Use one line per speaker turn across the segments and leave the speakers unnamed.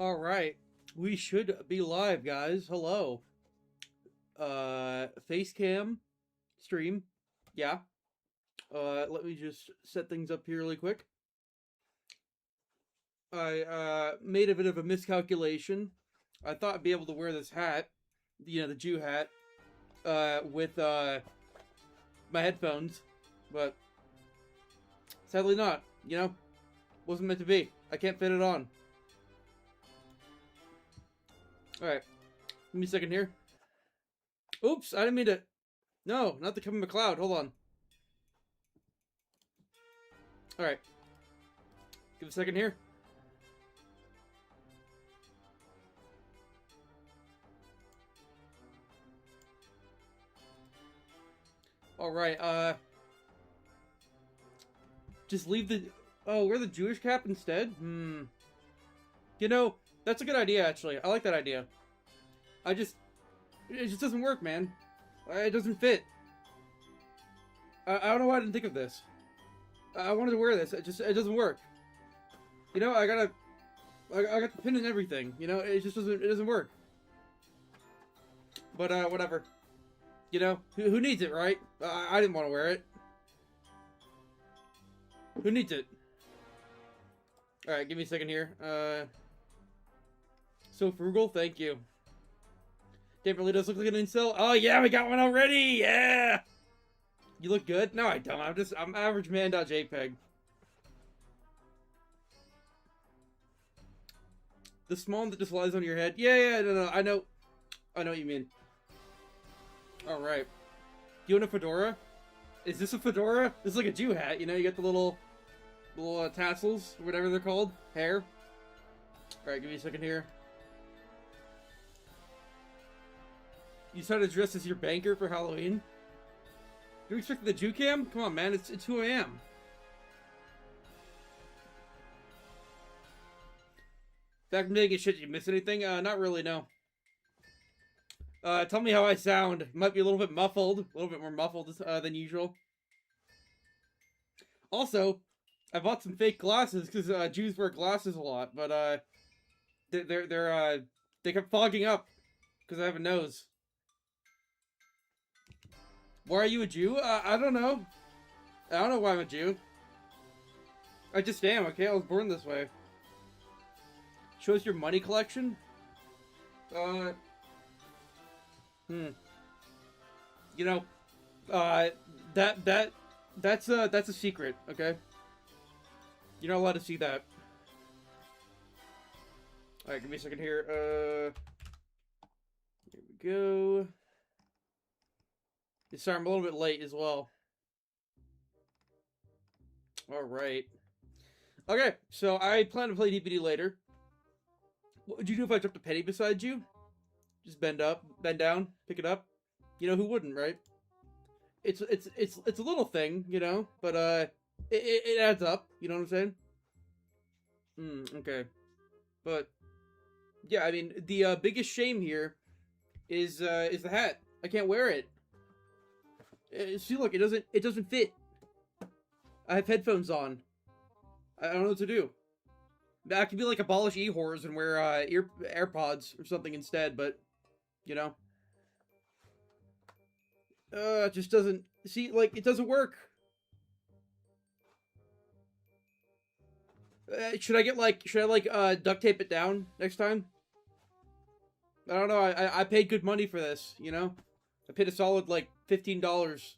All right, we should be live, guys. Hello. FaceCam stream. Yeah. Let me just set things up here really quick. I made a bit of a miscalculation. I thought I'd be able to wear this hat, the Jew hat, with my headphones, but sadly not. Wasn't meant to be. I can't fit it on. Alright. Give me a second here. Oops, I didn't mean to... No, not the Kevin McLeod. Hold on. Alright. Give a second here. Alright, just leave the... Oh, wear the Jewish cap instead? That's a good idea, actually. I like that idea. It just doesn't work, man. It doesn't fit. I don't know why I didn't think of this. I wanted to wear this. It doesn't work. I got the pin and everything. It doesn't work. But whatever. Who needs it, right? I didn't want to wear it. Who needs it? Alright, give me a second here. So frugal, thank you. Damn, really does look like an incel. Oh yeah, we got one already! Yeah! You look good? No, I don't. I'm average man.jpg. The small one that just lies on your head? Yeah, no, I know what you mean. Alright. You want a fedora? Is this a fedora? This is like a Jew hat, you get the little tassels, or whatever they're called. Hair. Alright, give me a second here. You decided to dress as your banker for Halloween? You expecting the Jew cam? Come on, man, it's who I am. Back from making shit, did you miss anything? Not really, no. Tell me how I sound. Might be a little bit muffled. A little bit more muffled than usual. Also, I bought some fake glasses because Jews wear glasses a lot, but they kept fogging up because I have a nose. Why are you a Jew? I don't know. I don't know why I'm a Jew. I just am, okay? I was born this way. Shows your money collection? That's a secret, okay? You're not allowed to see that. Alright, give me a second here. Here we go. Sorry, I'm a little bit late as well. Alright. Okay, so I plan to play DPD later. What would you do if I dropped a penny beside you? Just bend down, pick it up. Who wouldn't, right? It's a little thing, but it adds up, you know what I'm saying? Okay. But yeah, I mean, the biggest shame here is the hat. I can't wear it. See, look, it doesn't fit. I have headphones on. I don't know what to do. I could be like abolish e-horrors and wear AirPods or something instead, but it just doesn't... See, like, it doesn't work. Should I duct tape it down next time? I don't know, I paid good money for this, I paid a solid, like, $15. It's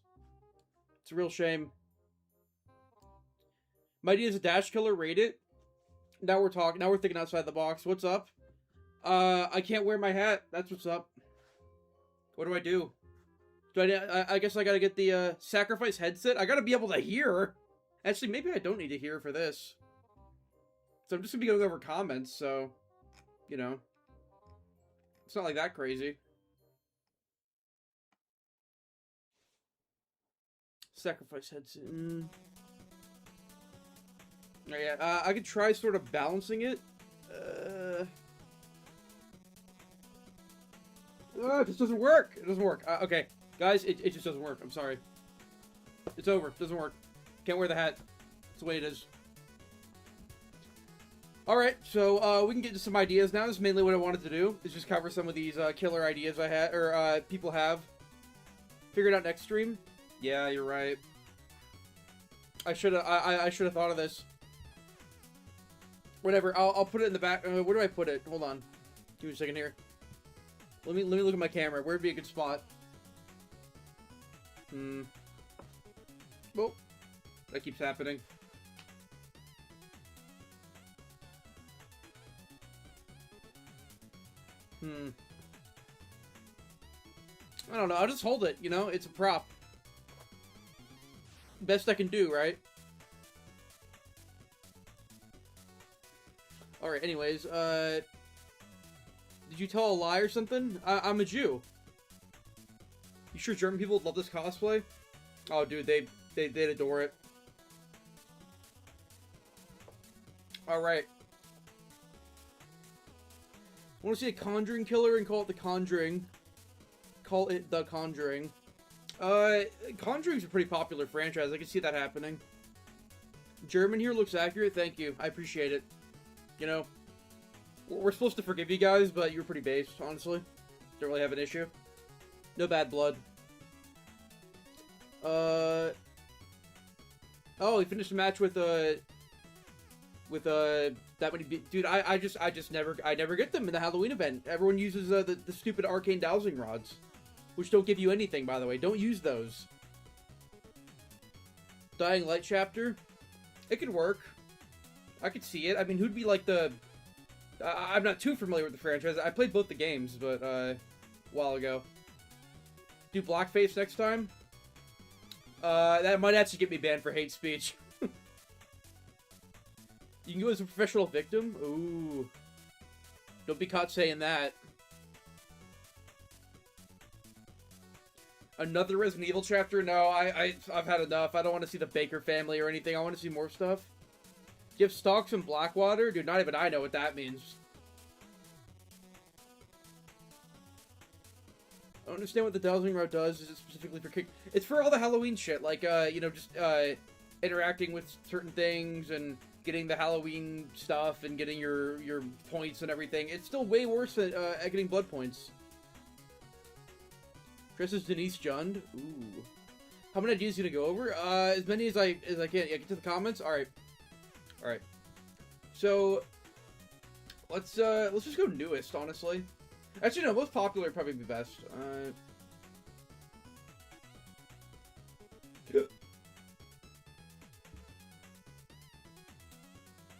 a real shame. Mighty is a dash killer, rate it. Now we're talking, now we're thinking outside the box. What's up? I can't wear my hat, that's what's up. What do I do? I guess I gotta get the, sacrifice headset? I gotta be able to hear! Actually, maybe I don't need to hear for this. So I'm just gonna be going over comments, so... It's not like that crazy. Sacrifice headset. Oh, yeah, I could try sort of balancing it. It just doesn't work. It doesn't work. Okay, guys, it just doesn't work. I'm sorry. It's over. It doesn't work. Can't wear the hat. It's the way it is. Alright, so we can get into some ideas now. This is mainly what I wanted to do, is just cover some of these killer ideas I had, or people have. Figured out next stream. Yeah, you're right. I should have thought of this. Whatever, I'll put it in the back. Where do I put it? Hold on. Give me a second here. Let me look at my camera. Where'd be a good spot? Oh, that keeps happening. I don't know. I'll just hold it, you know? It's a prop. Best I can do, right? Alright, anyways, did you tell a lie or something? I'm a Jew. You sure German people would love this cosplay? Oh, dude, they'd adore it. Alright. Want to see a Conjuring killer and call it The Conjuring. Call it The Conjuring. Conjuring's a pretty popular franchise. I can see that happening. German here looks accurate. Thank you. I appreciate it. You know, we're supposed to forgive you guys, but you're pretty based, honestly. Don't really have an issue. No bad blood. Oh, he finished the match with that many. Dude, I never get them in the Halloween event. Everyone uses the stupid arcane dowsing rods, which don't give you anything, by the way. Don't use those. Dying Light chapter, it could work. I could see it. I mean, who'd be like the... I'm not too familiar with the franchise. I played both the games, but a while ago. Do blackface next time? That might actually get me banned for hate speech. You can go as a professional victim? Ooh. Don't be caught saying that. Another Resident Evil chapter? No, I've had enough. I don't want to see the Baker family or anything. I want to see more stuff. Give stocks in Blackwater? Dude, not even I know what that means. I don't understand what the dowsing rod does. Is it specifically for kick? It's for all the Halloween shit. Like, you know, just, interacting with certain things and getting the Halloween stuff and getting your points and everything. It's still way worse than, getting blood points. Dresses Denise Jund? Ooh. How many ideas are you gonna go over? As many as I can. Yeah, get to the comments? Alright. Alright. So, let's just go newest, honestly. Actually, no, most popular would probably be best.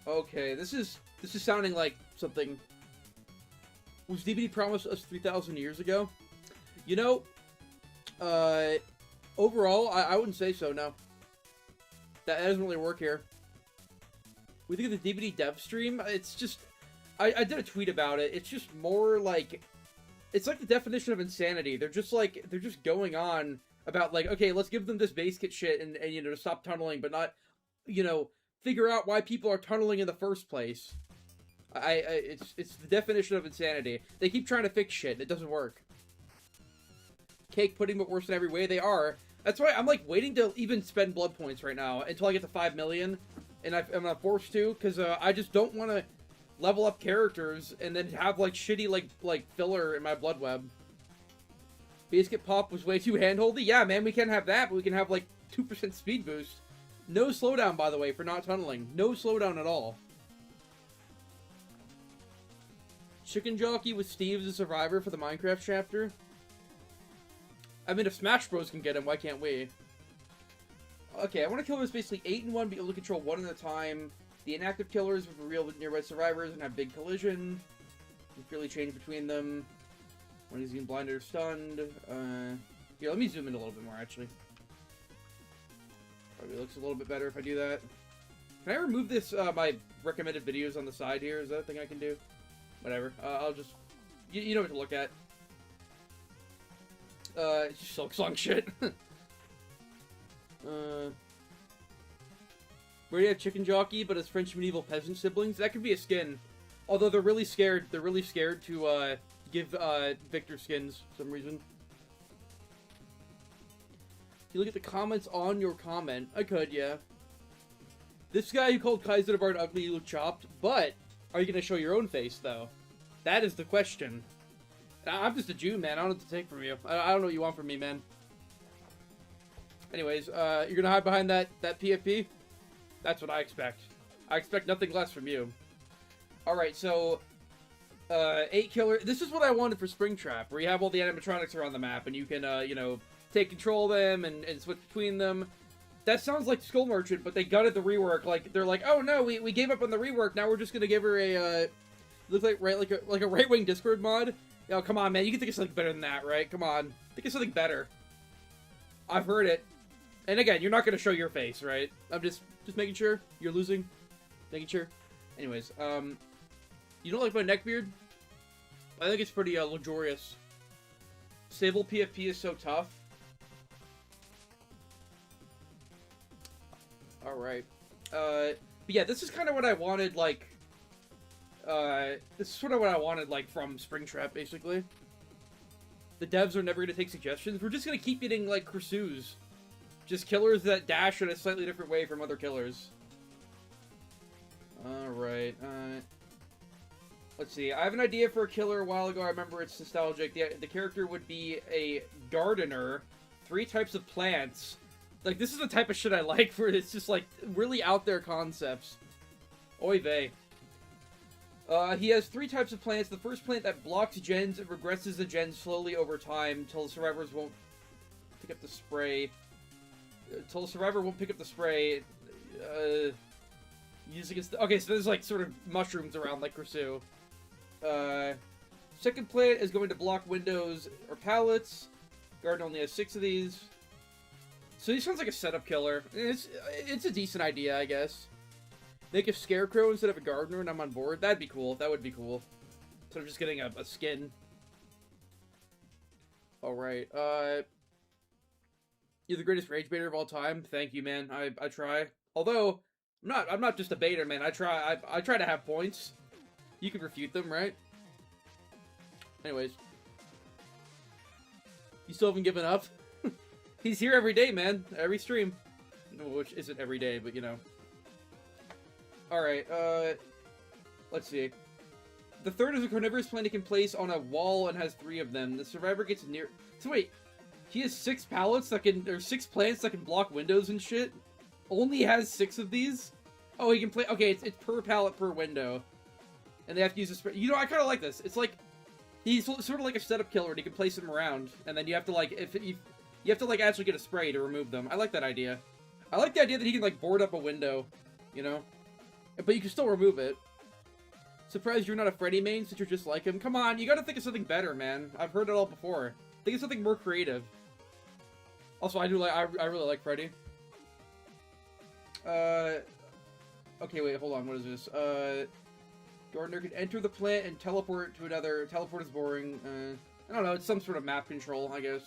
Okay, this is sounding like something. Was DVD promised us 3,000 years ago? You know, overall, I wouldn't say so, no. That doesn't really work here. We think of the DVD dev stream, it's just... I did a tweet about it. It's just more like... It's like the definition of insanity. They're just going on about, like, okay, let's give them this base kit shit and you know, stop tunneling, but not, you know, figure out why people are tunneling in the first place. It's the definition of insanity. They keep trying to fix shit, and it doesn't work. Cake pudding, but worse in every way. They are. That's why I'm, like, waiting to even spend blood points right now until I get to 5 million. And I'm not forced to, because I just don't want to level up characters and then have, like, shitty, like filler in my blood web. Biscuit Pop was way too handholdy? Yeah, man, we can have that, but we can have, like, 2% speed boost. No slowdown, by the way, for not tunneling. No slowdown at all. Chicken Jockey with Steve as a survivor for the Minecraft chapter? I mean, if Smash Bros. Can get him, why can't we? Okay, I want to kill is basically 8 in 1, be able to control 1 at a time. The inactive killers with real nearby survivors and have big collision. You freely change between them. When he's being blinded or stunned. Here, let me zoom in a little bit more, actually. Probably looks a little bit better if I do that. Can I remove this, my recommended videos on the side here? Is that a thing I can do? Whatever. I'll just... You know what to look at. It's just Silk Song shit. Where do you have Chicken Jockey, but as French medieval peasant siblings? That could be a skin. Although they're really scared. They're really scared to, give, Victor skins for some reason. You look at the comments on your comment. I could, yeah. This guy who called Kaiser Bard ugly looked chopped, but Are you gonna show your own face, though? That is the question. I'm just a Jew, man. I don't know what to take from you. I don't know what you want from me, man. Anyways, you're gonna hide behind that PFP? That's what I expect. I expect nothing less from you. Alright, so... 8 killer... This is what I wanted for Springtrap, where you have all the animatronics around the map, and you can, you know, take control of them and switch between them. That sounds like Skull Merchant, but they gutted the rework. Like, they're like, oh no, we gave up on the rework, now we're just gonna give her a, looks like a right-wing Discord mod. Yo, come on, man, you can think of something better than that, right? Come on. Think of something better. I've heard it. And again, you're not gonna show your face, right? I'm just making sure. You're losing. Making sure. Anyways, you don't like my neckbeard? I think it's pretty, luxurious. Stable PFP is so tough. Alright. But yeah, this is kind of what I wanted, like... this is sort of what I wanted, like, from Springtrap, basically. The devs are never going to take suggestions. We're just going to keep getting, like, Kursus. Just killers that dash in a slightly different way from other killers. Alright, let's see. I have an idea for a killer a while ago. I remember it's nostalgic. The character would be a gardener. 3 types of plants. Like, this is the type of shit I like, for it's just, like, really out there concepts. Oy vey. He has 3 types of plants. The first plant that blocks gens and regresses the gens slowly over time until the survivors won't pick up the spray. Until the survivor won't pick up the spray. Use against the... Okay, so there's, like, sort of mushrooms around, like Kursu. Second plant is going to block windows or pallets. Garden only has 6 of these. So he sounds like a setup killer. It's a decent idea, I guess. Make a scarecrow instead of a gardener and I'm on board. That'd be cool. That would be cool. Instead of just getting a skin. Alright, you're the greatest rage baiter of all time. Thank you, man. I try. Although, I'm not just a baiter, man. I try to have points. You can refute them, right? Anyways. You still haven't given up? He's here every day, man. Every stream. Which isn't every day, but you know. Alright, let's see. The third is a carnivorous plant he can place on a wall and has 3 of them. The survivor gets near... So wait, he has 6 pallets that can... Or 6 plants that can block windows and shit? Only has 6 of these? Oh, he can play... Okay, it's per pallet per window. And they have to use a spray... You know, I kind of like this. It's like... He's sort of like a setup killer and you can place them around. And then you have to, like... You have to, like, actually get a spray to remove them. I like that idea. I like the idea that he can, like, board up a window. You know? But you can still remove it. Surprised you're not a Freddy main since you're just like him. Come on, you gotta think of something better, man. I've heard it all before. Think of something more creative. Also, I really like Freddy. Okay, wait, hold on. What is this? Gardener can enter the plant and teleport to another. Teleport is boring. I don't know. It's some sort of map control, I guess.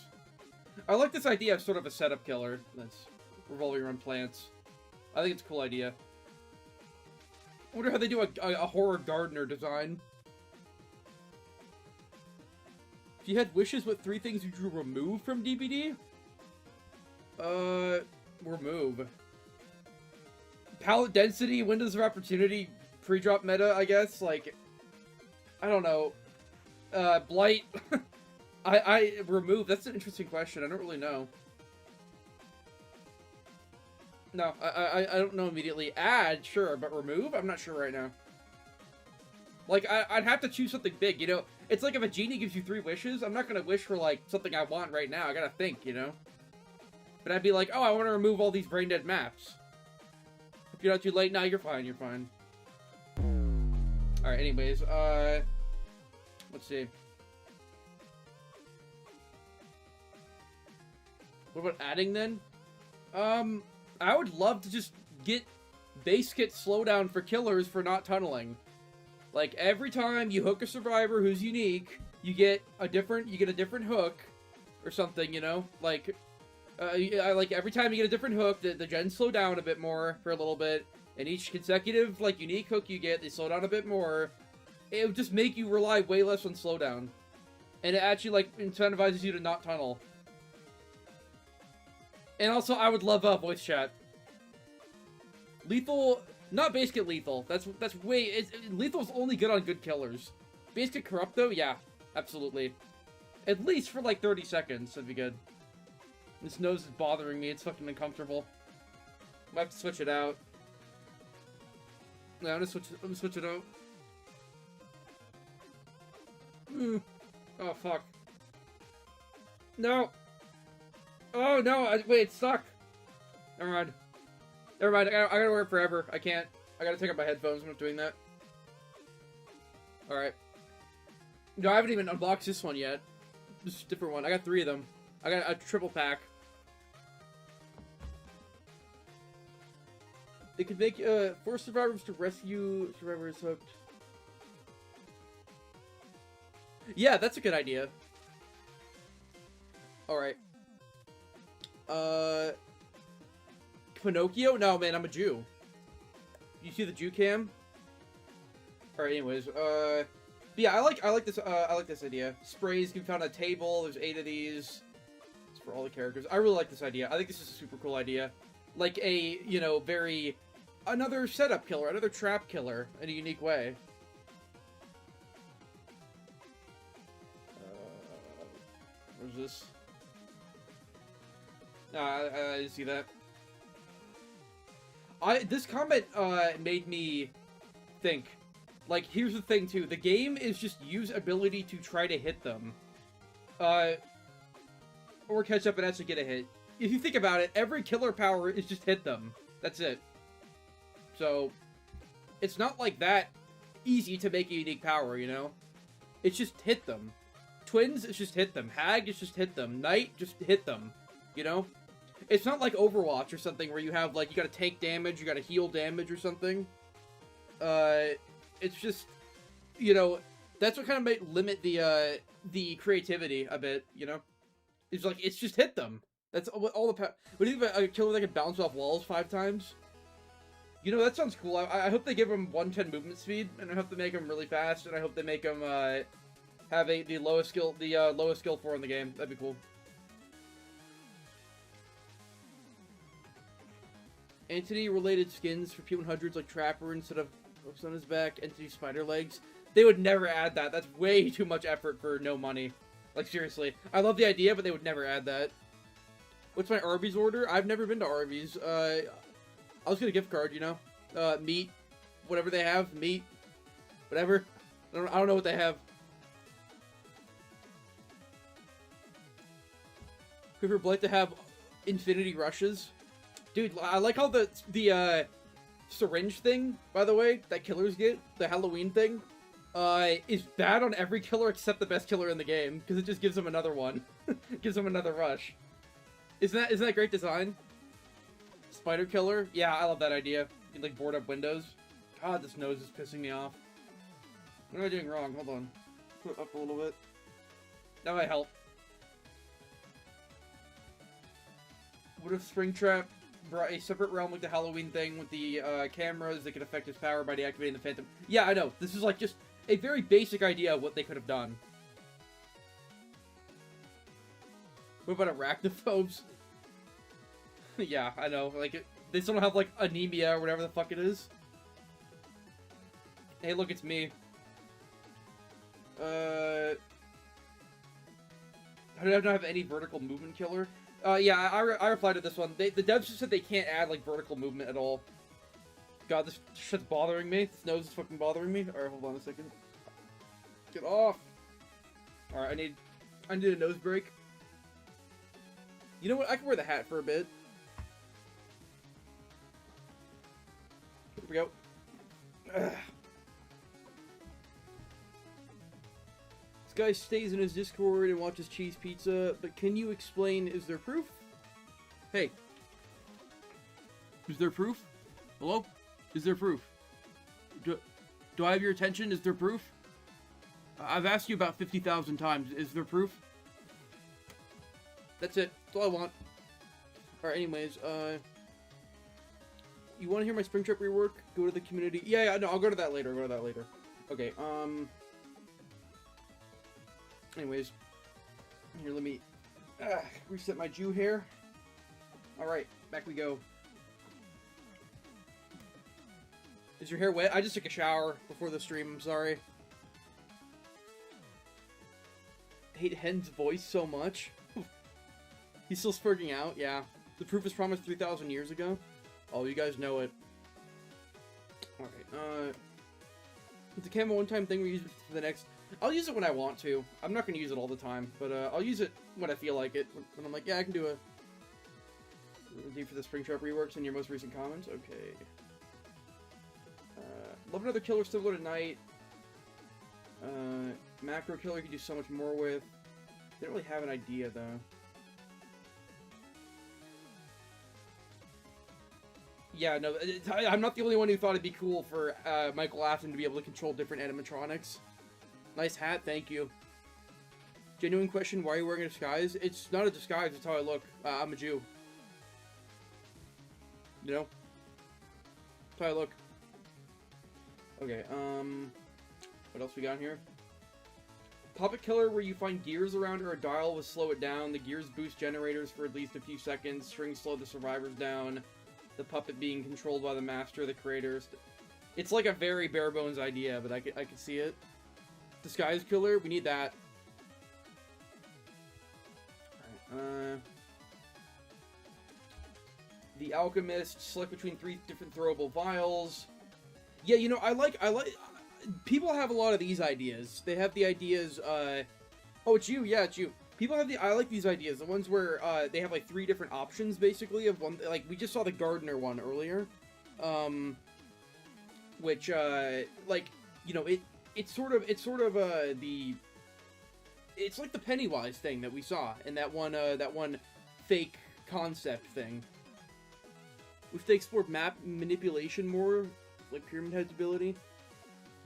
I like this idea of sort of a setup killer that's revolving around plants. I think it's a cool idea. I wonder how they do a horror gardener design. If you had wishes, what 3 things would you remove from DBD? Remove. Palette density, windows of opportunity, pre-drop meta, I guess. Like, I don't know. Blight. I remove. That's an interesting question. I don't really know. No, I don't know immediately. Add, sure, but remove? I'm not sure right now. Like, I'd have to choose something big, you know? It's like if a genie gives you 3 wishes, I'm not gonna wish for, like, something I want right now. I gotta think, you know? But I'd be like, oh, I want to remove all these brain-dead maps. If you're not too late, nah, you're fine, you're fine. Alright, anyways, let's see. What about adding, then? I would love to just get base kit slowdown for killers for not tunneling. Like, every time you hook a survivor who's unique, you get a different hook or something, you know? Like, like every time you get a different hook, the gens slow down a bit more for a little bit, and each consecutive, like, unique hook you get, they slow down a bit more. It would just make you rely way less on slowdown. And it actually, like, incentivizes you to not tunnel. And also, I would love voice chat. Lethal Not base kit lethal. That's way... lethal's only good on good killers. Base kit corrupt, though? Yeah, absolutely. At least for, like, 30 seconds, that'd be good. This nose is bothering me. It's fucking uncomfortable. Might have to switch it out. Yeah, I'm gonna switch it out. Oh, fuck. No! Oh, no! Wait, it's stuck! Never mind. Never mind, I gotta wear it forever. I can't. I gotta take out my headphones. I'm not doing that. Alright. No, I haven't even unboxed this one yet. This is a different one. I got 3 of them. I got a triple pack. They could make, force survivors to rescue survivors hooked. Yeah, that's a good idea. Alright. Pinocchio? No, man, I'm a Jew. You see the Jew cam? Alright, anyways, yeah, I like this idea. Sprays can be found on a table, there's 8 of these. It's for all the characters. I really like this idea. I think this is a super cool idea. Like a, you know, another setup killer, another trap killer in a unique way. Where's this? I didn't see that. This comment, made me think. Like, here's the thing, too. The game is just use ability to try to hit them. Or catch up and actually get a hit. If you think about it, every killer power is just hit them. That's it. So, it's not like that easy to make a unique power, you know? It's just hit them. Twins, it's just hit them. Hag, it's just hit them. Knight, just hit them. You know? It's not like Overwatch or something where you have, like, you gotta take damage, you gotta heal damage or something. It's just, you know, that's what kind of might limit the creativity a bit, you know? It's like, it's just hit them. That's all the what do you think about a killer that can bounce off walls 5 times? You know, that sounds cool. I hope they give him 110 movement speed, and I hope they make him really fast, and I hope they make him, have the lowest skill for in the game. That'd be cool. Entity-related skins for P100s like Trapper instead of hooks on his back, Entity spider legs. They would never add that. That's way too much effort for no money. Like, seriously. I love the idea, but they would never add that. What's my Arby's order? I've never been to Arby's. I'll just get a gift card, you know? Meat. Whatever they have. Meat. Whatever. I don't know what they have. Prefer Blight to have infinity rushes. Dude, I like how the syringe thing, by the way, that killers get, the Halloween thing, is bad on every killer except the best killer in the game, because it just gives them another one. Gives them another rush. Isn't that great design? Spider killer? Yeah, I love that idea. You can, like, board up windows. God, this nose is pissing me off. What am I doing wrong? Hold on. Put it up a little bit. That might help. What if Springtrap brought a separate realm like the Halloween thing with the cameras that could affect his power by deactivating the Phantom? Yeah, I know. This is like just a very basic idea of what they could have done. What about arachnophobes? Yeah, I know. Like, they still don't have, like, anemia or whatever the fuck it is. Hey, look, it's me. I don't have any vertical movement killer. Yeah, I replied to this one. The devs just said they can't add, like, vertical movement at all. God, this shit's bothering me. This nose is fucking bothering me. Alright, hold on a second. Get off! Alright, I need a nose break. You know what? I can wear the hat for a bit. Here we go. Ugh. This guy stays in his Discord and watches Cheese Pizza, but can you explain, is there proof? Hey. Is there proof? Hello? Is there proof? Do I have your attention? Is there proof? I've asked you about 50,000 times. Is there proof? That's it. That's all I want. Alright, anyways, you want to hear my Springtrap rework? Go to the community. Yeah, no, I'll go to that later. Okay, anyways. Here, let me reset my Jew hair. Alright, back we go. Is your hair wet? I just took a shower before the stream, I'm sorry. I hate Hen's voice so much. He's still spurging out, yeah. The proof is promised 3,000 years ago. Oh, you guys know it. Alright, it's a camo one-time thing we use it for the next... I'll use it when I want to. I'm not gonna use it all the time, but I'll use it when I feel like it. When I'm like, yeah, I can do a... for the Spring Sharp reworks in your most recent comments? Okay. Love another killer similar to Knight. Macro killer you can do so much more with. They don't really have an idea, though. Yeah, no, I'm not the only one who thought it'd be cool for Michael Afton to be able to control different animatronics. Nice hat, thank you. Genuine question, why are you wearing a disguise? It's not a disguise, it's how I look. I'm a Jew. You know? That's how I look. Okay, what else we got here? Puppet killer, where you find gears around or a dial will slow it down. The gears boost generators for at least a few seconds. Strings slow the survivors down. The puppet being controlled by the master, the creators. It's like a very bare bones idea, but I could see it. Disguise killer, we need that. Alright, the alchemist, select between 3 different throwable vials. Yeah, you know, I like, people have a lot of these ideas. They have the ideas, oh, it's you, yeah, it's you. People have I like these ideas, the ones where, they have, like, 3 different options, basically, of one, like, we just saw the gardener one earlier, which, like, you know, it's sort of, it's like the Pennywise thing that we saw, in that one fake concept thing. If they explored map manipulation more, like Pyramid Head's ability.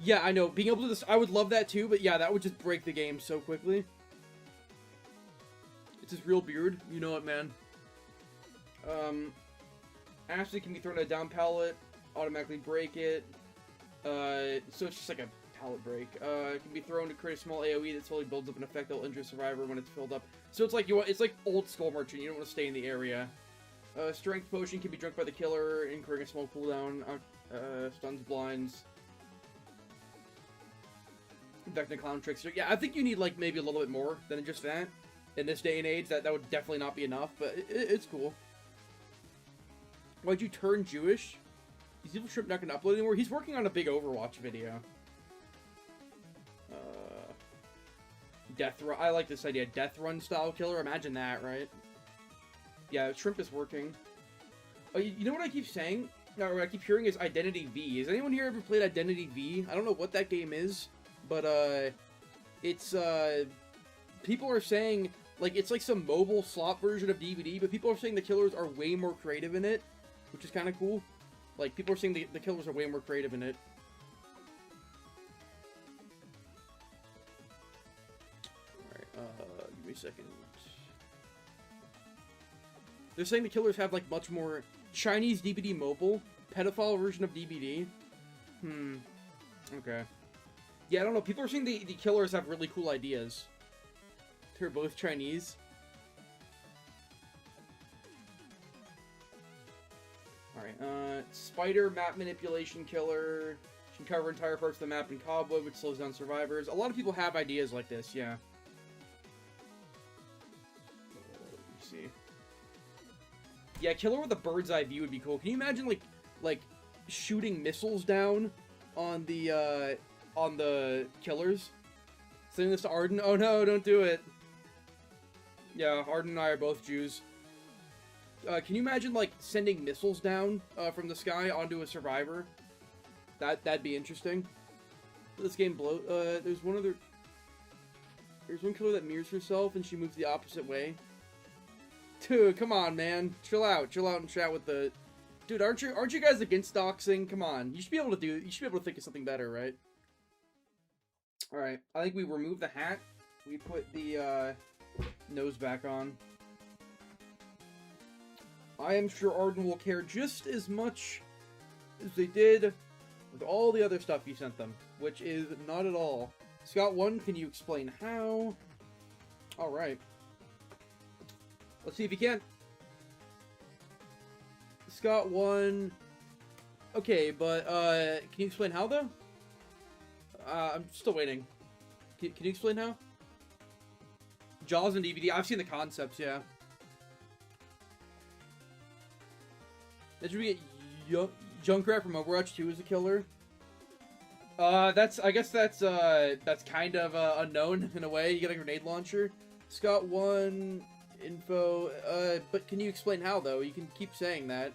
Yeah, I know, being able to, I would love that too, but yeah, that would just break the game so quickly. It's his real beard, you know it, man. Ashley can be thrown at a down pallet, automatically break it. So it's just like a pallet break. It can be thrown to create a small AoE that slowly builds up an effect that will injure a survivor when it's filled up. So it's like it's like old Skull Merchant, you don't want to stay in the area. Strength potion can be drunk by the killer, incurring a small cooldown. Stuns, blinds. Vecna clown tricks. Yeah, I think you need like maybe a little bit more than just that. In this day and age, that would definitely not be enough, but it's cool. Why'd you turn Jewish? Is Evil Shrimp not gonna upload anymore? He's working on a big Overwatch video. Death Run. I like this idea. Death Run style killer. Imagine that, right? Yeah, Shrimp is working. Oh, you know what I keep saying? No, what I keep hearing is Identity V. Has anyone here ever played Identity V? I don't know what that game is, but it's people are saying like it's like some mobile slot version of DVD, but people are saying the killers are way more creative in it, which is kind of cool. Like people are saying the killers are way more creative in it. Alright, give me a second. They're saying the killers have like much more Chinese DVD mobile, pedophile version of DVD. Okay. Yeah, I don't know. People are saying the killers have really cool ideas. They're both Chinese. Alright, spider map manipulation killer. Can cover entire parts of the map in cobweb, which slows down survivors. A lot of people have ideas like this, yeah. Let me see. Yeah, killer with a bird's eye view would be cool. Can you imagine, like shooting missiles down on the killers? Sending this to Arden? Oh no, don't do it. Yeah, Arden and I are both Jews. Can you imagine, like, sending missiles down from the sky onto a survivor? That'd be interesting. This game blows. There's one killer that mirrors herself and she moves the opposite way. Dude, come on, man. Chill out and chat with the... Dude, aren't you guys against doxing? Come on. You should be able to think of something better, right? Alright, I think we remove the hat. We put the, nose back on. I am sure Arden will care just as much as they did with all the other stuff you sent them, which is not at all. Scott 1, can you explain how? Alright. Let's see if you can. Scott 1, Okay, but, can you explain how, though? I'm still waiting. Can you explain how? Jaws and DVD. I've seen the concepts, yeah. Did we get Junkrat from Overwatch 2 as a killer? I guess that's kind of, unknown in a way. You get a grenade launcher. Scott 1 info, but can you explain how, though? You can keep saying that.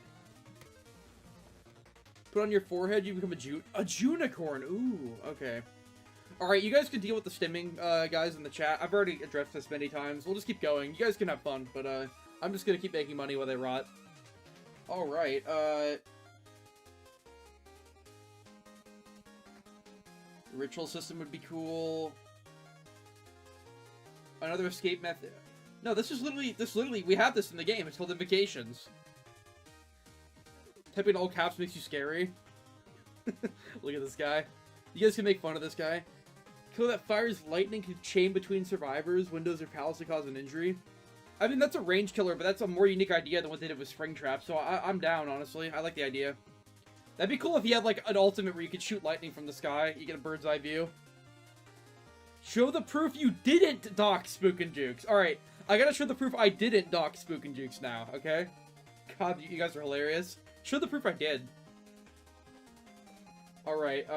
Put on your forehead, you become a Junicorn. Ooh, okay. Alright, you guys can deal with the stimming, guys, in the chat. I've already addressed this many times. We'll just keep going. You guys can have fun, but, I'm just gonna keep making money while they rot. Alright, ritual system would be cool. Another escape method. No, this literally, we have this in the game. It's called Invocations. Typing in all caps makes you scary. Look at this guy. You guys can make fun of this guy. Killer that fires lightning can chain between survivors, windows, or pallets to cause an injury. I mean, that's a range killer, but that's a more unique idea than what they did with Springtrap, so I'm down, honestly. I like the idea. That'd be cool if you had, like, an ultimate where you could shoot lightning from the sky. You get a bird's eye view. Show the proof you didn't dock Spook and Jukes. Alright, I gotta show the proof I didn't dock Spook and Jukes now, okay? God, you guys are hilarious. Show the proof I did. Alright,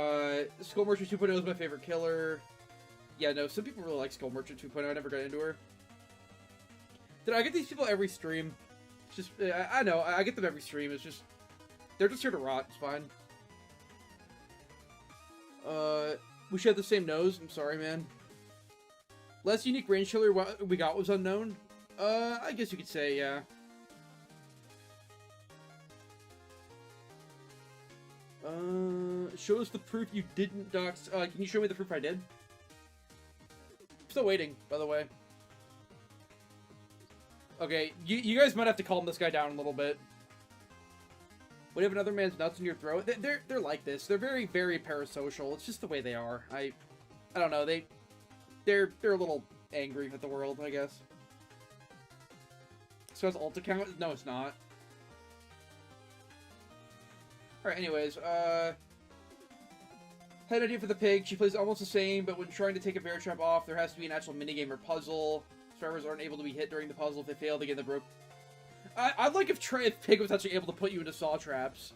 Skull Merchant 2.0 is my favorite killer. Yeah, no, some people really like Skull Merchant 2.0. I never got into her. Dude, I get these people every stream. It's just, I know, I get them every stream. It's just, they're just here to rot. It's fine. We should have the same nose. I'm sorry, man. Less unique range killer we got was unknown. I guess you could say, yeah. Show us the proof you didn't dox. Can you show me the proof I did? I'm still waiting, by the way. Okay, you guys might have to calm this guy down a little bit. When you have another man's nuts in your throat, they're like this. They're very, very parasocial. It's just the way they are. I don't know. They're a little angry at the world, I guess. So it's alt account? No, it's not. Alright, anyways, had an idea for the pig. She plays almost the same, but when trying to take a bear trap off, there has to be an actual minigame or puzzle. Survivors aren't able to be hit during the puzzle. If they fail, they get the rope. I'd like if Pig was actually able to put you into saw traps.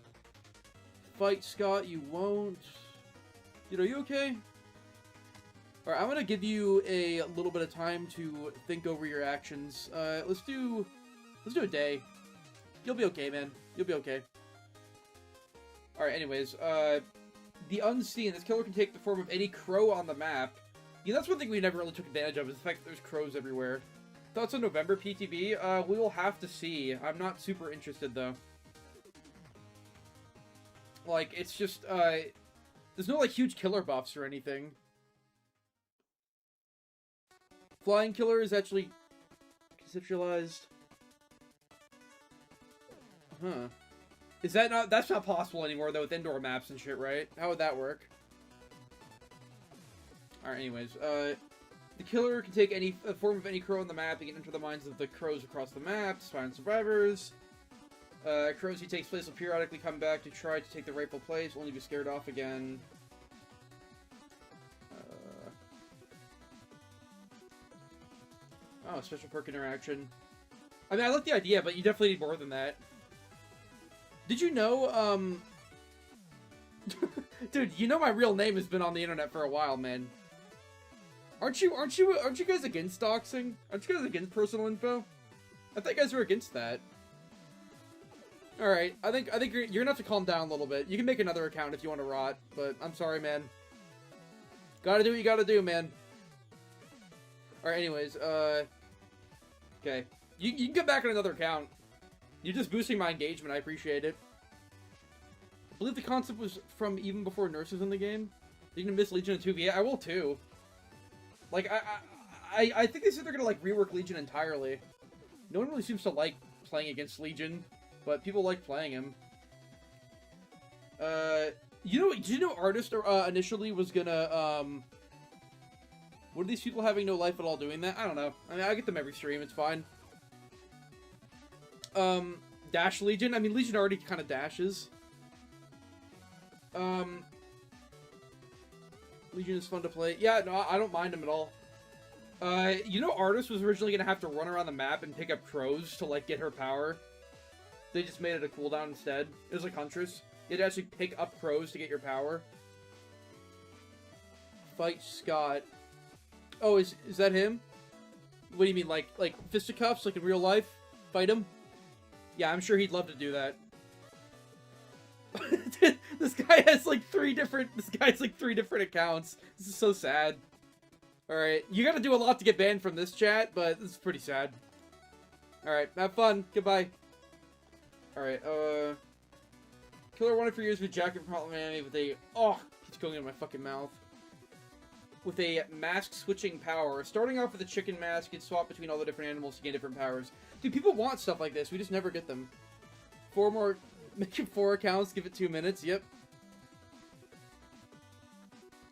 Fight, Scott, you won't. Dude, are you okay? Alright, I'm gonna give you a little bit of time to think over your actions. Let's do a day. You'll be okay, man. You'll be okay. Alright, anyways, the Unseen. This killer can take the form of any crow on the map. Yeah, that's one thing we never really took advantage of, is the fact that there's crows everywhere. Thoughts on November PTB? We will have to see. I'm not super interested, though. Like, it's just, there's no, like, huge killer buffs or anything. Flying killer is actually conceptualized. Huh. Is that not... That's not possible anymore, though, with indoor maps and shit, right? How would that work? Alright, anyways, the killer can take any form of any crow on the map. He can enter the minds of the crows across the map to find survivors. Crows he takes place will periodically come back to try to take the rightful place, only be scared off again. Oh, special perk interaction. I mean, I like the idea, but you definitely need more than that. Did you know, Dude, you know my real name has been on the internet for a while, man. Aren't you guys against doxing? Aren't you guys against personal info? I thought you guys were against that. Alright, I think you're gonna have to calm down a little bit. You can make another account if you want to rot, but I'm sorry, man. Gotta do what you gotta do, man. Alright, anyways, okay. You can get back on another account. You're just boosting my engagement, I appreciate it. I believe the concept was from even before nurses in the game. You can miss Legion of 2v8. I will too. Like, I think they said they're gonna, like, rework Legion entirely. No one really seems to like playing against Legion, but people like playing him. Did you know Artist initially was gonna, what are these people having no life at all doing that? I don't know. I mean, I get them every stream, it's fine. Dash Legion? I mean, Legion already kind of dashes. Legion is fun to play. Yeah, no, I don't mind him at all. You know, Artist was originally gonna have to run around the map and pick up crows to, like, get her power. They just made it a cooldown instead. It was like Huntress. You had to actually pick up crows to get your power. Fight Scott. Oh, is that him? What do you mean, like fisticuffs, like in real life? Fight him? Yeah, I'm sure he'd love to do that. This guy has like three different accounts. This is so sad. Alright, you gotta do a lot to get banned from this chat, but this is pretty sad. Alright, have fun. Goodbye. Alright, Killer wanted for years with jacket from Hotline Miami with a... Oh, keeps going in my fucking mouth. With a mask switching power. Starting off with a chicken mask, you'd swap between all the different animals to gain different powers. Dude, people want stuff like this. We just never get them. 4 more... Make it 4 accounts, give it 2 minutes. Yep.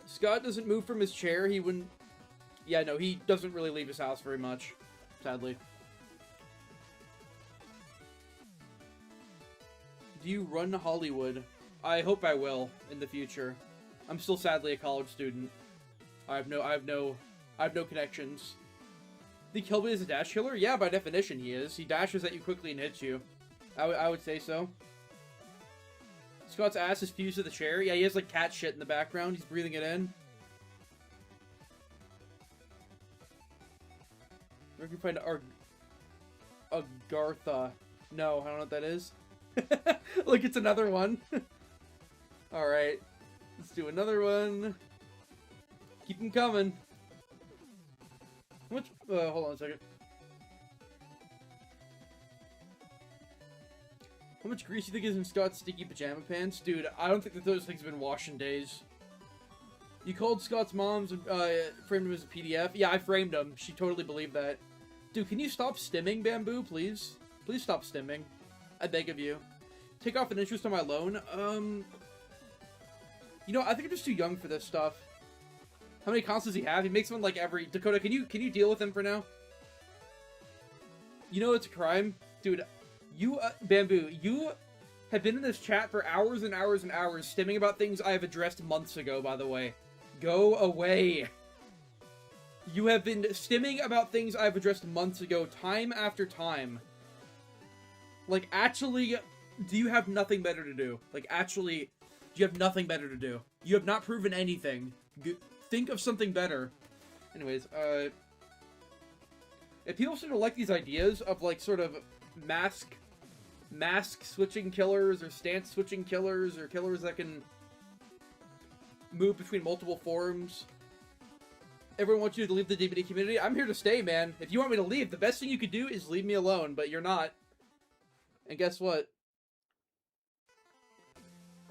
Scott doesn't move from his chair. He wouldn't... Yeah, no, he doesn't really leave his house very much. Sadly. Do you run Hollywood? I hope I will in the future. I'm still sadly a college student. I have no connections. Think Hellblade is a dash killer? Yeah, by definition he is. He dashes at you quickly and hits you. I would say so. Scott's ass is fused to the chair. Yeah, he has like cat shit in the background. He's breathing it in. Where can we find Agartha? No, I don't know what that is. Look, it's another one. Alright. Let's do another one. Keep them coming. How much? Hold on a second. How much grease do you think is in Scott's sticky pajama pants? Dude, I don't think that those things have been washed in days. You called Scott's mom's and framed him as a PDF? Yeah, I framed him. She totally believed that. Dude, can you stop stimming, Bamboo, please? Please stop stimming. I beg of you. Take off an interest on my loan? You know, I think I'm just too young for this stuff. How many accounts does he have? He makes one like every... Dakota, can you deal with him for now? You know it's a crime? Dude, you, Bamboo, you have been in this chat for hours and hours and hours, stimming about things I have addressed months ago, by the way. Go away. You have been stimming about things I've addressed months ago, time after time. Like, actually, do you have nothing better to do? Like, actually, do you have nothing better to do? You have not proven anything. Think of something better. Anyways, if people sort of like these ideas of, like, sort of mask switching killers, or stance switching killers, or killers that can move between multiple forms, everyone wants you to leave the DVD community. I'm here to stay, man. If you want me to leave, the best thing you could do is leave me alone, but you're not. And guess what?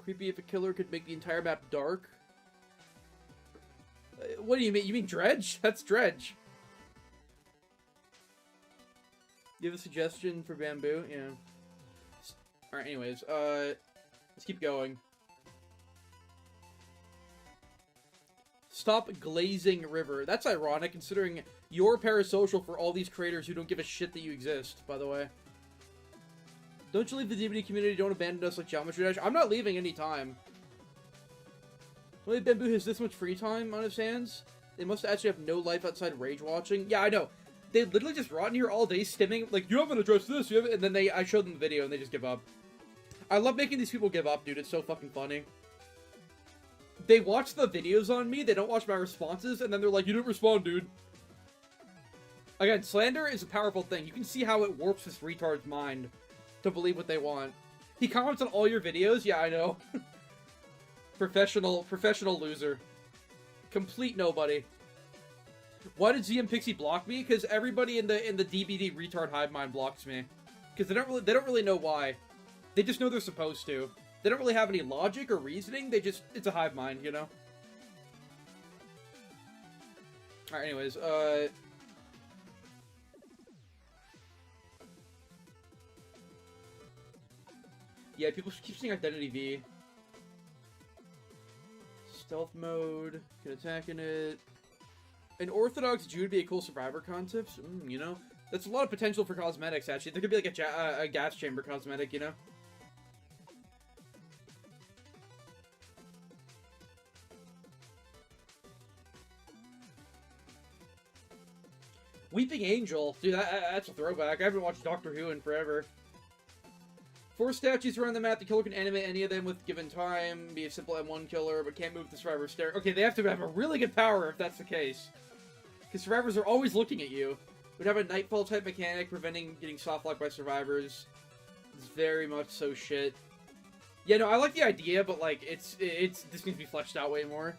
Creepy if a killer could make the entire map dark. What do you mean? You mean Dredge? That's Dredge. You have a suggestion for Bamboo? Yeah. Alright, anyways, let's keep going. Stop glazing river. That's ironic, considering you're parasocial for all these creators who don't give a shit that you exist, by the way. Don't you leave the DVD community, don't abandon us like Geometry Dash. I'm not leaving any time. Only Bamboo has this much free time on his hands. They must actually have no life outside rage watching. Yeah, I know. They literally just rot in here all day stimming, like, you haven't addressed this, you haven't, and then I showed them the video and they just give up. I love making these people give up, dude. It's so fucking funny. They watch the videos on me, they don't watch my responses, and then they're like, you didn't respond, dude. Again, slander is a powerful thing. You can see how it warps this retard's mind to believe what they want. He comments on all your videos? Yeah, I know. Professional loser. Complete nobody. Why did ZM Pixie block me? Because everybody in the DBD retard hive mind blocks me. Because they don't really know why. They just know they're supposed to. They don't really have any logic or reasoning. They just, it's a hive mind, you know? Alright, anyways, yeah, people keep saying Identity V. Stealth mode, can attack in it. An Orthodox Jew would be a cool survivor concept. You know? That's a lot of potential for cosmetics, actually. There could be like a gas chamber cosmetic, you know? Weeping Angel. Dude, that's a throwback. I haven't watched Doctor Who in forever. 4 statues around the map. The killer can animate any of them with given time. Be a simple M1 killer, but can't move the survivor's stair. Okay, they have to have a really good power if that's the case. Because survivors are always looking at you. Would have a nightfall type mechanic, preventing getting soft locked by survivors. It's very much so shit. Yeah, no, I like the idea, but like, this needs to be fleshed out way more.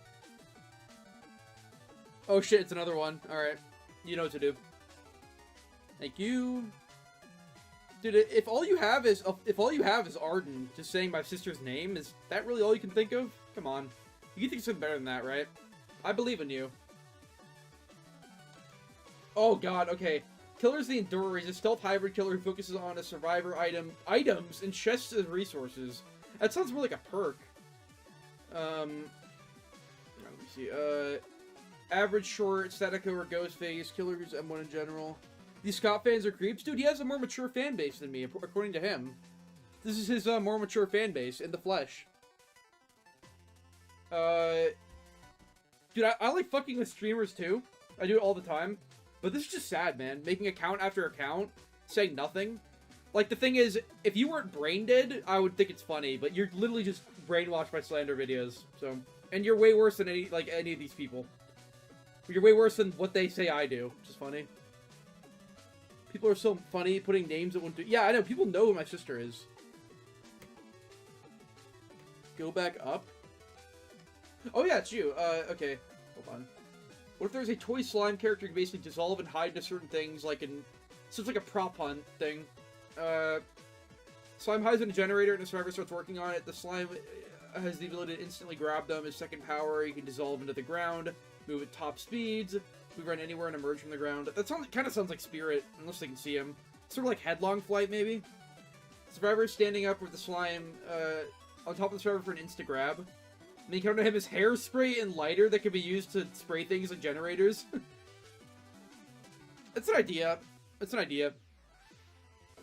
Oh shit, it's another one. Alright. You know what to do. Thank you. Dude, if all you have is Arden just saying my sister's name, is that really all you can think of? Come on. You can think of something better than that, right? I believe in you. Oh god, okay. Killer's the Endurer. He's a stealth hybrid killer who focuses on a survivor items and chests as resources. That sounds more like a perk. Let me see. Average short, Statica or Ghostface, killer who's M1 in general. These Scott fans are creeps? Dude, he has a more mature fan base than me, according to him. This is his more mature fan base, in the flesh. Dude, I like fucking with streamers too. I do it all the time. But this is just sad, man. Making account after account, saying nothing. Like, the thing is, if you weren't brain dead, I would think it's funny. But you're literally just brainwashed by slander videos. So, and you're way worse than any of these people. You're way worse than what they say I do, which is funny. People are so funny, putting names that wouldn't do. Yeah, I know. People know who my sister is. Go back up. Oh, yeah, it's you. Okay. Hold on. What if there's a toy slime character who can basically dissolve and hide to certain things, like in... So it's like a prop hunt thing. Slime hides in a generator and the survivor starts working on it. The slime has the ability to instantly grab them. His second power, he can dissolve into the ground, move at top speeds, move around anywhere and emerge from the ground. That kind of sounds like Spirit, unless they can see him. Sort of like Headlong Flight, maybe? Survivor is standing up with the slime on top of the survivor for an insta-grab. And you counter him as hairspray and lighter that can be used to spray things like generators. That's an idea. That's an idea.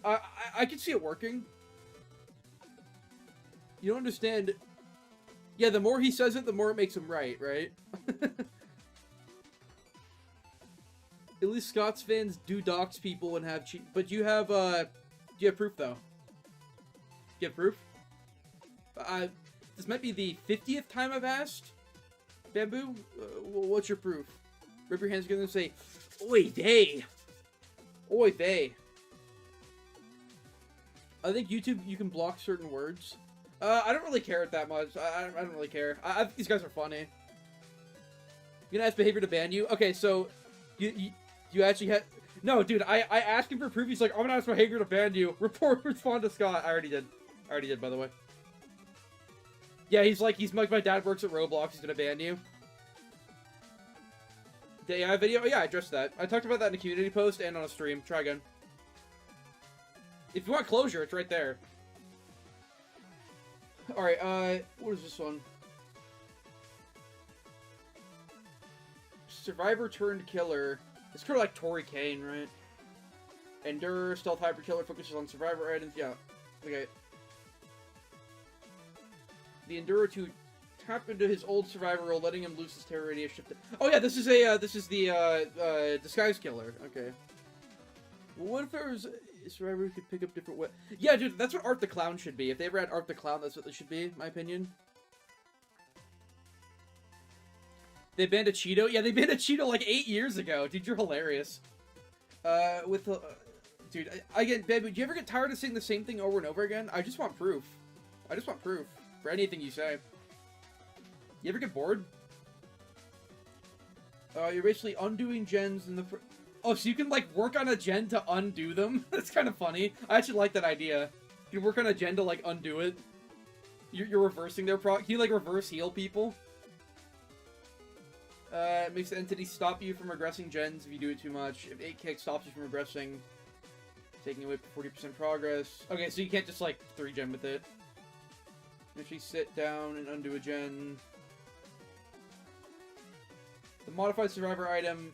I can see it working. You don't understand. Yeah, the more he says it, the more it makes him right? At least Scott's fans do dox people and have cheat. But you have proof, though? Do you have proof? This might be the 50th time I've asked. Bamboo, what's your proof? Rip your hands together and say, "Oy vey." Oy vey. I think YouTube, you can block certain words. I don't really care that much. I don't really care. I think these guys are funny. You gonna ask Behavior to ban you? Okay, so you actually had... No, dude, I asked him for proof. He's like, I'm gonna ask Behavior to ban you. Respond to Scott. I already did, by the way. Yeah, he's like, my dad works at Roblox. He's gonna ban you. The AI video? Oh, yeah, I addressed that. I talked about that in a community post and on a stream. Try again. If you want closure, it's right there. Alright, what is this one? Survivor turned killer. It's kind of like Tori Kane, right? Endure, stealth hyper killer, focuses on survivor items. Yeah, okay. The Endurer to tap into his old survivor role, letting him loose his terror radius shift. Oh yeah, this is the disguise killer. Okay. Well, what if there was a survivor who could pick up different weapons? Yeah, dude, that's what Art the Clown should be. If they ever had Art the Clown, that's what they should be, in my opinion. They banned a Cheeto? Yeah, they banned a Cheeto like 8 years ago. Dude, you're hilarious. Dude, again, baby, do you ever get tired of saying the same thing over and over again? I just want proof. I just want proof. For anything you say. You ever get bored? You're basically undoing gens in the... Oh, so you can, like, work on a gen to undo them? That's kind of funny. I actually like that idea. You work on a gen to, like, undo it. You're reversing their Can you, like, reverse heal people? It makes the entity stop you from regressing gens if you do it too much. If 8 kick stops you from regressing, taking away 40% progress. Okay, so you can't just, like, 3-gen with it. Actually sit down and undo a gen. The modified survivor item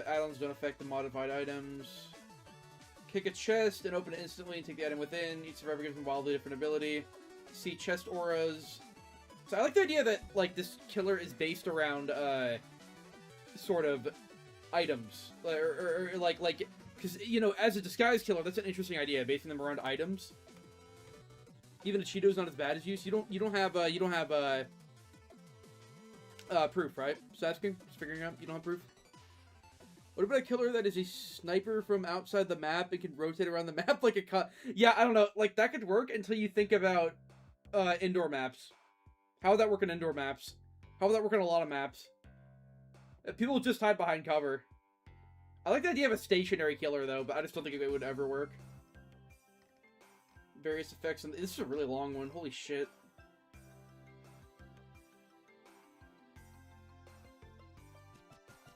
add-ons don't affect the modified items. Kick a chest and open it instantly and take the item within. Each survivor gives them wildly different ability. See chest auras. So I like the idea that like this killer is based around sort of items, or like, because you know, as a disguise killer, that's an interesting idea, basing them around items. Even a Cheeto's not as bad as you, so you don't have proof, right? Just asking, just figuring out. You don't have proof. What about a killer that is a sniper from outside the map and can rotate around the map like a cut? Yeah, I don't know. Like, that could work until you think about indoor maps. How would that work on indoor maps? How would that work on a lot of maps? People just hide behind cover. I like the idea of a stationary killer, though, but I just don't think it would ever work. Various effects. And this is a really long one. Holy shit.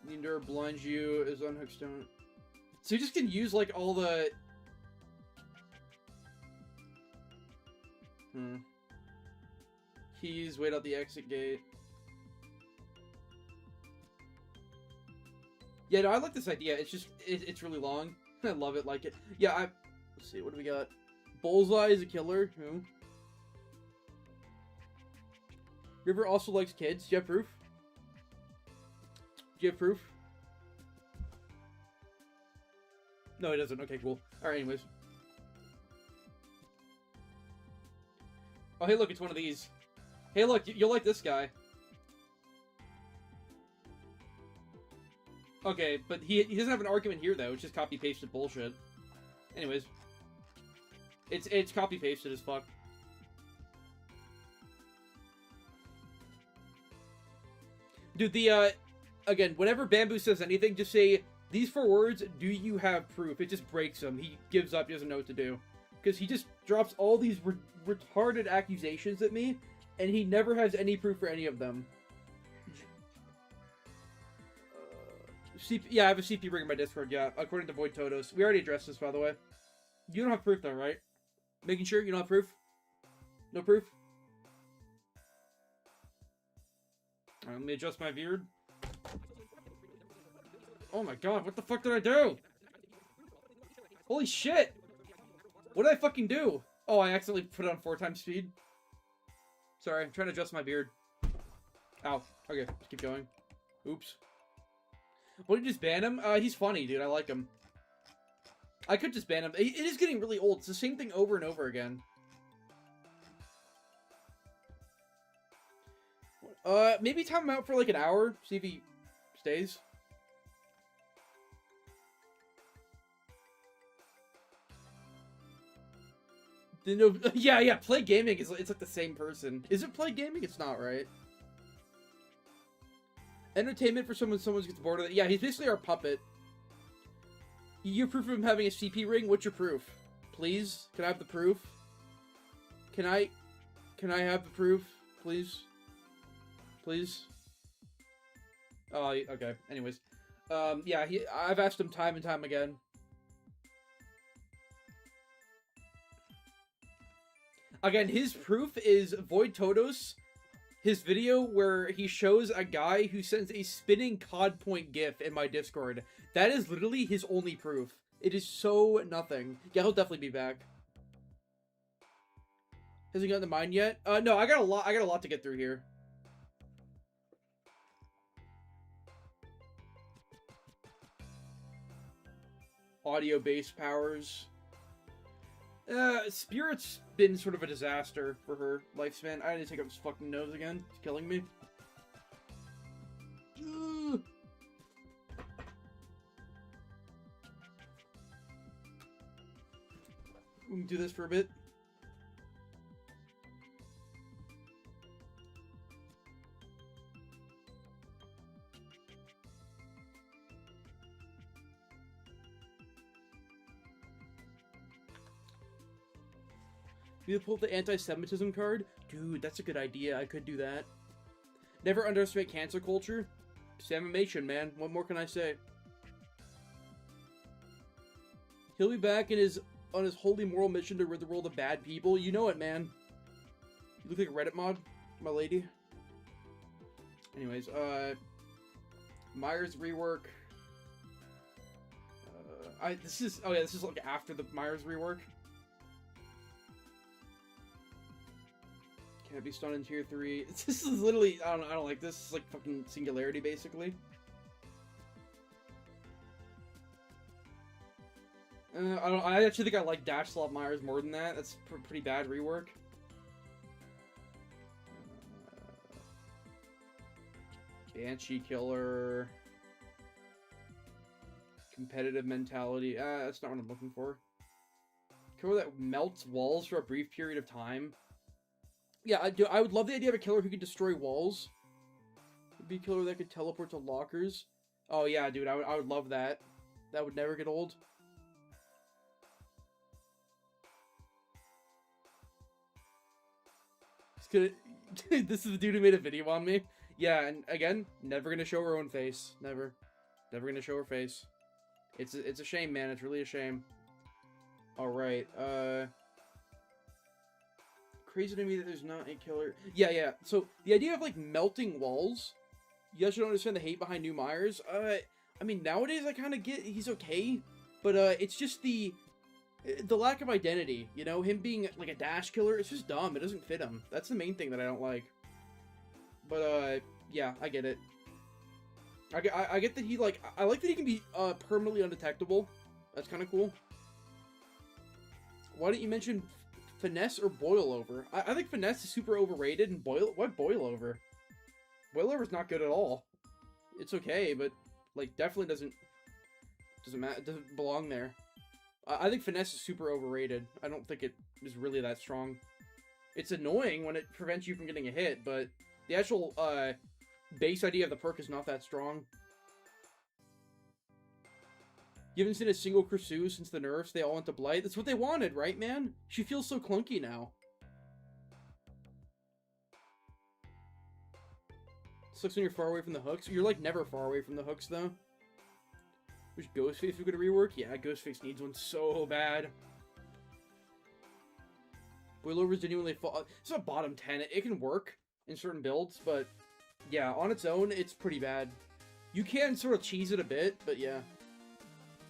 The Endure blinds you is unhooked stone. So you just can use, like, all the... Keys, wait out the exit gate. Yeah, no, I like this idea. It's just, it's really long. I love it, like it. Yeah, let's see, what do we got? Bullseye is a killer. Who? River also likes kids. Do you have proof? Do you have proof? No, he doesn't. Okay, cool. Alright, anyways. Oh, hey, look, it's one of these. Hey, look, you'll like this guy. Okay, but he doesn't have an argument here, though. It's just copy-pasted bullshit. Anyways. It's copy-pasted as fuck. Dude, again, whenever Bamboo says anything, just say, these 4 words, do you have proof? It just breaks him. He gives up, he doesn't know what to do. Because he just drops all these retarded accusations at me, and he never has any proof for any of them. Yeah, I have a CP ring in my Discord, yeah, according to Void Totos. We already addressed this, by the way. You don't have proof, though, right? Making sure you don't have proof? No proof? Alright, let me adjust my beard. Oh my god, what the fuck did I do? Holy shit! What did I fucking do? Oh, I accidentally put it on 4 times speed. Sorry, I'm trying to adjust my beard. Ow. Okay, let's keep going. Oops. What, did you just ban him? He's funny, dude. I like him. I could just ban him. It is getting really old. It's the same thing over and over again. Maybe time him out for like an hour. See if he stays. No, yeah, Play Gaming is it's like the same person. Is it Play Gaming? It's not, right? Entertainment for someone gets bored of it. Yeah, he's basically our puppet. You proof of him having a CP ring? What's your proof? Please? Can I have the proof? Can I have the proof? Please? Please? Oh, okay. Anyways. Yeah, I've asked him time and time again. Again, his proof is Void Totos, his video where he shows a guy who sends a spinning COD point gif in my Discord. That is literally his only proof. It is so nothing. Yeah, he'll definitely be back. Has he gotten to mine yet? No, I got a lot to get through here. Audio-based powers. Spirit's been sort of a disaster for her lifespan. I need to take up his fucking nose again. It's killing me. We can do this for a bit. You pull up the anti-Semitism card? Dude, that's a good idea. I could do that. Never underestimate cancel culture. Samimation, man. What more can I say? He'll be back on his holy moral mission to rid the world of bad people. You know it, man. You look like a Reddit mod, my lady. Anyways, Myers rework. This is like after the Myers rework. Can't be stunned in tier 3. This is literally, I don't like this. It's like fucking Singularity, basically. I actually think I like Dash Slot Myers more than that. That's pretty bad rework. Banshee Killer. Competitive mentality. That's not what I'm looking for. Killer that melts walls for a brief period of time. Yeah, I would love the idea of a killer who can destroy walls. It'd be a killer that could teleport to lockers. Oh yeah, dude, I would love that. That would never get old. It's gonna... This is the dude who made a video on me. Yeah, and again, never gonna show her own face. Never. Never gonna show her face. It's a shame, man. It's really a shame. Alright, crazy to me that there's not a killer. Yeah. So, the idea of, like, melting walls, you guys should understand the hate behind New Myers. I mean, nowadays I kind of get he's okay, but, it's just the lack of identity, you know? Him being, like, a dash killer, it's just dumb. It doesn't fit him. That's the main thing that I don't like. But, yeah, I get it. I get that he, like, I like that he can be, permanently undetectable. That's kind of cool. Why didn't you mention Finesse or Boil Over? I think Finesse is super overrated, and what Boil Over? Boil Over's not good at all. It's okay, but, like, definitely doesn't belong there. I think Finesse is super overrated. I don't think it is really that strong. It's annoying when it prevents you from getting a hit, but the actual, base idea of the perk is not that strong. You haven't seen a single Kursu since the nerfs. They all went to Blight. That's what they wanted, right, man? She feels so clunky now. Sucks when you're far away from the hooks. You're, like, never far away from the hooks, though. Wish Ghostface we could rework? Yeah, Ghostface needs one so bad. Boilovers genuinely fall. It's not bottom 10. It can work in certain builds, but yeah, on its own, it's pretty bad. You can sort of cheese it a bit, but yeah.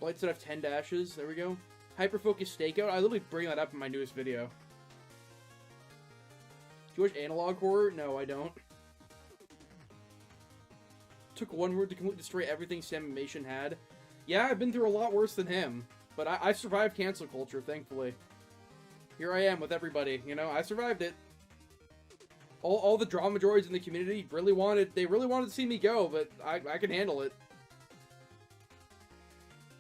Blights that have 10 dashes. There we go. Hyperfocus Stakeout. I literally bring that up in my newest video. Do you watch Analog Horror? No, I don't. Took one word to completely destroy everything Samimation had. Yeah, I've been through a lot worse than him. But I survived cancel culture, thankfully. Here I am with everybody, you know? I survived it. All the drama droids in the community really wanted to see me go, but I can handle it.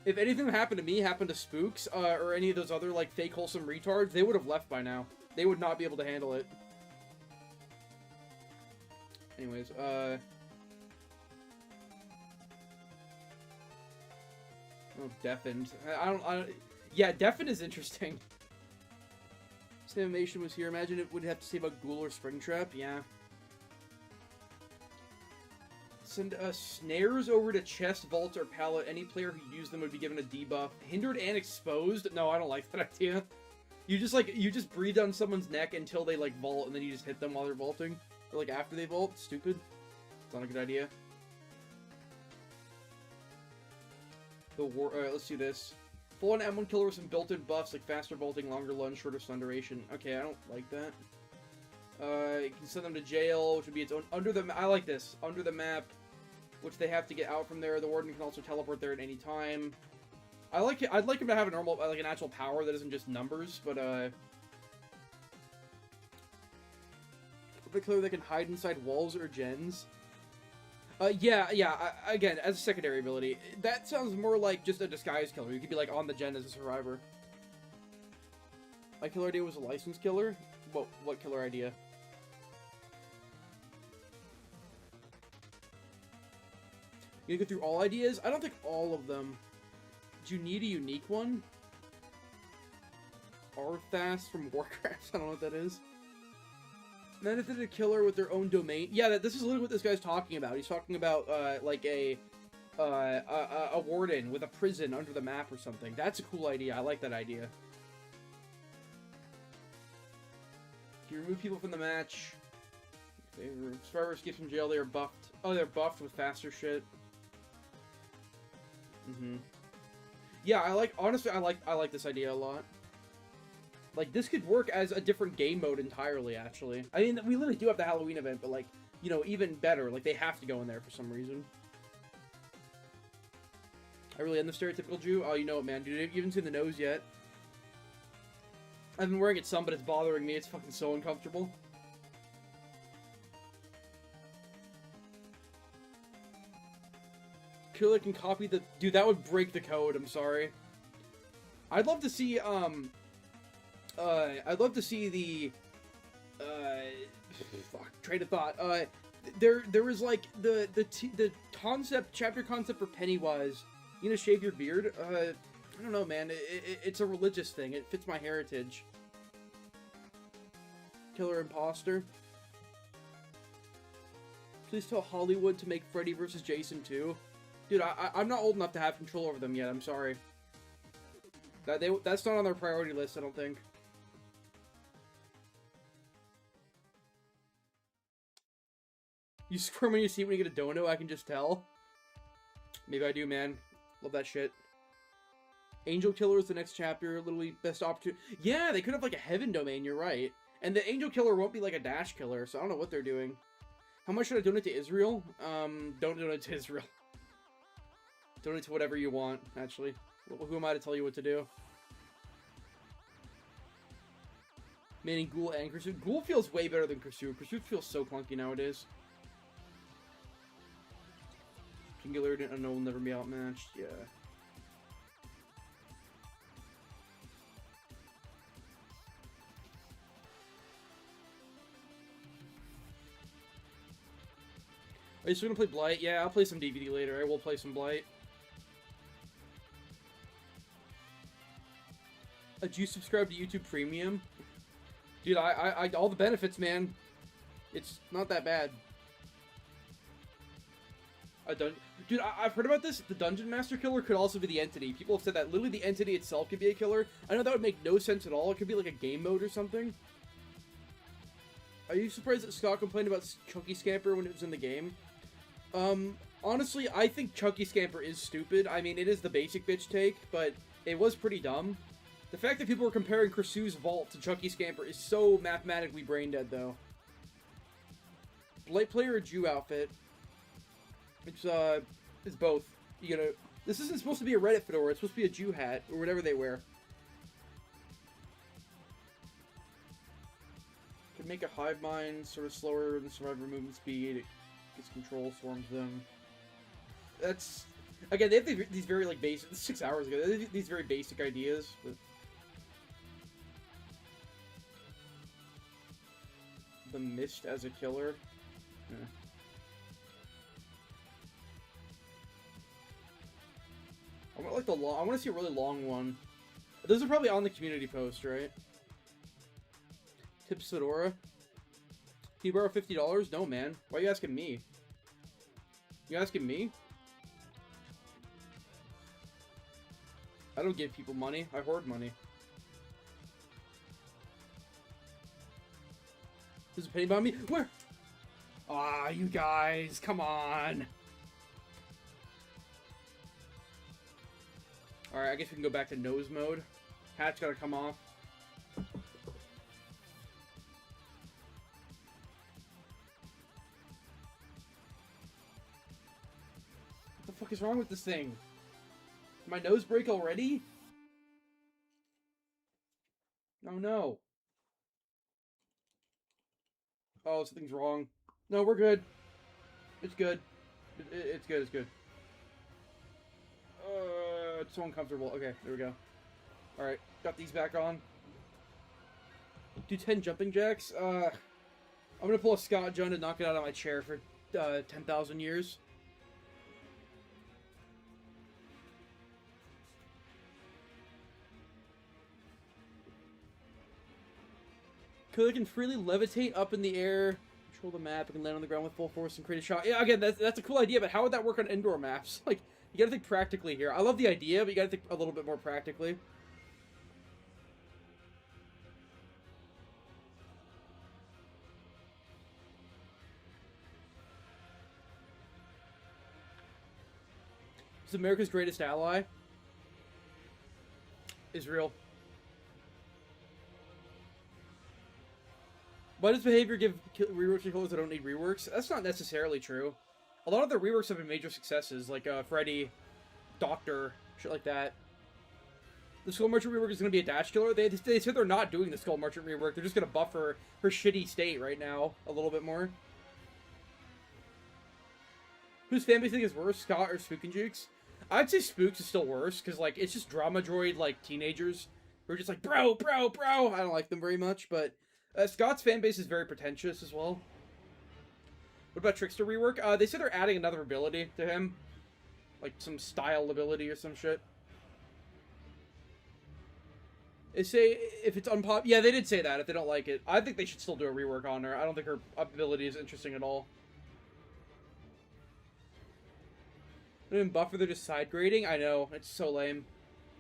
If anything that happened to me happened to Spooks, or any of those other, like, fake wholesome retards, they would have left by now. They would not be able to handle it. Anyways, oh, Deafened. Yeah, Deafened is interesting. Animation was here. Imagine it would have to say about Ghoul or Springtrap. Yeah. Send snares over to chest, vault, or pallet. Any player who used them would be given a debuff. Hindered and exposed? No, I don't like that idea. You just breathe down someone's neck until they, like, vault, and then you just hit them while they're vaulting. Or, like, after they vault. Stupid. It's not a good idea. Alright, let's do this. Full-on M1 killer with some built-in buffs like faster vaulting, longer lunge, shorter stun duration. Okay, I don't like that. You can send them to jail, which would be its own I like this. Under the map, which they have to get out from there. The warden can also teleport there at any time. I like it. I'd like him to have a normal, like an actual power that isn't just numbers, but the killer that can hide inside walls or gens. Yeah, again, as a secondary ability. That sounds more like just a disguise killer. You could be, like, on the gen as a survivor. My killer idea was a licensed killer? What killer idea? You go through all ideas? I don't think all of them. Do you need a unique one? Arthas from Warcraft? I don't know what that is. Method a killer with their own domain. Yeah, this is literally what this guy's talking about. He's talking about, like, a warden with a prison under the map or something. That's a cool idea. I like that idea. Can you remove people from the match? Survivor escapes from jail. They are buffed. Oh, they're buffed with faster shit. Yeah, honestly, I like this idea a lot. Like, this could work as a different game mode entirely, actually. I mean, we literally do have the Halloween event, but, like, you know, even better. Like, they have to go in there for some reason. I really am the stereotypical Jew. Oh, you know what, man, dude? You haven't seen the nose yet. I've been wearing it some, but it's bothering me. It's fucking so uncomfortable. Killer can copy the... Dude, that would break the code. I'm sorry. I'd love to see, I'd love to see the... fuck, train of thought. There was, like, the concept, chapter concept for Pennywise. You know, shave your beard? I don't know, man. It's a religious thing. It fits my heritage. Killer imposter. Please tell Hollywood to make Freddy vs. Jason 2. Dude, I'm not old enough to have control over them yet. I'm sorry. That's not on their priority list, I don't think. You squirm when you see it when you get a dono, I can just tell. Maybe I do, man. Love that shit. Angel Killer is the next chapter. Literally best opportunity. Yeah, they could have like a heaven domain, you're right. And the Angel Killer won't be like a dash killer, so I don't know what they're doing. How much should I donate to Israel? Don't donate to Israel. Donate to whatever you want, actually. Who am I to tell you what to do? Meaning Ghoul and Kursu. Ghoul feels way better than Kursu. Kursu feels so clunky nowadays. Singularity and Unknown will never be outmatched. Yeah. Are you still gonna play Blight? Yeah, I'll play some DVD later. I will play some Blight. Do you subscribe to YouTube Premium? Dude, I all the benefits, man. It's not that bad. Dude, I've heard about this. The Dungeon Master Killer could also be the entity. People have said that literally the entity itself could be a killer. I know that would make no sense at all. It could be like a game mode or something. Are you surprised that Scott complained about Chunky Scamper when it was in the game? Honestly, I think Chunky Scamper is stupid. I mean, it is the basic bitch take, but it was pretty dumb. The fact that people were comparing Kursu's Vault to Chunky Scamper is so mathematically brain dead, though. Blight player or Jew outfit? It's both. You gotta... This isn't supposed to be a Reddit fedora, it's supposed to be a Jew hat, or whatever they wear. Can make a hive mind sort of slower than survivor movement speed. It gets control, swarms them. That's... Again, they have these very, like, basic... 6 hours ago, they have these very basic ideas, but... The Mist as a killer? Yeah. I want like the long. I want to see a really long one. Those are probably on the community post, right? Tips Fedora. Can you borrow $50? No, man. Why are you asking me? You asking me? I don't give people money. I hoard money. There's a penny behind me. Where? Ah, you guys, come on. Alright, I guess we can go back to nose mode. Hat's gotta come off. What the fuck is wrong with this thing? Did my nose break already? Oh no. Oh, something's wrong. No, we're good. It's good. It's good, it's good. It's so uncomfortable. Okay, there we go. Alright, got these back on. Do 10 jumping jacks? I'm gonna pull a Scott John to knock it out of my chair for 10,000 years. Killer can freely levitate up in the air, control the map, and can land on the ground with full force and create a shot. Yeah, again, that's a cool idea, but how would that work on indoor maps? Like, you gotta think practically here. I love the idea, but you gotta think a little bit more practically. Is America's greatest ally? Israel. Why does behavior give reworks to killers that don't need reworks? That's not necessarily true. A lot of the reworks have been major successes, like Freddy, doctor, shit like that. The Skull Merchant rework is going to be a dash killer. They said they're not doing the Skull Merchant rework. They're just going to buff her shitty state right now a little bit more. Whose fanbase think is worse, Scott or Spook and Jukes? I'd say Spooks is still worse, because, like, it's just drama droid, like, teenagers who are just like, bro. I don't like them very much, but Scott's fanbase is very pretentious as well. What about Trickster rework? They said they're adding another ability to him. Like, some style ability or some shit. They say if it's unpopular... Yeah, they did say that, if they don't like it. I think they should still do a rework on her. I don't think her ability is interesting at all. They didn't buffer, they're just side grading? I know, it's so lame.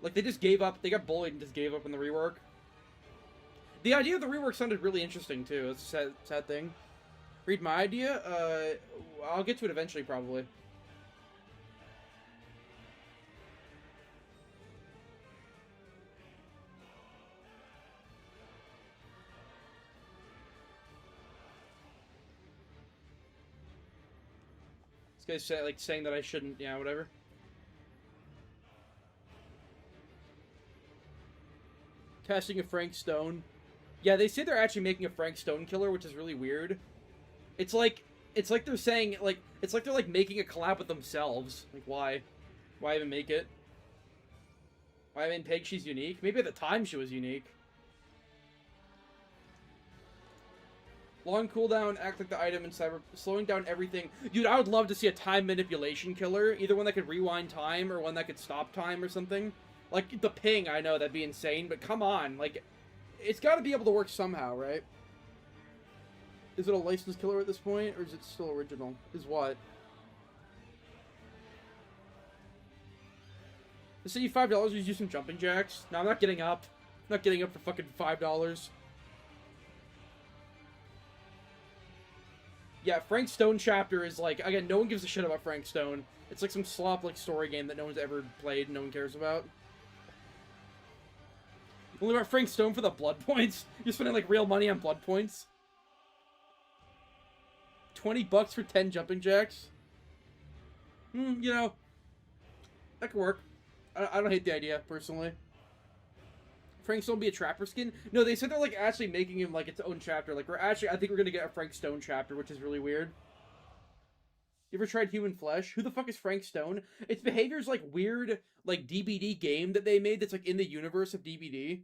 Like, they just gave up. They got bullied and just gave up in the rework. The idea of the rework sounded really interesting, too. It's a sad thing. Read my idea? I'll get to it eventually, probably. This guy's like saying that I shouldn't, yeah, whatever. Casting a Frank Stone. Yeah, they say they're actually making a Frank Stone killer, which is really weird. It's like they're saying, like, it's like they're, like, making a collab with themselves. Like, why? Why even make it? Why even Peg, she's unique? Maybe at the time she was unique. Long cooldown, act like the item in Cyber... Slowing down everything. Dude, I would love to see a time manipulation killer. Either one that could rewind time, or one that could stop time or something. Like, the ping, I know, that'd be insane, but come on. Like, it's gotta be able to work somehow, right? Is it a licensed killer at this point, or is it still original? Is what? They say you $5, you use some jumping jacks. No, I'm not getting up. I'm not getting up for fucking $5. Yeah, Frank Stone chapter is like, again, no one gives a shit about Frank Stone. It's like some slop, like, story game that no one's ever played and no one cares about. Only about Frank Stone for the blood points. You're spending, like, real money on blood points. $20 for 10 jumping jacks. You know, that could work. I don't hate the idea, personally. Frank Stone be a Trapper skin? No, they said they're, like, actually making him, like, its own chapter. Like, I think we're gonna get a Frank Stone chapter, which is really weird. You ever tried Human Flesh? Who the fuck is Frank Stone? Its behavior's, like, weird, like, DBD game that they made that's, like, in the universe of DBD.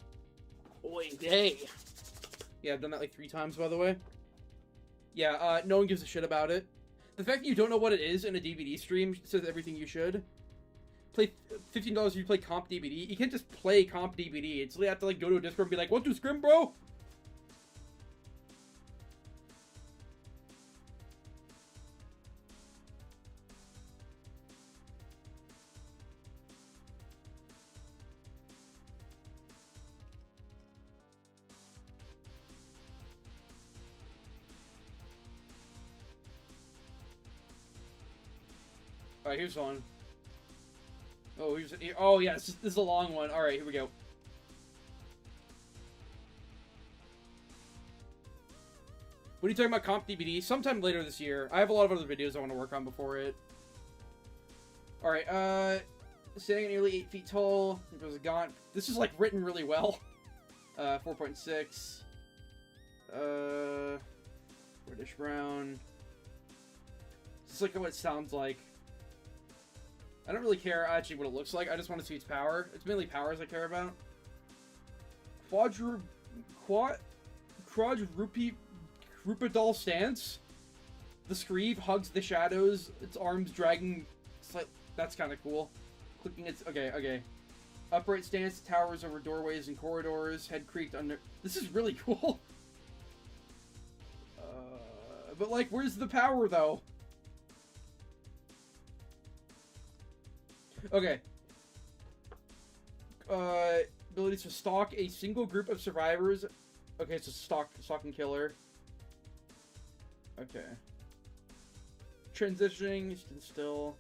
Oy day. Yeah, I've done that, like, 3 times, by the way. Yeah, no one gives a shit about it. The fact that you don't know what it is in a DBD stream says everything you should. Play $15 if you play comp DBD. You can't just play comp DBD. It's you have to, like, go to a Discord and be like, "What do scrim, bro?" Alright, here's one. Oh, yeah, this is a long one. Alright, here we go. What are you talking about, comp DBD? Sometime later this year. I have a lot of other videos I want to work on before it. Alright, standing at nearly 8 feet tall. There's a gaunt. This is, like, written really well. 4.6. Reddish brown. This is, like, what it sounds like. I don't really care, actually, what it looks like. I just want to see its power. It's mainly powers I care about. Quadrupedal stance. The Screeve hugs the shadows. Its arms dragging... That's kind of cool. Clicking its... Okay. Upright stance. Towers over doorways and corridors. Head creaked under... This is really cool. But, like, where's the power, though? Okay. Abilities to stalk a single group of survivors. Okay, it's a stalking killer. Okay. Transitioning, stand still.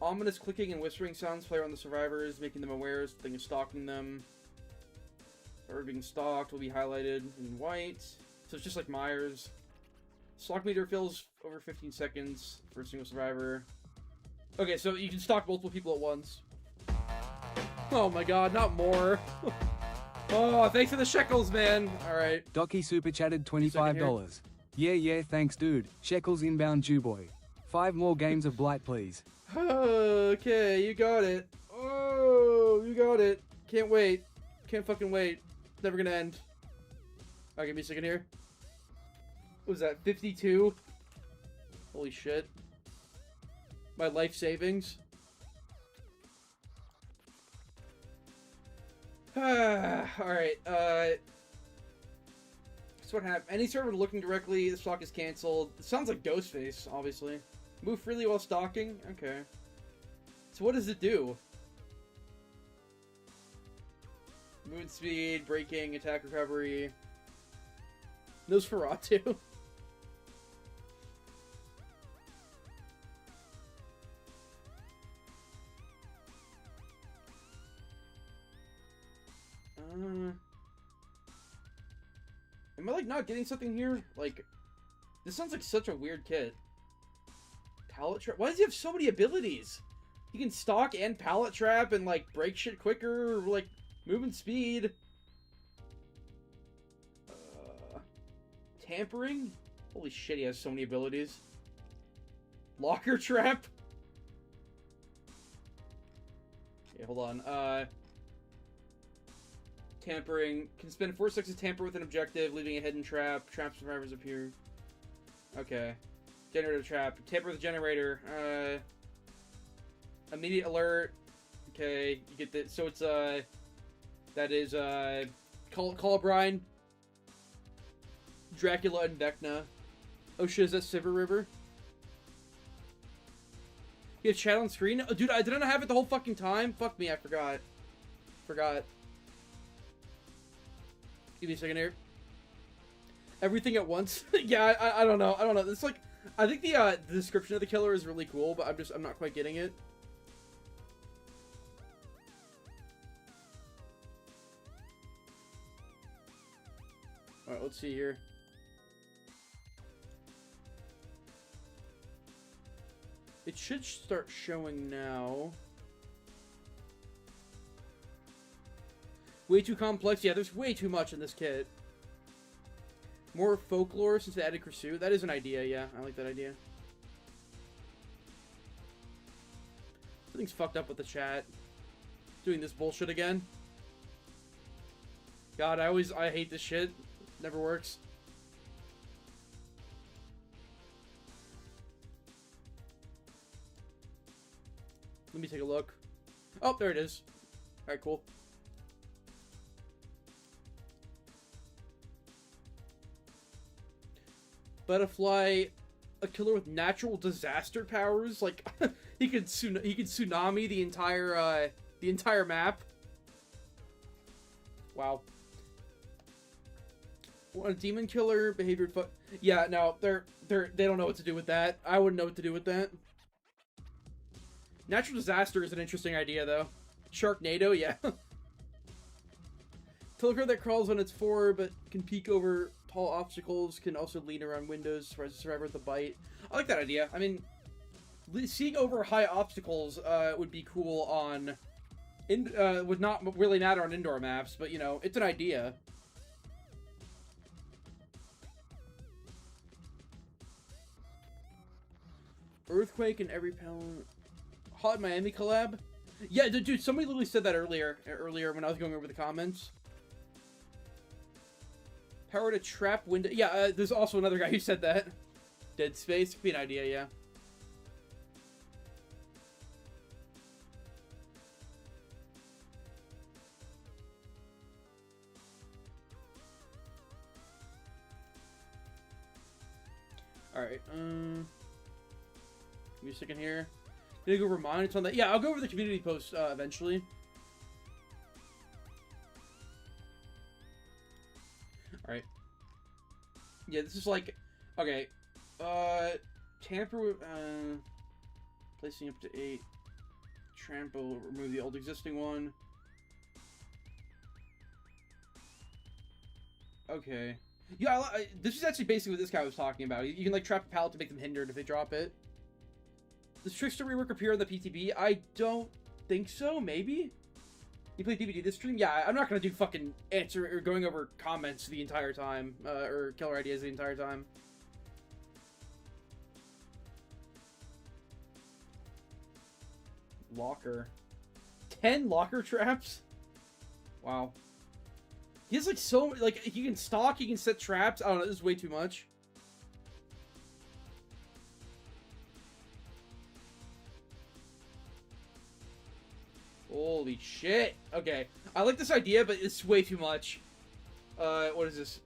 Ominous clicking and whispering sounds play around the survivors, making them aware the thing is stalking them. Or being stalked will be highlighted in white. So it's just like Myers. Stalk meter fills over 15 seconds for a single survivor. Okay, so you can stalk multiple people at once. Oh my god, not more. Oh, thanks for the shekels, man. Alright.
Docky super chatted $25. Yeah, thanks dude. Shekels inbound Jew boy. 5 more games of Blight please.
Okay, you got it. Oh, you got it. Can't wait. Can't fucking wait. Never gonna end. Alright, give me a second here. What was that, 52? Holy shit. My life savings. Alright, so what happened? Any server looking directly, the stock is cancelled. It sounds like Ghostface, obviously. Move freely while stalking? Okay. So what does it do? Movement speed, braking, attack recovery. Nosferatu. Am I, like, not getting something here? Like, this sounds like such a weird kit. Pallet trap? Why does he have so many abilities? He can stalk and pallet trap and, like, break shit quicker, or, like, movement speed. Tampering? Holy shit, he has so many abilities. Locker trap? Okay, hold on. Tampering. Can spend 4 seconds to tamper with an objective, leaving a hidden trap. Trap survivors appear. Okay. Generator trap. Tamper with a generator. Immediate alert. Okay, you get that. So it's, that is, Colubrine, Dracula, and Vecna. Oh shit, is that Silver River? You have chat on screen? Oh, dude, I didn't have it the whole fucking time? Fuck me, I forgot. Give me a second here. Everything at once? Yeah, I don't know. It's like, I think the description of the killer is really cool, but I'm not quite getting it. Alright, let's see here. It should start showing now. Way too complex? Yeah, there's way too much in this kit. More folklore since they added Kursu. That is an idea, yeah. I like that idea. Something's fucked up with the chat. Doing this bullshit again. God, I hate this shit. Never works. Let me take a look. Oh, there it is. Alright, cool. Butterfly, a killer with natural disaster powers. Like, he could tsunami the entire map. Wow. A demon killer behavior. Yeah, no, they don't know what to do with that. I wouldn't know what to do with that. Natural disaster is an interesting idea, though. Sharknado, yeah. Killer that crawls on its four, but can peek over tall obstacles, can also lean around windows, surprise the survivor with a bite. I like that idea. I mean, seeing over high obstacles would be cool on... would not really matter on indoor maps, but, you know, it's an idea. Earthquake in every panel. Hot Miami collab? Yeah, dude, somebody literally said that earlier when I was going over the comments. Power to trap window. Yeah, there's also another guy who said that. Dead Space could be an idea, yeah. Alright, give me a second here. Gonna go over mine. It's on that. Yeah, I'll go over the community post eventually. Alright. Yeah, this is like... Okay. Tamper with... placing up to 8. Trample. Remove the old existing one. Okay. Yeah, this is actually basically what this guy was talking about. You can, like, trap a pallet to make them hindered if they drop it. Does Trickster rework appear on the PTB? I don't think so. Maybe. You play DVD this stream? Yeah, I'm not gonna do fucking answer or going over comments the entire time, or killer ideas the entire time. Locker. 10 locker traps? Wow. He has like so, like, he can stalk, he can set traps. I don't know, this is way too much. Holy shit. Okay. I like this idea, but it's way too much. What is this?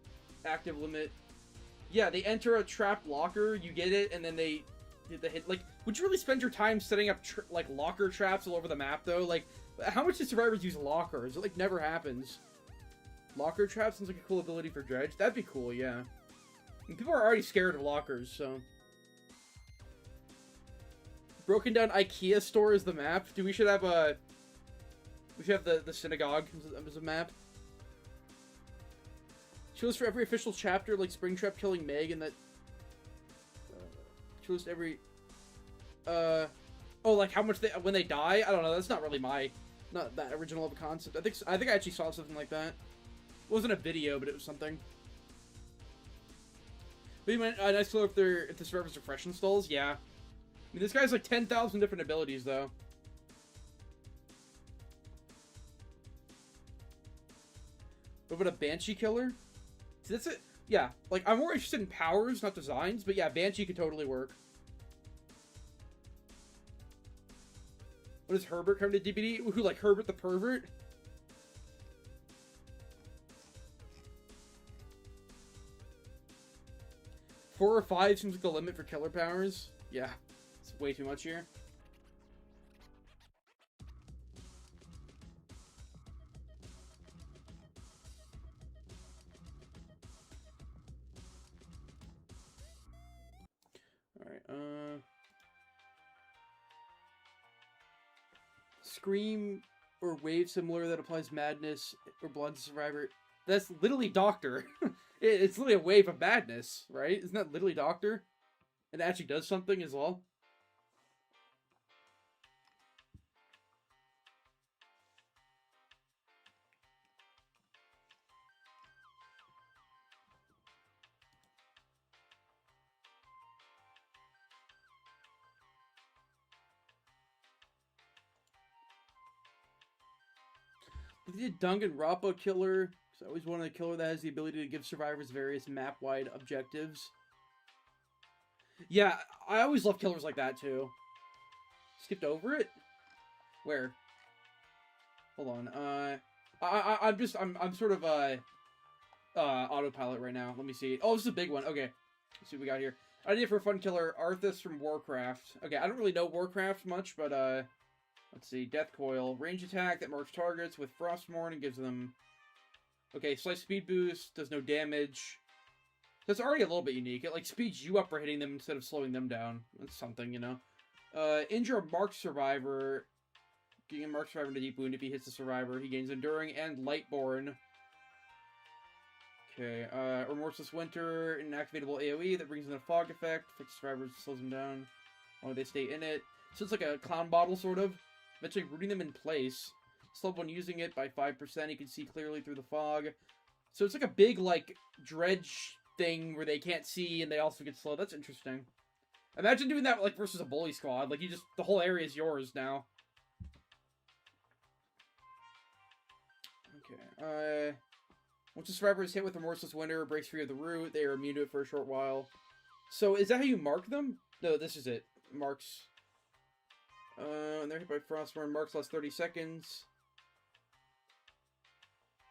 Active limit. Yeah, they enter a trap locker, you get it, and then they did the hit. Like, would you really spend your time setting up, like, locker traps all over the map, though? Like, how much do survivors use lockers? It, like, never happens. Locker traps sounds like a cool ability for Dredge. That'd be cool, yeah. And people are already scared of lockers, so... Broken down IKEA store is the map. Dude, we should have a... We should have the synagogue as a map. Shows for every official chapter, like Springtrap killing Meg, and that... shows every... Oh, like how much they... When they die? I don't know, that's not really my... Not that original of a concept. I think I actually saw something like that. It wasn't a video, but it was something. But you meant a nice clue if the survivors are fresh installs? Yeah. I mean, this guy's like 10,000 different abilities, though. What about a Banshee killer? See, that's it. Yeah, like, I'm more interested in powers, not designs, but yeah, Banshee could totally work. What is Herbert come to DBD? Who, like, Herbert the Pervert? Four or five seems like the limit for killer powers. Yeah, it's way too much here. Alright, Scream or Wave similar that applies madness or blood to survivor. That's literally Doctor. It's literally a wave of madness, right? Isn't that literally Doctor? It actually does something as well. The Danganronpa killer. So I always wanted a killer that has the ability to give survivors various map-wide objectives. Yeah, I always love killers like that too. Skipped over it? Where? Hold on. I'm sort of autopilot right now. Let me see. Oh, this is a big one. Okay, let's see what we got here. Idea for a fun killer: Arthas from Warcraft. Okay, I don't really know Warcraft much, but let's see. Death Coil, range attack that marks targets with Frostmourne and gives them. Okay, slight speed boost, does no damage. That's already a little bit unique. It, like, speeds you up for hitting them instead of slowing them down. That's something, you know. Injure a marked survivor. Getting a marked survivor into deep wound if he hits the survivor. He gains Enduring and Lightborn. Okay, Remorseless Winter, an activatable AoE that brings in a fog effect. Affects survivors, slows them down while they stay in it. So it's like a clown bottle, sort of. Eventually rooting them in place. Slow when using it by 5%. You can see clearly through the fog. So it's like a big, like, dredge thing where they can't see and they also get slow. That's interesting. Imagine doing that, like, versus a bully squad. Like, the whole area is yours now. Okay, once a survivor is hit with Remorseless Winter or breaks free of the root, they are immune to it for a short while. So, is that how you mark them? No, this is it. Marks. And they're hit by Frostmourne. Marks last 30 seconds.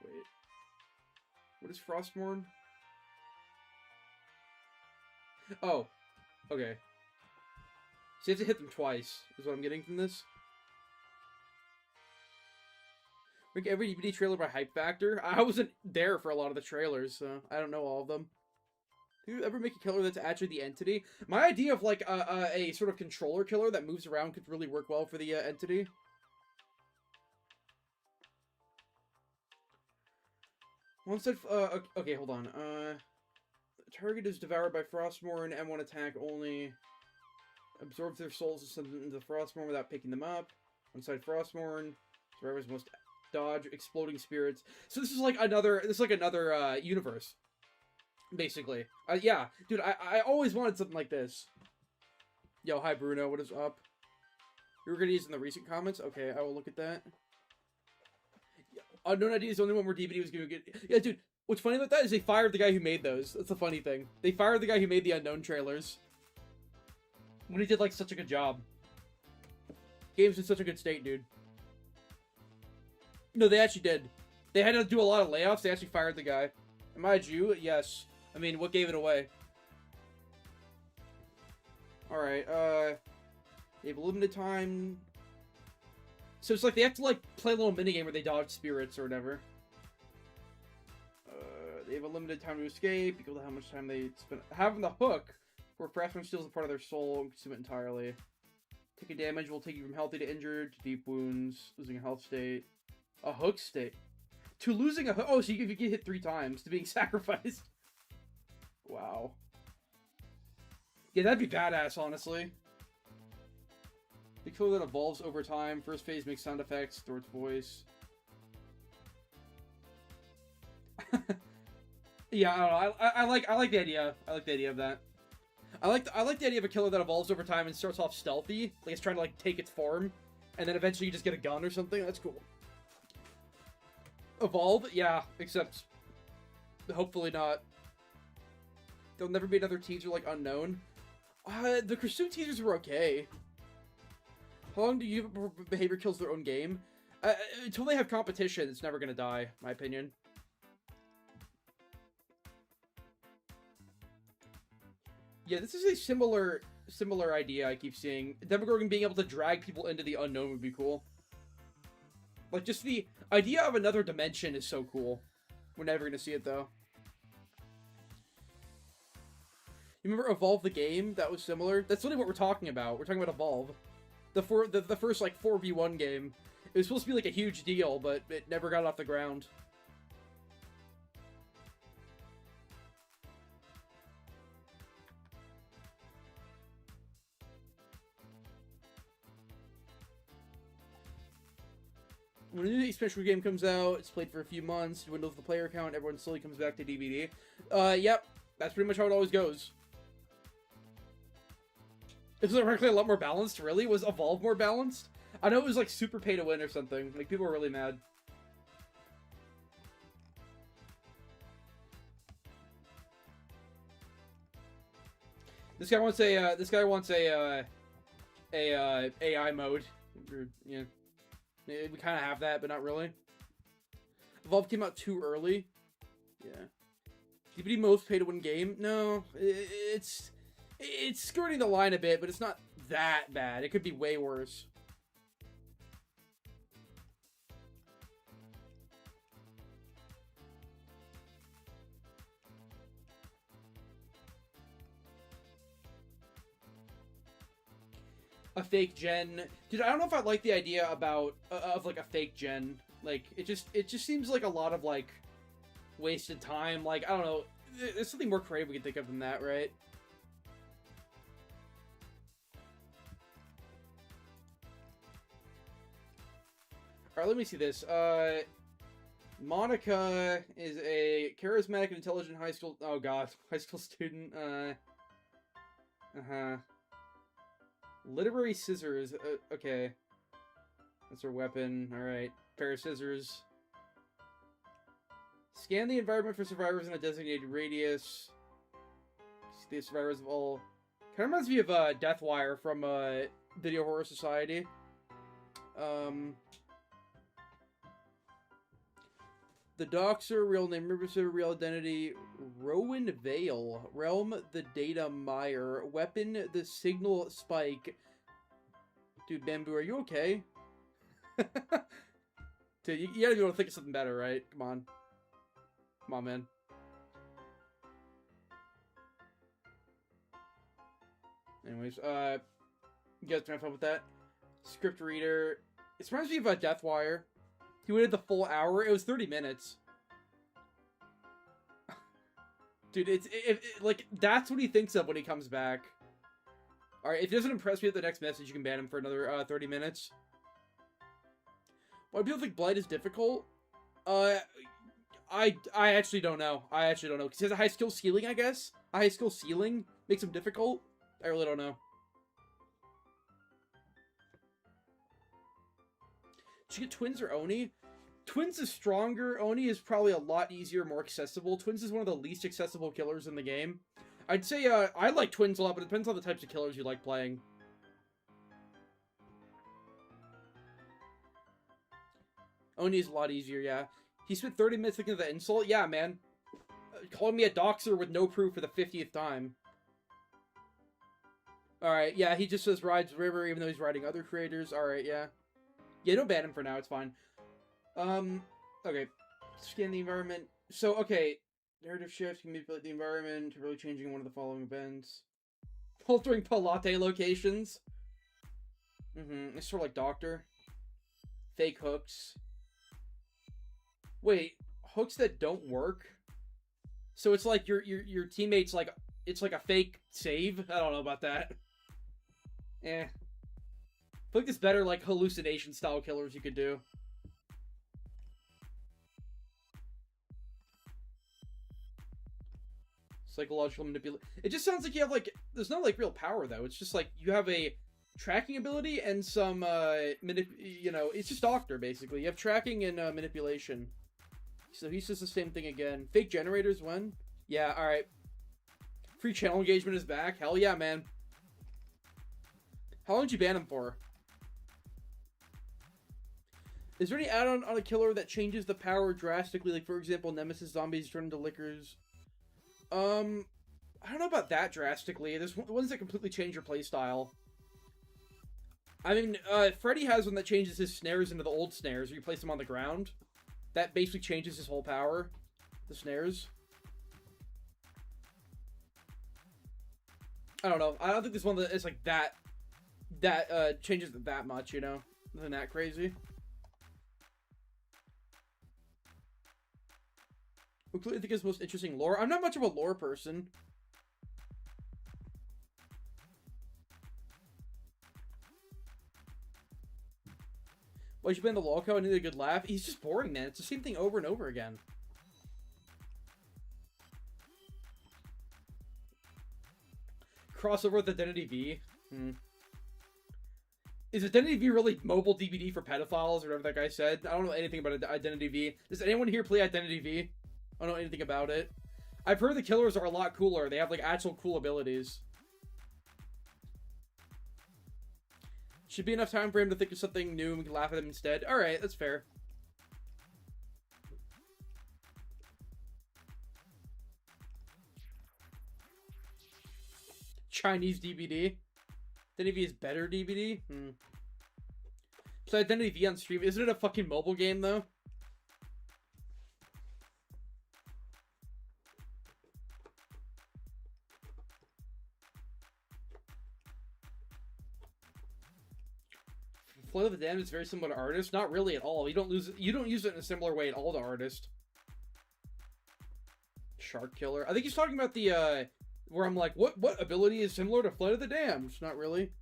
Wait. What is Frostmourne? Oh. Okay. So you have to hit them twice, is what I'm getting from this. Make every DVD trailer by Hype Factor. I wasn't there for a lot of the trailers, so I don't know all of them. Do you ever make a killer that's actually the entity? My idea of, like, a sort of controller killer that moves around could really work well for the entity. Once that, okay, hold on. Target is devoured by Frostmourne, M1 attack only. Absorbs their souls and sends them into the Frostmourne without picking them up. Inside Frostmourne, survivors must dodge exploding spirits. So this is like another universe, basically. Yeah, dude, I always wanted something like this. Yo, hi Bruno, what is up? You were gonna use in the recent comments? Okay, I will look at that. Unknown ID is the only one where DVD was gonna get. Yeah, dude. What's funny about that is they fired the guy who made those. That's the funny thing. They fired the guy who made the Unknown trailers when he did like such a good job. Game's in such a good state, dude. No, they actually did. They had to do a lot of layoffs. They actually fired the guy. Am I a Jew? Yes. I mean, what gave it away? Alright, they have limited time. So it's like they have to like play a little minigame where they dodge spirits or whatever. They have a limited time to escape, equal to how much time they spend having the hook, where perhaps one steals a part of their soul and consume it entirely. Taking damage will take you from healthy to injured, to deep wounds, losing a health state. A hook state. To losing a hook. Oh, so you get hit 3 times to being sacrificed. Wow. Yeah, that'd be badass, honestly. The killer that evolves over time. First phase makes sound effects, through its voice. Yeah, I don't know. I like the idea. I like the idea of that. I like the idea of a killer that evolves over time and starts off stealthy, like it's trying to like take its form, and then eventually you just get a gun or something. That's cool. Evolve, yeah, except hopefully not. There'll never be another teaser like Unknown. The Pursuit teasers were okay. How long do you give before behavior kills their own game? Until they have competition, it's never gonna die, in my opinion. Yeah, this is a similar idea I keep seeing. Demogorgon being able to drag people into the unknown would be cool. Like, just the idea of another dimension is so cool. We're never gonna see it, though. You remember Evolve the game? That was similar? That's literally what we're talking about. We're talking about Evolve. The first, like, 4v1 game. It was supposed to be, like, a huge deal, but it never got off the ground. When a new special game comes out, it's played for a few months, dwindles the player count, everyone slowly comes back to DVD. Yep, that's pretty much how it always goes. Is it frankly a lot more balanced, really? Was Evolve more balanced? I know it was like super pay to win or something. Like, people were really mad. This guy wants a AI mode. Or, yeah. We kind of have that, but not really. Evolve came out too early. Yeah. DVD most pay-to-win game? No. It's skirting the line a bit, but it's not that bad. It could be way worse. A fake gen, dude. I don't know if I like the idea about of like a fake gen. Like, it just seems like a lot of like wasted time. Like, I don't know. There's something more creative we can think of than that, right? All right, let me see this. Monica is a charismatic and intelligent high school. Oh god, high school student. Literary scissors. Okay. That's her weapon. Alright. Pair of scissors. Scan the environment for survivors in a designated radius. See the survivors of all... Kind of reminds me of Deathwire from Video Horror Society. The Doxer, real name, Riverside, real identity, Rowan Vale, Realm, the Data Meyer, Weapon, the Signal Spike. Dude, Bamboo, are you okay? Dude, you gotta be able to think of something better, right? Come on. Come on, man. Anyways, you guys can have fun with that. Script reader. It reminds me of Deathwire. He waited the full hour. It was 30 minutes. Dude, like, that's what he thinks of when he comes back. Alright, if he doesn't impress me with the next message, you can ban him for another 30 minutes. Why do people think Blight is difficult? I actually don't know. Because he has a high skill ceiling, I guess? A high skill ceiling makes him difficult? I really don't know. Should you get Twins or Oni? Twins is stronger. Oni is probably a lot easier, more accessible. Twins is one of the least accessible killers in the game. I'd say, I like Twins a lot, but it depends on the types of killers you like playing. Oni is a lot easier, yeah. He spent 30 minutes thinking of the insult? Yeah, man. Calling me a doxer with no proof for the 50th time. Alright, yeah, he just says rides river even though he's riding other creators. Alright, yeah. Yeah, don't ban him for now, it's fine. Okay. Scan the environment. So, okay. Narrative shift can manipulate the environment, really changing one of the following events. Altering Palate locations. It's sort of like Doctor. Fake hooks. Wait, hooks that don't work? So it's like your teammates, like, it's like a fake save? I don't know about that. I feel like there's better, like, hallucination style killers you could do. Psychological manipulation. It just sounds like you have, like, there's no, like, real power, though. It's just, like, you have a tracking ability and some, you know, it's just Doctor, basically. You have tracking and, manipulation. So he says the same thing again. Fake generators when? Yeah, alright. Free channel engagement is back. Hell yeah, man. How long did you ban him for? Is there any add-on on a killer that changes the power drastically? Like, for example, Nemesis zombies turn into lickers. I don't know about that drastically. There's ones that completely change your playstyle. I mean, Freddy has one that changes his snares into the old snares, where you place them on the ground. That basically changes his whole power. The snares. I don't know. I don't think there's one that is like that changes it that much, you know? Nothing that crazy. What do you think is the most interesting lore? I'm not much of a lore person. Why you ban the Lolco? I need a good laugh. He's just boring, man. It's the same thing over and over again. Crossover with Identity V. Is Identity V really mobile DBD for pedophiles or whatever that guy said? I don't know anything about Identity V. Does anyone here play Identity V? I don't know anything about it. I've heard the killers are a lot cooler. They have like actual cool abilities. Should be enough time for him to think of something new and we can laugh at him instead. Alright, that's fair. Chinese DBD. Identity V is better DBD? So Identity V on stream, isn't it a fucking mobile game though? Flow of the Damned is very similar to Artist. Not really at all. You don't use it in a similar way at all to Artist. Shark Killer. I think he's talking about the where I'm like, what ability is similar to Flood of the Damned? Not really.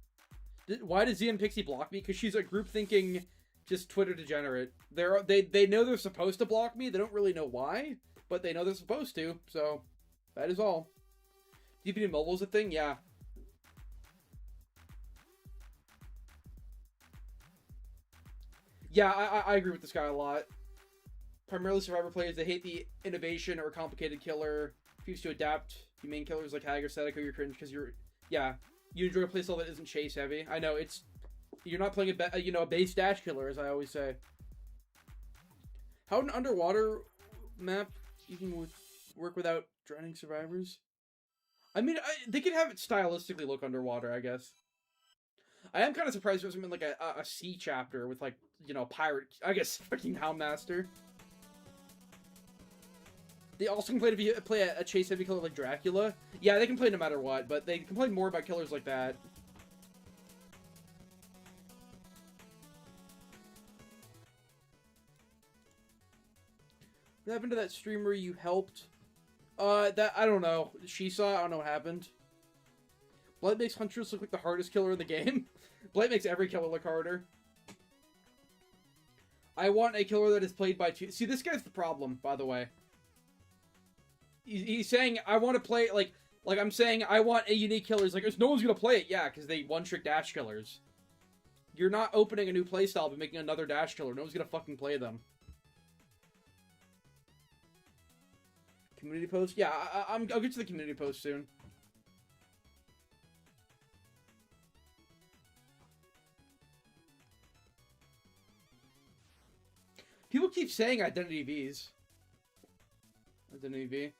Why does Z and Pixie block me? Because she's a group thinking just Twitter degenerate. They know they're supposed to block me. They don't really know why, but they know they're supposed to. So that is all. DPD mobile is a thing, yeah. Yeah, I agree with this guy a lot. Primarily Survivor players, they hate the innovation or complicated killer. Refuse to adapt. You main killers like Hag or Sedeco, you're cringe because you're... Yeah, you enjoy a playstyle that isn't chase heavy. I know, it's... You're not playing a base dash killer, as I always say. How an underwater map you can work without drowning survivors? I mean, they could have it stylistically look underwater, I guess. I am kind of surprised there hasn't been, like, a sea chapter with, like, you know, pirate... I guess, fucking Houndmaster. They also can play a chase-heavy killer like Dracula. Yeah, they can play no matter what, but they complain more about killers like that. What happened to that streamer you helped? I don't know. She saw, I don't know what happened. Blight makes Huntress look like the hardest killer in the game. Blight makes every killer look harder. I want a killer that is played by two... See, this guy's the problem, by the way. He's saying, I want to play, like I'm saying, I want a unique killer. He's like, no one's going to play it. Yeah, because they one-trick dash killers. You're not opening a new playstyle by making another dash killer. No one's going to fucking play them. Community post? Yeah, I'll get to the community post soon. People keep saying Identity Vs. Identity V.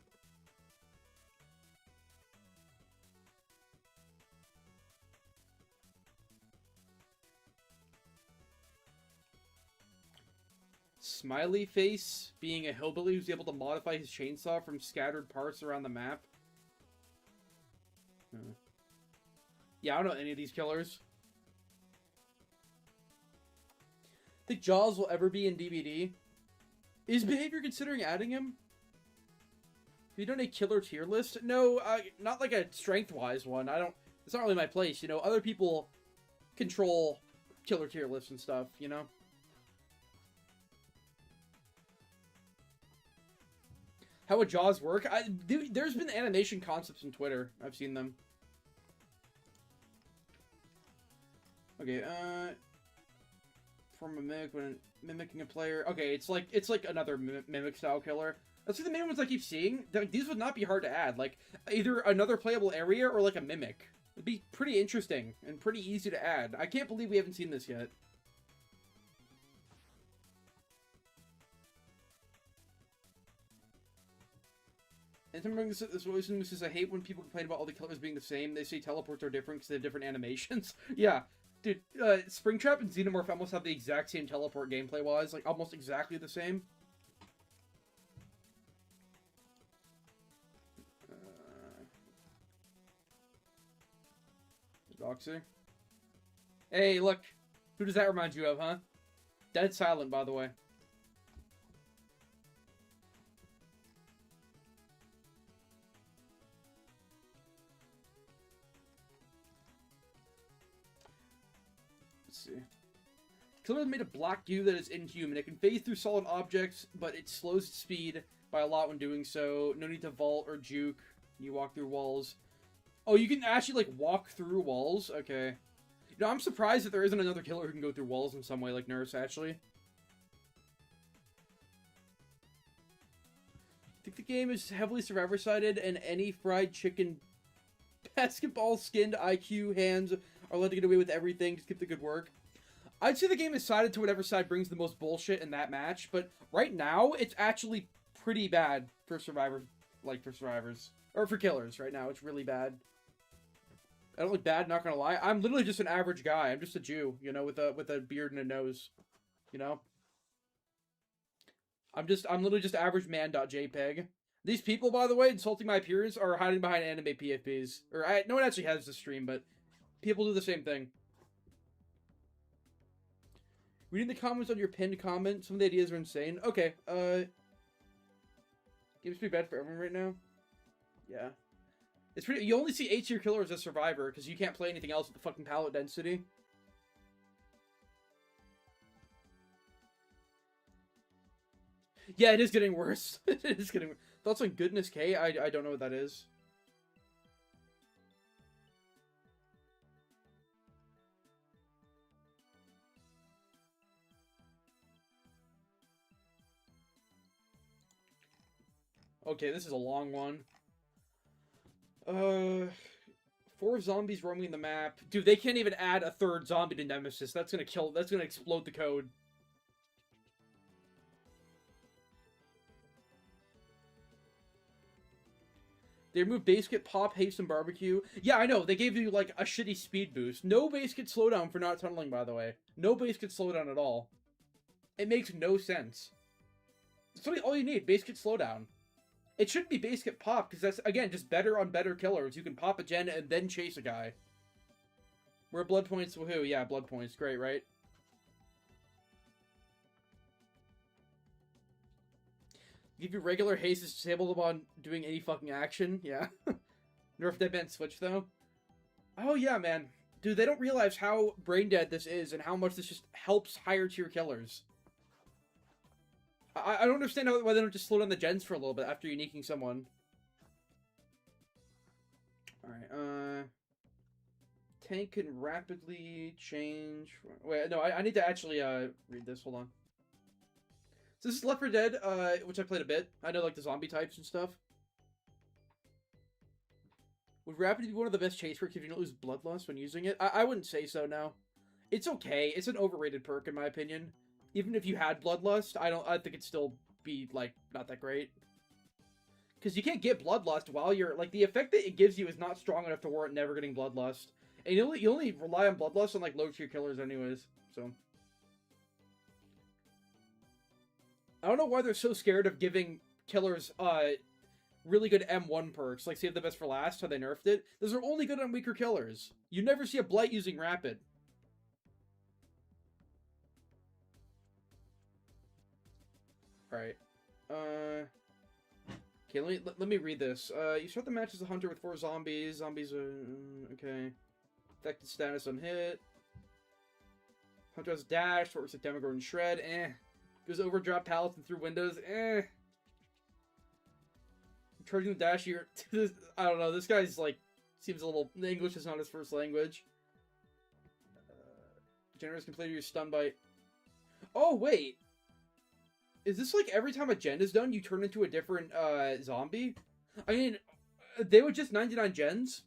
Smiley Face being a hillbilly who's able to modify his chainsaw from scattered parts around the map. Yeah, I don't know any of these killers. Think Jaws will ever be in DVD? Is Behavior considering adding him? Have you done a killer tier list? No, not like a strength-wise one. It's not really my place, you know? Other people control killer tier lists and stuff, you know? How would Jaws work? There's been animation concepts on Twitter. I've seen them. Okay, from a mimic when mimicking a player. Okay, it's like another mimic style killer. That's like the main ones I keep seeing. These would not be hard to add. Like either another playable area or like a mimic. It'd be pretty interesting and pretty easy to add. I can't believe we haven't seen this yet. And something this always says, I hate when people complain about all the killers being the same. They say teleports are different because they have different animations. Yeah. Dude, Springtrap and Xenomorph almost have the exact same teleport gameplay-wise. Like, almost exactly the same. Doxer. Hey, look. Who does that remind you of, huh? Dead Silent, by the way. See. Killer made a black goo that is inhuman. It can phase through solid objects, but it slows its speed by a lot when doing so. No need to vault or juke. You walk through walls. Oh, you can actually, like, walk through walls? Okay. You know, I'm surprised that there isn't another killer who can go through walls in some way, like Nurse, actually. I think the game is heavily survivor-sided, and any fried chicken basketball-skinned IQ hands are allowed to get away with everything. Just keep the good work. I'd say the game is sided to whatever side brings the most bullshit in that match, but right now, it's actually pretty bad for survivors. Like, for survivors. Or for killers right now. It's really bad. I don't look bad, not gonna lie. I'm literally just an average guy. I'm just a Jew, you know, with a beard and a nose. You know? I'm literally just average man.jpg. These people, by the way, insulting my appearance, are hiding behind anime PFPs. No one actually has this stream, but people do the same thing. Reading the comments on your pinned comment, some of the ideas are insane. Okay, game's pretty bad for everyone right now. Yeah. It's pretty. You only see 8-tier killers as Survivor, because you can't play anything else with the fucking palette density. Yeah, it is getting worse. It is getting worse. Thoughts on Goodness K? I don't know what that is. Okay, this is a long one. 4 zombies roaming the map. Dude, they can't even add a third zombie to Nemesis. That's gonna explode the code. They removed base kit, pop, haste, and barbecue. Yeah, I know. They gave you, like, a shitty speed boost. No base kit slowdown for not tunneling, by the way. No base kit slowdown at all. It makes no sense. That's really all you need. Base kit slowdown. It shouldn't be base kit pop, because that's, again, just better on better killers. You can pop a gen and then chase a guy. Where blood points, woohoo. Yeah, blood points. Great, right? Give you regular haste is disabled upon doing any fucking action. Yeah. Nerf Deadman Switch, though. Oh yeah, man. Dude, they don't realize how brain dead this is and how much this just helps higher tier killers. I don't understand why they don't just slow down the gens for a little bit after uniquing someone. Alright, tank can rapidly change... Wait, no, I need to actually, read this. Hold on. So this is Left 4 Dead, which I played a bit. I know, like, the zombie types and stuff. Would rapid be one of the best chase perks if you don't lose bloodlust when using it? I wouldn't say so, no. It's okay. It's an overrated perk, in my opinion. Even if you had bloodlust, I think it'd still be, like, not that great. Because you can't get bloodlust while you're... Like, the effect that it gives you is not strong enough to warrant never getting bloodlust. And you only rely on bloodlust on, like, low-tier killers anyways, so... I don't know why they're so scared of giving killers, really good M1 perks, like save the best for last, how they nerfed it. Those are only good on weaker killers. You never see a Blight using Rapid. Alright. Okay, let me read this. You start the match as a hunter with 4 zombies. Zombies are... okay. Affected status on hit. Hunter has dash, works at Demogorgon Shred, Goes over drop pallets and through windows, Charging the dash here. I don't know, this guy's like, seems a little... English is not his first language. Generous completed your stun bite. Oh, wait! Is this like every time a gen is done, you turn into a different, zombie? I mean, they were just 99 gens,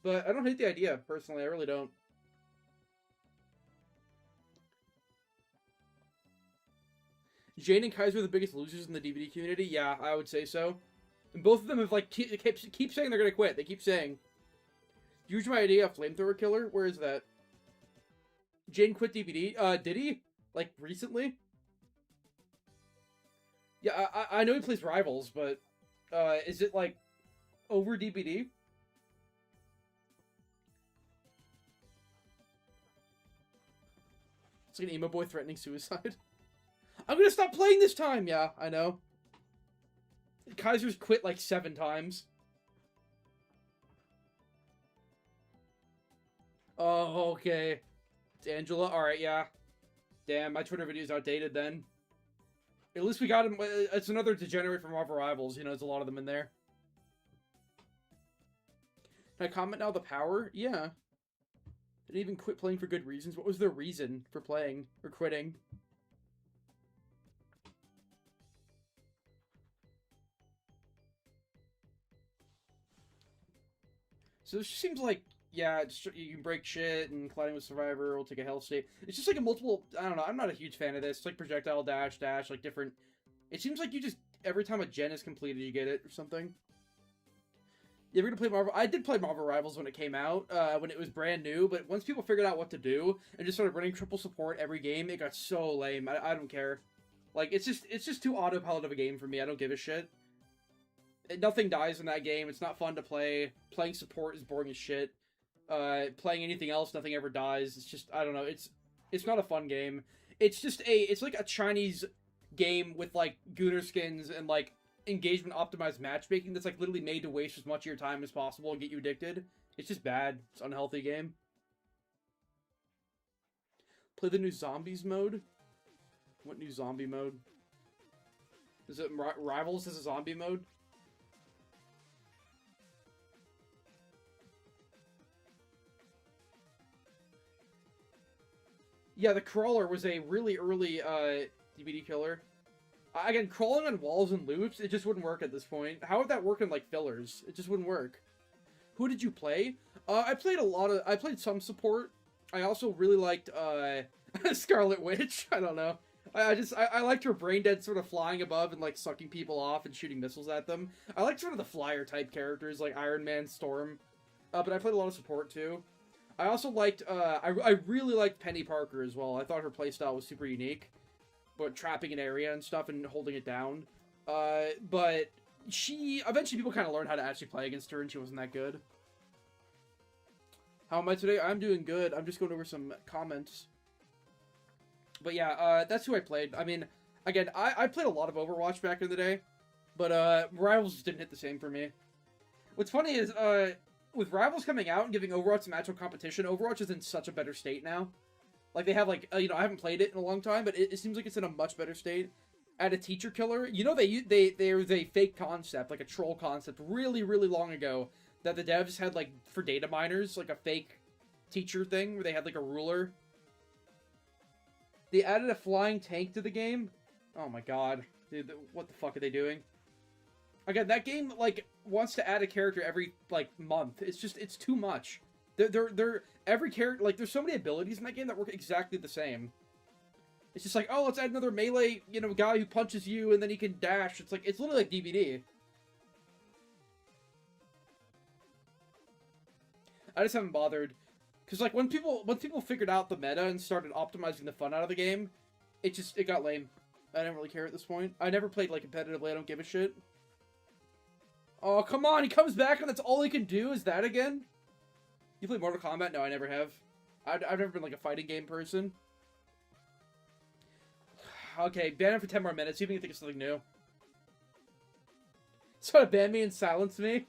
but I don't hate the idea, personally, I really don't. Jane and Kaiser are the biggest losers in the DVD community? Yeah, I would say so. And both of them have, like, keep saying they're gonna quit. They keep saying. Use my idea of flamethrower killer? Where is that? Jane quit DVD? Did he? Like, recently? Yeah, I know he plays Rivals, but, is it, like, over DBD? It's like an emo boy threatening suicide. I'm gonna stop playing this time! Yeah, I know. Kaiser's quit like 7 times. Oh, okay. It's Angela? Alright, yeah. Damn, my Twitter video's outdated then. At least we got him. It's another degenerate from Marvel Rivals. You know, there's a lot of them in there. Can I comment now the power? Yeah. Didn't even quit playing for good reasons. What was their reason for playing or quitting? So this seems like, yeah, you can break shit, and colliding with Survivor will take a health state. It's just like a multiple, I don't know, I'm not a huge fan of this. It's like projectile dash, like different... It seems like you just, every time a gen is completed, you get it or something. You ever gonna play Marvel? I did play Marvel Rivals when it came out, when it was brand new, but once people figured out what to do, and just started running triple support every game, it got so lame. I don't care. Like, it's just too autopilot of a game for me. I don't give a shit. Nothing dies in that game. It's not fun to play. Playing support is boring as shit. Playing anything else, nothing ever dies. It's just, I don't know. It's not a fun game. It's like a Chinese game with, like, Gooner skins and, like, engagement optimized matchmaking that's, like, literally made to waste as much of your time as possible and get you addicted. It's just bad. It's an unhealthy game. Play the new Zombies mode? What new zombie mode? Is it Rivals as a zombie mode? Yeah, the crawler was a really early DVD killer. Again, crawling on walls and loops, it just wouldn't work at this point. How would that work in, like, fillers? It just wouldn't work. Who did you play? I played some support. I also really liked, Scarlet Witch. I don't know. I liked her brain dead sort of flying above and, like, sucking people off and shooting missiles at them. I liked sort of the flyer type characters, like Iron Man, Storm. But I played a lot of support, too. I also liked, I really liked Penny Parker as well. I thought her playstyle was super unique. But trapping an area and stuff and holding it down. But eventually people kind of learned how to actually play against her and she wasn't that good. How am I today? I'm doing good. I'm just going over some comments. But yeah, that's who I played. I mean, again, I played a lot of Overwatch back in the day. But, Rivals just didn't hit the same for me. What's funny is, with Rivals coming out and giving Overwatch some actual competition, Overwatch is in such a better state now. Like, they have, like, I haven't played it in a long time, but it seems like it's in a much better state. Add a teacher killer. There was a fake concept, like a troll concept, really, really long ago, that the devs had, like, for data miners, like a fake teacher thing, where they had, like, a ruler. They added a flying tank to the game. Oh my god. Dude, what the fuck are they doing? Again, that game, like, wants to add a character every, like, month. It's too much. Every character, like, there's so many abilities in that game that work exactly the same. It's just like, oh, let's add another melee, guy who punches you and then he can dash. It's like, it's literally like DBD. I just haven't bothered. Because, like, when people figured out the meta and started optimizing the fun out of the game, it got lame. I didn't really care at this point. I never played, like, competitively. I don't give a shit. Oh, come on. He comes back and that's all he can do? Is that again? You play Mortal Kombat? No, I never have. I've never been, like, a fighting game person. Okay, ban him for 10 more minutes. See if you can think of something new. So to ban me and silence me?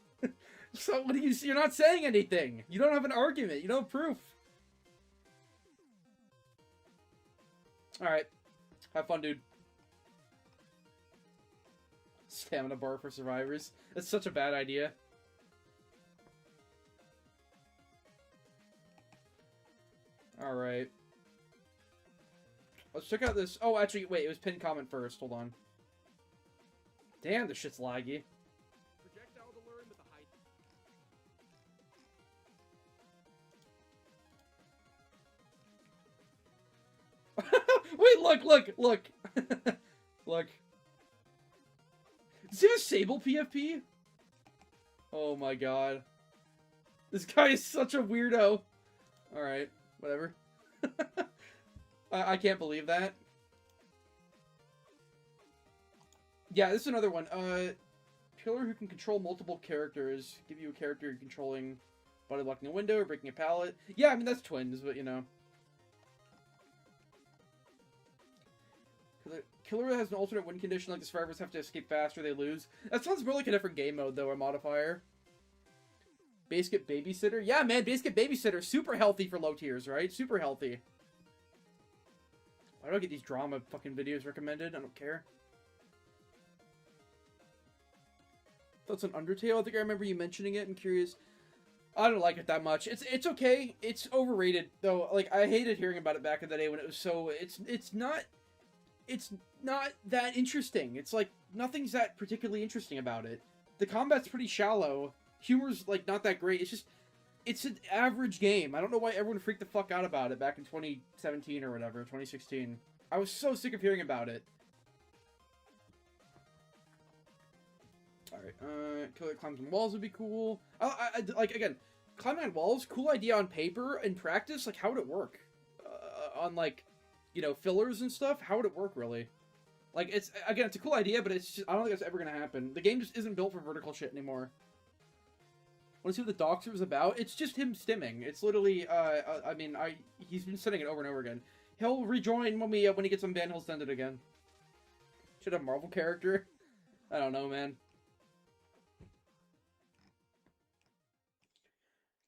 So what do you see? You're not saying anything. You don't have an argument. You don't have proof. Alright. Have fun, dude. Stamina bar for survivors. That's such a bad idea. Alright. Let's check out this. Oh, actually, wait. It was pinned comment first. Hold on. Damn, this shit's laggy. Projectile to learn with the height. Wait, look. Look. Does he have a Sable PFP? Oh my god. This guy is such a weirdo. Alright, whatever. I can't believe that. Yeah, this is another one. Killer who can control multiple characters. Give you a character you're controlling by blocking a window or breaking a pallet. Yeah, I mean, that's twins, but Killer has an alternate win condition, like the survivors have to escape faster, they lose. That sounds more like a different game mode, though, a modifier. Basket Babysitter? Yeah, man, Basket Babysitter. Super healthy for low tiers, right? Super healthy. Why do I get these drama fucking videos recommended? I don't care. Thoughts on Undertale? I think I remember you mentioning it. I'm curious. I don't like it that much. It's okay. It's overrated, though. Like, I hated hearing about it back in the day when it was so... It's not that interesting. It's like, nothing's that particularly interesting about it. The combat's pretty shallow. Humor's, like, not that great. It's an average game. I don't know why everyone freaked the fuck out about it back in 2017 or whatever, 2016. I was so sick of hearing about it. Alright, Killer climbs on walls would be cool. Like, again, climbing on walls, cool idea on paper. In practice, like, how would it work? On, like, fillers and stuff? How would it work, really? Like, it's a cool idea, but it's just, I don't think that's ever gonna happen. The game just isn't built for vertical shit anymore. Want to see what the Doxer is about? It's just him stimming. It's literally, he's been saying it over and over again. He'll rejoin when he gets unbanned, he'll send it again. Should have a Marvel character? I don't know, man.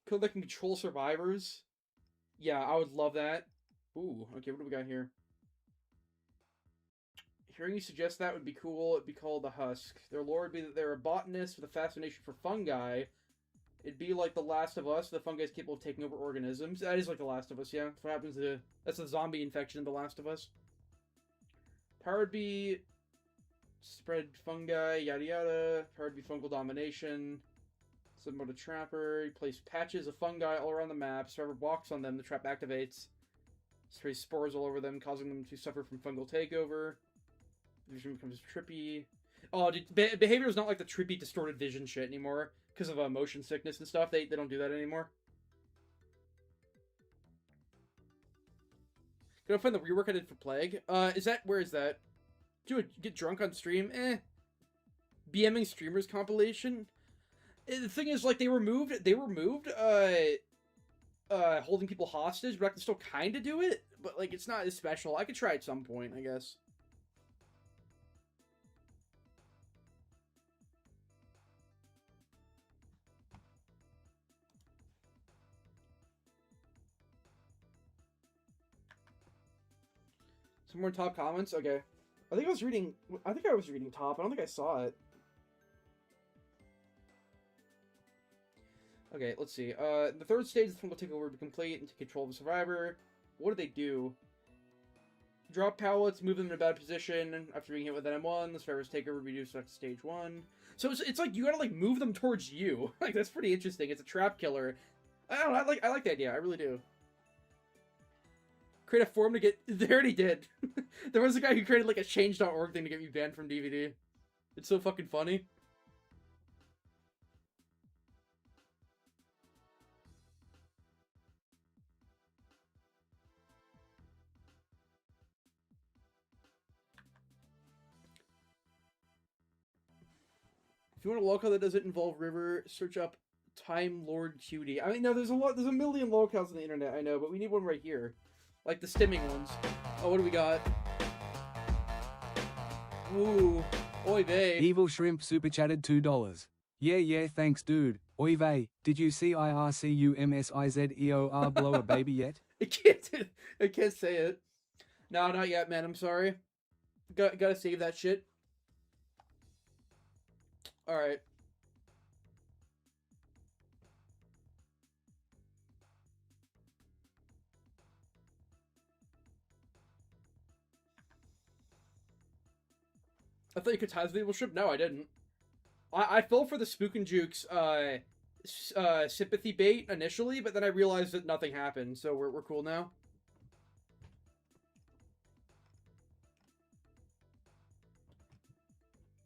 Kill that can control survivors? Yeah, I would love that. Ooh, okay, what do we got here? Hearing you suggest that would be cool. It'd be called the Husk. Their lore would be that they're a botanist with a fascination for fungi. It'd be like The Last of Us. The fungi is capable of taking over organisms. That is like The Last of Us, yeah. That's what happens to... That's the zombie infection in The Last of Us. Power would be... Spread fungi, yada yada. Power would be fungal domination. Similar to Trapper. You place patches of fungi all around the map. Survivor walks on them, the trap activates. Sprays spores all over them, causing them to suffer from fungal takeover. Vision becomes trippy. Oh, dude, behavior is not like the trippy, distorted vision shit anymore. Because of motion sickness and stuff. They don't do that anymore. Gonna find the rework I did for Plague. Where is that? Dude, get drunk on stream? BMing streamers compilation? The thing is, like, they removed holding people hostage, but I can still kind of do it. But, like, it's not as special. I could try at some point, I guess. Some more top comments? Okay. I think I was reading top. I don't think I saw it. Okay, let's see. The third stage, the film will take over to complete and take control of the survivor. What do they do? Drop pallets, move them in a bad position. After being hit with an M1, the survivors take over, reduce to stage 1. So it's like you gotta like move them towards you. Like that's pretty interesting. It's a trap killer. I don't know, I like the idea, I really do. Create a forum to get... They already did. There was a guy who created like a change.org thing to get me banned from DVD. It's so fucking funny. If you want a locale that doesn't involve river, search up Time Lord Cutie. I mean, no, there's a million locales on the internet, I know, but we need one right here. Like the stimming ones. Oh, what do we got? Ooh. Oy vey.
Evil Shrimp super chatted $2. Yeah, thanks dude. Oy vey, did you see IRCUMSIZEOR blow a baby yet?
I can't say it. No, not yet, man, I'm sorry. Gotta save that shit. Alright. I thought you could tie the evil ship? No, I didn't. I fell for the Spook and Jukes sympathy bait initially, but then I realized that nothing happened, so we're cool now.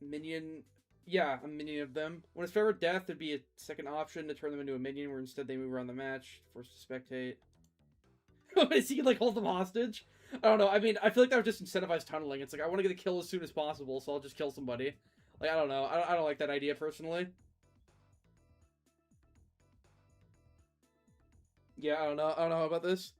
Minion... Yeah, a minion of them. When it's favorite death, there'd be a second option to turn them into a minion, where instead they move around the match, forced to spectate. Is he like hold them hostage? I don't know. I mean, I feel like that would just incentivize tunneling. It's like I want to get a kill as soon as possible, so I'll just kill somebody. Like I don't know. I don't like that idea personally. Yeah, I don't know about this.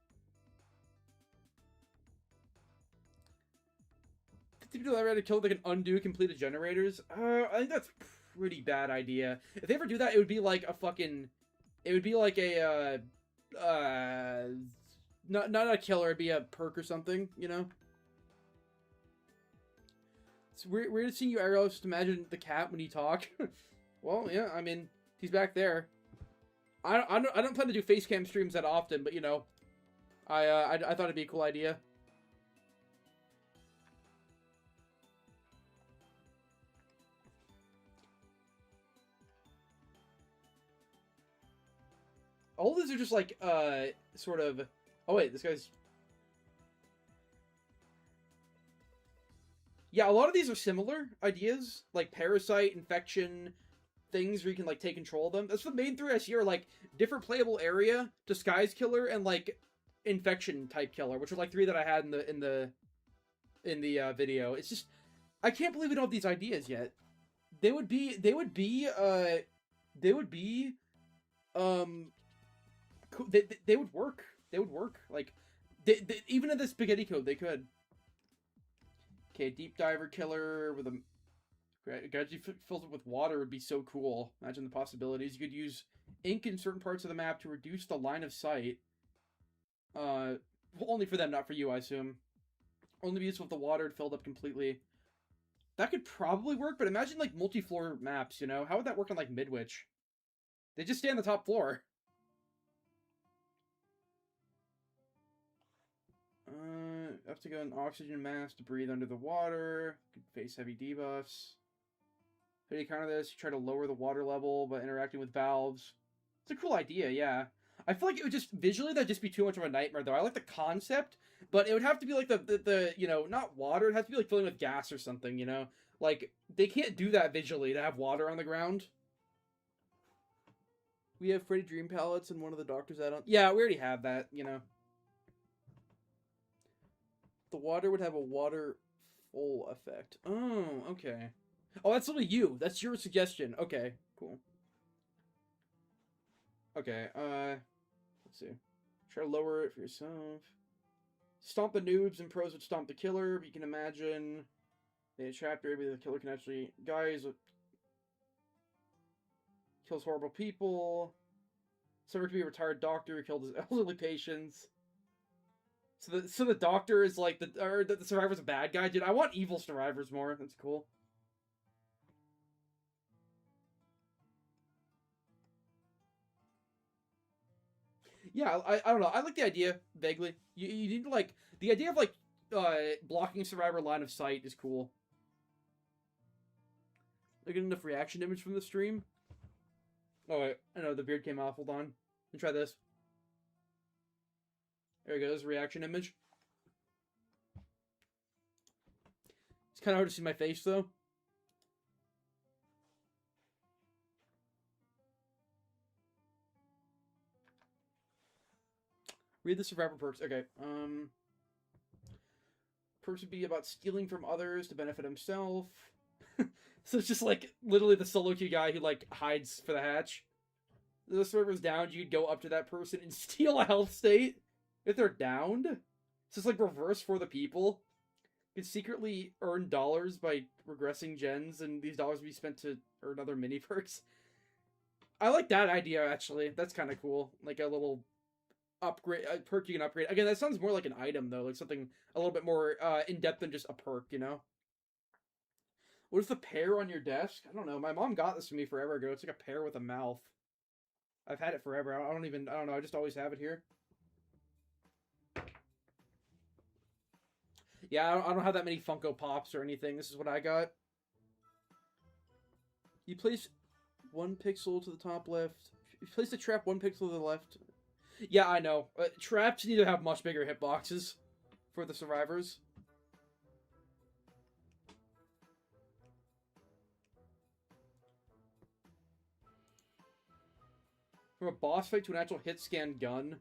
50 people ever had to kill they can undo completed generators? I think that's a pretty bad idea. If they ever do that, it would be like a fucking... It would be like a, not a killer, it'd be a perk or something, you know? It's weird seeing you, Ariel. Just imagine the cat when you talk. Well, yeah, I mean, he's back there. I don't plan to do FaceCam streams that often, but, you know, I thought it'd be a cool idea. All of these are just like, sort of... Oh wait, this guy's... Yeah, a lot of these are similar ideas, like parasite, infection, things where you can like take control of them. That's the main three I see are like different playable area, disguise killer, and like infection type killer, which are like three that I had in the video. It's just I can't believe we don't have these ideas yet. They would be they would work. They would work. Like even in the spaghetti code, they could. Okay, deep diver killer with a gradually fills it with water would be so cool. Imagine the possibilities. You could use ink in certain parts of the map to reduce the line of sight. Well, only for them, not for you, I assume. Only be useful if the water had filled up completely. That could probably work, but imagine like multi-floor maps, you know? How would that work on like Midwich? They just stay on the top floor. Have to go in oxygen mask to breathe under the water. Could face heavy debuffs. How do you counter this? You try to lower the water level by interacting with valves. It's a cool idea, yeah. I feel like it would just, visually, that'd just be too much of a nightmare, though. I like the concept, but it would have to be like the you know, not water. It'd have to be like filling with gas or something, you know? Like, they can't do that visually to have water on the ground. We have Freddy Dream palettes and one of the doctors add-on. Yeah, we already have that, you know. The water would have a water full effect. Oh, okay. Oh, that's only you. That's your suggestion. Okay, cool. Okay, let's see. Try to lower it for yourself. Stomp the noobs and pros would stomp the killer, but you can imagine a chapter maybe the killer can actually... Guys, kills horrible people. Someone could be a retired doctor who killed his elderly patients. So the doctor is like the survivor's a bad guy, dude. I want evil survivors more. That's cool. Yeah, I don't know. I like the idea vaguely. You need to like the idea of like blocking survivor line of sight is cool. I get enough reaction image from the stream. Oh wait, I know the beard came off. Hold on, let me try this. There we go. There's a reaction image. It's kind of hard to see my face though. Read the survivor perks. Okay. Perks would be about stealing from others to benefit himself. So it's just like literally the solo queue guy who like hides for the hatch. If the server's downed, you'd go up to that person and steal a health state if they're downed. So it's like reverse for the people. You can secretly earn dollars by regressing gens, and these dollars would be spent to earn other mini perks. I like that idea actually. That's kind of cool. Like a little upgrade, a perk you can upgrade. Again, that sounds more like an item though, like something a little bit more in depth than just a perk, you know? What is the pear on your desk? I don't know. My mom got this for me forever ago. It's like a pear with a mouth. I've had it forever. I don't know. I just always have it here. Yeah, I don't have that many Funko Pops or anything. This is what I got. You place 1 pixel to the top left. You place the trap 1 pixel to the left. Yeah, I know. Traps need to have much bigger hitboxes for the survivors. From a boss fight to an actual hit scan gun.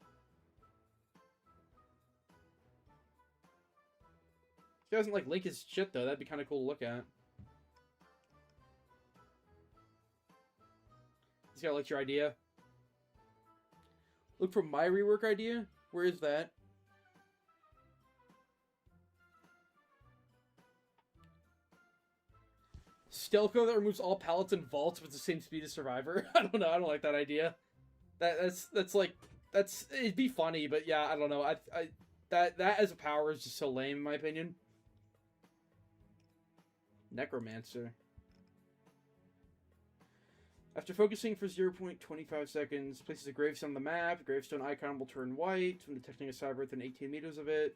He doesn't like link his shit though. That'd be kind of cool to look at. This guy likes your idea. Look for my rework idea. Where is that? Stelco that removes all pallets and vaults with the same speed as Survivor. I don't know. I don't like that idea. That's like it'd be funny, but yeah, I don't know. That as a power is just so lame in my opinion. Necromancer. After focusing for 0.25 seconds, places a gravestone on the map. The gravestone icon will turn white when detecting a survivor within 18 meters of it.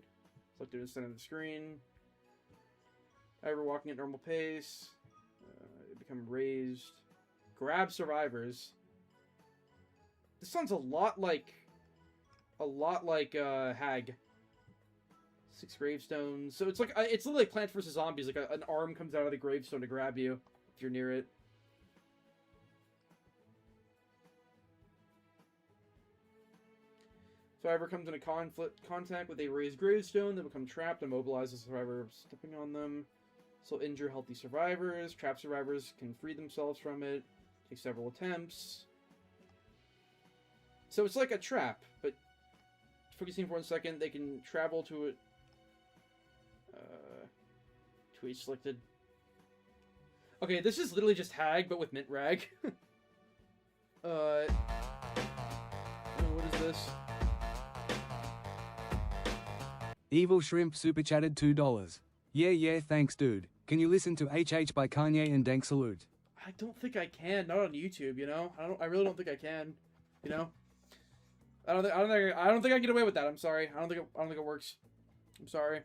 Selected in the center of the screen. However, walking at normal pace. It become raised. Grab survivors. This sounds a lot like Hag. 6 gravestones. So it's like it's literally like Plants vs Zombies. Like an arm comes out of the gravestone to grab you if you're near it. Survivor comes into contact with a raised gravestone. They become trapped and immobilize the survivor stepping on them. So injure healthy survivors. Trapped survivors can free themselves from it. Take several attempts. So it's like a trap, but focusing for 1 second, they can travel to it. To each selected. Okay, this is literally just Hag, but with mint rag. What is this?
Evil Shrimp super chatted $2. Yeah, thanks dude. Can you listen to HH by Kanye and Dank Salute?
I don't think I can. Not on YouTube, you know. I really don't think I can. You know. I don't think I can get away with that. I'm sorry. I don't think it works. I'm sorry.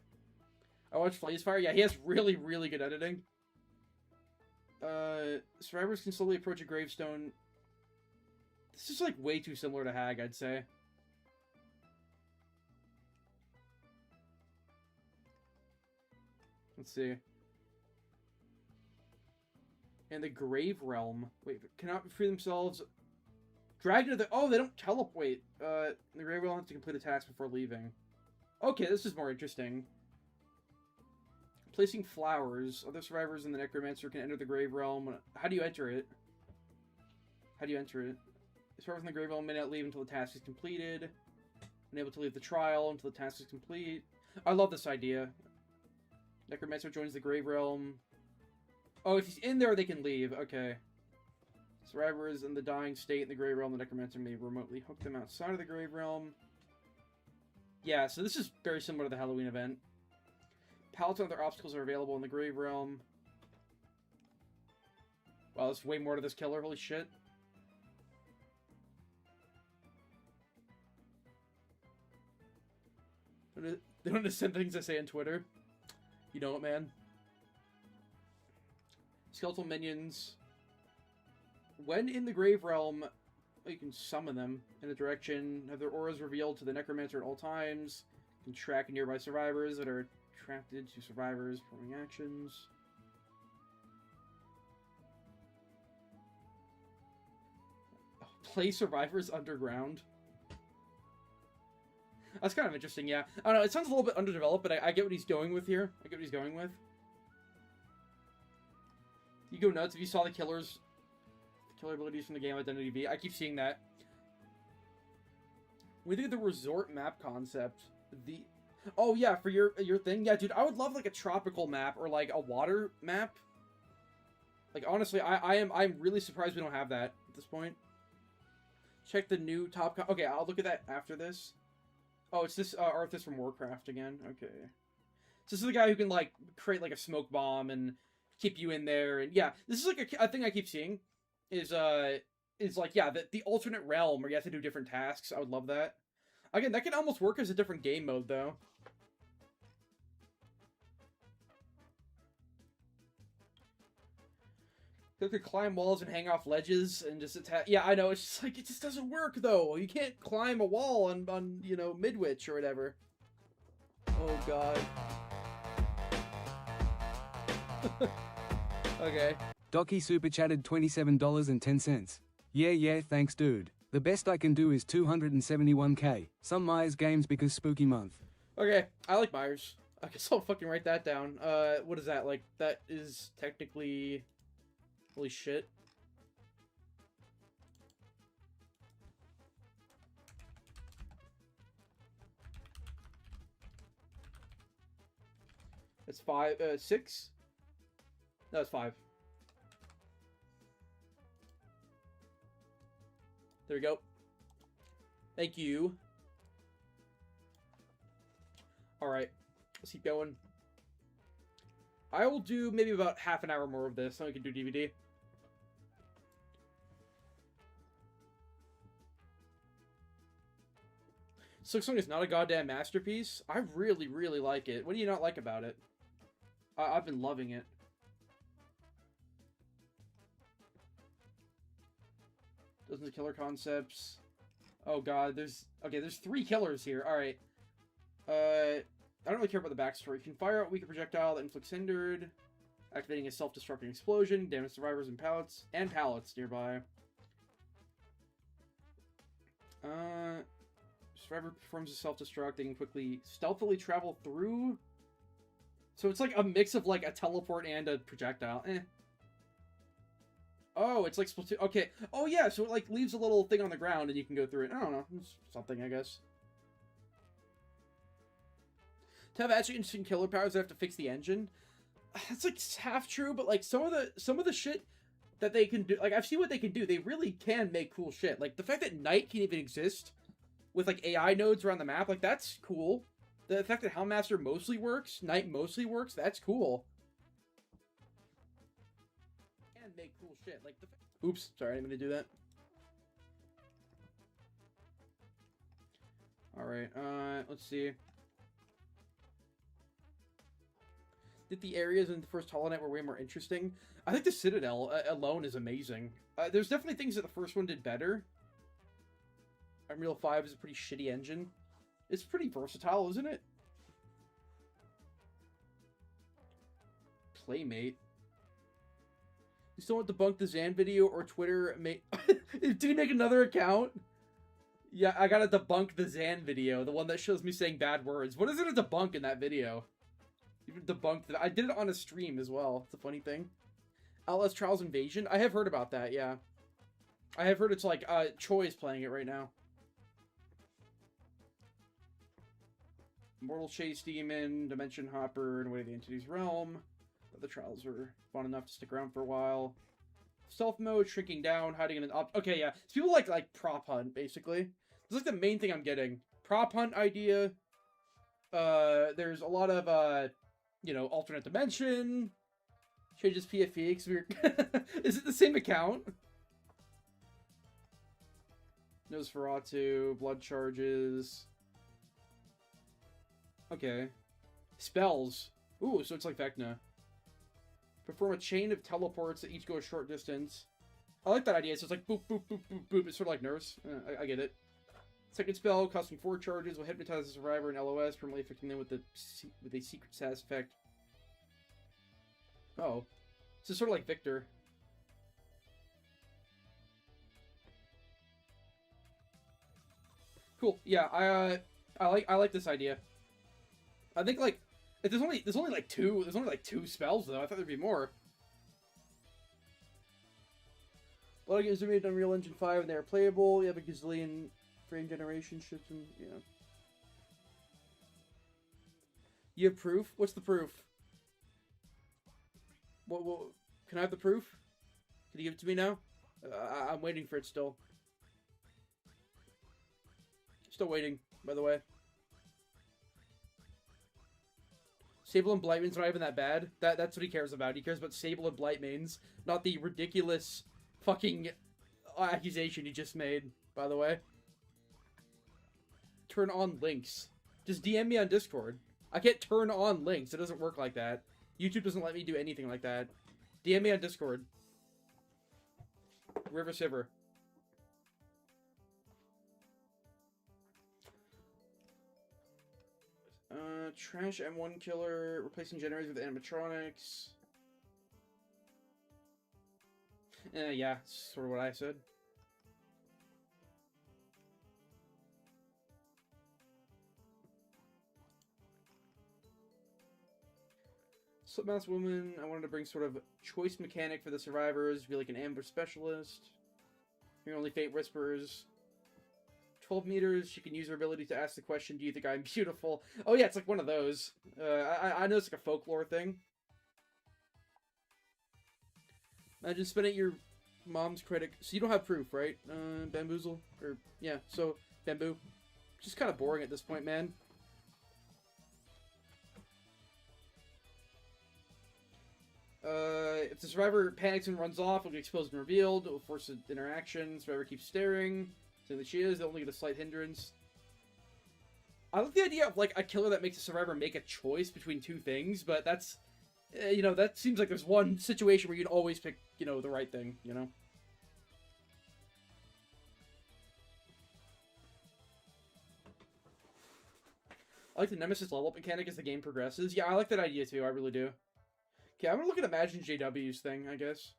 I watched Flazefire. Yeah, he has really good editing. Survivors can slowly approach a gravestone. This is like way too similar to Hag, I'd say. Let's see. And the Grave Realm. Wait, cannot free themselves. Dragged into the... Oh, they don't teleport. Wait. The Grave Realm has to complete a task before leaving. Okay, this is more interesting. Placing flowers. Other survivors in the Necromancer can enter the Grave Realm. How do you enter it? How do you enter it? Survivors in the Grave Realm may not leave until the task is completed. Unable to leave the trial until the task is complete. I love this idea. Necromancer joins the Grave Realm. Oh, if he's in there, they can leave. Okay. Survivors in the dying state in the Grave Realm, the Necromancer may remotely hook them outside of the Grave Realm. Yeah, so this is very similar to the Halloween event. Pallets and other obstacles are available in the Grave Realm. Wow, there's way more to this killer. Holy shit. They don't just send things I say on Twitter. You know it, man. Skeletal minions. When in the Grave Realm, you can summon them in a direction, have their auras revealed to the Necromancer at all times. You can track nearby survivors that are attracted to survivors performing actions. Play survivors underground. That's kind of interesting, yeah. I don't know, it sounds a little bit underdeveloped, but I get what he's going with here. I get what he's going with. You go nuts if you saw the killer abilities from the game Identity V. I keep seeing that. We think of the resort map concept. Oh yeah, for your thing, yeah, dude. I would love like a tropical map or like a water map. Like honestly, I'm really surprised we don't have that at this point. Check the new top. Okay, I'll look at that after this. Oh, it's this Arthas from Warcraft again. Okay, so this is the guy who can like create like a smoke bomb and keep you in there, and yeah, this is like a thing I keep seeing. Is like yeah the alternate realm where you have to do different tasks. I would love that. Again, that could almost work as a different game mode though. They could climb walls and hang off ledges and just attack. Yeah, I know. It's just like, it just doesn't work, though. You can't climb a wall on you know, Midwich or whatever. Oh, God. Okay.
Docky super chatted $27.10. Yeah, thanks dude. The best I can do is 271k. Some Myers games because spooky month.
Okay, I like Myers. I guess I'll fucking write that down. What is that? Like, that is technically... Holy shit. It's 6? No, it's 5. There we go. Thank you. Alright. Let's keep going. I will do maybe about half an hour more of this, so we can do DVD. Silksong is not a goddamn masterpiece. I really, really like it. What do you not like about it? I've been loving it. Dozens of killer concepts. Oh god, there's 3 killers here. Alright. I don't really care about the backstory. You can fire out a weaker projectile that inflicts hindered, activating a self-destructing explosion, damage survivors and pallets nearby. Survivor performs a self-destruct. They can quickly, stealthily travel through. So it's like a mix of like a teleport and a projectile. Oh, it's like Splatoon. Okay. Oh yeah, so it like leaves a little thing on the ground and you can go through it. I don't know. It's something, I guess. To have actually interesting killer powers, I have to fix the engine. That's like half true, but like some of the shit that they can do, like I've seen what they can do. They really can make cool shit. Like the fact that night can even exist with like AI nodes around the map, like that's cool. The fact that Hellmaster mostly works, night mostly works, that's cool. And make cool shit. Like the oops, sorry, I didn't mean to do that. All right, let's see. That the areas in the first Hollow Knight were way more interesting. I think the Citadel alone is amazing. There's definitely things that the first one did better. Unreal 5 is a pretty shitty engine. It's pretty versatile, isn't it? Playmate. You still want to debunk the Zan video or Twitter? Did he make another account? Yeah, I gotta debunk the Zan video. The one that shows me saying bad words. What is there to debunk in that video? Even debunked it. I did it on a stream as well. It's a funny thing. Outlast Trials Invasion? I have heard about that, yeah. I have heard it's like, Choi is playing it right now. Mortal Chase Demon, Dimension Hopper, and Way of the Entity's Realm. The trials were fun enough to stick around for a while. Stealth mode, shrinking down, hiding in an okay, yeah. So people like prop hunt, basically. This is like the main thing I'm getting. Prop hunt idea, There's a lot of alternate dimension. Changes PFE because we're. Is it the same account? Nosferatu, blood charges. Okay. Spells. Ooh, so it's like Vecna. Perform a chain of teleports that each go a short distance. I like that idea. So it's like boop, boop, boop, boop, boop. It's sort of like Nurse. I get it. Second spell, costing 4 charges, will hypnotize the survivor and LOS, permanently affecting them with a secret status effect. Oh. So it's sort of like Victor. Cool. Yeah, I like this idea. I think like there's only like two spells though. I thought there'd be more. A lot of games are made on Unreal Engine 5 and they're playable. You have a gazillion frame generation shifts and You have proof? What's the proof? What can I have the proof? Can you give it to me now? I'm waiting for it still. Still waiting, by the way. Sable and Blight mains are not even that bad. That's what he cares about. He cares about Sable and Blight mains, not the ridiculous fucking accusation he just made, by the way. Turn on links. Just DM me on Discord. I can't turn on links. It doesn't work like that. YouTube doesn't let me do anything like that. DM me on Discord. River Siver. Trash M1 killer, replacing generators with animatronics. Yeah, sort of what I said. Slipmask woman, I wanted to bring sort of choice mechanic for the survivors, be like an ambush specialist. Your only fate whispers. 12 meters, she can use her ability to ask the question, do you think I'm beautiful? Oh yeah, it's like one of those. I know it's like a folklore thing. Imagine spending your mom's credit... So you don't have proof, right? Bamboozle? Or, yeah, so, Bamboo. Just kind of boring at this point, man. If the survivor panics and runs off, it'll get exposed and revealed. It will force an interaction. Survivor keeps staring. Saying that she is, they'll only get a slight hindrance. I like the idea of, like, a killer that makes a survivor make a choice between two things, but that's... that seems like there's one situation where you'd always pick, the right thing, I like the Nemesis level up mechanic as the game progresses. Yeah, I like that idea too, I really do. Okay, I'm gonna look at Imagine JW's thing, I guess.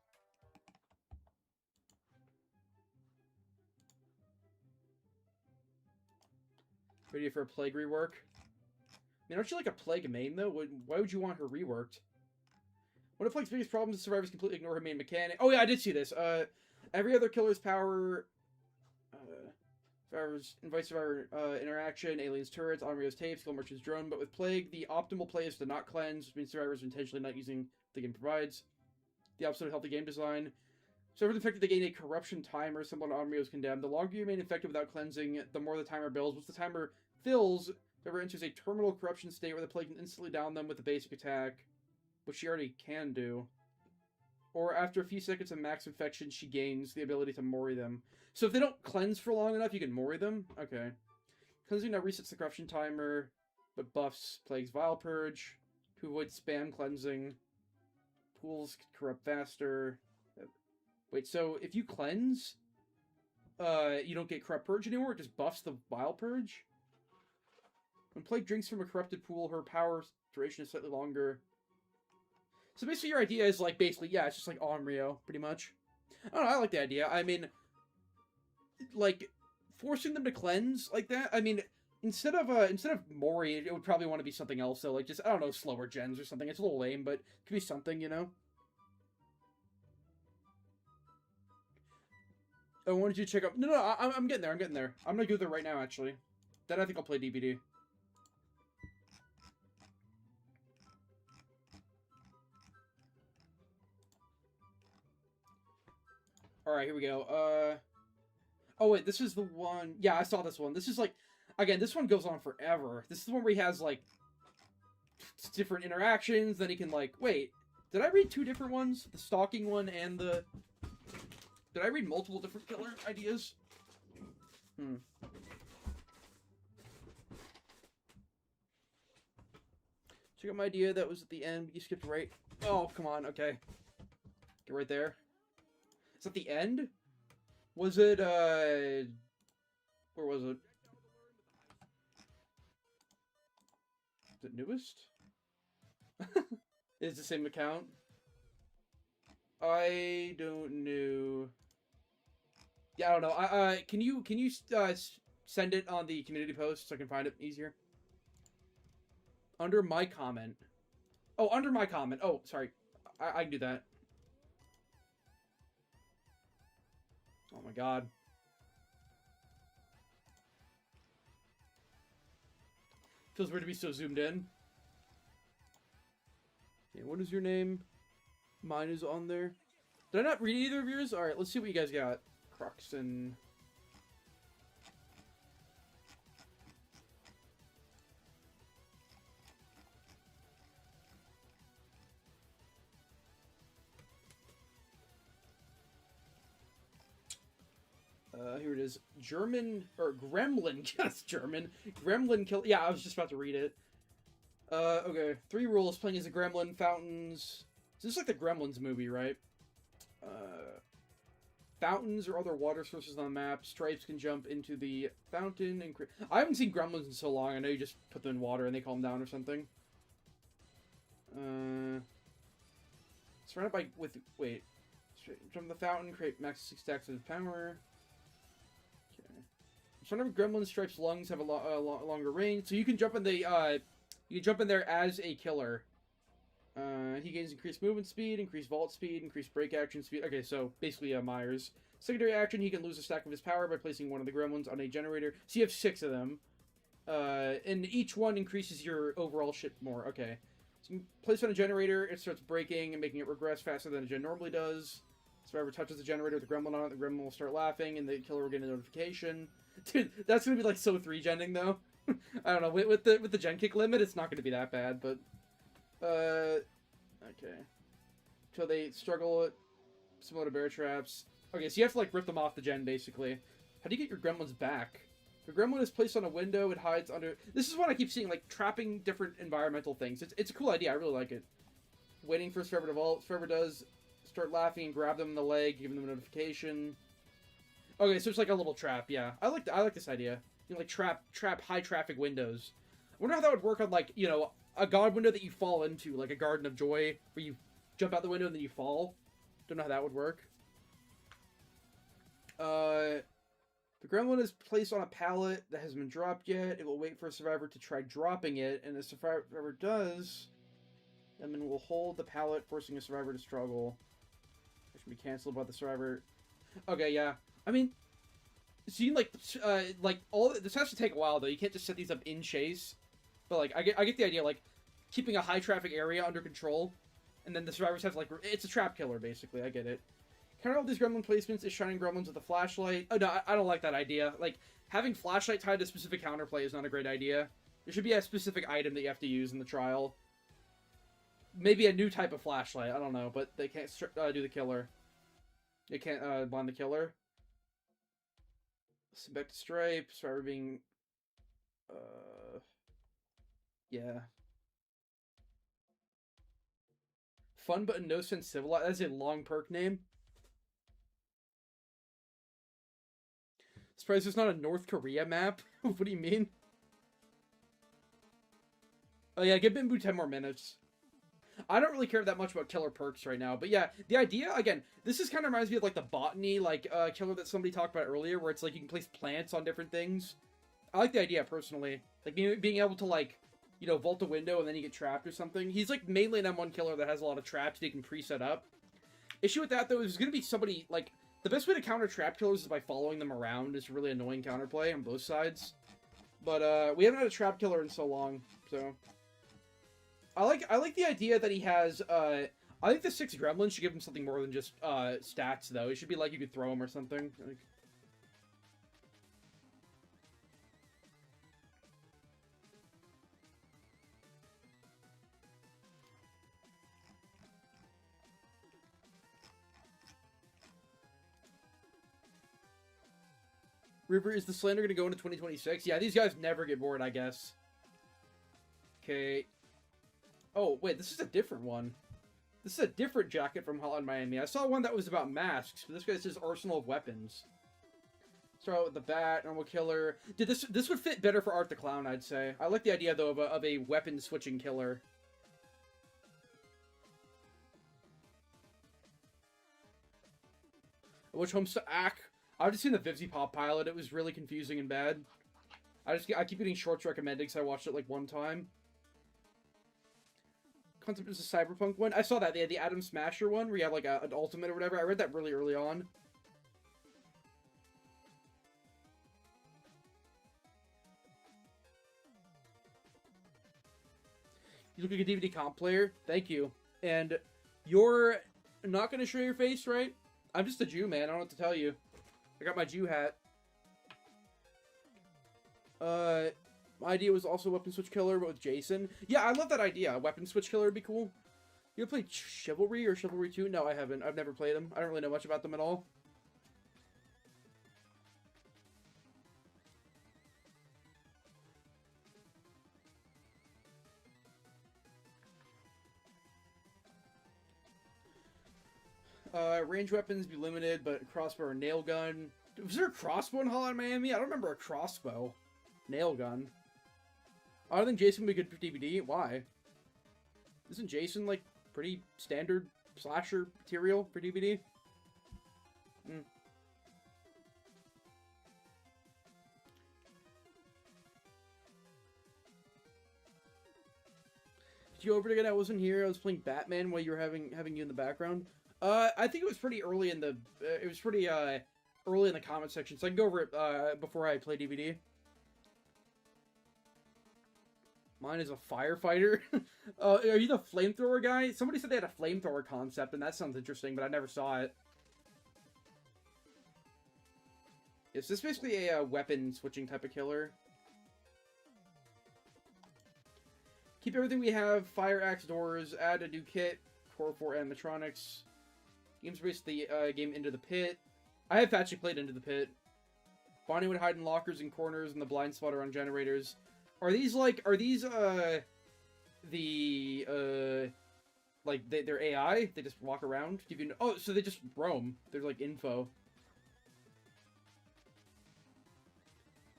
Ready for a Plague rework? Man, aren't you like a Plague main, though? Why would you want her reworked? One of Plague's biggest problems is survivors completely ignore her main mechanic. Oh, yeah, I did see this. Every other killer's power... survivors invite survivor interaction, aliens turrets, Onryo's tapes, Skill Merchant's drone. But with Plague, the optimal play is to not cleanse, which means survivors are intentionally not using what the game provides. The opposite of healthy game design. Survivors infected, they gain a corruption timer, similar to Onryo's condemned. The longer you remain infected without cleansing, the more the timer builds. Once the timer fills, survivor enters a terminal corruption state where the Plague can instantly down them with a basic attack, which she already can do. Or after a few seconds of max infection, she gains the ability to Mori them. So if they don't cleanse for long enough, you can Mori them? Okay. Cleansing now resets the corruption timer, but buffs Plague's Vile Purge. To avoid spam cleansing. Pools corrupt faster. Wait, so if you cleanse, you don't get Corrupt Purge anymore? It just buffs the Vile Purge? When Plague drinks from a corrupted pool, her power duration is slightly longer. So basically your idea is like, yeah, it's just like Onryo, pretty much. I don't know, I like the idea. I mean, like, forcing them to cleanse like that, I mean, instead of Mori, it would probably want to be something else, so like just, I don't know, slower gens or something. It's a little lame, but it could be something, I wanted you to check out... No, I'm getting there, I'm getting there. I'm gonna go there right now, actually. Then I think I'll play DBD. Alright, here we go. Oh, wait, this is the one... Yeah, I saw this one. This is like... Again, this one goes on forever. This is the one where he has, like, different interactions, then he can, like... Wait, did I read 2 different ones? The stalking one and the... Did I read multiple different killer ideas? So you got my idea that was at the end, you skipped right. Oh, come on, okay. Get right there. Is that the end? Was it, where was it? Is it newest? Is the same account? I don't know. Yeah, I don't know. Can you send it on the community post so I can find it easier? Under my comment. Oh, under my comment. Oh, sorry. I can do that. Oh my god. Feels weird to be so zoomed in. Yeah, what is your name? Mine is on there. Did I not read either of yours? Alright, let's see what you guys got. Crux and... here it is. German, or Gremlin, yes, German. Gremlin kill, yeah, I was just about to read it. Okay. 3 rules, playing as a gremlin, fountains. So this is like the Gremlins movie, right? Fountains or other water sources on the map. Stripes can jump into the fountain and... I haven't seen Gremlins in so long, I know you just put them in water and they calm down or something. Surrounded by, wait. From the fountain, create max 6 stacks of power. Some of Gremlin Stripe's lungs have a longer range, so you can jump in the you can jump in there as a killer. He gains increased movement speed, increased vault speed, increased break action speed. Okay, so basically Myers. Secondary action, he can lose a stack of his power by placing one of the gremlins on a generator. So you have 6 of them, and each one increases your overall shit more. Okay, so you place on a generator, it starts breaking and making it regress faster than a gen normally does. Survivor touches the generator with the gremlin on it, the gremlin will start laughing, and the killer will get a notification. Dude, that's gonna be like so 3-genning though. I don't know, with the gen kick limit, it's not gonna be that bad, but okay. So they struggle similar to bear traps. Okay, so you have to like rip them off the gen basically. How do you get your gremlins back? The gremlin is placed on a window, it hides under... This is what I keep seeing, like trapping different environmental things. It's a cool idea, I really like it. Waiting for Survivor to vault. Survivor does start laughing and grab them in the leg, giving them a notification. Okay, so it's like a little trap, yeah. I like this idea. You know, like trap high traffic windows. I wonder how that would work on like, you know, a god window that you fall into, like a Garden of Joy, where you jump out the window and then you fall. Don't know how that would work. The gremlin is placed on a pallet that hasn't been dropped yet. It will wait for a survivor to try dropping it, and the survivor does, and then will hold the pallet, forcing a survivor to struggle. It should be canceled by the survivor. Okay, yeah. I mean, seeing like all this has to take a while though. You can't just set these up in chase. But like, I get the idea. Like, keeping a high traffic area under control, and then the survivors have to like it's a trap killer basically. I get it. Counter all these gremlin placements is shining gremlins with a flashlight. Oh no, I don't like that idea. Like having flashlight tied to specific counterplay is not a great idea. There should be a specific item that you have to use in the trial. Maybe a new type of flashlight. I don't know, but they can't do the killer. They can't blind the killer. Back to Stripe, Survivor being, yeah. Fun but in no sense civilized. That's a long perk name. Surprised there's not a North Korea map? What do you mean? Oh yeah, give Bimbu 10 more minutes. I don't really care that much about killer perks right now, but yeah, the idea, again, this is kind of reminds me of like the botany, like, killer that somebody talked about earlier, where it's like you can place plants on different things. I like the idea, personally. Like, being able to, like, you know, vault a window and then you get trapped or something. He's, like, mainly an M1 killer that has a lot of traps that you can preset up. Issue with that, though, is gonna be somebody, like, the best way to counter trap killers is by following them around. It's really annoying counterplay on both sides. But, we haven't had a trap killer in so long, so... I like the idea that he has, I think the 6 gremlins should give him something more than just, stats, though. It should be like you could throw him or something. Like... River, is the Slander gonna go into 2026? Yeah, these guys never get bored, I guess. Okay. Oh, wait, this is a different one. This is a different jacket from Hotline Miami. I saw one that was about masks, but this guy says Arsenal of Weapons. Start out with the bat, normal killer. Dude, this would fit better for Art the Clown, I'd say. I like the idea, though, of a weapon-switching killer. Which Homestuck? I've just seen the Vivzy Pop pilot. It was really confusing and bad. I keep getting shorts recommended because I watched it like one time. Concept is a cyberpunk one. I saw that. They had the Atom Smasher one where you have like an ultimate or whatever. I read that really early on. You look like a DVD comp player. Thank you. And you're not going to show your face, right? I'm just a Jew, man. I don't know what to tell you. I got my Jew hat. My idea was also Weapon Switch Killer, but with Jason. Yeah, I love that idea. Weapon Switch Killer would be cool. You ever played Chivalry or Chivalry 2? No, I haven't. I've never played them. I don't really know much about them at all. Range weapons be limited, but crossbow or nail gun. Was there a crossbow in Hotline Miami? I don't remember a crossbow. Nail gun. I don't think Jason would be good for DVD. Why? Isn't Jason, like, pretty standard slasher material for DVD? Hmm. Did you over it again? I wasn't here. I was playing Batman while you were having you in the background. I think it was pretty early in the... it was pretty, early in the comment section, so I can go over it, before I play DVD. Mine is a firefighter. Are you the flamethrower guy? Somebody said they had a flamethrower concept, and that sounds interesting, but I never saw it. Is this basically a weapon switching type of killer? Keep everything we have. Fire axe doors. Add a new kit. Core 4 animatronics. Games race the game Into the Pit. I have actually played Into the Pit. Bonnie would hide in lockers and corners, and the blind spotter on generators. Are these like, they're AI? They just walk around? Give you, oh, so they just roam. There's like info.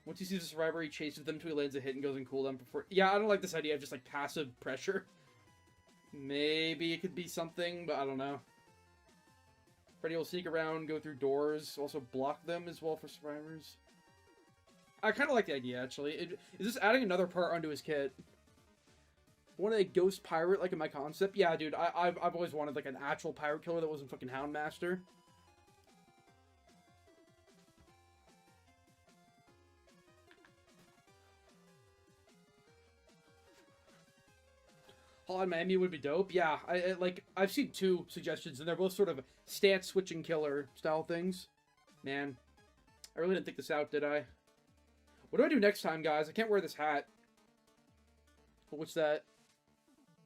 Once he sees a survivor, he chases them till he lands a hit and goes in cooldown before... Yeah, I don't like this idea of just like passive pressure. Maybe it could be something, but I don't know. Freddy will sneak around, go through doors, also block them as well for survivors. I kind of like the idea, actually. Is this adding another part onto his kit? Want a ghost pirate, like in my concept? Yeah, dude, I've always wanted, like, an actual pirate killer that wasn't fucking Houndmaster. Hotline Miami would be dope. Yeah, I've seen two suggestions, and they're both sort of stance-switching killer style things. Man, I really didn't think this out, did I? What do I do next time, guys? I can't wear this hat. What's that?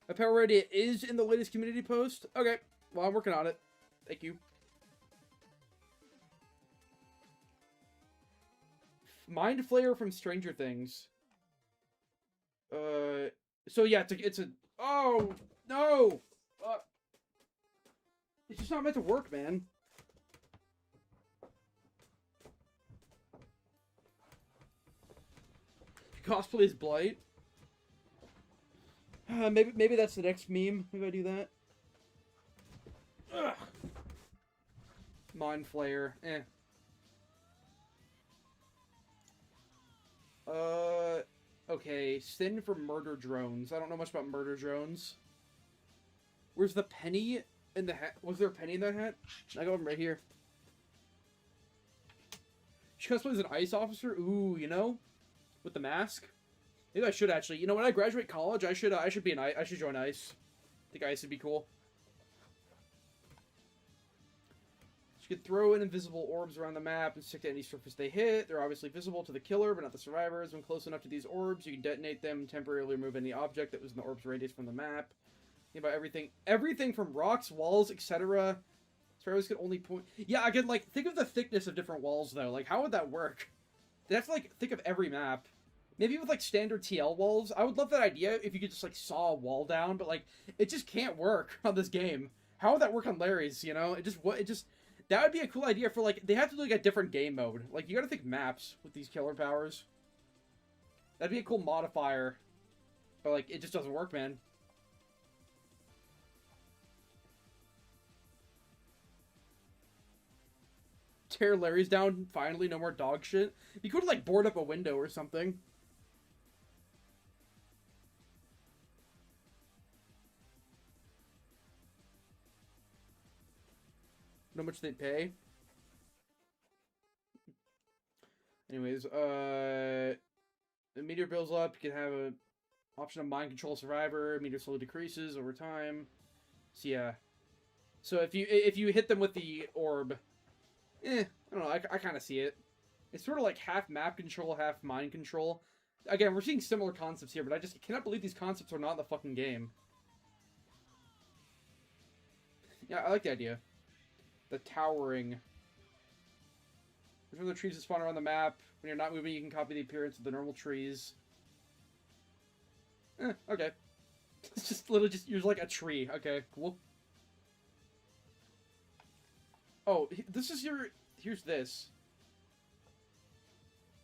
My power idea is in the latest community post? Okay, well, I'm working on it. Thank you. Mind Flayer from Stranger Things. So yeah, it's a... Oh, no! It's just not meant to work, man. Cosplay as Blight. Maybe that's the next meme. Maybe I do that. Ugh. Mind Flayer. Eh. Okay. Sin for murder drones. I don't know much about murder drones. Where's the penny in the hat? Was there a penny in that hat? I got one right here. She cosplays as an ICE officer? Ooh, you know? With the mask? Maybe I should actually. You know, when I graduate college, I should be an ICE. I should join ICE. I think ICE would be cool. She could throw in invisible orbs around the map and stick to any surface they hit. They're obviously visible to the killer, but not the survivors. When close enough to these orbs, you can detonate them and temporarily remove any object that was in the orb's radius from the map. Think about everything from rocks, walls, etc. Survivors could only point... Yeah, again, like, think of the thickness of different walls, though. Like, how would that work? They have to, like, think of every map. Maybe with, like, standard TL walls. I would love that idea if you could just, like, saw a wall down, but, like, it just can't work on this game. How would that work on Larry's, you know? That would be a cool idea for, like, they have to do, like, a different game mode. Like, you gotta think maps with these killer powers. That'd be a cool modifier. But, like, it just doesn't work, man. Tear Larry's down, finally, no more dog shit. You could, like, board up a window or something. How much they pay. Anyways, the meter builds up. You can have a option of mind control survivor. Meter slowly decreases over time. So yeah. So if you hit them with the orb, I don't know. I kind of see it. It's sort of like half map control, half mind control. Again, we're seeing similar concepts here, but I just cannot believe these concepts are not in the fucking game. Yeah, I like the idea. The towering. Which one of the trees that spawn around the map? When you're not moving, you can copy the appearance of the normal trees. Okay. It's just literally just use like a tree. Okay, cool. Oh, this is your... Here's this.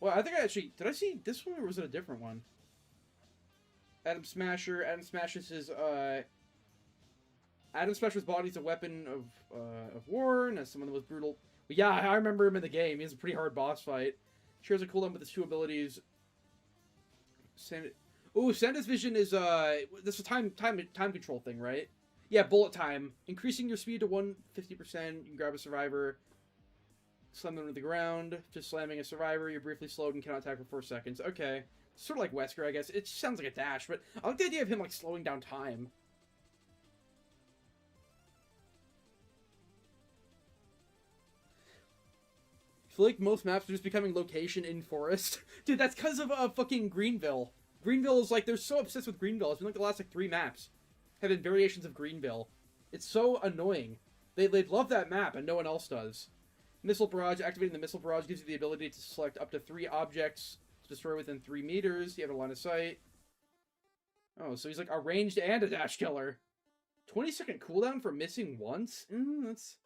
Well, I think I actually... Did I see this one or was it a different one? Adam Smasher. Adam Smashes his, Adam Smasher's body is a weapon of war, and as someone that was brutal... But yeah, I remember him in the game. He has a pretty hard boss fight. Shares a cooldown with his two abilities. Santa's vision is, this is a time control thing, right? Yeah, bullet time. Increasing your speed to 150%. You can grab a survivor. Slam them to the ground. Just slamming a survivor. You're briefly slowed and cannot attack for 4 seconds. Okay. Sort of like Wesker, I guess. It sounds like a dash, but I like the idea of him, like, slowing down time. I feel like most maps are just becoming location in forest. Dude, that's because of fucking Greenville. Greenville is like, they're so obsessed with Greenville. It's been like the last like 3 maps have been variations of Greenville. It's so annoying. They love that map and no one else does. Missile barrage. Activating the missile barrage gives you the ability to select up to 3 objects to destroy within 3 meters. You have a line of sight. Oh, so he's like a ranged and a dash killer. 20-second cooldown for missing once? That's...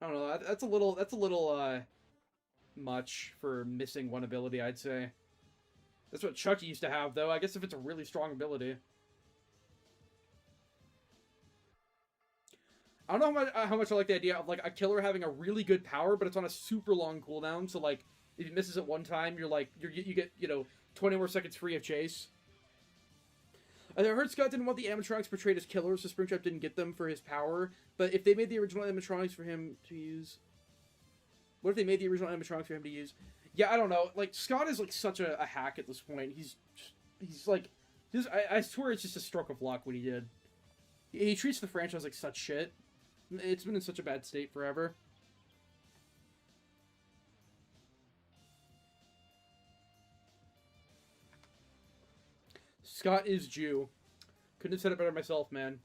I don't know. That's a little much for missing one ability, I'd say. That's what Chucky used to have, though. I guess if it's a really strong ability. I don't know how much I like the idea of, like, a killer having a really good power, but it's on a super long cooldown, so, like, if he misses it one time, you're, like, you get, you know, 20 more seconds free of chase. I heard Scott didn't want the animatronics portrayed as killers, so Springtrap didn't get them for his power, but if they made the original animatronics for him to use... What if they made the original animatronics for him to use? Yeah, I don't know. Like, Scott is, like, such a hack at this point. He's like... I swear it's just a stroke of luck what he did. He treats the franchise like such shit. It's been in such a bad state forever. Scott is Jew. Couldn't have said it better myself, man.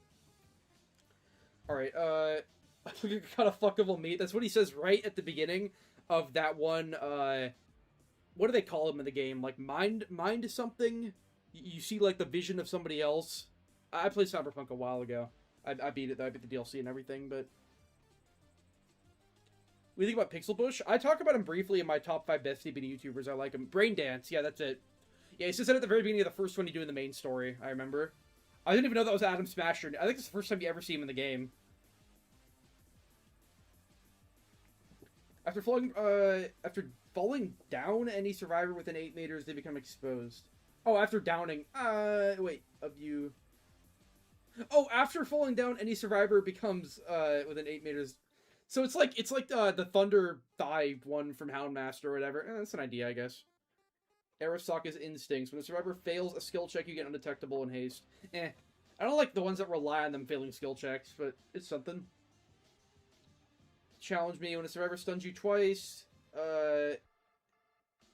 Alright, kind of fuckable meat. That's what he says right at the beginning of that one, what do they call him in the game? Like, mind something? You see, like, the vision of somebody else. I played Cyberpunk a while ago. I beat it, I beat the DLC and everything, but... What do you think about Pixel Bush? I talk about him briefly in my top 5 best CBD YouTubers. I like him. Brain Dance, yeah, that's it. Yeah, he says that at the very beginning of the first one you do in the main story, I remember. I didn't even know that was Adam Smasher. I think it's the first time you ever see him in the game. After falling down any survivor within 8 meters, they become exposed. Oh, after downing. Wait, of you... Oh, after falling down, any survivor becomes, within 8 meters. So it's like the Thunder Thigh one from Houndmaster or whatever. That's an idea, I guess. Arasaka's Instincts. When a survivor fails a skill check, you get undetectable and haste. I don't like the ones that rely on them failing skill checks, but it's something. Challenge me. When a survivor stuns you twice,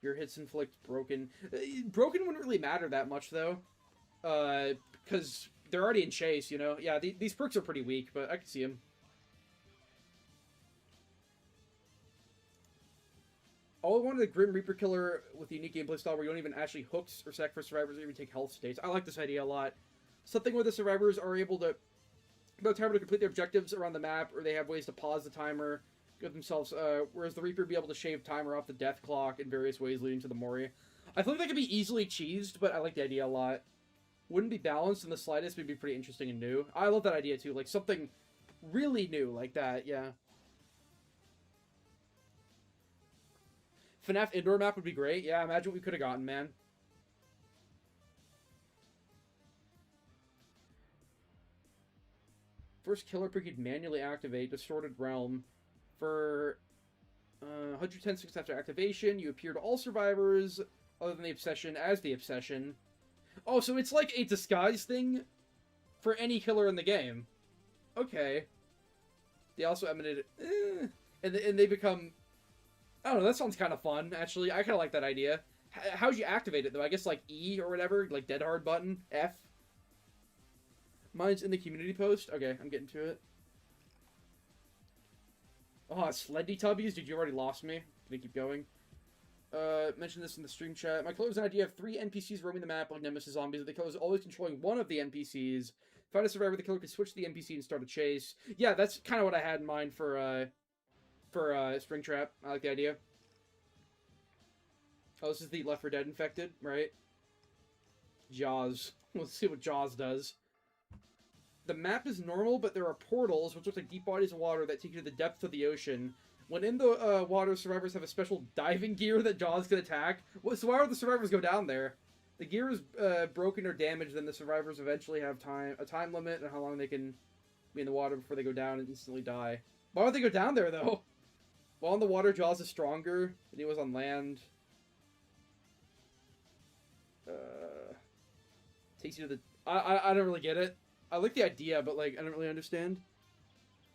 your hits inflict broken. Broken wouldn't really matter that much, though. Because they're already in chase, you know? Yeah, these perks are pretty weak, but I can see them. All I wanted a Grim Reaper killer with a unique gameplay style where you don't even actually hook or sacrifice survivors or even take health states. I like this idea a lot. Something where the survivors are able to no timer to complete their objectives around the map, or they have ways to pause the timer, give themselves, whereas the Reaper would be able to shave timer off the death clock in various ways leading to the Mori. I feel like that could be easily cheesed, but I like the idea a lot. Wouldn't be balanced in the slightest, but it'd be pretty interesting and new. I love that idea too, like something really new like that, yeah. FNAF indoor map would be great. Yeah, imagine what we could have gotten, man. First killer pick you'd manually activate Distorted Realm. For 110 seconds after activation, you appear to all survivors other than the Obsession as the Obsession. Oh, so it's like a disguise thing for any killer in the game. Okay. They also emanated... and they become... I don't know, that sounds kind of fun, actually. I kind of like that idea. How'd you activate it, though? I guess, like, E or whatever? Like, dead hard button? F? Mine's in the community post? Okay, I'm getting to it. Oh, Slendy Tubbies? Dude, you already lost me. Can I keep going? Mention this in the stream chat. My killer was an idea of 3 NPCs roaming the map like Nemesis zombies. The killer is always controlling one of the NPCs. Find a survivor, the killer could switch to the NPC and start a chase. Yeah, that's kind of what I had in mind for Springtrap. I like the idea. Oh, this is the Left 4 Dead infected, right? Jaws. Let's see what Jaws does. The map is normal, but there are portals, which look like deep bodies of water that take you to the depths of the ocean. When in the water, survivors have a special diving gear that Jaws can attack. So why would the survivors go down there? The gear is broken or damaged, then the survivors eventually have a time limit on how long they can be in the water before they go down and instantly die. Why would they go down there, though? While in the water, Jaws is stronger than he was on land. Takes you to the... I don't really get it. I like the idea, but, like, I don't really understand.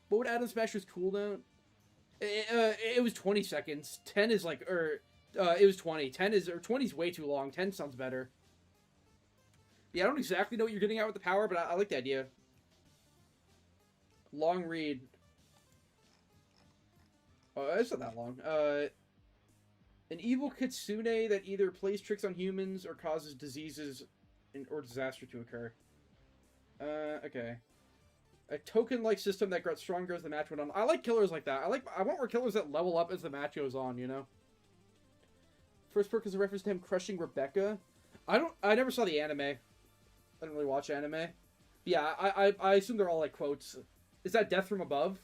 What would Adam Smasher's cooldown? It was 20 seconds. 10 is, like, it was 20. 10 is... Or 20 is way too long. 10 sounds better. Yeah, I don't exactly know what you're getting at with the power, but I like the idea. Long read. Oh, it's not that long. An evil kitsune that either plays tricks on humans or causes diseases or disaster to occur. Okay. A token-like system that got stronger as the match went on. I like killers like that. I want more killers that level up as the match goes on, you know? First perk is a reference to him crushing Rebecca. I never saw the anime. I didn't really watch anime. Yeah, I assume they're all like quotes. Is that Death from Above?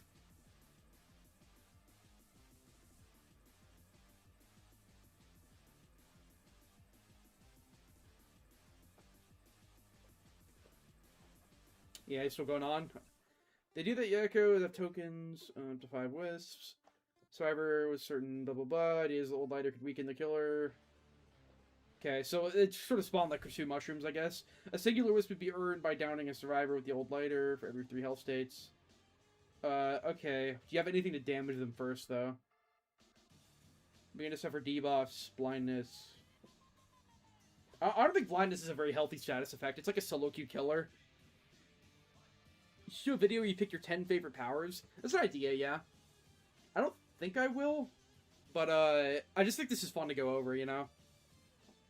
Yeah, he's still going on. They do that Yako have tokens up to 5 wisps. Survivor was certain blah blah blah. Ideas the old lighter could weaken the killer. Okay, so it sort of spawned like Kursu mushrooms, I guess. A singular wisp would be earned by downing a survivor with the old lighter for every 3 health states. Okay. Do you have anything to damage them first, though? Begin to suffer debuffs, blindness. I don't think blindness is a very healthy status effect. It's like a solo queue killer. You should do a video where you pick your 10 favorite powers. That's an idea, yeah. I don't think I will, but I just think this is fun to go over, you know?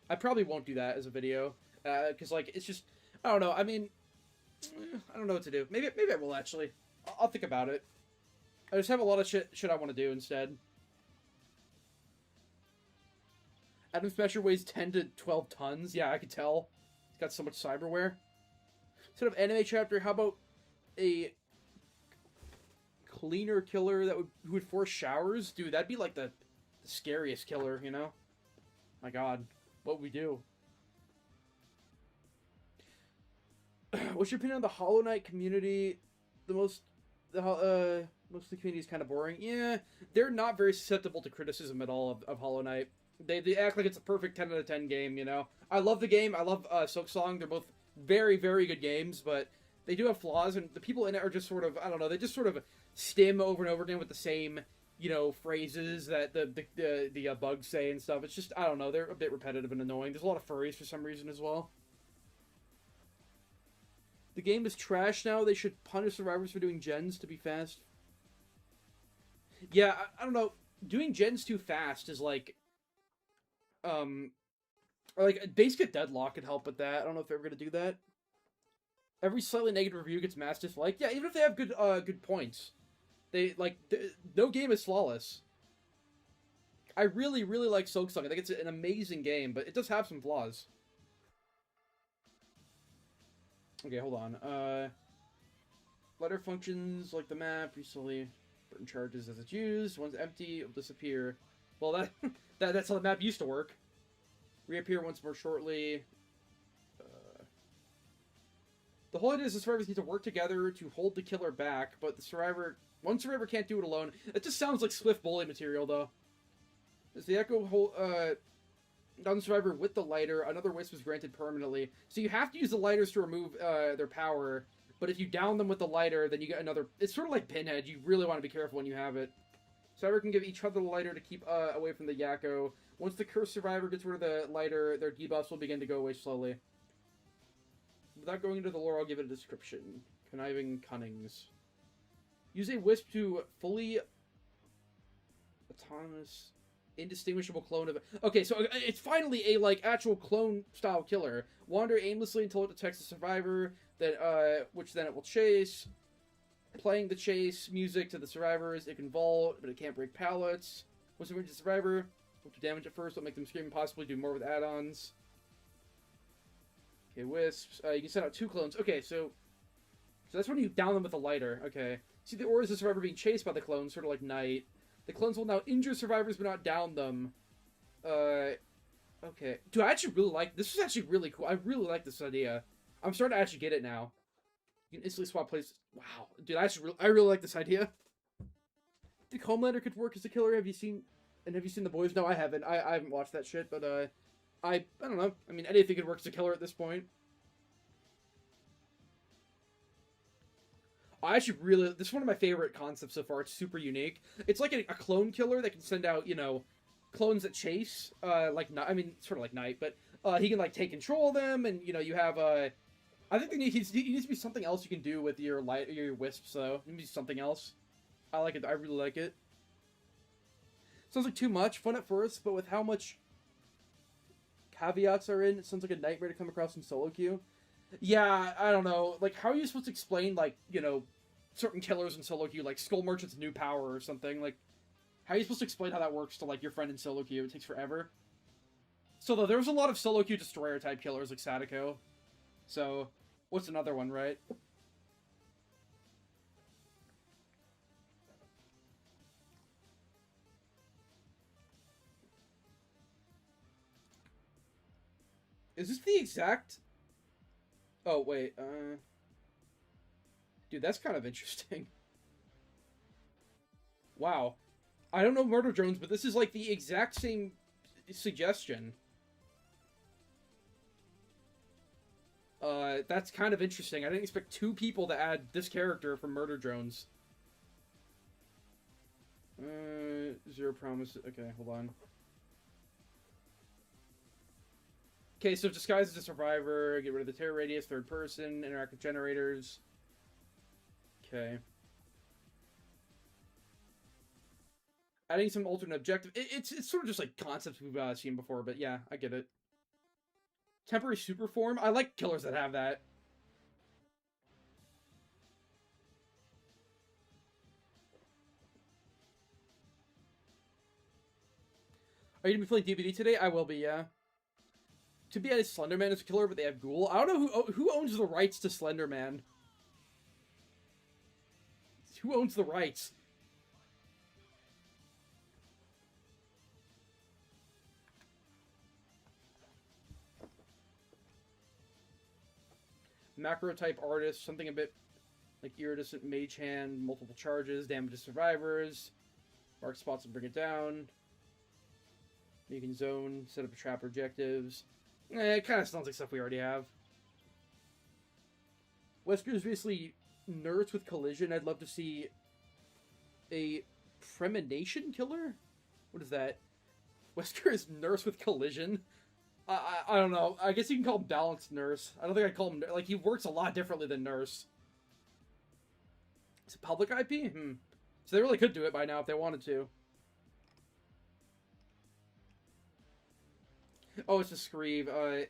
I probably won't do that as a video, because, like, it's just, I don't know, I mean, I don't know what to do. Maybe I will, actually. I'll think about it. I just have a lot of shit I want to do instead. Adam Smasher weighs 10 to 12 tons. Yeah, I could tell. He's got so much cyberware. Instead of anime chapter, how about a cleaner killer who would force showers? Dude, that'd be like the scariest killer, you know? My god. What would we do? What's your opinion on the Hollow Knight community? Most of the community is kind of boring. Yeah, they're not very susceptible to criticism at all of Hollow Knight. They act like it's a perfect 10 out of 10 game, you know? I love the game. I love Silksong. They're both very, very good games, but they do have flaws, and the people in it are just sort of, I don't know, they just sort of stim over and over again with the same, you know, phrases that the bugs say and stuff. It's just, I don't know, they're a bit repetitive and annoying. There's a lot of furries for some reason as well. The game is trash now. They should punish survivors for doing gens to be fast. Yeah, I don't know. Doing gens too fast is like Like basic deadlock could help with that. I don't know if they're ever gonna do that. Every slightly negative review gets mass dislike. Yeah, even if they have good points, they like no game is flawless. I really like Silksong. I think it's an amazing game, but it does have some flaws. Okay, hold on. Letter functions like the map recently burn charges as it's used. Once empty, it'll disappear. Well, that's how the map used to work. Reappear once more shortly. The whole idea is the survivors need to work together to hold the killer back, but one survivor can't do it alone. It just sounds like Swift bully material, though. As the echo down the survivor with the lighter, another wisp is granted permanently. So you have to use the lighters to remove their power, but if you down them with the lighter, then you get another... It's sort of like Pinhead. You really want to be careful when you have it. Survivor can give each other the lighter to keep away from the Yakko. Once the cursed survivor gets rid of the lighter, their debuffs will begin to go away slowly. Without going into the lore, I'll give it a description. Conniving Cunnings. Use a wisp to fully autonomous, indistinguishable clone of... Okay, so it's finally a, like, actual clone-style killer. Wander aimlessly until it detects the survivor, which then it will chase. Playing the chase music to the survivors. It can vault, but it can't break pallets. Once it reaches the survivor, will do damage at first, will make them scream and possibly do more with add-ons. Okay, wisps. You can send out 2 clones. Okay, so that's when you down them with a lighter. Okay. See, the aura is the survivor being chased by the clones, sort of like Night. The clones will now injure survivors but not down them. Okay. Dude, I actually really like... This is actually really cool. I really like this idea. I'm starting to actually get it now. You can instantly swap places. Wow. Dude, I really like this idea. The Homelander could work as a killer. Have you seen The Boys? No, I haven't. I haven't watched that shit, but, I don't know. I mean, anything could work as a killer at this point. I actually really... This is one of my favorite concepts so far. It's super unique. It's like a clone killer that can send out, you know, clones that chase. Like, I mean, sort of like Night, but he can, like, take control of them, and, you know, you have... I think he needs to be something else you can do with your wisps, though. It needs to be something else. I like it. I really like it. Sounds like too much. Fun at first, but with how much caveats are in, it sounds like a nightmare to come across in solo queue. Yeah, I don't know. Like, how are you supposed to explain, like, you know, certain killers in solo queue, like Skull Merchant's new power or something? Like, how are you supposed to explain how that works to, like, your friend in solo queue? It takes forever. So, though, there's a lot of solo queue destroyer-type killers, like Sadako. So, what's another one, right? Is this the exact... Oh, wait, Dude, that's kind of interesting. Wow. I don't know Murder Drones, but this is like the exact same suggestion. That's kind of interesting. I didn't expect 2 people to add this character from Murder Drones. 0 promise. Okay, hold on. Okay, so disguise as a survivor, get rid of the terror radius, 3rd person, interact with generators. Okay. Adding some alternate objective. It's sort of just like concepts we've seen before, but yeah, I get it. Temporary super form. I like killers that have that. Are you gonna be playing DBD today? I will be, yeah. To be honest, Slenderman is a killer, but they have Ghoul. I don't know who owns the rights to Slenderman. Who owns the rights? Macro type artist, something a bit like iridescent mage hand, multiple charges, damage to survivors, mark spots and bring it down. You can zone, set up a trap objectives. It kind of sounds like stuff we already have. Wesker is basically nerds with collision. I'd love to see a premonition killer? What is that? Wesker is nurse with collision? I don't know. I guess you can call him balanced nurse. I don't think I'd call him... Like, he works a lot differently than nurse. Is it public IP? So they really could do it by now if they wanted to. Oh, it's a Screeve.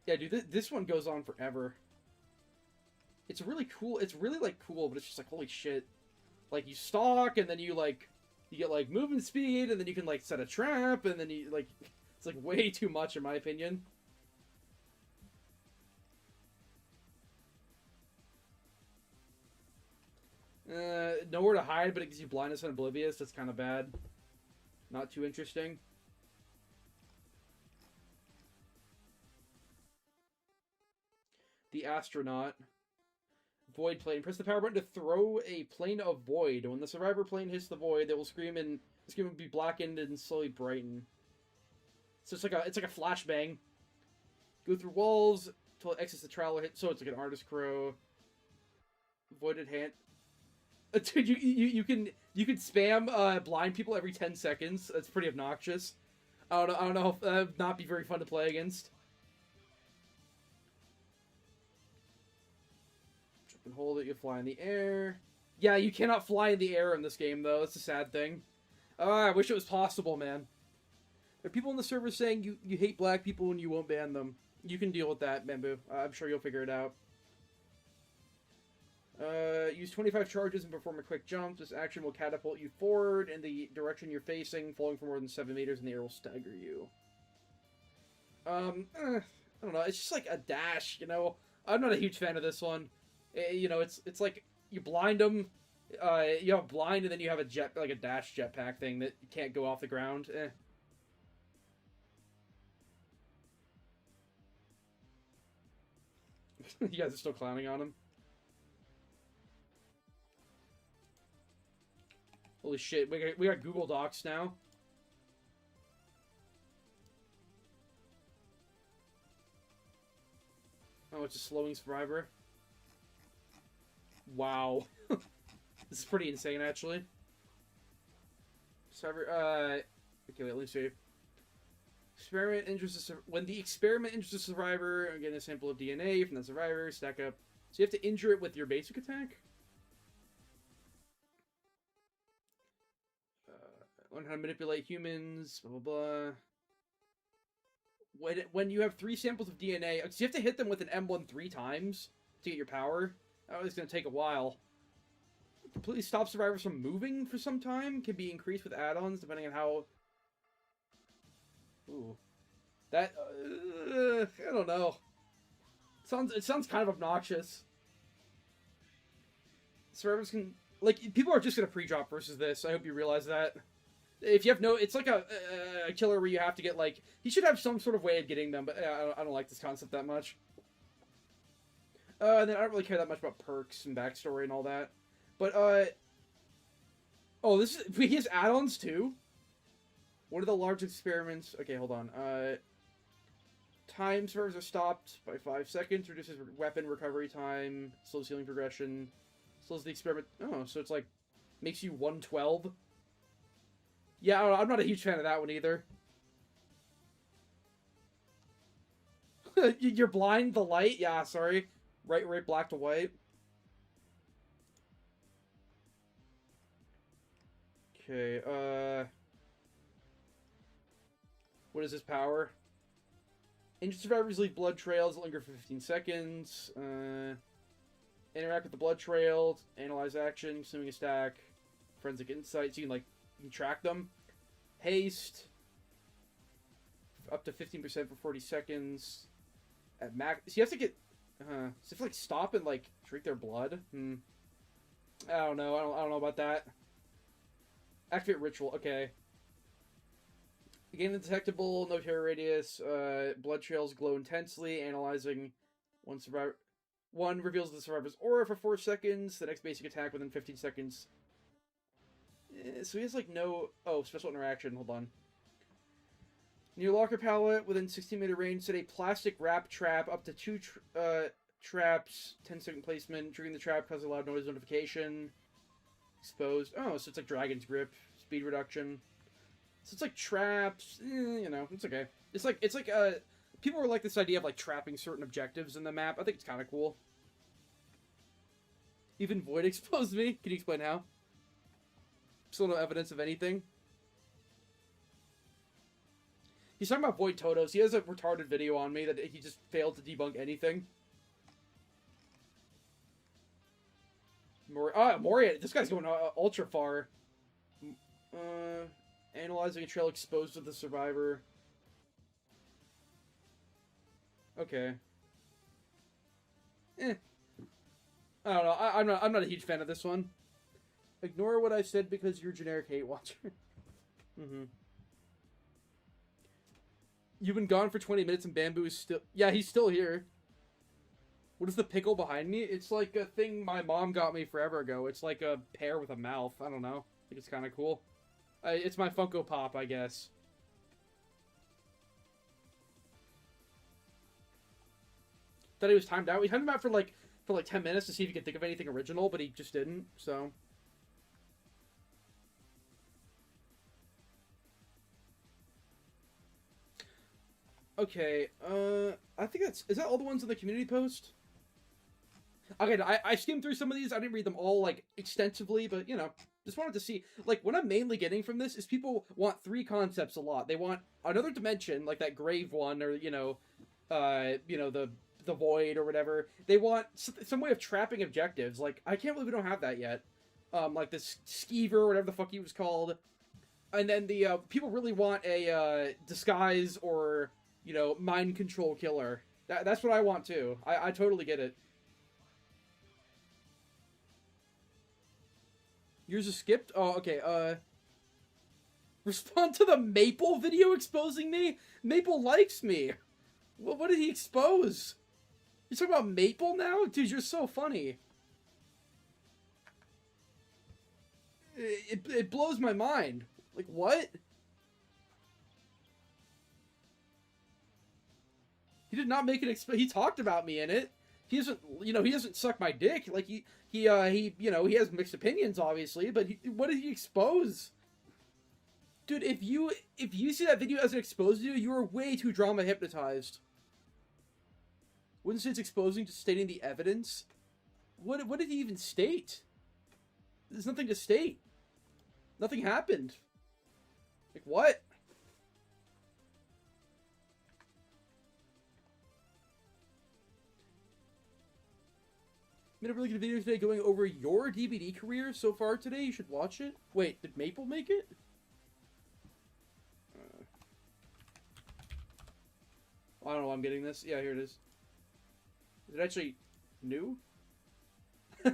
Yeah, dude, this one goes on forever. It's really cool. It's really, like, cool, but it's just like, holy shit. Like, you stalk, and then you, like, you get, like, movement speed, and then you can, like, set a trap, and then you, like, it's, like, way too much, in my opinion. Nowhere to hide, but it gives you blindness and oblivious. That's kind of bad. Not too interesting. The astronaut. Void plane. Press the power button to throw a plane of void. When the survivor plane hits the void, they will scream and the scream will be blackened and slowly brighten. So it's like a flashbang. Go through walls until it exits the traveler hit. So it's like an artist crow. Voided hand. Dude, you can spam blind people every 10 seconds. That's pretty obnoxious. I don't know if that would not be very fun to play against. Jump and hold it, you fly in the air. Yeah, you cannot fly in the air in this game, though. That's a sad thing. I wish it was possible, man. There are people in the server saying you hate black people and you won't ban them. You can deal with that, Bamboo. I'm sure you'll figure it out. Use 25 charges and perform a quick jump. This action will catapult you forward in the direction you're facing. Falling for more than 7 meters in the air will stagger you. I don't know. It's just like a dash, you know? I'm not a huge fan of this one. You know, it's like you blind them. You have blind and then you have a dash jetpack thing that you can't go off the ground. You guys are still clowning on him. Holy shit, we got Google Docs now. Oh, it's a slowing survivor. Wow. This is pretty insane, actually. Survivor, okay, wait, let me see. Experiment interests when the experiment interests a survivor, I'm getting a sample of DNA from the survivor, stack up. So you have to injure it with your basic attack? Learn how to manipulate humans, blah, blah, blah. When you have 3 samples of DNA, so you have to hit them with an M1 3 times to get your power. That was going to take a while. Completely stop survivors from moving for some time. Can be increased with add-ons depending on how... Ooh. That... I don't know. It sounds kind of obnoxious. Survivors can... Like, people are just going to pre-drop versus this. I hope you realize that. If you have no... It's like a killer where you have to get, like... He should have some sort of way of getting them, but I don't like this concept that much. And then I don't really care that much about perks and backstory and all that. But, oh, he has add-ons, too? What are the large experiments? Okay, hold on. Time servers are stopped by 5 seconds. Reduces weapon recovery time. Slows healing progression. Slows the experiment... Oh, so it's like... Makes you 112? Yeah, I don't know, I'm not a huge fan of that one either. You're blind, the light? Yeah, sorry. Right, black to white. Okay, what is his power? Injured survivors leave blood trails that linger for 15 seconds. Interact with the blood trails. Analyze action. Consuming a stack. Forensic insight. So you can track them. Haste. Up to 15% for 40 seconds. At max. So you have to get... so you have to, like, stop and, like, drink their blood? I don't know. I don't know about that. Activate ritual. Okay. Again, undetectable. No terror radius. Blood trails glow intensely. Analyzing. One reveals the survivor's aura for 4 seconds. The next basic attack within 15 seconds. So he has, like, no... Oh, special interaction. Hold on. Near locker pallet, within 16-meter range, set a plastic wrap trap up to 2 traps. 10-second placement. Triggering the trap causes a loud noise notification. Exposed. Oh, so it's like Dragon's Grip. Speed reduction. So it's like traps. You know, it's okay. It's like people are like this idea of like trapping certain objectives in the map. I think it's kind of cool. Even Void exposed me. Can you explain how? Still no evidence of anything. He's talking about Void Totos. He has a retarded video on me that he just failed to debunk anything. Moria. This guy's going ultra far. Analyzing a trail exposed to the survivor. Okay. I don't know. I'm not a huge fan of this one. Ignore what I said because you're a generic hate watcher. You've been gone for 20 minutes and Bamboo is still... Yeah, he's still here. What is the pickle behind me? It's like a thing my mom got me forever ago. It's like a pear with a mouth. I don't know. I think it's kind of cool. It's my Funko Pop, I guess. Thought he was timed out. We timed him out for like 10 minutes to see if he could think of anything original, but he just didn't, so... Okay, I think is that all the ones in the community post? Okay, I skimmed through some of these. I didn't read them all, like, extensively, but, you know, just wanted to see. Like, what I'm mainly getting from this is people want 3 concepts a lot. They want another dimension, like that grave one, or, the void or whatever. They want some way of trapping objectives. Like, I can't believe we don't have that yet. Like this skeever, or whatever the fuck he was called. And then the, people really want a, disguise or... mind control killer. That's what I want too. I totally get it. Yours is skipped? Oh, okay, respond to the Maple video exposing me? Maple likes me. What did he expose? You talking about Maple now? Dude, you're so funny. It blows my mind. Like, what? He did not make an he talked about me in it. He doesn't, he doesn't suck my dick. Like, he has mixed opinions, obviously, but what did he expose? Dude, if you see that video as an exposed video, you are way too drama hypnotized. Wouldn't say it's exposing, just stating the evidence. What did he even state? There's nothing to state. Nothing happened. Like, what? Made a really good video today going over your DVD career so far today. You should watch it. Wait, did Maple make it? I don't know why I'm getting this. Yeah, here it is. Is it actually new? Do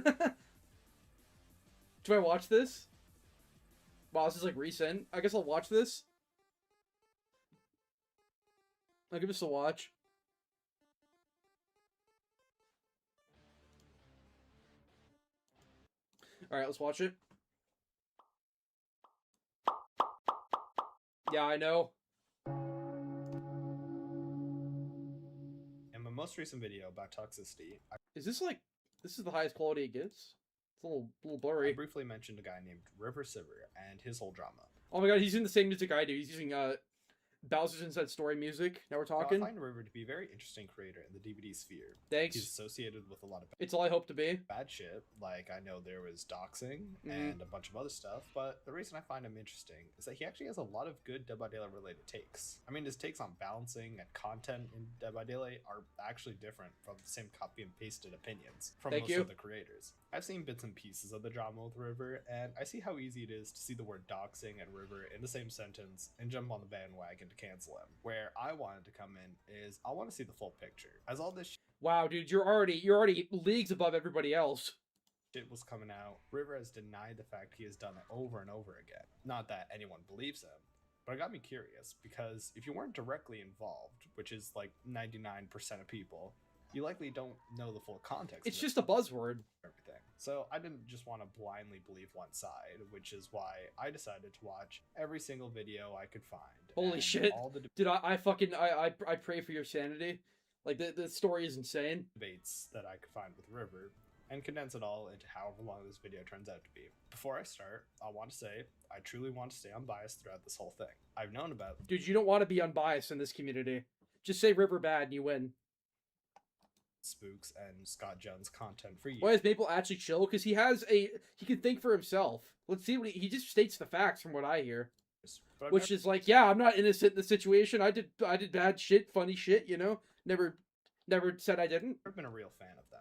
I watch this? Wow, this is like recent. I guess I'll watch this. I'll give this a watch. Alright, let's watch it. Yeah, I know.
In my most recent video about toxicity,
Is this like... This is the highest quality it gets? It's a little blurry.
I briefly mentioned a guy named River Sivir and his whole drama.
Oh my god, he's using the same music I do. He's using, Bowser's Inside Story music. Now we're talking.
I find River to be a very interesting creator in the DVD sphere.
Thanks.
He's associated with a lot of
It's all I hope to be.
bad shit. Like, I know there was doxing and a bunch of other stuff, but the reason I find him interesting is that he actually has a lot of good Dead by Daylight related takes. I mean, his takes on balancing and content in Dead by Daylight are actually different from the same copy and pasted opinions from most of the creators. I've seen bits and pieces of the drama with River, and I see how easy it is to see the word doxing and River in the same sentence and jump on the bandwagon to cancel him. Where I wanted to come in is I want to see the full picture. As all this
Wow, dude, you're already leagues above everybody else.
shit was coming out, River has denied the fact he has done it over and over again. Not that anyone believes him, but it got me curious, because if you weren't directly involved, which is like 99% of people, you likely don't know the full context.
It's just a buzzword.
Everything. So I didn't just want to blindly believe one side, which is why I decided to watch every single video I could find.
Holy shit.
All the
Dude, I pray for your sanity. Like, the story is insane.
debates that I could find with River, and condense it all into however long this video turns out to be. Before I start, I want to say, I truly want to stay unbiased throughout this whole thing. I've known about...
Dude, you don't want to be unbiased in this community. Just say River bad and you win.
Spooks and Scott Jones content for you.
Why is Maple actually chill? Because he can think for himself. Let's see what he just states the facts from what I hear.
But I've
which is like, yeah, I'm not innocent in the situation. I did bad shit, funny shit, you know. Never said I didn't.
never been a real fan of them.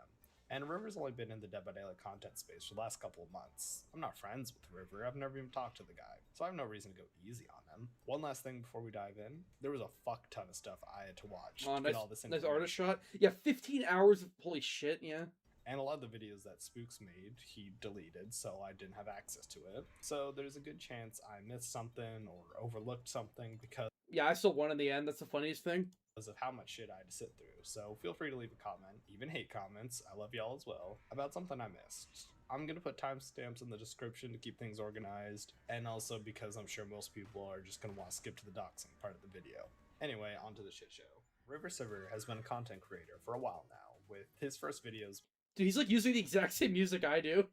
And River's only been in the Dead by Daylight content space for the last couple of months. I'm not friends with River, I've never even talked to the guy, so I have no reason to go easy on him. One last thing before we dive in, there was a fuck ton of stuff I had to watch to get all this
Nice artist shot. Yeah, 15 hours of holy shit, yeah.
And a lot of the videos that Spooks made, he deleted, so I didn't have access to it. So there's a good chance I missed something or overlooked something because
Yeah, I still won in the end. That's the funniest thing.
of how much shit I had to sit through. So feel free to leave a comment, even hate comments, I love y'all as well, about something I missed. I'm gonna put timestamps in the description to keep things organized, and also because I'm sure most people are just gonna want to skip to the doxing part of the video. Anyway, on to the shit show. River Silver has been a content creator for a while now, with his first videos
Dude, he's like using the exact same music I do.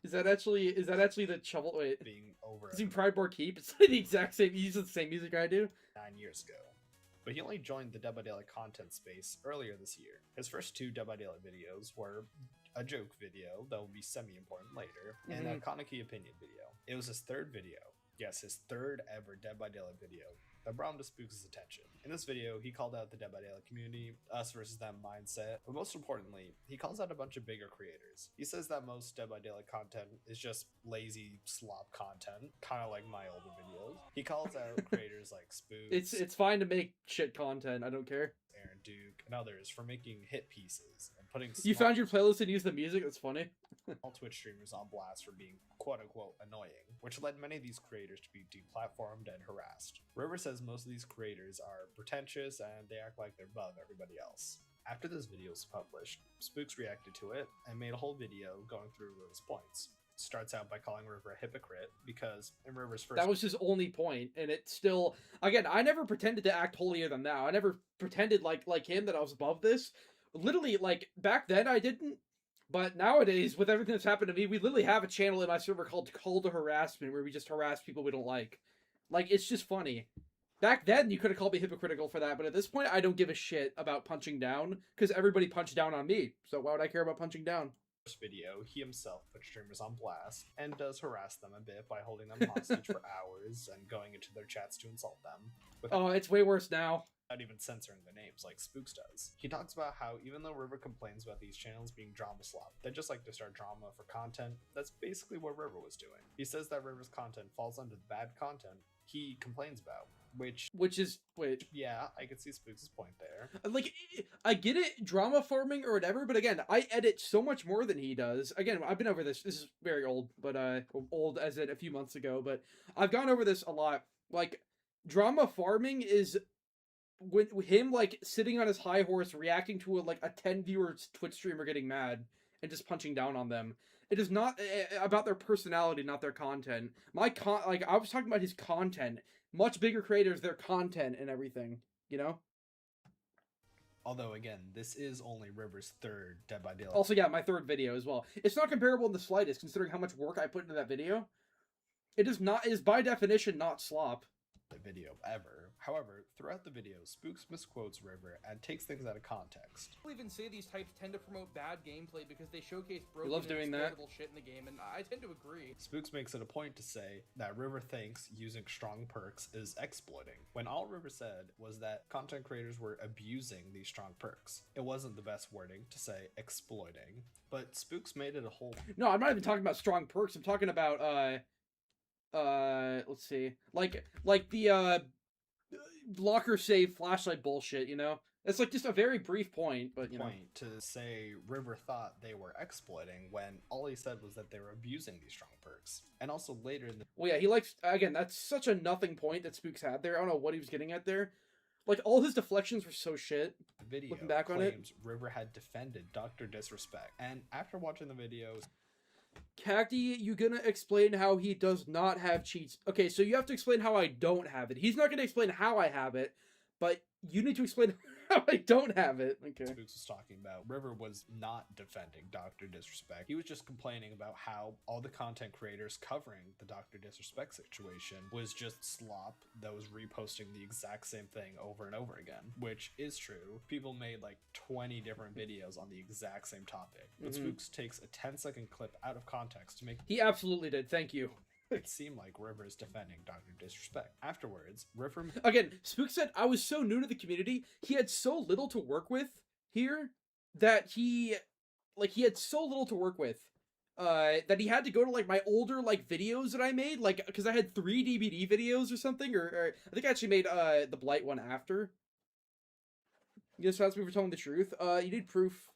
Is that actually the shovel? Wait,
being over
is he Pride Bar Keep? It's like the exact same. He uses the same music I do.
9 years ago. But he only joined the Dead by Daylight content space earlier this year. His first 2 Dead by Daylight videos were a joke video that will be semi-important later, and a Kaneki opinion video. It was his third video. Yes, his third ever Dead by Daylight video that brought him to Spooks' attention. In this video, he called out the Dead by Daylight community, us versus them mindset, but most importantly, he calls out a bunch of bigger creators. He says that most Dead by Daylight content is just lazy slop content, kind of like my older videos. He calls out creators like Spooks,
It's fine to make shit content. I don't care.
Aaron Duke, and others for making hit pieces and putting
You found your playlist and used the music. That's funny.
all Twitch streamers on blast for being quote-unquote annoying, which led many of these creators to be deplatformed and harassed. River says most of these creators are pretentious and they act like they're above everybody else. After this video was published, Spooks reacted to it and made a whole video going through River's points. Starts out by calling River a hypocrite because in River's first
That was his only point, and it still. Again, I never pretended to act holier than thou. I never pretended like him that I was above this. Literally, like back then I didn't. But nowadays, with everything that's happened to me, we literally have a channel in my server called Call to Harassment, where we just harass people we don't like. Like, it's just funny. Back then, you could have called me hypocritical for that, but at this point, I don't give a shit about punching down, because everybody punched down on me. So why would I care about punching down?
video, he himself puts streamers on blast and does harass them a bit by holding them hostage for hours and going into their chats to insult them.
Oh, it's way worse now.
Without even censoring their names like Spooks does. He talks about how even though River complains about these channels being drama slop, they just like to start drama for content. That's basically what River was doing. He says that River's content falls under the bad content he complains about, which
is, wait.
Yeah, I could see Spooks' point there.
Like, I get it, drama farming or whatever, but again, I edit so much more than he does. Again, I've been over this. This is very old, but, old as in a few months ago, but I've gone over this a lot. Like, drama farming is with him, like, sitting on his high horse, reacting to a 10-viewer Twitch streamer getting mad and just punching down on them. It is not about their personality, not their content. Like, I was talking about his content. Much bigger creators, their content and everything, you know?
Although, again, this is only River's third Dead by Daylight.
Also, yeah, my third video as well. It's not comparable in the slightest, considering how much work I put into that video. It is by definition not slop.
Video ever. However, throughout the video, Spooks misquotes River and takes things out of context.
People even say these types tend to promote bad gameplay because they showcase broken
loves doing
and
that.
exploitable shit in the game, and I tend to agree.
Spooks makes it a point to say that River thinks using strong perks is exploiting, when all River said was that content creators were abusing these strong perks. It wasn't the best wording to say exploiting, but Spooks made it a whole...
No, I'm not even talking about strong perks. I'm talking about, let's see. Like the, locker save flashlight bullshit, you know? It's like just a very brief point, but you know.
Point to say River thought they were exploiting when all he said was that they were abusing these strong perks. And also later in the...
Well, yeah, he likes... Again, that's such a nothing point that Spooks had there. I don't know what he was getting at there. Like, all his deflections were so shit.
video
looking back on it,
River had defended Dr. Disrespect. And after watching the video...
Cacti, you gonna explain how he does not have cheats? Okay, so you have to explain how I don't have it. He's not gonna explain how I have it, but you need to explain how I don't have it. Okay.
Spooks was talking about, River was not defending Dr. Disrespect. He was just complaining about how all the content creators covering the Dr. Disrespect situation was just slop that was reposting the exact same thing over and over again, which is true. People made like 20 different videos on the exact same topic, but Spooks takes a 10-second clip out of context to make...
He absolutely did. Thank you.
It seemed like River is defending Dr. Disrespect. Afterwards, River...
Again, Spook said, I was so new to the community, he had so little to work with here that he had so little to work with that he had to go to like my older like videos that I made, like because I had 3 DVD videos or something, or I think I actually made the Blight one after. You just asked me for telling the truth. You need proof.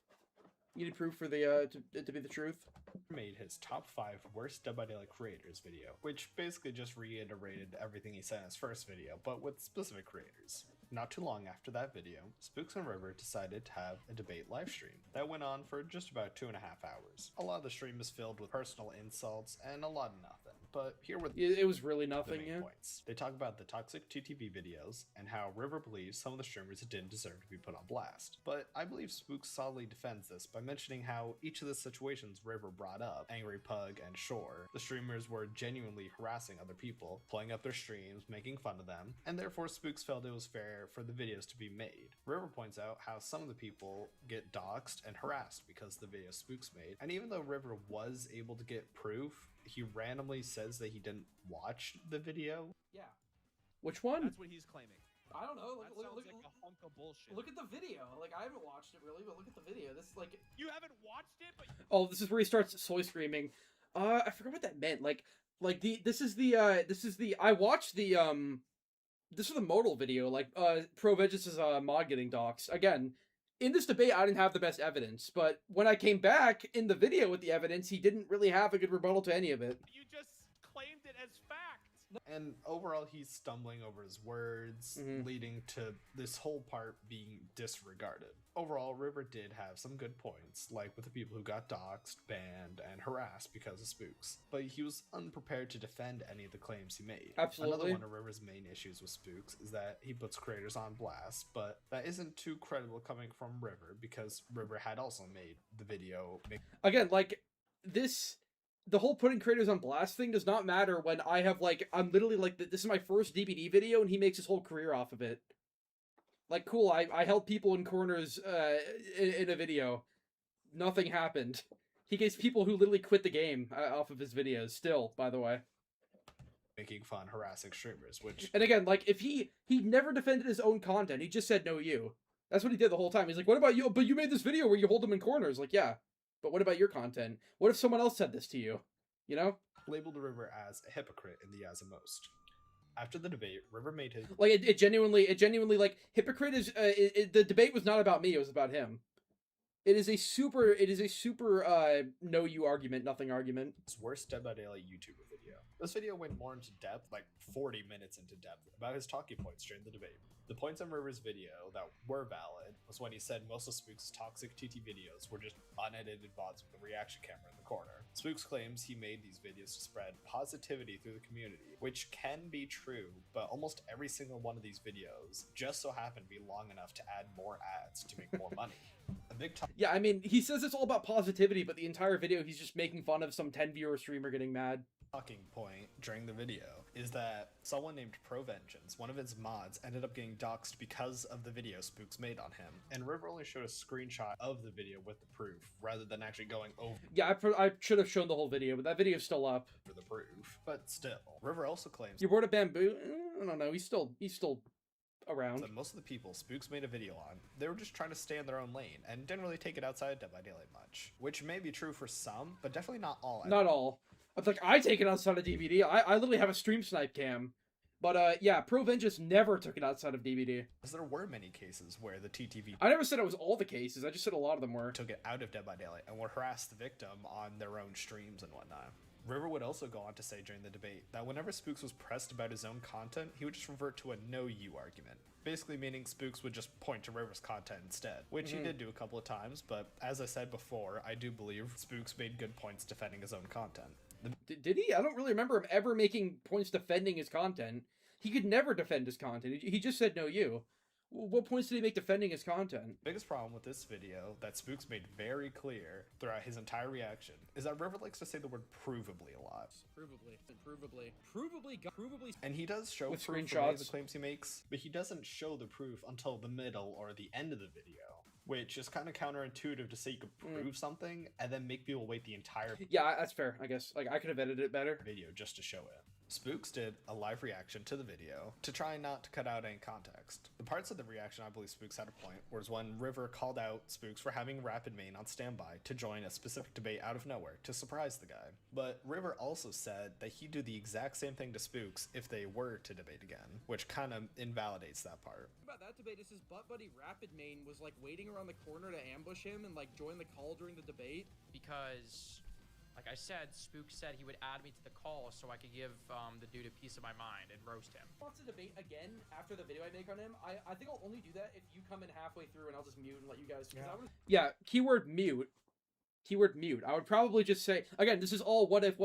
You need proof for the to be the truth.
Made his top 5 worst Dead by Daylight creators video, which basically just reiterated everything he said in his first video, but with specific creators. Not too long after that video, Spooks and River decided to have a debate livestream that went on for just about 2.5 hours. A lot of the stream is filled with personal insults and a lot of nothing, but here were
it was really
the
nothing.
main
Yeah.
points. They talk about the toxic TTV videos and how River believes some of the streamers didn't deserve to be put on blast. But I believe Spooks solidly defends this by mentioning how each of the situations River brought up, Angry Pug and Shore, the streamers were genuinely harassing other people, pulling up their streams, making fun of them, and therefore Spooks felt it was fair for the videos to be made. River points out how some of the people get doxxed and harassed because of the video Spooks made, and even though River was able to get proof, he randomly says that he didn't watch the video.
Yeah.
Which one?
That's what he's claiming.
I don't know.
That sounds like a hunk of bullshit.
Look at the video. Like, I haven't watched it really, but look at the video. This is like...
You haven't watched it, but
Oh, this is where he starts soy screaming. I forgot what that meant. This is the I watched the this is the modal video, like Pro Vengeance's mod getting doxxed. Again, in this debate I didn't have the best evidence, but when I came back in the video with the evidence, he didn't really have a good rebuttal to any of it.
you just claimed it as fact.
And overall, he's stumbling over his words, leading to this whole part being disregarded. Overall, River did have some good points, like with the people who got doxxed, banned, and harassed because of Spooks, but he was unprepared to defend any of the claims he made.
Absolutely.
Another one of River's main issues with Spooks is that he puts creators on blast, but that isn't too credible coming from River, because River had also made the video.
Again, like this, the whole putting creators on blast thing does not matter when I have I'm literally like this is my first DBD video and he makes his whole career off of it. Like, cool, I held people in corners in a video. Nothing happened. He gets people who literally quit the game off of his videos still, by the way.
Making fun, harassing streamers, which...
And again, like, if he never defended his own content, he just said no you. That's what he did the whole time. He's like, what about you? But you made this video where you hold them in corners. Like, yeah, but what about your content? What if someone else said this to you? You know?
Labeled River as a hypocrite in the eyes of most. After the debate, River made his...
Like, it genuinely, like, hypocrite is, the debate was not about me, it was about him. It is a super, no you argument, nothing argument.
His worst Dead by Daylight YouTuber video. This video went more into depth, like 40 minutes into depth, about his talking points during the debate. The points in River's video that were valid was when he said most of Spooks' toxic TT videos were just unedited VODs with a reaction camera in the corner. Spooks claims he made these videos to spread positivity through the community, which can be true, but almost every single one of these videos just so happened to be long enough to add more ads to make more money. A big
yeah, I mean, he says it's all about positivity, but the entire video he's just making fun of some 10-viewer streamer getting mad.
Talking point during the video is that someone named Pro Vengeance, one of his mods, ended up getting doxxed because of the video Spooks made on him, and River only showed a screenshot of the video with the proof rather than actually going over.
Yeah, I should have shown the whole video, but that video's still up
for the proof. But still, River also claims
you're bored of Bamboo. I don't know. He's still around.
That most of the people Spooks made a video on, they were just trying to stay in their own lane and didn't really take it outside Dead by Daylight much, which may be true for some, but definitely not all.
Not all. It's like, I take it outside of DVD. I literally have a stream snipe cam. But, yeah, Pro Vengeance never took it outside of DVD.
Because there were many cases where the TTV...
I never said it was all the cases, I just said a lot of them were.
...took it out of Dead by Daylight and would harass the victim on their own streams and whatnot. River would also go on to say during the debate that whenever Spooks was pressed about his own content, he would just revert to a no-you argument. Basically meaning Spooks would just point to River's content instead, which he did do a couple of times, but as I said before, I do believe Spooks made good points defending his own content.
Did he? I don't really remember him ever making points defending his content. He could never defend his content. He just said no you. What points did he make defending his content?
Biggest problem with this video that Spooks made very clear throughout his entire reaction is that River likes to say the word provably a lot.
Provably.
And he does show proof for many of the claims he makes, but he doesn't show the proof until the middle or the end of the video. which is kind of counterintuitive to say you could prove something and then make people wait the entire
Yeah, that's fair, I guess. Like, I could have edited it better.
video just to show it. Spooks did a live reaction to the video to try not to cut out any context. The parts of the reaction I believe Spooks had a point was when River called out Spooks for having Rapid Main on standby to join a specific debate out of nowhere to surprise the guy. But River also said that he'd do the exact same thing to Spooks if they were to debate again, which kind of invalidates that part.
About that debate is his butt buddy Rapid Main was like waiting around the corner to ambush him and like join the call during the debate.
Because, like I said, Spook said he would add me to the call so I could give the dude a piece of my mind and roast him.
Wants to debate again after the video I make on him. I think I'll only do that if you come in halfway through and I'll just mute and let you guys.
Yeah, keyword mute. Keyword mute. I would probably just say, again, this is all what if.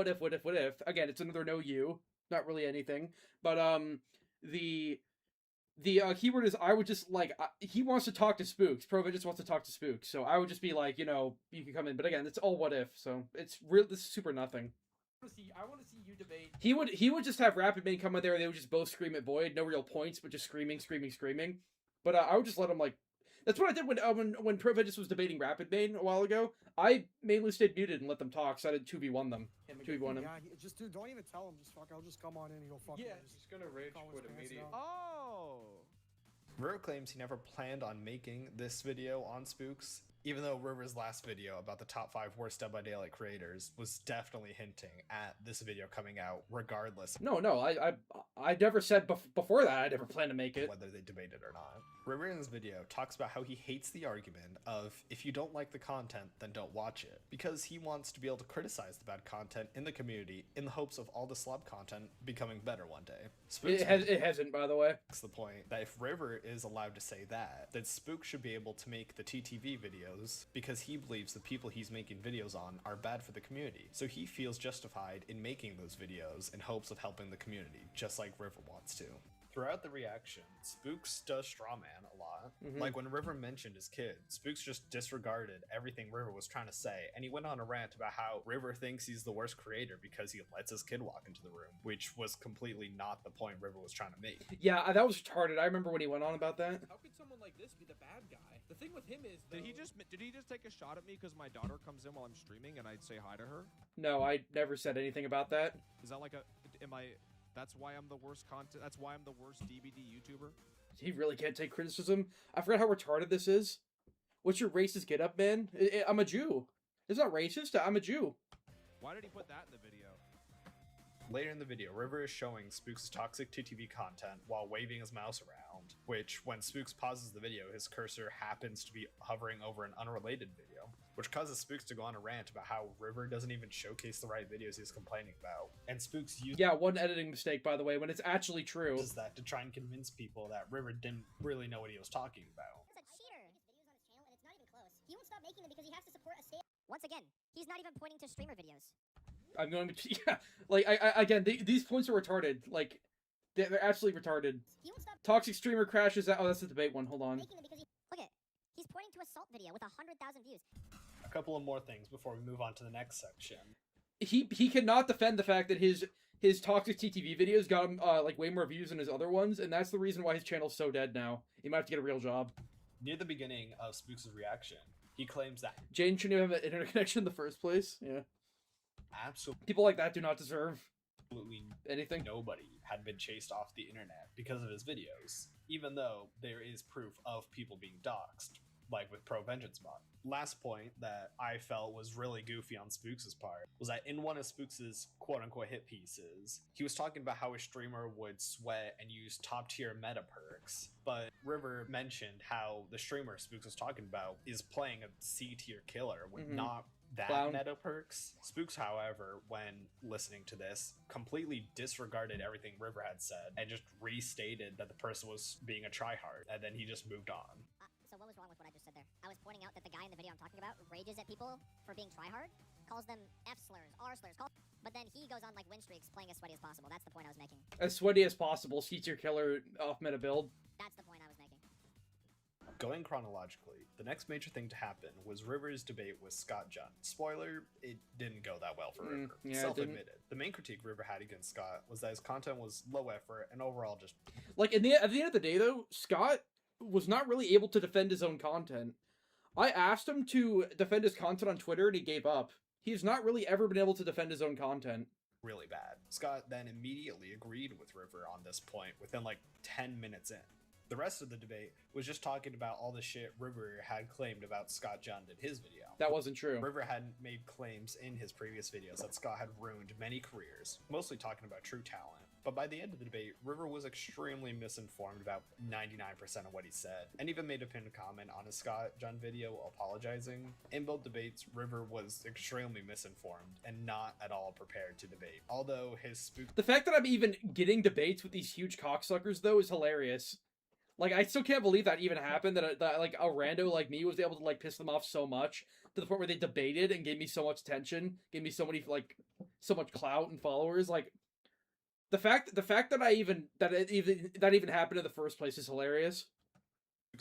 Again, it's another no you. Not really anything. But, the keyword is, I would just, like, he wants to talk to Spooks. Prova just wants to talk to Spooks. So I would just be like, you know, you can come in. But again, it's all what if. So it's real. This is super nothing.
I want to see you debate.
He would just have Rapid Main come in there and they would just both scream at Void. No real points, but just screaming. But I would just let him, like, that's what I did when Provedis was debating Rapid Main a while ago. I mainly stayed muted and let them talk, so I did 2v1 them. 2v1 him.
Yeah, just dude, don't even tell him. Just fuck. I'll just come on in and he'll fuck.
Yeah,
just
gonna rage
call his
quit
pants
immediately.
down.
Oh.
River claims he never planned on making this video on Spooks, even though River's last video about the top 5 worst Dead by Daylight creators was definitely hinting at this video coming out regardless
No, I never said before that I never planned to make
of
it.
whether they debated or not. River in this video talks about how he hates the argument of if you don't like the content, then don't watch it, because he wants to be able to criticize the bad content in the community in the hopes of all the slub content becoming better one day. Spooks
It hasn't, by the way.
makes the point that if River is allowed to say that, then Spook should be able to make the TTV videos because he believes the people he's making videos on are bad for the community. So he feels justified in making those videos in hopes of helping the community, just like River wants to. Throughout the reaction, Spooks does strawman a lot. Like when River mentioned his kid, Spooks just disregarded everything River was trying to say, and he went on a rant about how River thinks he's the worst creator because he lets his kid walk into the room, which was completely not the point River was trying to make.
Yeah, that was retarded. I remember when he went on about that.
How could someone like this be the bad guy? The thing with him is,
Did he just take a shot at me because my daughter comes in while I'm streaming and I'd say hi to her?
No, I never said anything about that.
Is that like that's why I'm the worst content. That's why I'm the worst DBD YouTuber.
He really can't take criticism. I forgot how retarded this is. What's your racist get up, man? I'm a Jew. It's not racist. I'm a Jew.
Why did he put that in the video?
Later in the video, River is showing Spooks' toxic TTV content while waving his mouse around, which, when Spooks pauses the video, his cursor happens to be hovering over an unrelated video, which causes Spooks to go on a rant about how River doesn't even showcase the right videos he's complaining about, and Spooks uses
Yeah, one editing mistake, by the way, when it's actually true.
that to try and convince people that River didn't really know what he was talking about.
He's a cheater. Videos on his channel, and it's not even close. He won't stop making them because he has to support a state. Once again, he's not even pointing to streamer videos.
I'm going to, yeah, like, I again, these points are retarded. Like, they're absolutely retarded.
He won't stop
Toxic streamer crashes out. Oh, that's the debate one. Hold on.
making them because he. Look at. He's pointing to assault video with 100,000 views.
A couple of more things before we move on to the next section.
He cannot defend the fact that his toxic TTV videos got him like way more views than his other ones, and that's the reason why his channel's so dead now. He might have to get a real job.
Near the beginning of Spooks' reaction, he claims that
Jane shouldn't have an internet connection in the first place. Yeah.
absolutely
People like that do not deserve anything.
nobody had been chased off the internet because of his videos, even though there is proof of people being doxxed, like with Pro Vengeance Bot. Last point that I felt was really goofy on Spooks' part was that in one of Spooks' quote-unquote hit pieces, he was talking about how a streamer would sweat and use top-tier meta perks, but River mentioned how the streamer Spooks was talking about is playing a C-tier killer with not that
Clown.
meta perks. Spooks, however, when listening to this, completely disregarded everything River had said and just restated that the person was being a tryhard, and then he just moved on.
So what was wrong with what I just said there? I was pointing out that the guy in the video I'm talking about rages at people for being tryhard, calls them F slurs, R slurs, but then he goes on like win streaks playing as sweaty as possible. That's the point I was making.
As sweaty as possible, C-tier killer off meta build.
That's the point I was making.
Going chronologically, the next major thing to happen was River's debate with Scott Junn. Spoiler, it didn't go that well for River.
yeah, it
Self-admitted. The main critique River had against Scott was that his content was low effort and overall just
Like, at the end of the day, though, Scott was not really able to defend his own content. I asked him to defend his content on Twitter, and he gave up. He's not really ever been able to defend his own content.
Really bad. Scott then immediately agreed with River on this point within like 10 minutes in. The rest of the debate was just talking about all the shit River had claimed about Scott Jund in his video.
That wasn't true.
River had made claims in his previous videos that Scott had ruined many careers, mostly talking about true talent. But by the end of the debate, River was extremely misinformed about 99% of what he said, and even made a pinned comment on a Scott Jund video apologizing. In both debates, River was extremely misinformed and not at all prepared to debate. Although his spook...
The fact that I'm even getting debates with these huge cocksuckers, though, is hilarious. Like, I still can't believe that even happened, that like, a rando like me was able to, like, piss them off so much, to the point where they debated and gave me so much attention, gave me so many, like, so much clout and followers, like... The fact that that even happened in the first place is hilarious.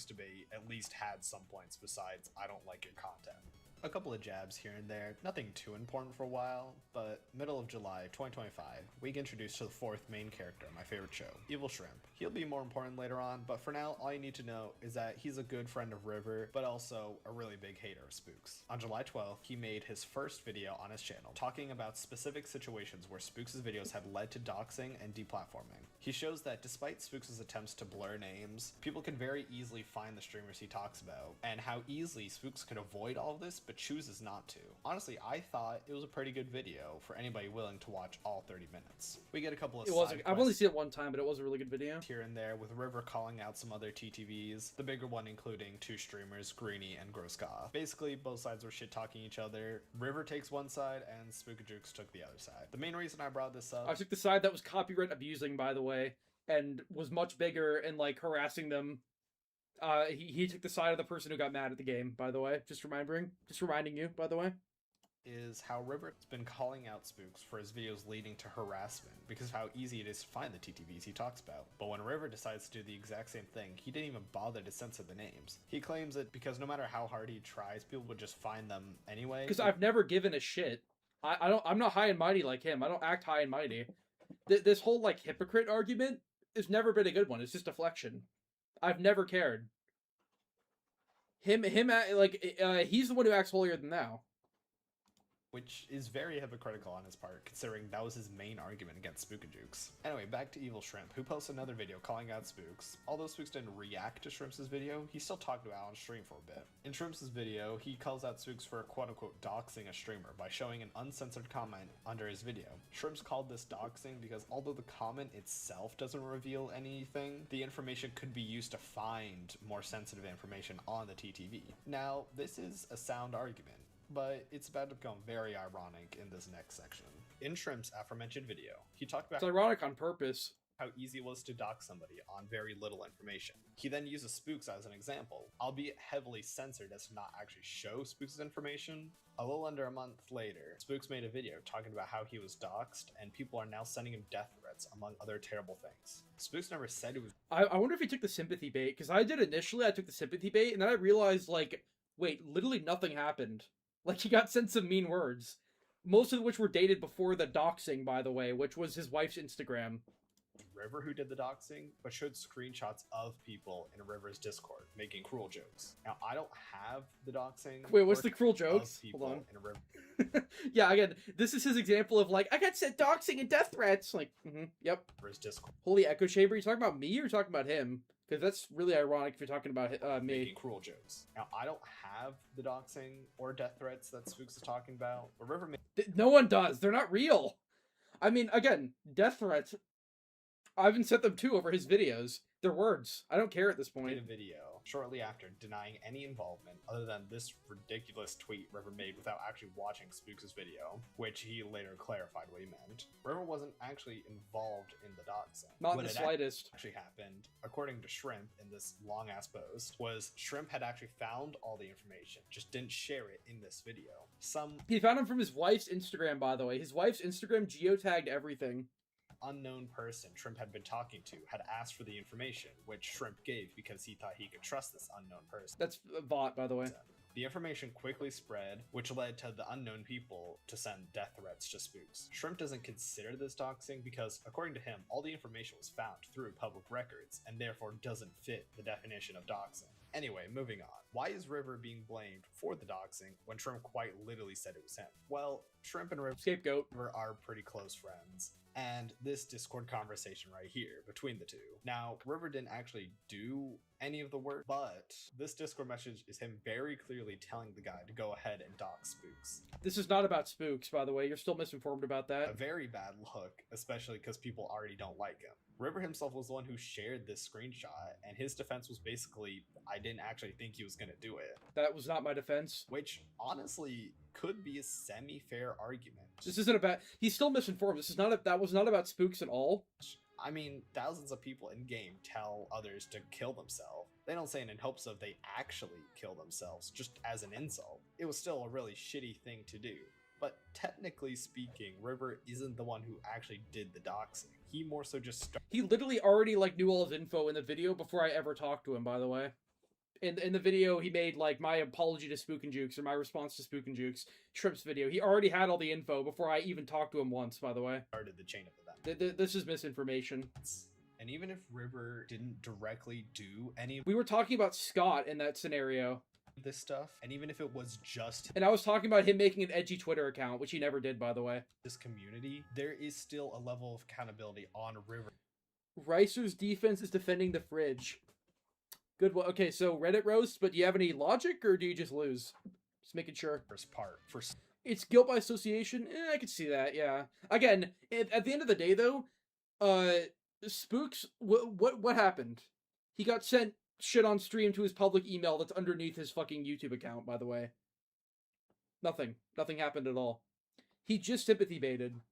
Debate at least had some points besides I don't like your content. A couple of jabs here and there, nothing too important for a while, but middle of July 2025, we get introduced to the fourth main character of my favorite show, Evil Shrimp. He'll be more important later on, but for now, all you need to know is that he's a good friend of River, but also a really big hater of Spooks. On July 12th, he made his first video on his channel, talking about specific situations where Spooks' videos had led to doxing and deplatforming. He shows that despite Spooks' attempts to blur names, people can very easily find the streamers he talks about, and how easily Spooks could avoid all of this, but chooses not to. Honestly, I thought it was a pretty good video for anybody willing to watch all 30 minutes. We get a couple of
I've only seen it one time, but it was a really good video.
Here and there, with River calling out some other TTVs, the bigger one including two streamers, Greeny and Groskov. Basically, both sides were shit-talking each other. River takes one side, and Spookajukes took the other side. The main reason I brought this up...
I took the side that was copyright abusing, by the way, and was much bigger and, like, harassing them. He took the side of the person who got mad at the game, by the way. Just reminding you, by the way.
Is how River's been calling out Spooks for his videos leading to harassment because of how easy it is to find the TTVs he talks about. But when River decides to do the exact same thing, he didn't even bother to censor the names. He claims it because no matter how hard he tries, people would just find them anyway.
Because I've never given a shit. I'm not high and mighty like him. I don't act high and mighty. This whole, like, hypocrite argument has never been a good one. It's just deflection. I've never cared. He's the one who acts holier than thou.
Which is very hypocritical on his part, considering that was his main argument against Spookajukes. Anyway, back to Evil Shrimp, who posts another video calling out Spooks. Although Spooks didn't react to Shrimp's video, he still talked about it on stream for a bit. In Shrimp's video, he calls out Spooks for quote-unquote doxing a streamer by showing an uncensored comment under his video. Shrimp's called this doxing because although the comment itself doesn't reveal anything, the information could be used to find more sensitive information on the TTV. Now, this is a sound argument, but it's about to become very ironic in this next section. In Shrimp's aforementioned video, he talked about
It's ironic on purpose.
how easy it was to dox somebody on very little information. He then uses Spooks as an example, albeit heavily censored as to not actually show Spooks' information. A little under a month later, Spooks made a video talking about how he was doxed, and people are now sending him death threats, among other terrible things. Spooks never said it was...
I wonder if he took the sympathy bait, because I did initially, I took the sympathy bait, and then I realized, like, wait, literally nothing happened. Like, he got sent some mean words. Most of which were dated before the doxing, by the way, which was his wife's Instagram.
River who did the doxing, but showed screenshots of people in River's Discord making cruel jokes. Now, I don't have the doxing.
Wait, what's the cruel jokes?
Hold
Hold
on.
on.
In River.
Yeah, again, this is his example of, like, I got sent doxing and death threats. Like, yep.
River's Discord.
Holy echo chamber, you talking about me or you talking about him? Because that's really ironic if you're talking about me.
Making cruel jokes. Now, I don't have the doxing or death threats that Spooks is talking about, but River made
No one does. They're not real. I mean, again, death threats. I haven't sent them too over his videos. They're words. I don't care at this point.
a video shortly after denying any involvement other than this ridiculous tweet River made without actually watching Spooks' video, which he later clarified what he meant. River wasn't actually involved in the doxing.
Not in
What
the
had
slightest.
actually happened, according to Shrimp in this long-ass post, was Shrimp had actually found all the information, just didn't share it in this video.
He found him from his wife's Instagram, by the way. His wife's Instagram geotagged everything.
Unknown person Shrimp had been talking to had asked for the information, which Shrimp gave because he thought he could trust this unknown person.
That's a bot, by the way.
The information quickly spread, which led to the unknown people to send death threats to Spooks. Shrimp doesn't consider this doxing because, according to him, all the information was found through public records and therefore doesn't fit the definition of doxing. Anyway, moving on. Why is River being blamed for the doxing when Shrimp quite literally said it was him? Well, Shrimp and River
Scapegoat.
are pretty close friends, and this Discord conversation right here between the two. Now, River didn't actually do any of the work, but this Discord message is him very clearly telling the guy to go ahead and dox Spooks.
This is not about Spooks, by the way. You're still misinformed about
A
that.
very bad look, especially because people already don't like him. River himself was the one who shared this screenshot, and his defense was basically, I didn't actually think he was going to do it.
That was not my defense.
Which, honestly, could be a semi-fair argument.
This isn't about... He's still misinformed. This is not... That was not about Spooks at all.
I mean, thousands of people in-game tell others to kill themselves. They don't say it in hopes of they actually kill themselves, just as an insult. It was still a really shitty thing to do. But technically speaking, River isn't the one who actually did the doxing. He more so just started.
He literally already, like, knew all his info in the video before I ever talked to him, by the way. In the video, he made, like, my apology to Spook and Jukes, or my response to Spook and Jukes, Shrimp's video. He already had all the info before I even talked to him once, by the way.
The chain of events.
This is misinformation.
And even if River didn't directly do any of
We were talking about Scott in that scenario.
this stuff, and even if it was just
And I was talking about him making an edgy Twitter account, which he never did, by the way.
this community, there is still a level of accountability on River.
Ricer's defense is defending the fridge. Good one. Okay, so Reddit roast, but do you have any logic, or do you just lose? Just making sure.
First part for
It's guilt by association? I could see that, yeah. Again, at the end of the day, though, Spooks, what happened? He got sent shit on stream to his public email that's underneath his fucking YouTube account, by the way. Nothing. Nothing happened at all. He just sympathy baited.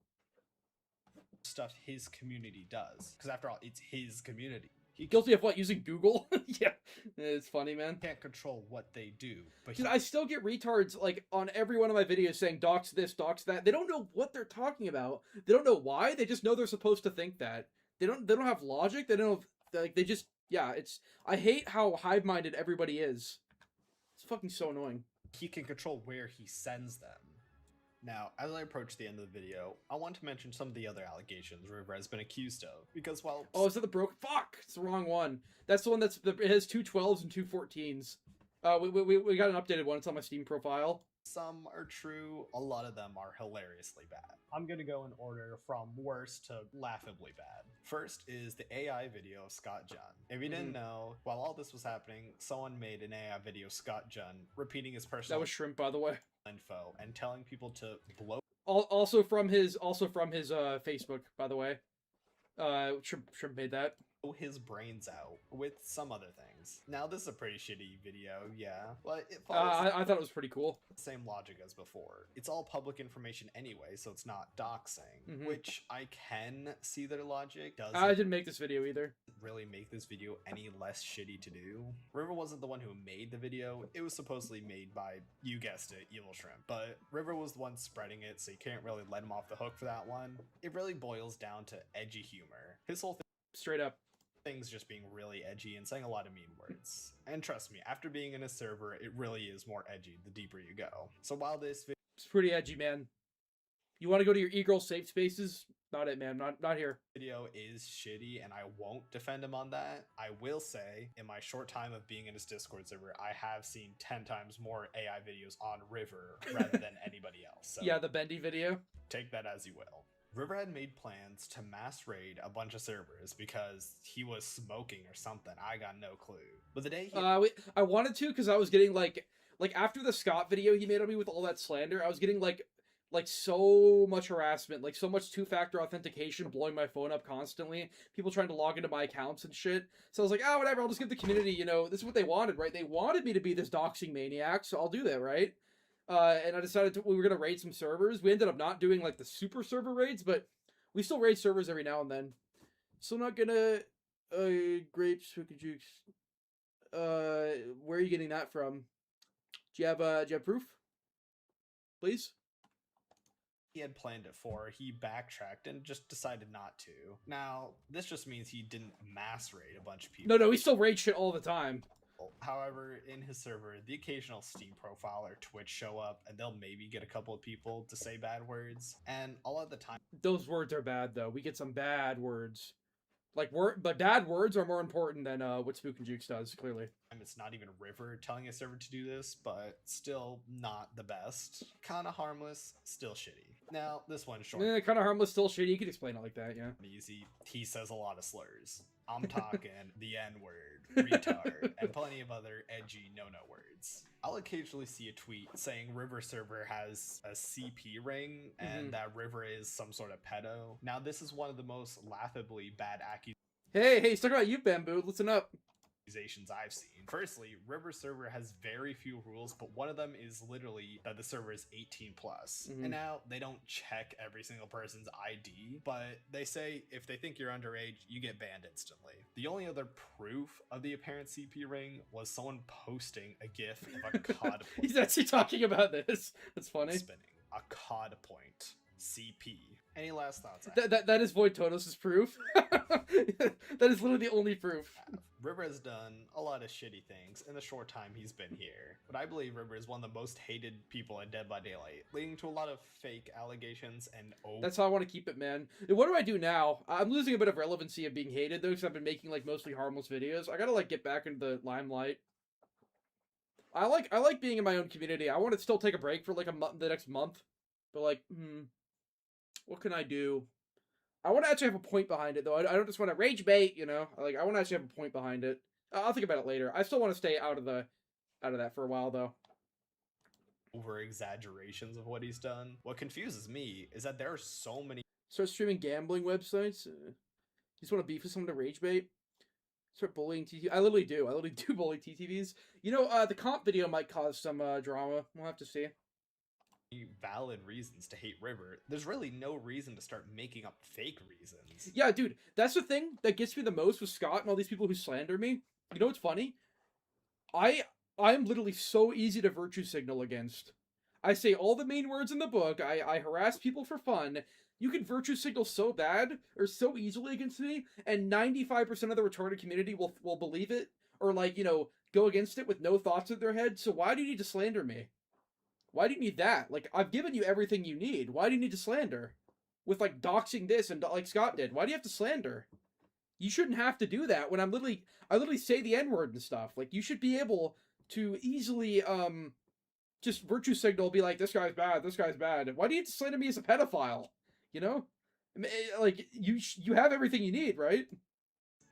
stuff his community does, because after all, it's his community. He
Guilty of what? Using Google? Yeah. It's funny, man.
can't control what they do, but
Dude, I still get retards, like, on every one of my videos saying dox this, dox that. They don't know what they're talking about. They don't know why. They just know they're supposed to think that. They don't have logic. They don't have, like, they just, yeah, it's, I hate how hive-minded everybody is. It's fucking so annoying.
he can control where he sends them. Now, as I approach the end of the video, I want to mention some of the other allegations River has been accused of, because while
Oh, is that the broke? Fuck! It's the wrong one. That's the one it has two 12s and two 14s. We got an updated one. It's on my Steam profile.
some are true, a lot of them are hilariously bad. I'm gonna go in order from worst to laughably bad. First is the AI video of Scott Junn. If you didn't know, while all this was happening, someone made an AI video of Scott Junn repeating his
That
personal
was Shrimp, by the way.
info and telling people to blow
Also from his Facebook, by the way. Shrimp made that.
his brains out with some other things. Now, this is a pretty shitty video, yeah, but it follows
I thought it was pretty cool.
the same logic as before. It's all public information anyway, so it's not doxing, which I can see their logic. Doesn't
I didn't make this video either.
really make this video any less shitty to do. River wasn't the one who made the video. It was supposedly made by, you guessed it, Evil Shrimp. But River was the one spreading it, so you can't really let him off the hook for that one. It really boils down to edgy humor. His whole
Straight up.
thing's just being really edgy and saying a lot of mean words. And trust me, after being in a server, it really is more edgy the deeper you go. So while this
It's pretty edgy, man. You want to go to your e-girl safe spaces? Not it, man. Not here.
video is shitty and I won't defend him on that. I will say, in my short time of being in his Discord server, I have seen 10 times more AI videos on River rather than anybody else. So
Yeah, the bendy video.
take that as you will. River had made plans to mass raid a bunch of servers because he was smoking or something. I got no clue. But the day he
I wanted to because I was getting like after the Scott video he made on me with all that slander, I was getting like so much harassment, like so much two-factor authentication, blowing my phone up constantly, people trying to log into my accounts and shit. So I was like, whatever, I'll just give the community, this is what they wanted, right? They wanted me to be this doxing maniac, so I'll do that, right? And I decided we were gonna raid some servers. We ended up not doing like the super server raids, but we still raid servers every now and then. Still not gonna grapes, cookie jukes. Where are you getting that from? Do you have proof? Please?
he had planned it for, he backtracked and just decided not to. Now, this just means he didn't mass raid a bunch of people.
No, we still raid shit all the time.
However, in his server, the occasional Steam profile or Twitch show up, and they'll maybe get a couple of people to say bad words. And all of the time,
Those words are bad, though. We get some bad words. Like but bad words are more important than what Spook and Jukes does. Clearly,
It's not even River telling a server to do this, but still not the best. Kind of harmless, still shitty. Now, this one's short.
kind of harmless, still shitty. You could explain it like that, yeah.
Easy. He says a lot of slurs. I'm talking the N-word, retard, and plenty of other edgy no-no words. I'll occasionally see a tweet saying River server has a CP ring and that River is some sort of pedo. Now, this is one of the most laughably bad
Hey, he's talking about you, Bamboo. Listen up.
accusations I've seen. Firstly, River server has very few rules, but one of them is literally that the server is 18 plus. And now they don't check every single person's ID, but they say if they think you're underage, you get banned instantly. The only other proof of the apparent CP ring was someone posting a gif of a COD point.
He's actually talking about this. That's funny.
Spinning. A COD point. CP. Any last thoughts?
That is Void Tonos' proof. That is literally the only proof.
River has done a lot of shitty things in the short time he's been here, but I believe River is one of the most hated people in Dead by Daylight, leading to a lot of fake allegations and
That's how I want to keep it, man. What do I do now? I'm losing a bit of relevancy of being hated, though, because I've been making, like, mostly harmless videos. I gotta, like, get back into the limelight. I like being in my own community. I want to still take a break for, like, the next month, but, like, what can I do? I want to actually have a point behind it, though. I don't just want to rage bait, you know? Like, I want to actually have a point behind it. I'll think about it later. I still want to stay out of that for a while, though.
over exaggerations of what he's done. What confuses me is that there are so many
Start streaming gambling websites. You just want to beef with someone to rage bait. Start bullying TTVs. I literally do. I literally do bully TTVs. You know, the comp video might cause some drama. We'll have to see.
valid reasons to hate River. There's really no reason to start making up fake reasons.
Yeah, dude, that's the thing that gets me the most with Scott and all these people who slander me. You know what's funny? I'm literally so easy to virtue signal against. I say all the main words in the book. I harass people for fun. You can virtue signal so bad or so easily against me, and 95% of the retarded community will believe it or, like, you know, go against it with no thoughts in their head. So why do you need to slander me? Why do you need that? Like, I've given you everything you need. Why do you need to slander? With, like, doxing this and like Scott did. Why do you have to slander? You shouldn't have to do that when I literally say the N-word and stuff. Like, you should be able to easily, just virtue signal, be like, this guy's bad, this guy's bad. Why do you have to slander me as a pedophile? You know? Like, you have everything you need, right?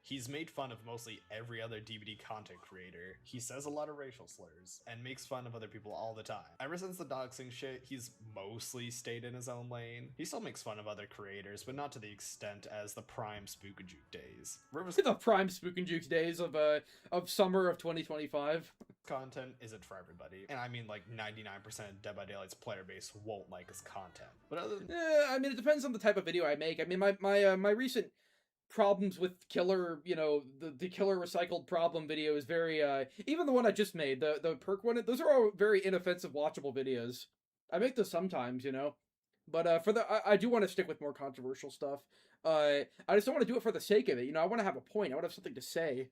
He's made fun of mostly every other DBD content creator. He says a lot of racial slurs and makes fun of other people all the time. Ever since the doxing shit, he's mostly stayed in his own lane. He still makes fun of other creators, but not to the extent as the prime Spookajuke days. River's
The prime Spook and Jukes days of summer of 2025.
content isn't for everybody, and I mean like 99% of Dead by Daylight's player base won't like his content. But other than
I mean, it depends on the type of video I make. I mean, my recent problems with killer, you know, the killer recycled problem video is very even the one I just made, the perk one, those are all very inoffensive watchable videos. I make those sometimes, you know, but I do want to stick with more controversial stuff. I just don't want to do it for the sake of it, you know. I want to have a point. I want to have something to say.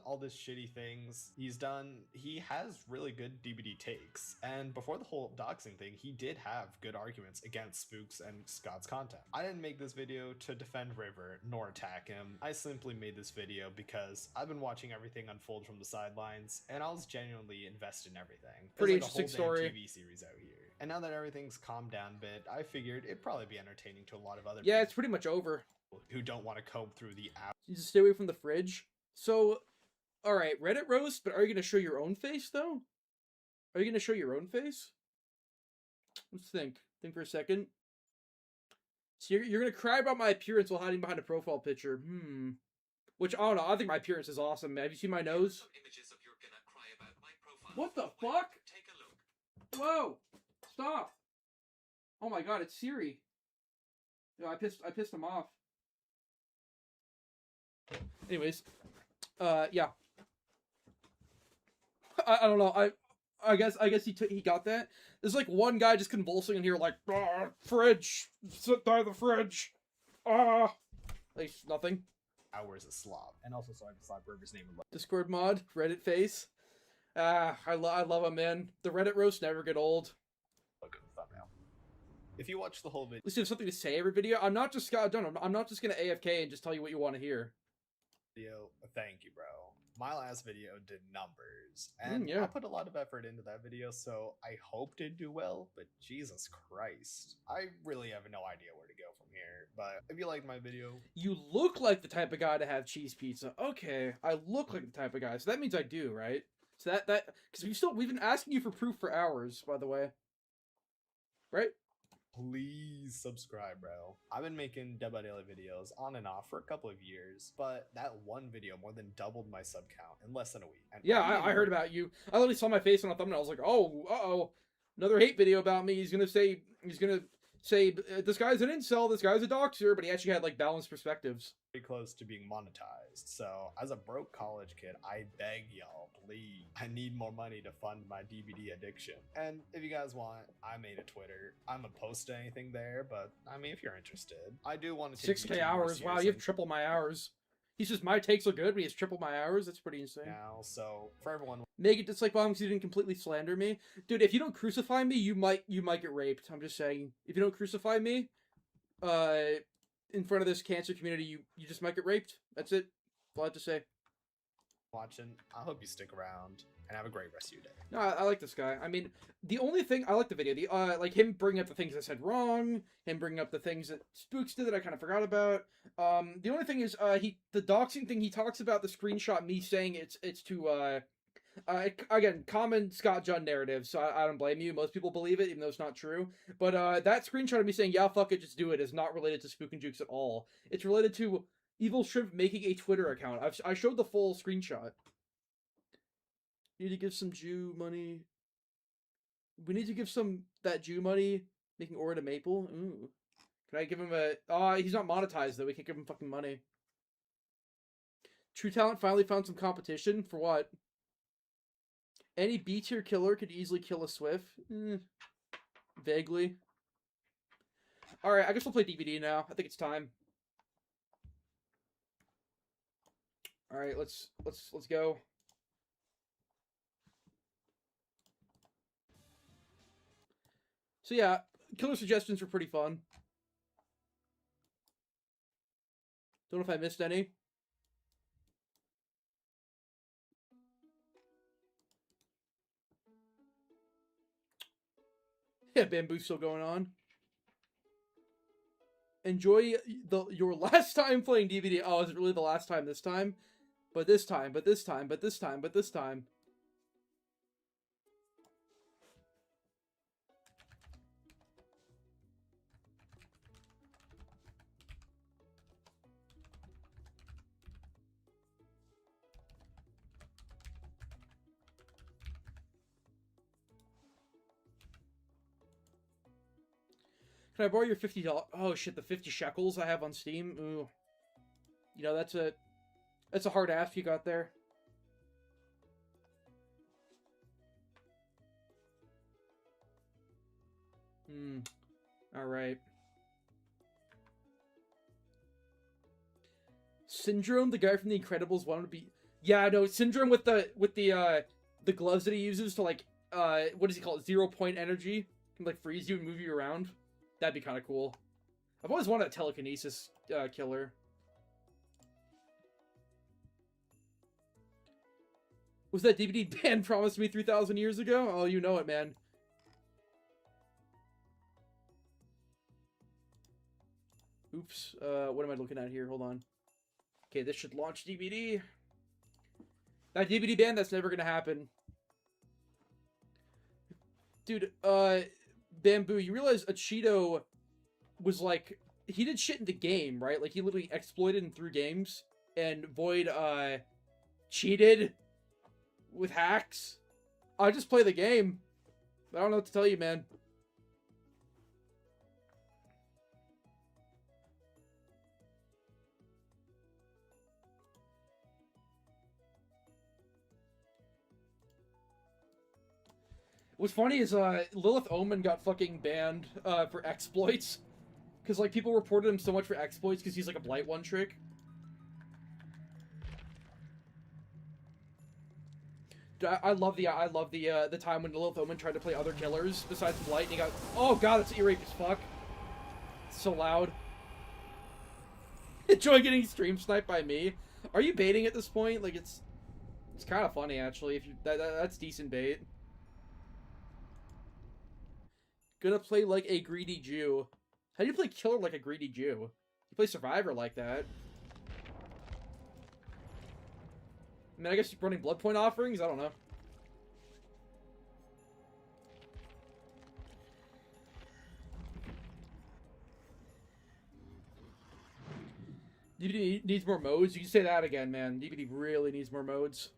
all this shitty things he's done, he has really good DBD takes. And before the whole doxing thing, he did have good arguments against Spooks and Scott's content. I didn't make this video to defend River nor attack him. I simply made this video because I've been watching everything unfold from the sidelines, and I was genuinely invested in everything.
Pretty
There's like
interesting
a whole damn
story.
TV series out here. And now that everything's calmed down a bit, I figured it'd probably be entertaining to a lot of other
Yeah,
people
it's pretty much over.
who don't want to comb through the app.
You just stay away from the fridge. So, all right, Reddit roast, but are you gonna show your own face though? Are you gonna show your own face? Let's think. Think for a second. So you're gonna cry about my appearance while hiding behind a profile picture. Which, I don't know. I think my appearance is awesome, man. Have you seen my nose? What the fuck? Whoa! Stop! Oh my god, it's Siri. No, I pissed him off. Anyways, yeah. I don't know. I guess he got that. There's like one guy just convulsing in here, like, fridge, sit by the fridge, like nothing.
Hours a slob. And also so I can slap River's name in
Discord mod, Reddit face. I love him, man. The Reddit roasts never get old.
look at the thumbnail. if you watch the whole video,
At least you have something to say every video. I'm not just Scott Dunn. I'm not just gonna AFK and just tell you what you want to hear.
thank you, bro. My last video did numbers, and
yeah.
I put a lot of effort into that video, so I hoped it'd do well, but Jesus Christ. I really have no idea where to go from here, but if you liked my video...
You look like the type of guy to have cheese pizza. Okay, I look like the type of guy, so that means I do, right? So that because we've been asking you for proof for hours, by the way. Right?
Please subscribe, bro. I've been making Dead by Daylight videos on and off for a couple of years, but that one video more than doubled my sub count in less than a week. And
Yeah, I heard about you. I literally saw my face on a thumbnail. I was like, oh, uh-oh. Another hate video about me. He's gonna say, this guy's an incel, this guy's a doxer, but he actually had, like, balanced perspectives.
pretty close to being monetized. So, as a broke college kid, I beg y'all, please. I need more money to fund my DVD addiction. And if you guys want, I made a Twitter. I'm gonna post anything there, but I mean, if you're interested, I do want to take
6K hours. Wow, you have triple my hours. He says my takes are good, but he has triple my hours. That's pretty insane.
now. So, for everyone,
Make it dislike bomb because you didn't completely slander me. Dude, if you don't crucify me, you might get raped. I'm just saying. If you don't crucify me, in front of this cancer community, you just might get raped. That's it. That's all I have to say.
watching, I hope you stick around and have a great rest of your day.
No, I like this guy. I mean, the only thing I like the video, like him bringing up the things I said wrong, him bringing up the things that Spooks did that I kind of forgot about. The only thing is, the doxing thing, he talks about the screenshot me saying it's to again, common Scott Junn narrative, so I don't blame you. Most people believe it, even though it's not true. But that screenshot of me saying, yeah, fuck it, just do it, is not related to Spook and Jukes at all. It's related to Evil Shrimp making a Twitter account. I showed the full screenshot. Need to give some Jew money. We need to give that Jew money, making Aura to Maple. Ooh. Can I give him a... he's not monetized, though. We can't give him fucking money. True Talent finally found some competition. For what? Any B-tier killer could easily kill a Swift. Vaguely. Alright, I guess we'll play DVD now. I think it's time. Alright, let's go. So yeah, killer suggestions were pretty fun. Don't know if I missed any. Yeah, Bamboo's still going on. Enjoy your last time playing DVD. Oh, is it really the last time this time? But this time, but this time, but this time, but this time. Can I borrow your $50? Oh shit, the 50 shekels I have on Steam? Ooh. You know, that's a hard ask you got there. Alright. Syndrome, the guy from The Incredibles, wanted to be... Yeah, I know, Syndrome with the gloves that he uses to, like, what does he call it? 0 point energy. Can, like, freeze you and move you around. That'd be kind of cool. I've always wanted a telekinesis killer. Was that DVD band promised me 3,000 years ago? Oh, you know it, man. Oops. What am I looking at here? Hold on. Okay, this should launch DVD. That DVD ban, that's never gonna happen. Dude, Bamboo, you realize a Cheeto was like, he did shit in the game, right? Like, he literally exploited and threw games, and Void, cheated with hacks. I just play the game. I don't know what to tell you, man. What's funny is, Lilith Omen got fucking banned, for exploits. Because, like, people reported him so much for exploits because he's, like, a Blight one-trick. I love the time when the little Thoman tried to play other killers besides Blight, and he got. Oh god, that's earache as fuck. It's so loud. Enjoy getting stream sniped by me. Are you baiting at this point? Like it's kind of funny actually. If you that's decent bait. Gonna play like a greedy Jew. How do you play killer like a greedy Jew? You play survivor like that. I mean, I guess running blood point offerings? I don't know. DBD needs more modes? You can say that again, man. DBD really needs more modes.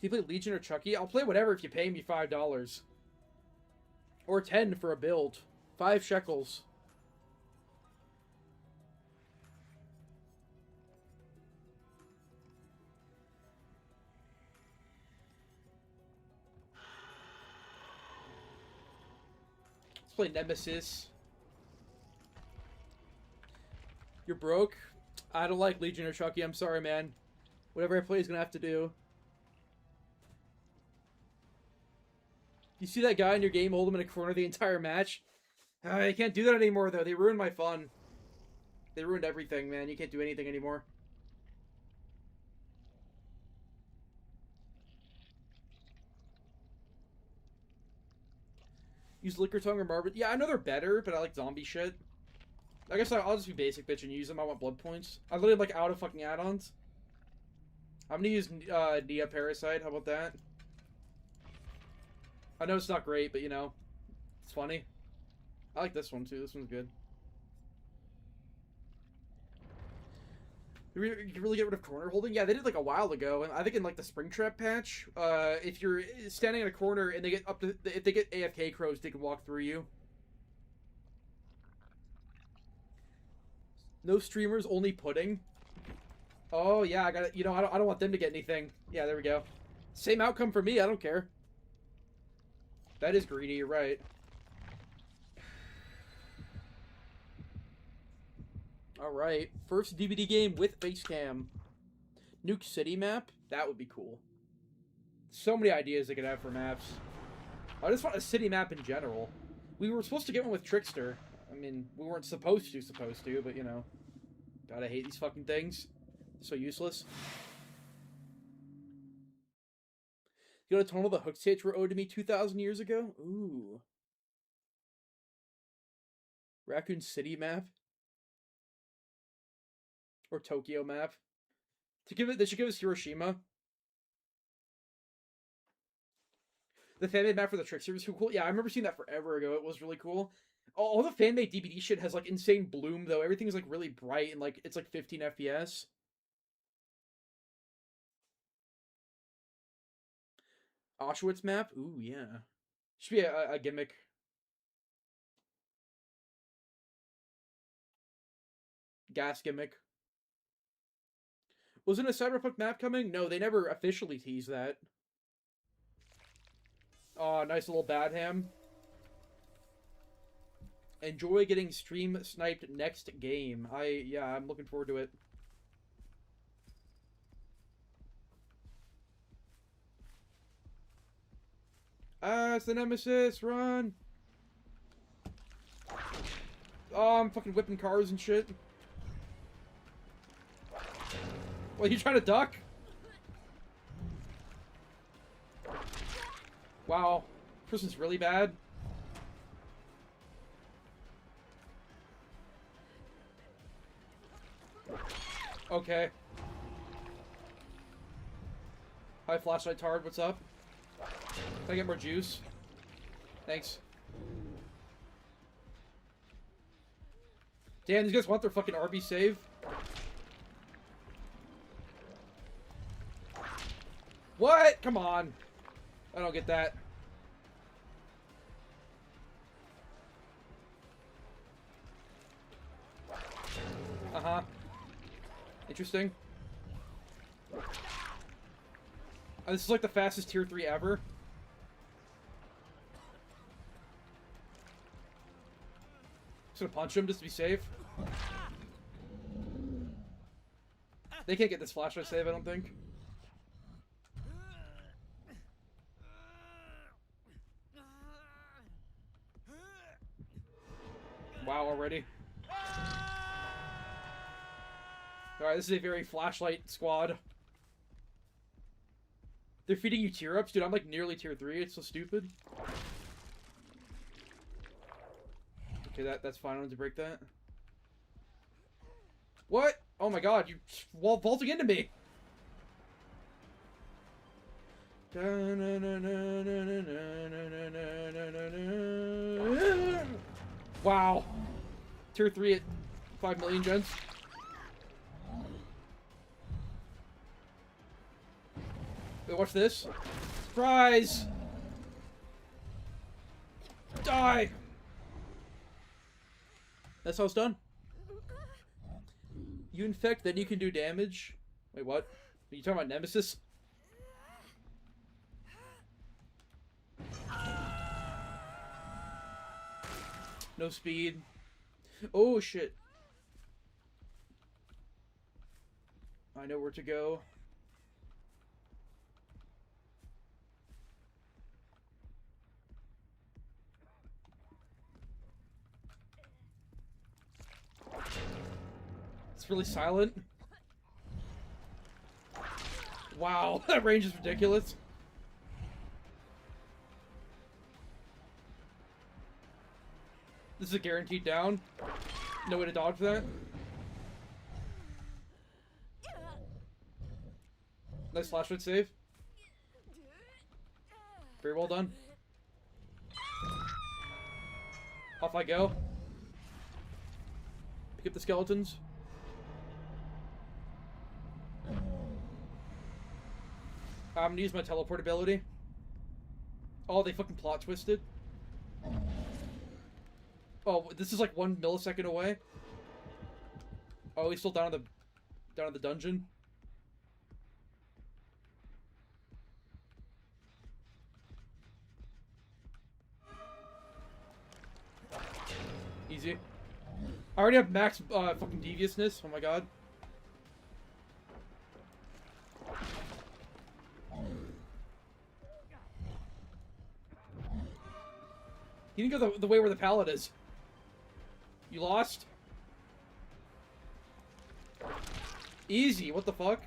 Do you play Legion or Chucky? I'll play whatever if you pay me $5. Or 10 for a build. 5 shekels. Let's play Nemesis. You're broke? I don't like Legion or Chucky. I'm sorry, man. Whatever I play is gonna have to do. You see that guy in your game, hold him in a corner the entire match? I can't do that anymore, though. They ruined my fun. They ruined everything, man. You can't do anything anymore. Use Liquor Tongue or Marble. Yeah, I know they're better, but I like zombie shit. I guess I'll just be basic bitch and use them. I want blood points. I literally like out of fucking add-ons. I'm gonna use Nia Parasite. How about that? I know it's not great, but you know, it's funny. I like this one too. This one's good. You can really get rid of corner holding? Yeah, they did like a while ago, and I think in like the Spring Trap patch, if you're standing in a corner and they get up to, if they get AFK crows, they can walk through you. No streamers, only pudding. Oh yeah, I got it. You know, I don't want them to get anything. Yeah, there we go. Same outcome for me. I don't care. That is greedy. You're right. All right, first DVD game with FaceCam. Nuke City map. That would be cool. So many ideas they could have for maps. I just want a city map in general. We were supposed to get one with Trickster. I mean, we weren't supposed to, but you know. God, I hate these fucking things. So useless. You got a tunnel the hook states were owed to me 2,000 years ago? Ooh. Raccoon City map? Or Tokyo map? They should give us Hiroshima. The fan-made map for the Trickster was cool. Yeah, I remember seeing that forever ago. It was really cool. All the fan-made DBD shit has, like, insane bloom, though. Everything is, like, really bright, and, like, it's, like, 15 FPS. Auschwitz map? Ooh, yeah. Should be a gimmick. Gas gimmick. Wasn't a Cyberpunk map coming? No, they never officially teased that. Oh, nice little bad ham. Enjoy getting stream sniped next game. Yeah, I'm looking forward to it. Ah, it's the Nemesis, run! Oh, I'm fucking whipping cars and shit. What, you trying to duck? Wow, person's really bad. Okay. Hi, Flashlight Tard, what's up? Can I get more juice? Thanks. Damn, these guys want their fucking RB save. What? Come on. I don't get that. Uh-huh. Interesting. This is like the fastest tier 3 ever. Just gonna punch him just to be safe. They can't get this flashlight save, I don't think. Wow, already. Alright, this is a very flashlight squad. They're feeding you tier ups? Dude, I'm like nearly tier 3. It's so stupid. Okay, that's fine. I don't need to break that. What? Oh my god, you vaulting into me! Wow. Tier 3 at 5 million gens. Wait, watch this. Surprise! Die! That's how it's done. You infect, then you can do damage. Wait, what? Are you talking about Nemesis? No speed. Oh, shit. I know where to go. It's really silent. Wow, that range is ridiculous. This is a guaranteed down. No way to dodge that. Nice flashlight save. Very well done. Off I go. Pick up the skeletons. I'm gonna use my teleport ability. Oh, they fucking plot twisted. Oh, this is like 1 millisecond away. Oh, he's still down in the dungeon. Easy. I already have max fucking deviousness. Oh my god. You didn't go the way where the pallet is. You lost? Easy, what the fuck?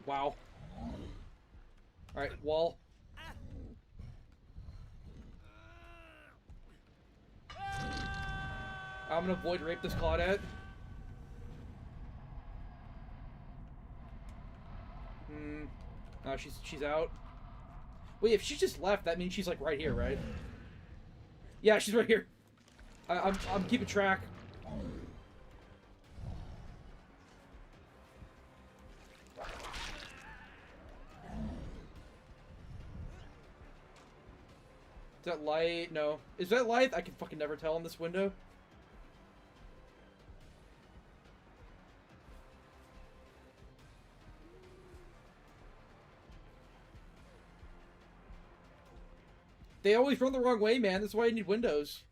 Wow. Alright, wall. I'm gonna avoid rape this Claudette. She's out. Wait, if she just left, that means she's like right here, right? Yeah, she's right here. I'm keeping track. Is that light? No. Is that light? I can fucking never tell in this window. They always run the wrong way, man. That's why you need windows.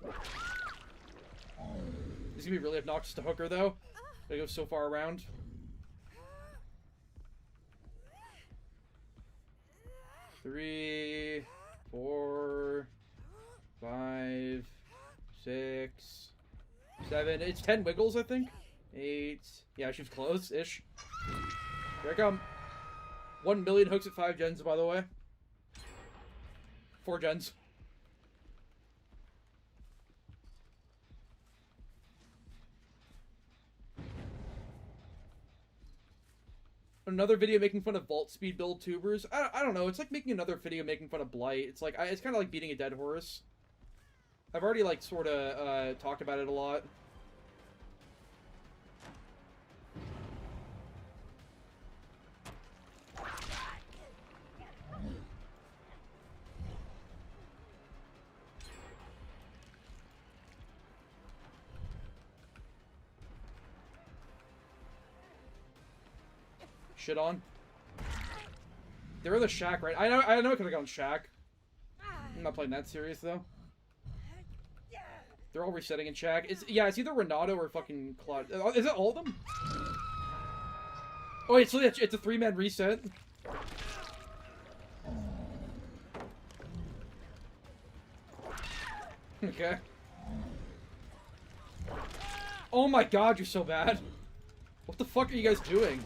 This is gonna be really obnoxious to Hooker, though. Gotta go so far around. Three, 4, 5, 6, 7. It's 10 wiggles, I think. 8. Yeah, she's close-ish. Here I come. 1 million hooks at 5 gens, by the way. 4 gens. Another video making fun of vault speed build tubers. I don't know. It's like making another video making fun of Blight. It's like it's kind of like beating a dead horse. I've already like sort of talked about it a lot. shit on. They're in the shack, right? I know I could have gone shack. I'm not playing that serious though. They're all resetting in shack. It's either Renato or fucking Claude. Is it all of them? Oh, it's a 3-man reset. Okay. Oh my god, you're so bad. What the fuck are you guys doing?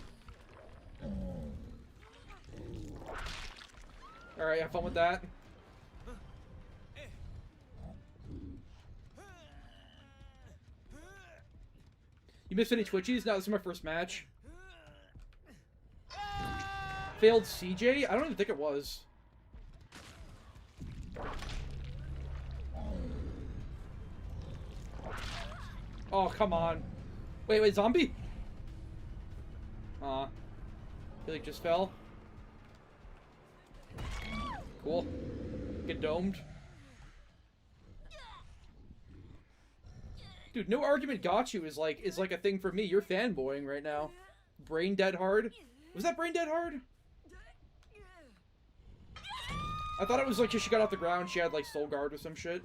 Alright, have fun with that. You missed any Twitchies? No, this is my first match. Failed CJ? I don't even think it was. Oh, come on. Wait, zombie? He like just fell. Cool. Get domed. Dude, no argument got you is like a thing for me. You're fanboying right now. Brain dead hard? Was that brain dead hard? I thought it was like she got off the ground, she had like soul guard or some shit.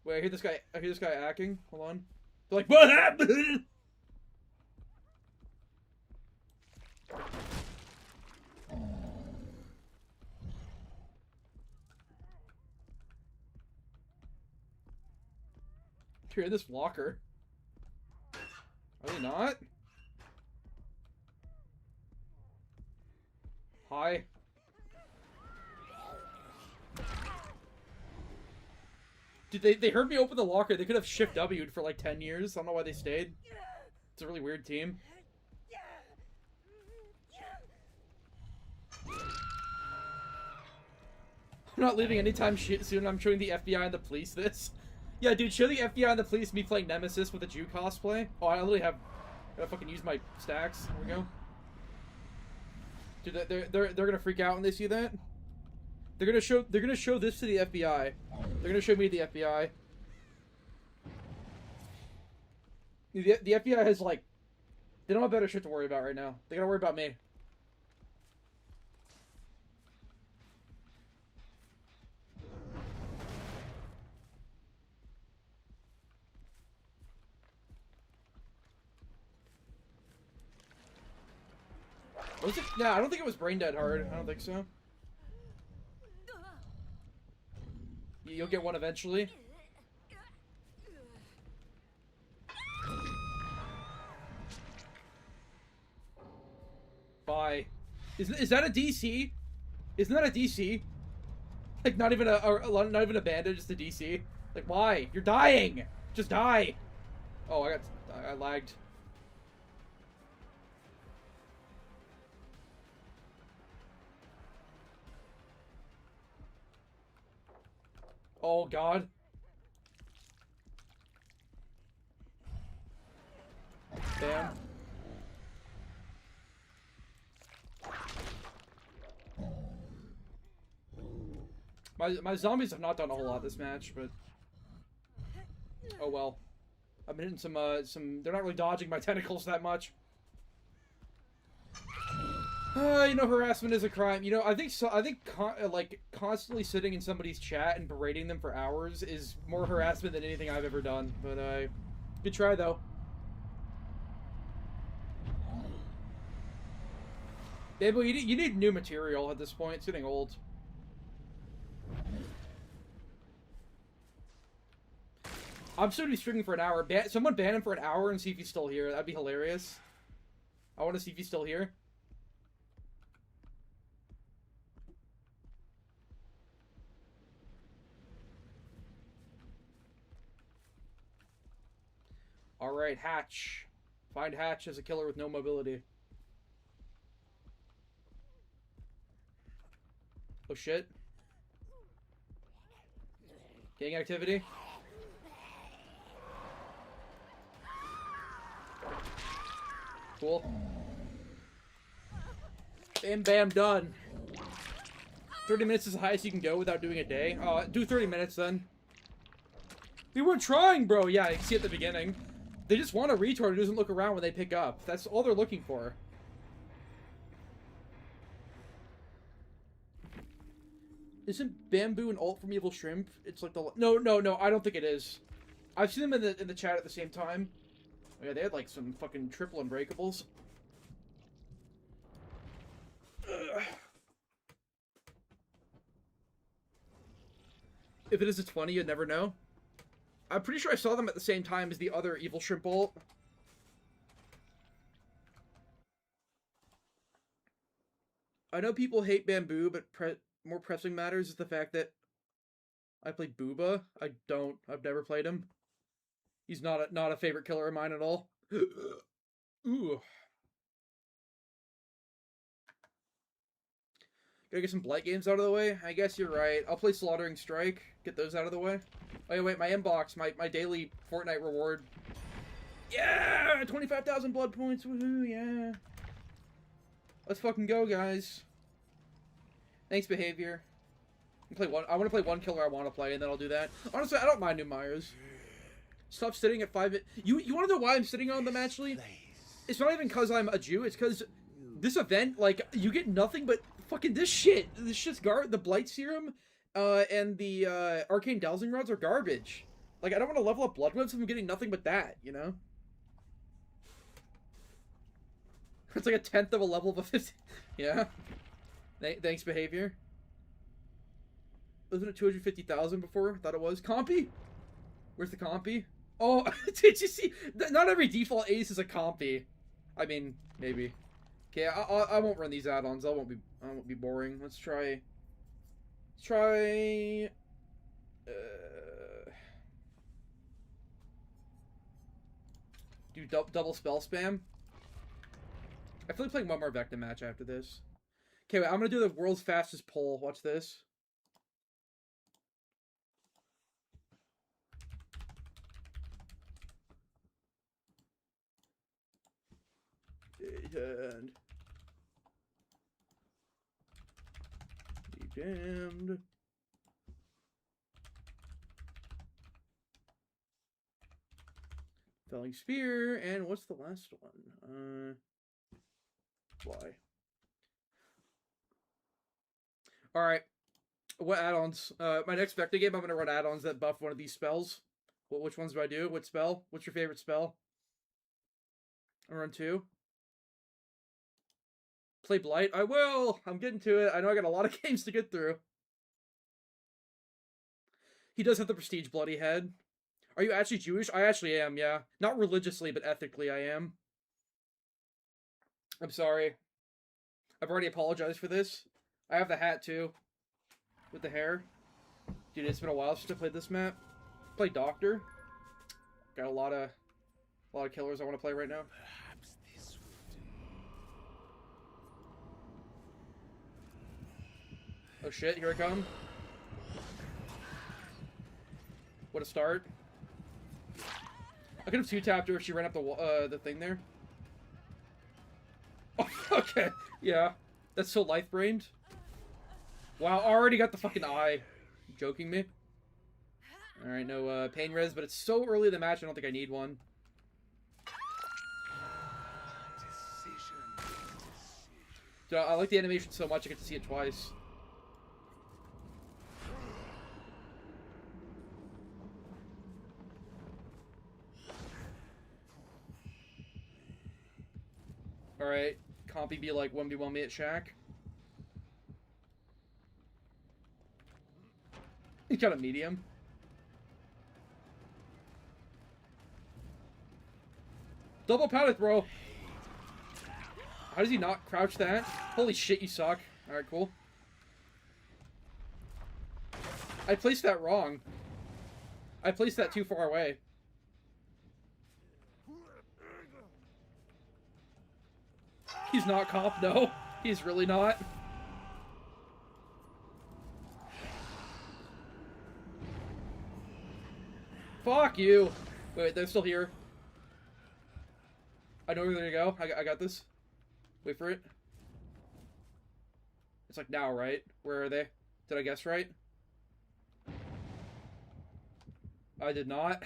Wait, I hear this guy hacking. Hold on. They're like, what happened? You're in this locker. Are they not? Hi. Dude, they heard me open the locker. They could have shift W'd for like 10 years. I don't know why they stayed. It's a really weird team. I'm not leaving anytime soon. I'm showing the FBI and the police this. Yeah, dude, show the FBI and the police me playing Nemesis with a Jew cosplay. Oh, I literally have... I gotta fucking use my stacks. There we go. Dude, they're gonna freak out when they see that. They're gonna show this to the FBI. They're gonna show me the FBI. The FBI has like... They don't have better shit to worry about right now. They gotta worry about me. Was it? No, I don't think it was brain dead hard. I don't think so. You'll get one eventually. Bye. Is that a DC? Isn't that a DC? Like not even a bandage, just a DC. Like why? You're dying. Just die. Oh, I lagged. Oh god. Damn. My zombies have not done a whole lot this match, but oh well. I've been hitting some they're not really dodging my tentacles that much. You know, harassment is a crime. You know, I think so. I think like constantly sitting in somebody's chat and berating them for hours is more harassment than anything I've ever done. But good try though. Babel, you need new material at this point. It's getting old. I'm still be streaming for an hour. Someone ban him for an hour and see if he's still here. That'd be hilarious. I want to see if he's still here. Alright, Hatch. Find Hatch as a killer with no mobility. Oh shit. Gang activity. Cool. Bam bam done. 30 minutes is the highest you can go without doing a day. Do 30 minutes then. We weren't trying, bro. Yeah, you see at the beginning. They just want a retard who doesn't look around when they pick up. That's all they're looking for. Isn't Bamboo an alt from Evil Shrimp? It's like the... No, I don't think it is. I've seen them in the chat at the same time. Oh, yeah, they had like some fucking triple unbreakables. Ugh. If it is a 20, you'd never know. I'm pretty sure I saw them at the same time as the other Evil Shrimp ult. I know people hate Bamboo, but more pressing matters is the fact that I play Booba. I don't. I've never played him. He's not a favorite killer of mine at all. Ooh. Gotta get some Blight games out of the way. I guess you're right. I'll play Slaughtering Strike. Get those out of the way. Oh, yeah, wait, my inbox, my daily Fortnite reward. Yeah! 25,000 blood points. Woohoo, yeah. Let's fucking go, guys. Thanks, Behavior. I want to play one killer I want to play, and then I'll do that. Honestly, I don't mind New Myers. Stop sitting at 5... You want to know why I'm sitting on them, actually? It's not even because I'm a Jew. It's because this event, like, you get nothing but fucking this shit. This shit's the Blight Serum and the Arcane Dowsing Rods are garbage. Like, I don't want to level up Blood Webs if I'm getting nothing but that, you know? It's like a 10th of a level of a 50. Yeah. Thanks, Behavior. Wasn't it 250,000 before? Thought it was. Compy? Where's the Compy? Oh, did you see? Not every default ace is a Compy. I mean, maybe. Okay, I won't run these add-ons. I won't be boring. Let's try. Do double spell spam. I feel like playing one more Vecna match after this. Okay, wait, I'm gonna do the world's fastest pull. Watch this. And be damned. Felling Spear, and what's the last one? Fly. Alright. What add-ons? My next Vecna game, I'm gonna run add-ons that buff one of these spells. Which ones do I do? What spell? What's your favorite spell? I run 2. Play Blight? I will! I'm getting to it. I know I got a lot of games to get through. He does have the prestige bloody head. Are you actually Jewish? I actually am, yeah. Not religiously, but ethically I am. I'm sorry. I've already apologized for this. I have the hat, too. With the hair. Dude, it's been a while since I played this map. Play Doctor. Got a lot of killers I want to play right now.
Perhaps this will do.
Oh shit, here I come. What a start. I could have 2-tapped her if she ran up the thing there. Oh, okay. Yeah. That's so life-brained. Wow, already got the fucking eye. You joking me? Alright, no pain res, but it's so early in the match I don't think I need one. Dude, I like the animation so much I get to see it twice. Alright, Compy be like 1v1 me at Shack. He's got a medium. Double pallet, bro. How does he not crouch that? Holy shit, you suck. Alright, cool. I placed that wrong. I placed that too far away. He's not comp, no. He's really not. Fuck you. Wait, they're still here. I know where they're gonna go. I got this. Wait for it. It's like now, right? Where are they? Did I guess right? I did not.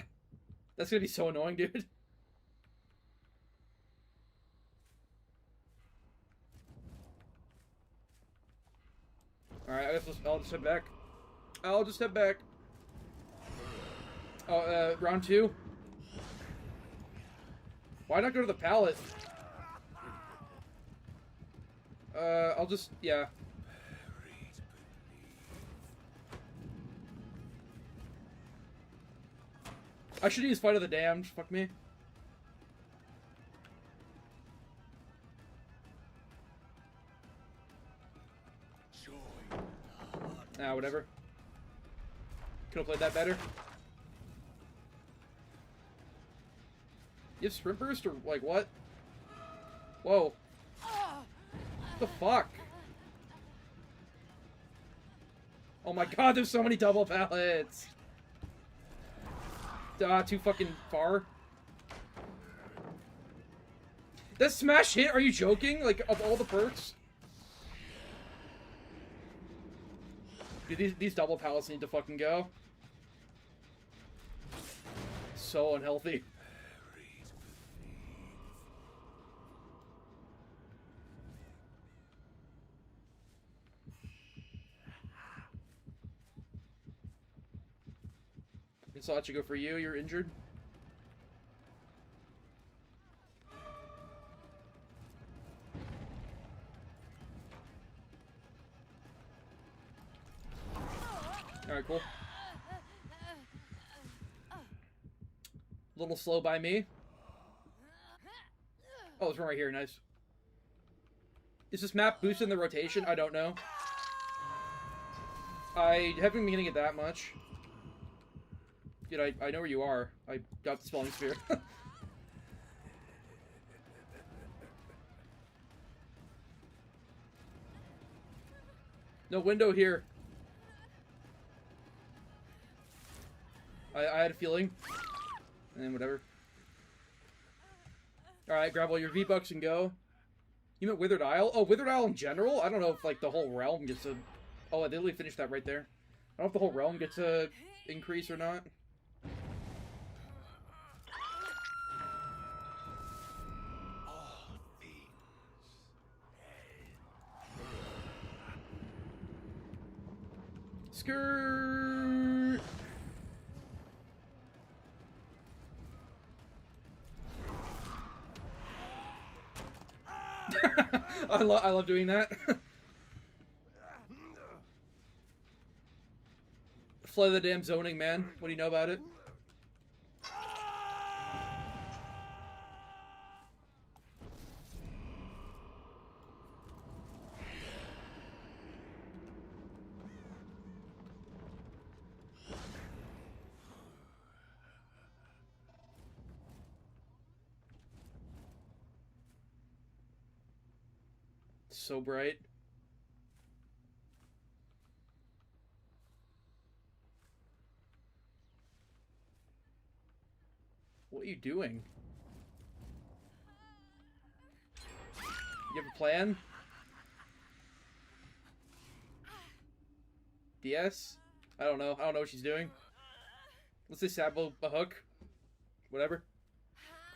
That's gonna be so annoying, dude. Alright, I'll just head back. I'll just head back. Oh, round 2? Why not go to the pallet? I'll just, yeah. I should use Fight of the Damned, fuck me. Ah, whatever. Could've played that better. You have Sprint Burst or, like, what? Whoa. What the fuck? Oh my god, there's so many double pallets! Too fucking far. That smash hit? Are you joking? Like, of all the perks? Dude, these double pallets need to fucking go. So unhealthy. So I'll let you go for you. You're injured. Alright, cool. A little slow by me. Oh, it's right here. Nice. Is this map boosting the rotation? I don't know. I haven't been getting it that much. Dude, I know where you are. I got the spelling sphere. No window here. I had a feeling. And then whatever. Alright, grab all your V-Bucks and go. You meant Withered Isle? Oh, Withered Isle in general? I don't know if, like, the whole realm gets a... Oh, I literally finished that right there. I don't know if the whole realm gets a increase or not. Skirt. I love doing that. Flay the damn zoning, man. What do you know about it? So bright. What are you doing? You have a plan? DS? I don't know. I don't know what she's doing. Let's say Sabo a hook. Whatever.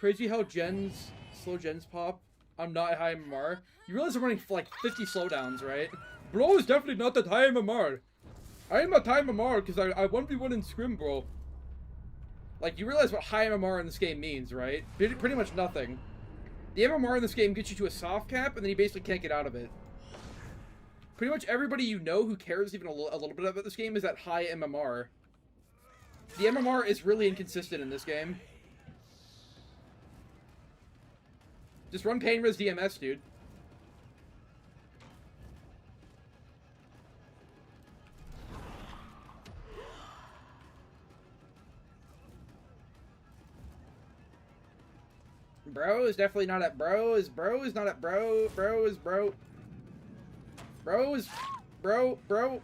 Crazy how slow gens pop. I'm not high MMR. You realize I'm running like 50 slowdowns, right? Bro is definitely not that high MMR. I am not high MMR because I 1v1 in scrim, bro. Like, you realize what high MMR in this game means, right? Pretty much nothing. The MMR in this game gets you to a soft cap, and then you basically can't get out of it. Pretty much everybody you know who cares even a little bit about this game is at high MMR. The MMR is really inconsistent in this game. Just run Pain Res DMS, dude. Bro is definitely not at bro is not at bro. Bro is bro. Bro is bro. Bro,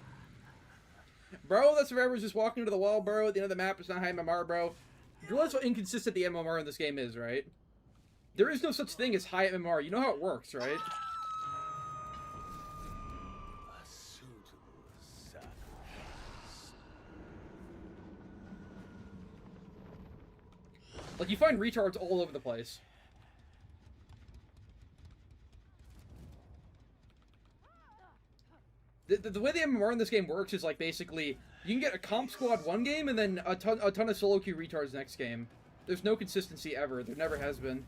that survivor's just walking to the wall, bro. At the end of the map, it's not high MMR, bro. You realize how inconsistent the MMR in this game is, right? There is no such thing as high MMR. You know how it works, right?
A suitable sacrifice.
Like, you find retards all over the place. The way the MMR in this game works is, like, basically, you can get a comp squad one game and then a ton of solo queue retards next game. There's no consistency ever. There never has been.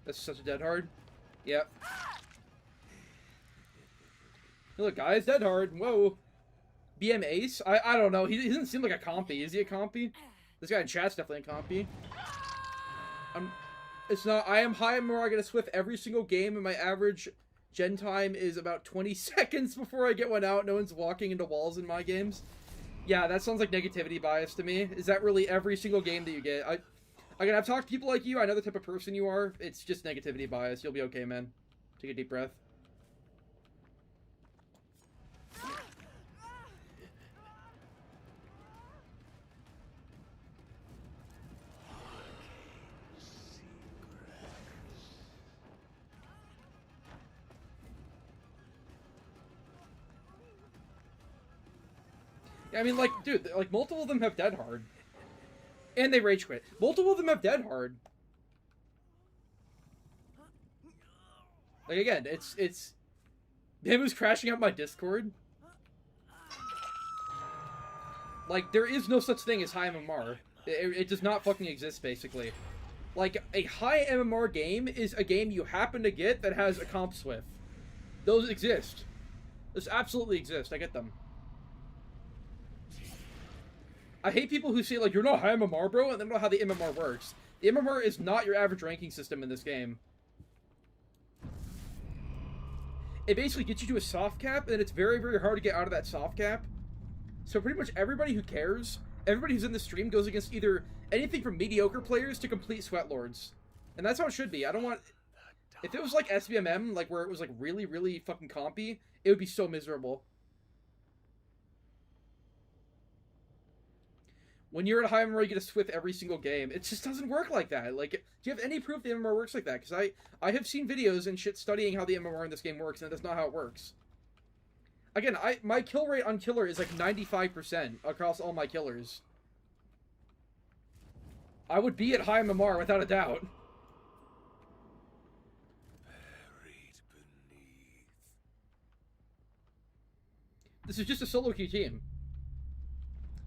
That's such a dead hard. Yep. Hey, look, guys, dead hard. Whoa. BM Ace? I don't know. He doesn't seem like a compy. Is he a compy? This guy in chat's definitely a compy. It's not. I am high MMR. I get a Swift every single game, and my average gen time is about 20 seconds before I get one out. No one's walking into walls in my games. Yeah, that sounds like negativity bias to me. Is that really every single game that you get? Again, I've talked to people like you. I know the type of person you are. It's just negativity bias. You'll be okay, man. Take a deep breath. I mean, like, dude, like, multiple of them have dead hard. And they rage quit. Multiple of them have dead hard. Like, again, it's... Him who's crashing out my Discord. Like, there is no such thing as high MMR. It does not fucking exist, basically. Like, a high MMR game is a game you happen to get that has a comp Swift. Those exist. Those absolutely exist. I get them. I hate people who say, like, you're not high MMR, bro, and they don't know how the MMR works. The MMR is not your average ranking system in this game. It basically gets you to a soft cap, and it's very, very hard to get out of that soft cap. So pretty much everybody who cares, everybody who's in the stream goes against either anything from mediocre players to complete sweatlords. And that's how it should be. I don't want... If it was like SBMM, like, where it was, like, really, really fucking compy, it would be so miserable. When you're at a high MMR, you get a Swift every single game. It just doesn't work like that. Like, do you have any proof the MMR works like that? Because I have seen videos and shit studying how the MMR in this game works, and that's not how it works. Again, my kill rate on killer is like 95% across all my killers. I would be at high MMR without a doubt.
Buried beneath.
This is just a solo queue team.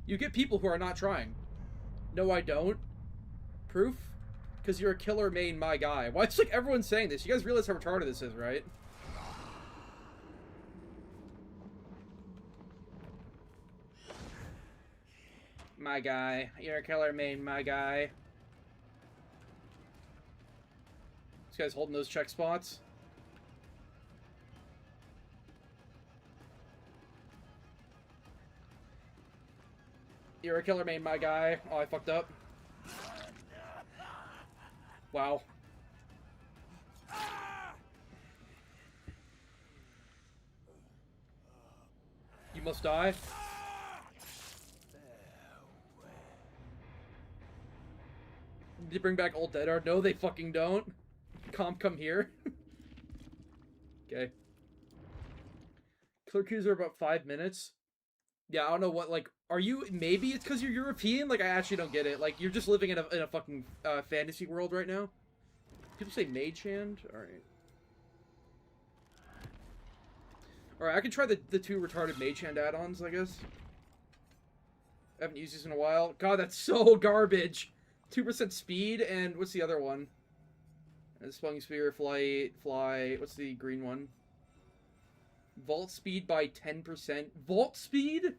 You get people who are not trying. No, I don't. Proof? Because you're a killer main, my guy. Why is like everyone saying this? You guys realize how retarded this is, right? My guy. You're a killer main, my guy. This guy's holding those check spots. You're a killer main, my guy. Oh, I fucked up. Wow. You must die. Did they bring back old dead hard? No, they fucking don't. Comp, come here. Okay. Killer queues are about 5 minutes. Yeah, I don't know what, like, are you, maybe it's because you're European? Like, I actually don't get it. Like, you're just living in a fucking fantasy world right now. People say mage hand? Alright. Alright, I can try the two retarded mage hand add-ons, I guess. I haven't used these in a while. God, that's so garbage! 2% speed, and what's the other one? Swung spear, fly, what's the green one? Vault speed by 10%. Vault speed?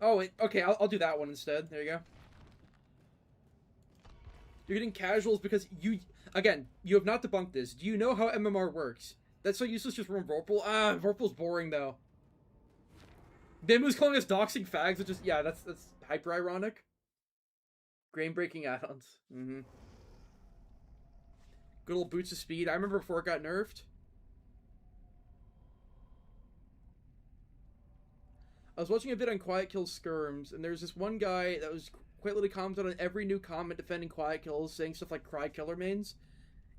Oh, okay, I'll do that one instead. There you go. You're getting casuals because again, you have not debunked this. Do you know how MMR works? That's so useless just from Vorpal. Ah, Vorpal's boring though. Bimu's calling us doxing fags, which is, yeah, that's hyper ironic. Grain-breaking add-ons. Good old boots of speed. I remember before it got nerfed. I was watching a bit on Quiet Kills Skirms, and there's this one guy that was quite literally commented on every new comment defending Quiet Kills, saying stuff like cry killer mains.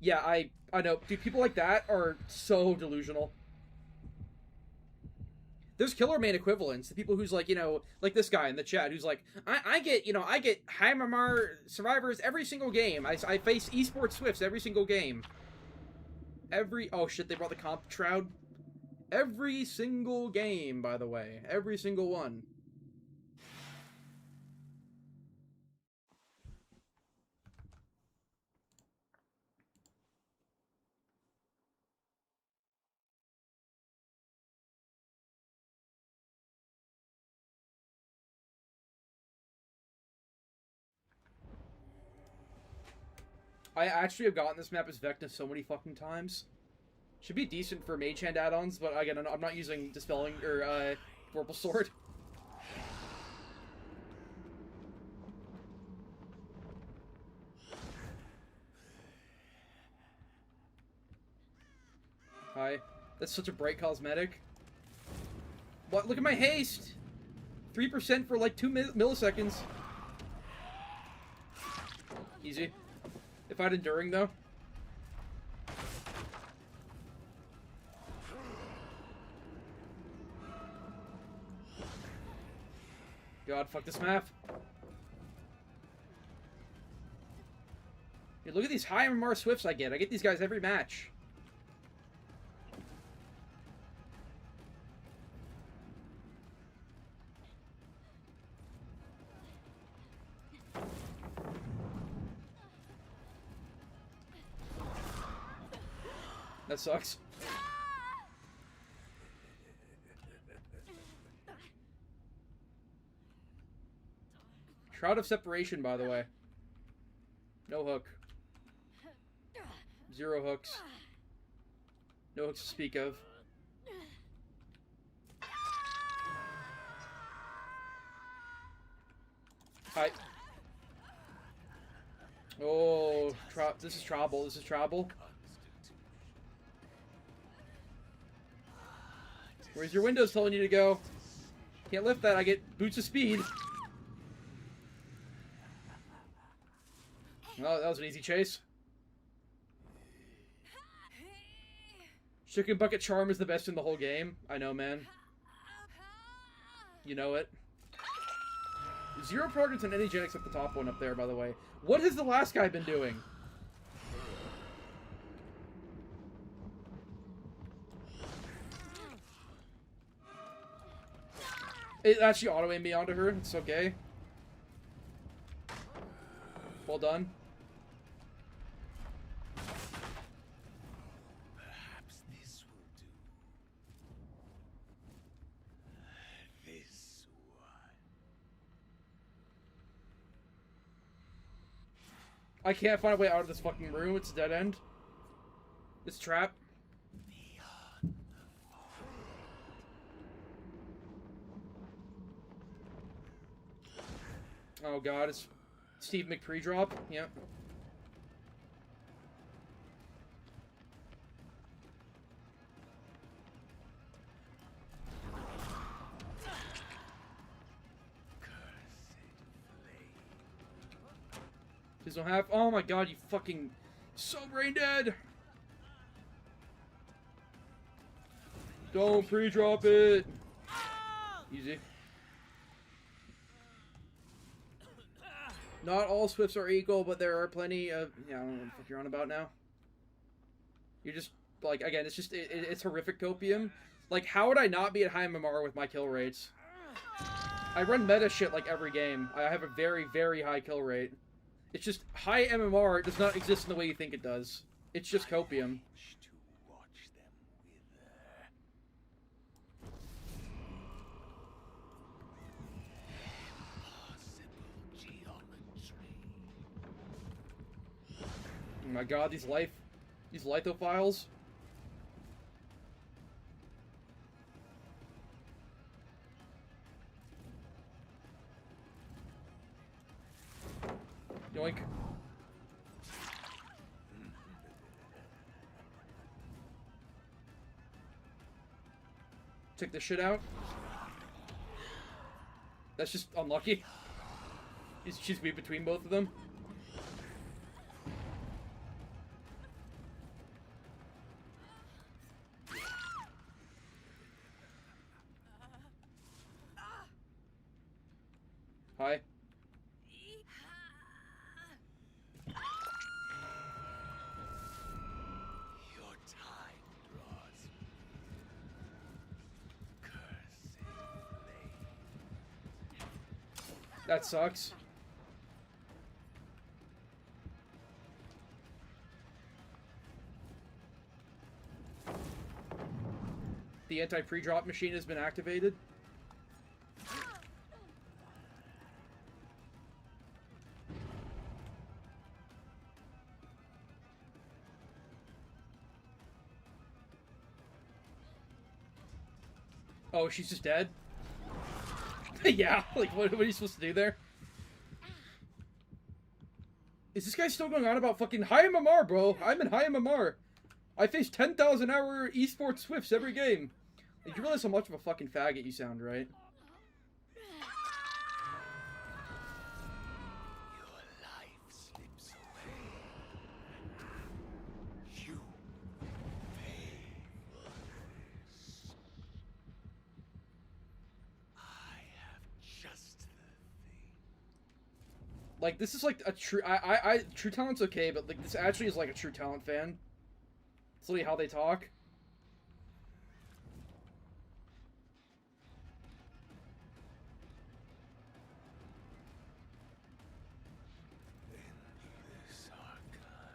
Yeah, I know. Dude, people like that are so delusional. there's killer main equivalents. The people who's like, you know, like this guy in the chat who's like, I get, you know, I get Heimamar survivors every single game. I face esports Swifts every single game. Oh shit, they brought the comp shroud. Every single game, by the way. Every single one. I actually have gotten this map as Vecna so many fucking times. Should be decent for Mage Hand add-ons, but again, I'm not using Dispelling or Vorpal Sword. Hi. That's such a bright cosmetic. What? Look at my haste! 3% for like 2 milliseconds. Easy. If I had Enduring, though. God, fuck this map. Dude, look at these high MMR Swifts I get. I get these guys every match. That sucks. Shroud of Separation, by the way. No hook. 0 hooks. No hooks to speak of. Hi. Oh, this is trouble. This is trouble. Where's your windows telling you to go? Can't lift that. I get boots of speed. Oh, that was an easy chase. Chicken Bucket Charm is the best in the whole game. I know, man. You know it. 0 progress on any gen except the top one up there, by the way. What has the last guy been doing? It actually auto-aimed me onto her. It's okay. Well done.
Perhaps this will do. This one.
I can't find a way out of this fucking room. It's a dead end. It's a trap. Oh god, it's Steve McPree drop. Yep. Please don't have. Oh my god, you fucking so brain dead. Don't pre-drop it. Easy. Not all Swifts are equal, but there are plenty of... Yeah, I don't know what the fuck you're on about now. You're just... Like, again, it's just... It's horrific copium. Like, how would I not be at high MMR with my kill rates? I run meta shit like every game. I have a very, very high kill rate. It's just... High MMR does not exist in the way you think it does. It's just copium. Oh my god, these lithophiles. Yoink. Took this shit out. That's just unlucky. She's weak between both of them. That sucks. The anti-pre-drop machine has been activated. Oh, she's just dead? Yeah, like, what are you supposed to do there? Is this guy still going on about fucking high MMR, bro? I'm in high MMR. I face 10,000 hour esports Swifts every game. Like, you realize how much of a fucking faggot you sound, right?
Your life slips away. You pay for this. I have just the thing.
Like, this is like a true... True Talent's okay, but like, this actually is like a True Talent fan. It's literally how they talk.
Endless arcana.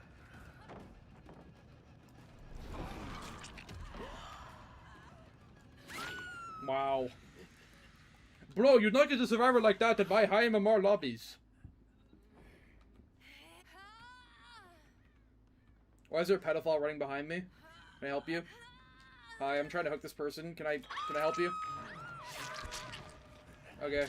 Wow. Bro, you're not get a survivor like that in my high MMR lobbies. Why is there a pedophile running behind me? Can I help you? Hi, I'm trying to hook this person. Can I help you? Okay.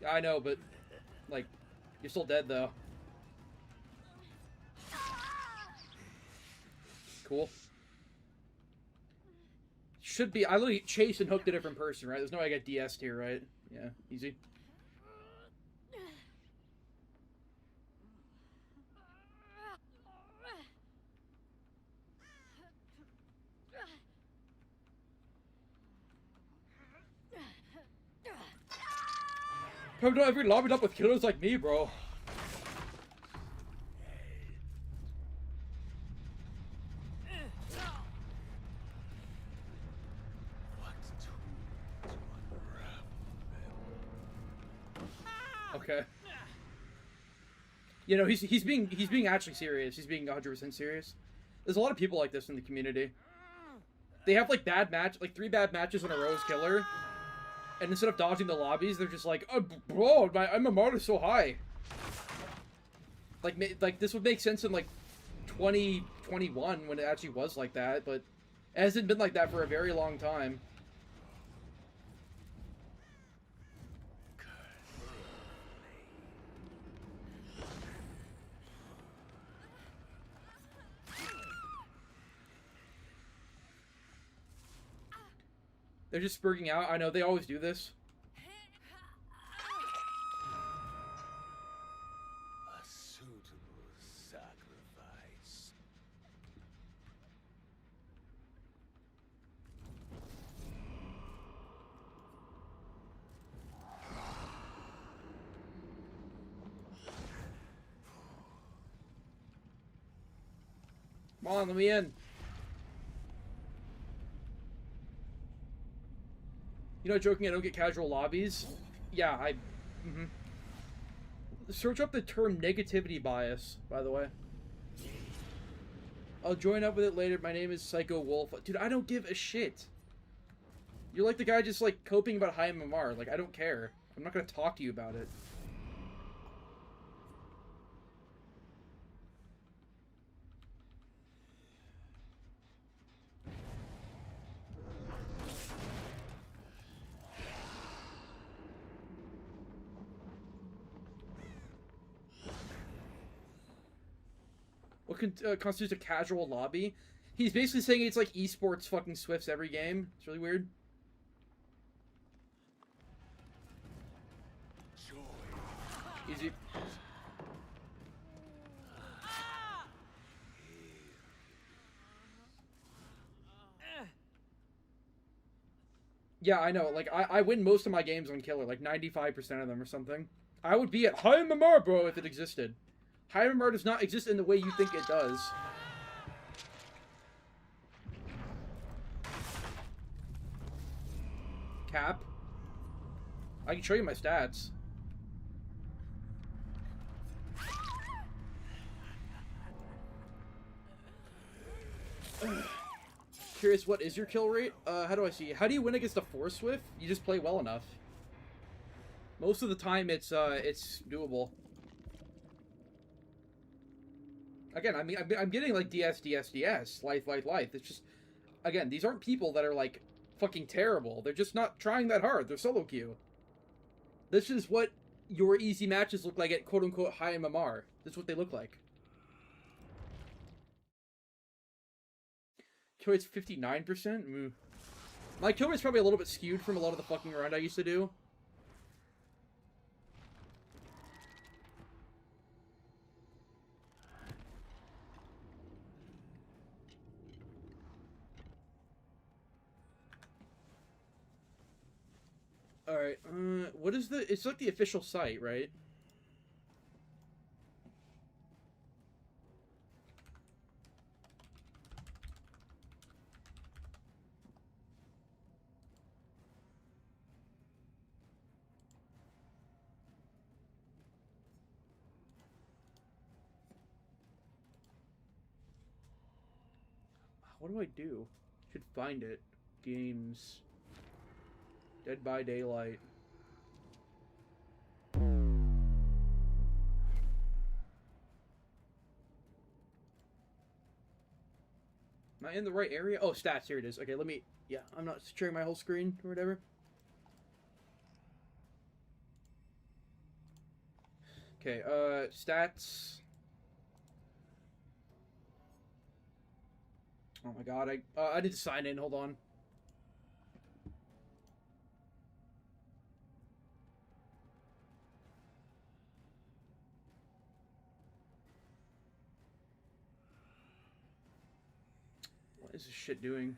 Yeah, I know, but like, you're still dead though. Cool. Should be. I literally chased and hooked a different person, right? There's no way I got DS'd here, right? Yeah, easy. Probably don't ever lobbied up with killers like me, bro. Okay. You know, he's being actually serious. He's being 100% serious. There's a lot of people like this in the community. They have like like 3 bad matches in a row as killer, and instead of dodging the lobbies, they're just like, oh, bro, my MMR is so high. Like this would make sense in like 2021 when it actually was like that, but it hasn't been like that for a very long time. They're just spurging out. I know, they always do this.
A suitable sacrifice.
Come on, let me in. You know, joking, I don't get casual lobbies. Yeah, Search up the term negativity bias, by the way. I'll join up with it later. My name is Psycho Wolf. Dude, I don't give a shit. You're like the guy just, like, coping about high MMR. Like, I don't care. I'm not gonna talk to you about it. What constitutes a casual lobby? He's basically saying it's like esports fucking Swifts every game. It's really weird. Easy. Yeah, I know. Like, I win most of my games on killer, like 95% of them or something. I would be at High Mamar, bro, if it existed. High Mamar does not exist in the way you think it does. Cap. I can show you my stats. Curious, what is your kill rate? How do I see? How do you win against a Force Swift? You just play well enough. Most of the time, it's doable. Again, I mean, I'm getting like DS, life. It's just, again, these aren't people that are like fucking terrible. They're just not trying that hard. They're solo queue. This is what your easy matches look like at quote unquote high MMR. This is what they look like. Kill rate's 59%? My kill rate's probably a little bit skewed from a lot of the fucking around I used to do. Alright, what is the... It's like the official site, right? What do I do? Should find it. Games... Dead by Daylight. Am I in the right area? Oh, stats. Here it is. Okay, let me... Yeah, I'm not sharing my whole screen or whatever. Okay, stats. Oh my god, I need to sign in. Hold on. What is this shit doing?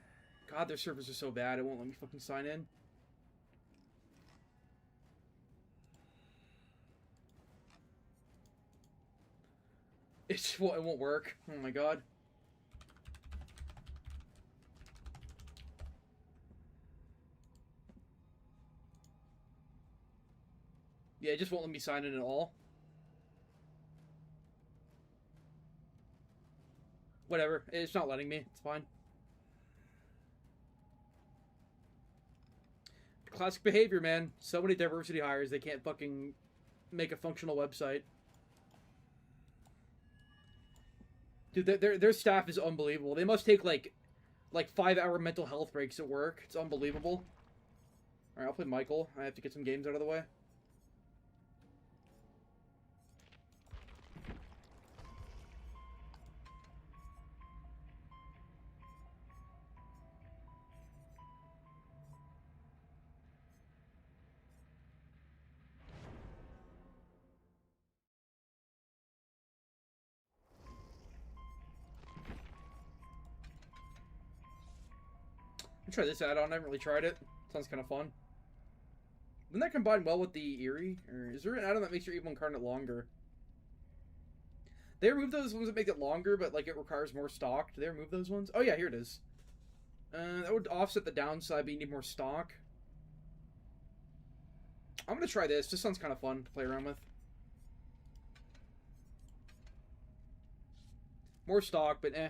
God, their servers are so bad, it won't let me fucking sign in. It won't work. Oh my god. Yeah, it just won't let me sign in at all. Whatever. It's not letting me. It's fine. Classic behavior, man. So many diversity hires, they can't fucking make a functional website. Dude, their staff is unbelievable. They must take, like 5-hour mental health breaks at work. It's unbelievable. Alright, I'll play Michael. I have to get some games out of the way. I'll try this add-on. I haven't really tried it. Sounds kind of fun. Wouldn't that combine well with the Eerie? Or is there an add-on that makes your Evil Incarnate longer? They remove those ones that make it longer, but like it requires more stock. Do they remove those ones? Oh yeah, here it is. That would offset the downside, but you need more stock. I'm gonna try this. This sounds kind of fun to play around with. More stock, but eh.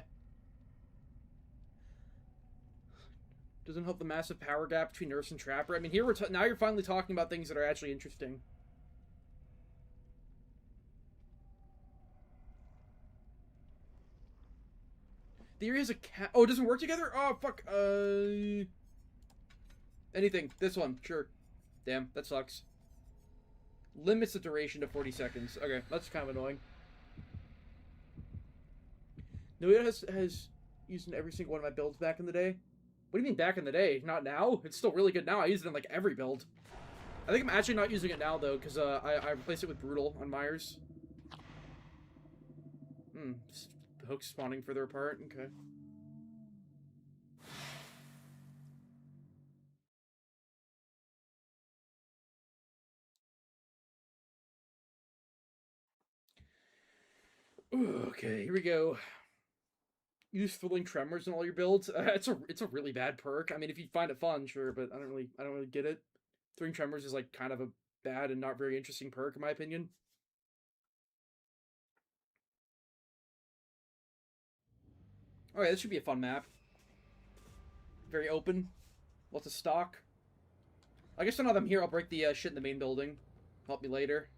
Doesn't help the massive power gap between Nurse and Trapper. I mean, here now you're finally talking about things that are actually interesting. The area has a cat. Oh, it doesn't work together? Oh, fuck. Anything. This one. Sure. Damn, that sucks. Limits the duration to 40 seconds. Okay, that's kind of annoying. Noita has used in every single one of my builds back in the day. What do you mean back in the day? Not now? It's still really good now. I use it in like every build. I think I'm actually not using it now though, because I replaced it with Brutal on Myers. Hooks spawning further apart. Okay. Okay, here we go. Use thrilling tremors in all your builds. It's a really bad perk. I mean, if you find it fun, sure, but I don't really get it. Thrilling tremors is like kind of a bad and not very interesting perk in my opinion. Alright, this should be a fun map. Very open. Lots of stock. I guess now that I'm here, I'll break the shit in the main building. Help me later.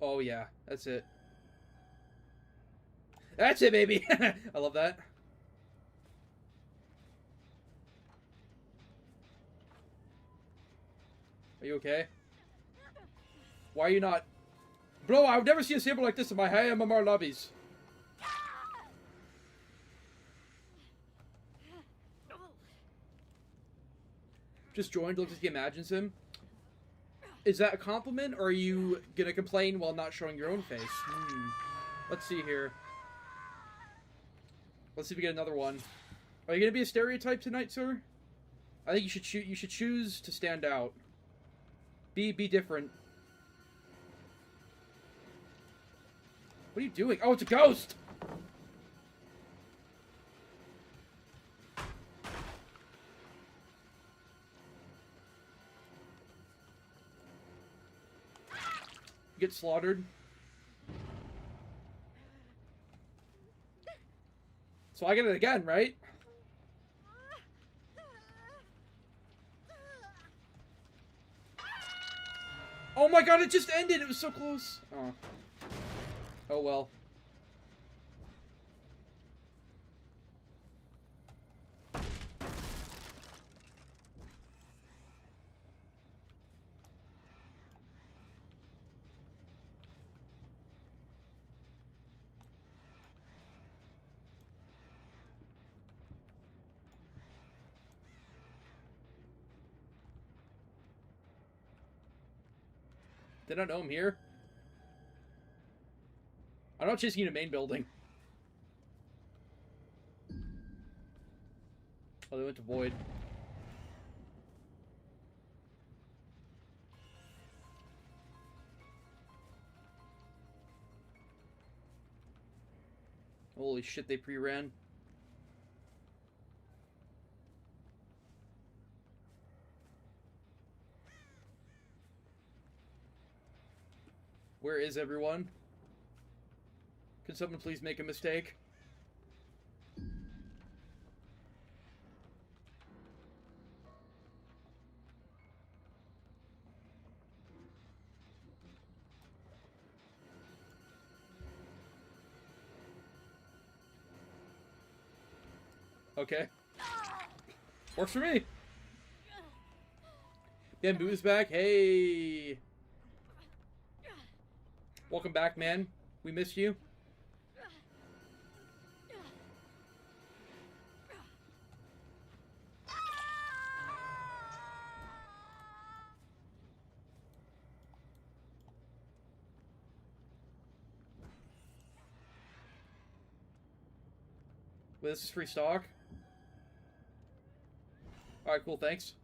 Oh yeah, that's it. That's it, baby! I love that. Are you okay? Why are you not... Bro, I would never see a saber like this in my high MMR lobbies. Just joined, looks like he imagines him. Is that a compliment, or are you gonna complain while not showing your own face? Let's see here. Let's see if we get another one. Are you gonna be a stereotype tonight, sir? I think you should choose to stand out. Be different. What are you doing? Oh, it's a ghost! Get slaughtered. So I get it again, right? Oh my god, it just ended! It was so close! Oh. Oh well. Did I know I'm here? I'm not chasing you to main building. Oh, they went to void. Holy shit, they pre-ran. Where is everyone? Can someone please make a mistake? Okay. Works for me. Bamboo's back. Hey. Welcome back, man. We missed you. Wait, this is free stock? Alright, cool, thanks.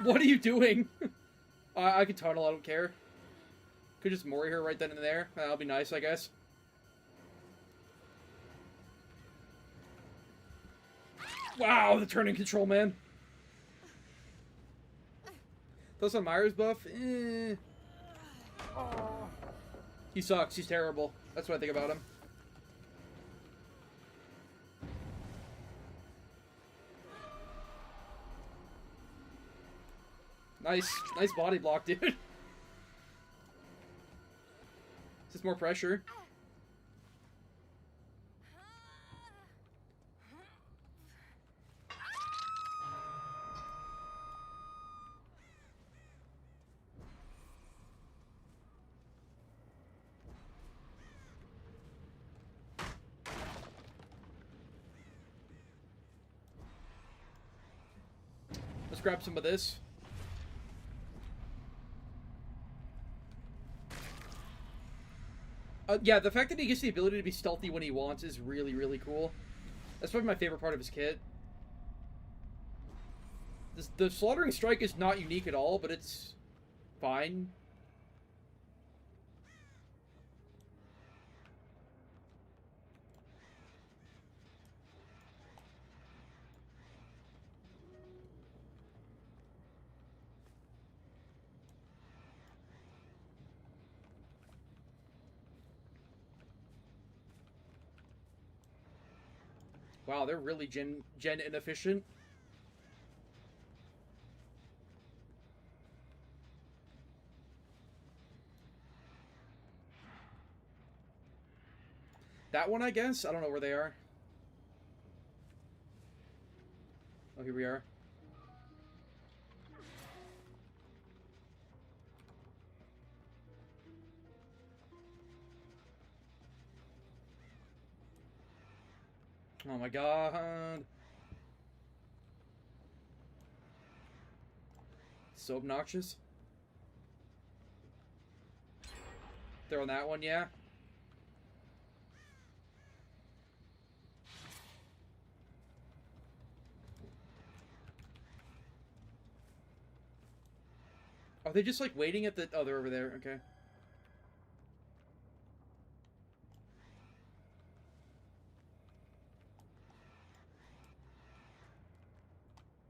What are you doing? I can tunnel, I don't care. Could just Mori her right then and there. That'll be nice, I guess. Wow, the turning control, man. Plus on Myers buff, He sucks, he's terrible. That's what I think about him. Nice body block, dude. Is this more pressure? Let's grab some of this. Yeah, the fact that he gets the ability to be stealthy when he wants is really, really cool. That's probably my favorite part of his kit. The Slaughtering Strike is not unique at all, but it's fine. Wow, they're really gen inefficient. That one, I guess? I don't know where they are. Oh, here we are. Oh my god. So obnoxious. They're on that one, yeah. Are they just like waiting at the... Oh, they're over there, okay.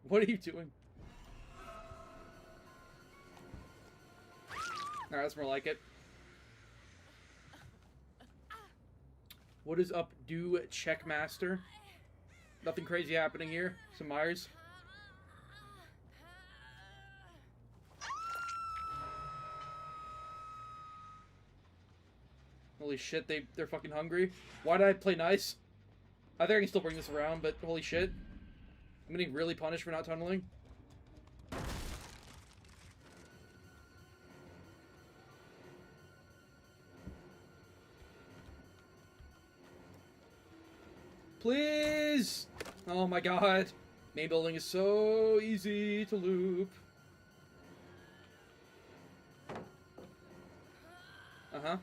What are you doing? Alright, that's more like it. What is up, do Checkmaster? Nothing crazy happening here. Some Myers. Holy shit, they're fucking hungry. Why did I play nice? I think I can still bring this around, but holy shit. I'm getting really punished for not tunneling. Please! Oh my god. Main building is so easy to loop. Uh-huh.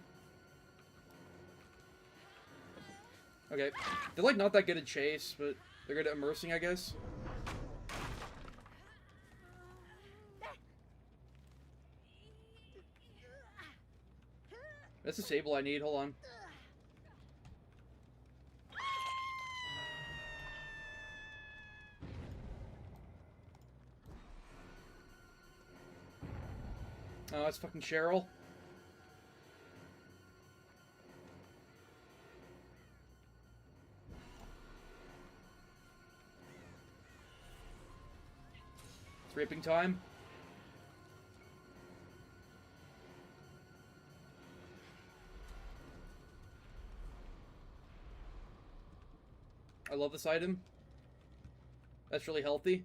Okay. They're like not that good at chase, but they're good at immersing, I guess. That's a Sable I need, hold on. Oh, that's fucking Cheryl. It's raping time. I love this item. That's really healthy.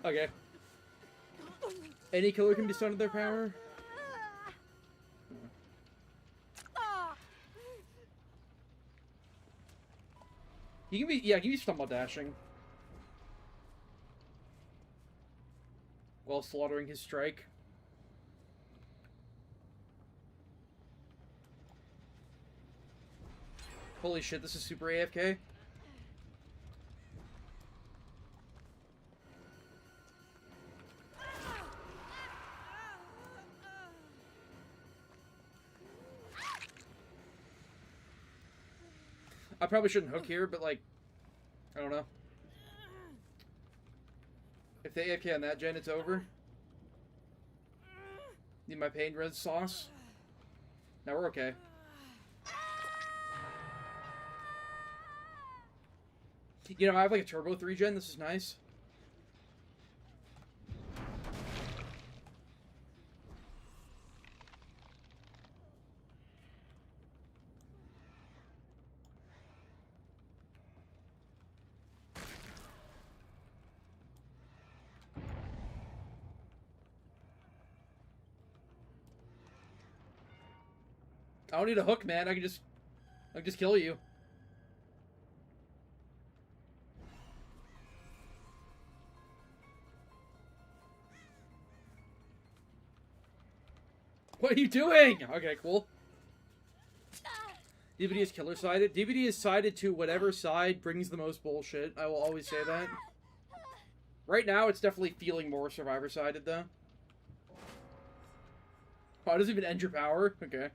Okay. Any killer can be stunned with their power. He can be, yeah, he can be stunned while dashing. While slaughtering his strike. Holy shit, this is super AFK. I probably shouldn't hook here, but like, I don't know. If they AFK on that gen, it's over. Need my pain res sauce. Now we're okay. You know, I have like a turbo 3 gen, this is nice. I don't need a hook, man. I can just kill you. What are you doing? Okay, cool. DVD is killer sided. DVD is sided to whatever side brings the most bullshit. I will always say that. Right now, it's definitely feeling more survivor sided, though. Oh, it doesn't even end your power? Okay.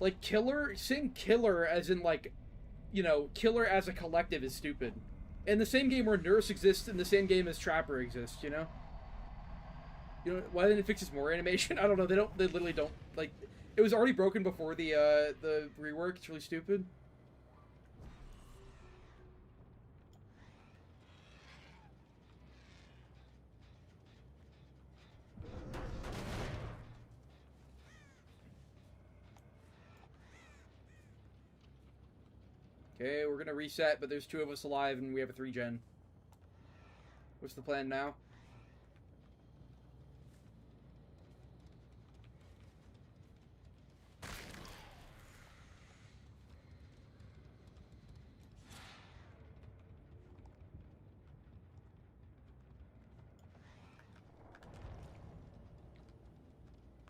Like, killer, saying killer as in, like, you know, killer as a collective is stupid. In the same game where Nurse exists, in the same game as Trapper exists, you know? You know, why didn't it fix his more animation? I don't know, they literally don't, like, it was already broken before the rework, it's really stupid. Okay, we're gonna reset, but there's 2 of us alive and we have a 3-gen. What's the plan now?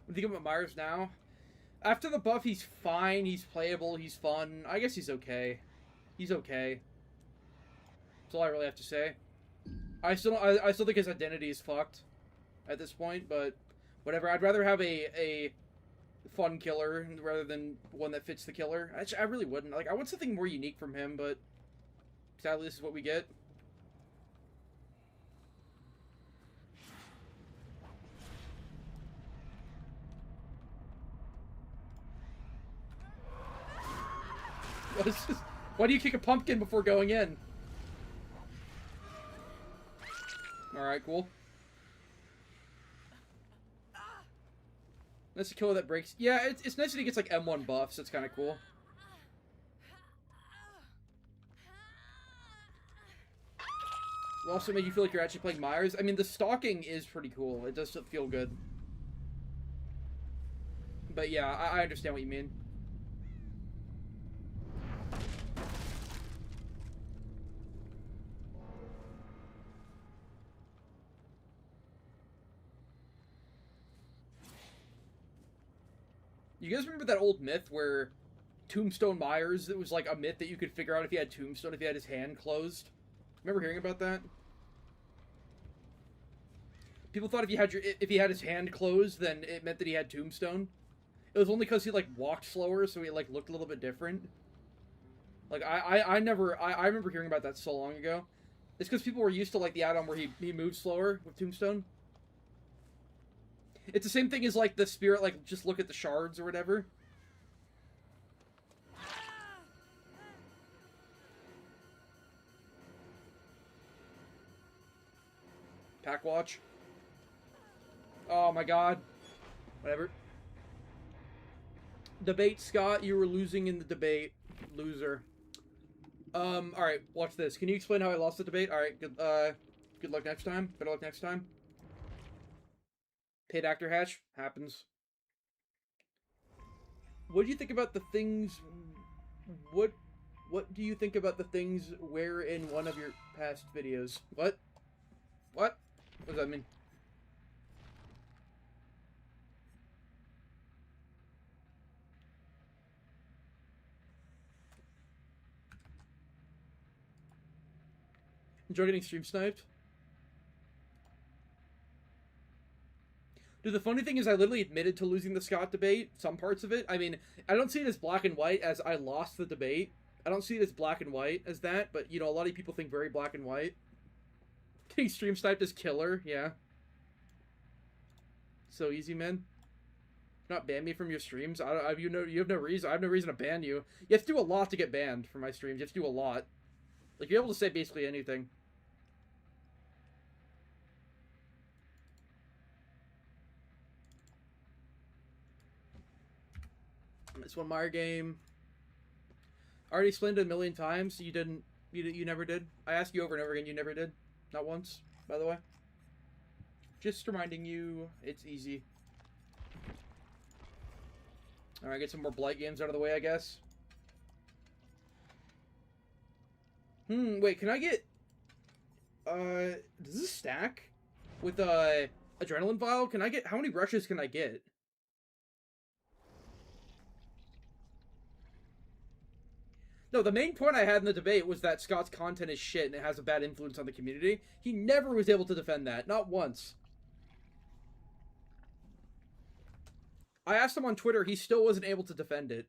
What do you think about Myers now? After the buff, he's fine, he's playable, he's fun. I guess he's okay. He's okay. That's all I really have to say. I still think his identity is fucked at this point, but whatever. I'd rather have a fun killer rather than one that fits the killer. I really wouldn't. Like, I want something more unique from him, but sadly this is what we get. Why do you kick a pumpkin before going in? Alright, cool. That's a killer that breaks. Yeah, it's nice that he gets like M1 buffs. That's kind of cool. Will also make you feel like you're actually playing Myers. I mean, the stalking is pretty cool. It does feel good. But yeah, I understand what you mean. You guys remember that old myth where Tombstone Myers, it was like a myth that you could figure out if he had Tombstone, if he had his hand closed? Remember hearing about that? People thought if he had his hand closed, then it meant that he had Tombstone. It was only because he like walked slower, so he like looked a little bit different. Like I remember hearing about that so long ago. It's because people were used to like the add-on where he moves slower with Tombstone. It's the same thing as, like, the spirit, like, just look at the shards or whatever. Pack watch. Oh my god. Whatever. Debate, Scott. You were losing in the debate. Loser. Alright, watch this. Can you explain how I lost the debate? Alright, good luck next time. Better luck next time. Paid actor hatch. Happens. What do you think about the things... What do you think about the things where in one of your past videos? What? What? What does that mean? Enjoy getting stream sniped? Dude, the funny thing is I literally admitted to losing the Scott debate, some parts of it. I mean, I don't see it as black and white as I lost the debate. I don't see it as black and white as that, but, you know, a lot of people think very black and white. Getting stream sniped is killer, yeah. So easy, man. Not ban me from your streams. You have no reason. I have no reason to ban you. You have to do a lot to get banned from my streams. You have to do a lot. Like, you're able to say basically anything. This one Meyer game. I already explained it a million times. You didn't. You never did. I asked you over and over again. You never did. Not once, by the way. Just reminding you, it's easy. Alright, get some more Blight games out of the way, I guess. Wait, can I get... does this stack? With, Adrenaline Vial? Can I get... How many rushes can I get? No, the main point I had in the debate was that Scott's content is shit and it has a bad influence on the community. He never was able to defend that. Not once. I asked him on Twitter, he still wasn't able to defend it.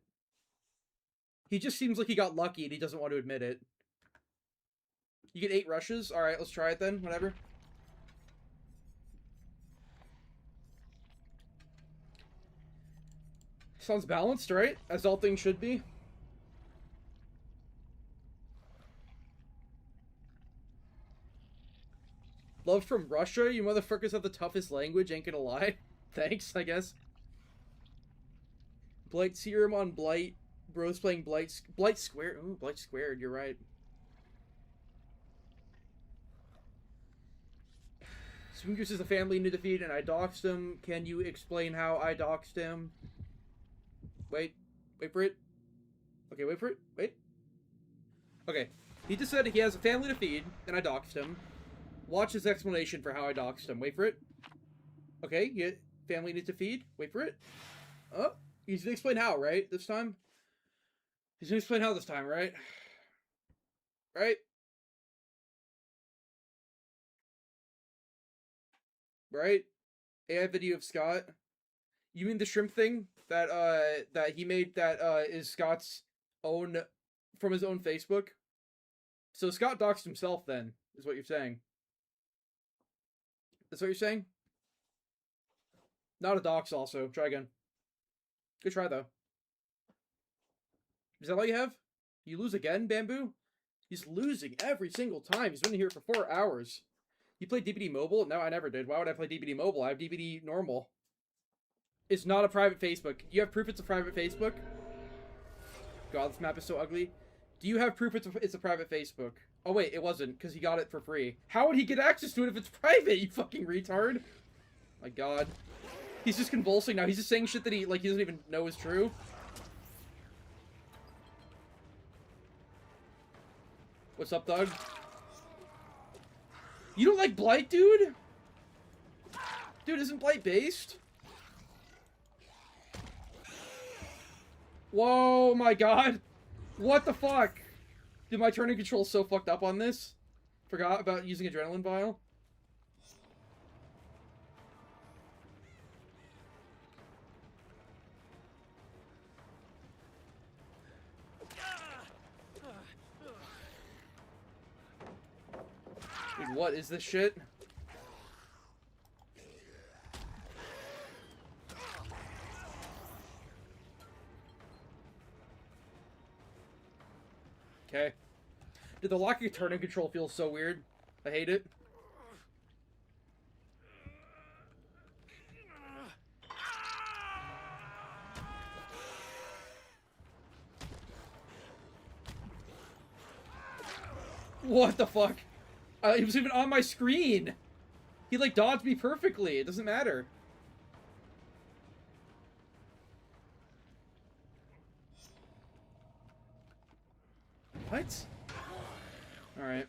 He just seems like he got lucky and he doesn't want to admit it. You get 8 rushes? Alright, let's try it then. Whatever. Sounds balanced, right? As all things should be. Love from Russia? You motherfuckers have the toughest language, ain't gonna lie. Thanks, I guess. Blight Serum on Blight. Bro's playing Blight Squared. Ooh, Blight Squared, you're right. Swingers is a family in defeat and I doxed him. Can you explain how I doxed him? Wait for it. Okay, wait for it. Wait. Okay. He just said he has a family to feed, and I doxed him. Watch his explanation for how I doxed him. Wait for it. Okay, family needs to feed. Wait for it. Oh, he's gonna explain how, right? This time? He's gonna explain how this time, right? Right? Right? AI video of Scott. You mean the shrimp thing that he made that is Scott's own from his own Facebook? So Scott doxed himself then, is what you're saying. That's what you're saying? Not a dox also. Try again. Good try though. Is that all you have? You lose again, Bamboo? He's losing every single time. He's been here for 4 hours. You played DBD Mobile? No, I never did. Why would I play DBD Mobile? I have DBD Normal. It's not a private Facebook. You have proof it's a private Facebook? God, this map is so ugly. Do you have proof it's a private Facebook? Oh wait, it wasn't, because he got it for free. How would he get access to it if it's private, you fucking retard? My god. He's just convulsing now. He's just saying shit that he doesn't even know is true. What's up, Doug? You don't like Blight, dude? Dude, isn't Blight based? Whoa, my god. What the fuck? Dude, my turning control is so fucked up on this. Forgot about using Adrenaline Vial. Dude, what is this shit? Okay. Dude, the locking turning control feels so weird. I hate it. What the fuck? He was even on my screen. He like dodged me perfectly. It doesn't matter. What? Alright.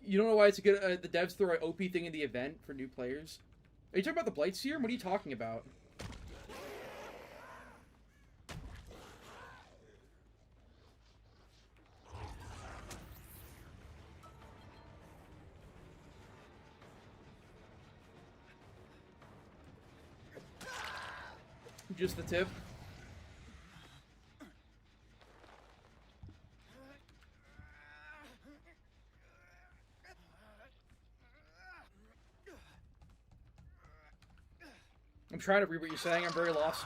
You don't know why it's a good, the devs throw an OP thing in the event for new players? Are you talking about the Blight Serum? What are you talking about? Just the tip. I'm trying to read what you're saying. I'm very lost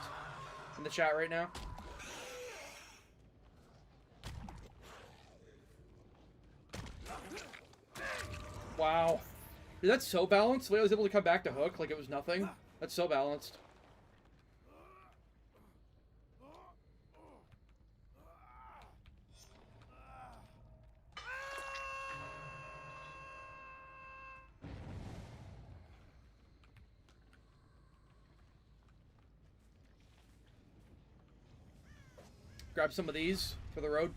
in the chat right now. Wow. Dude, that's so balanced. The way I was able to come back to hook like it was nothing. That's so balanced. Grab some of these for the road.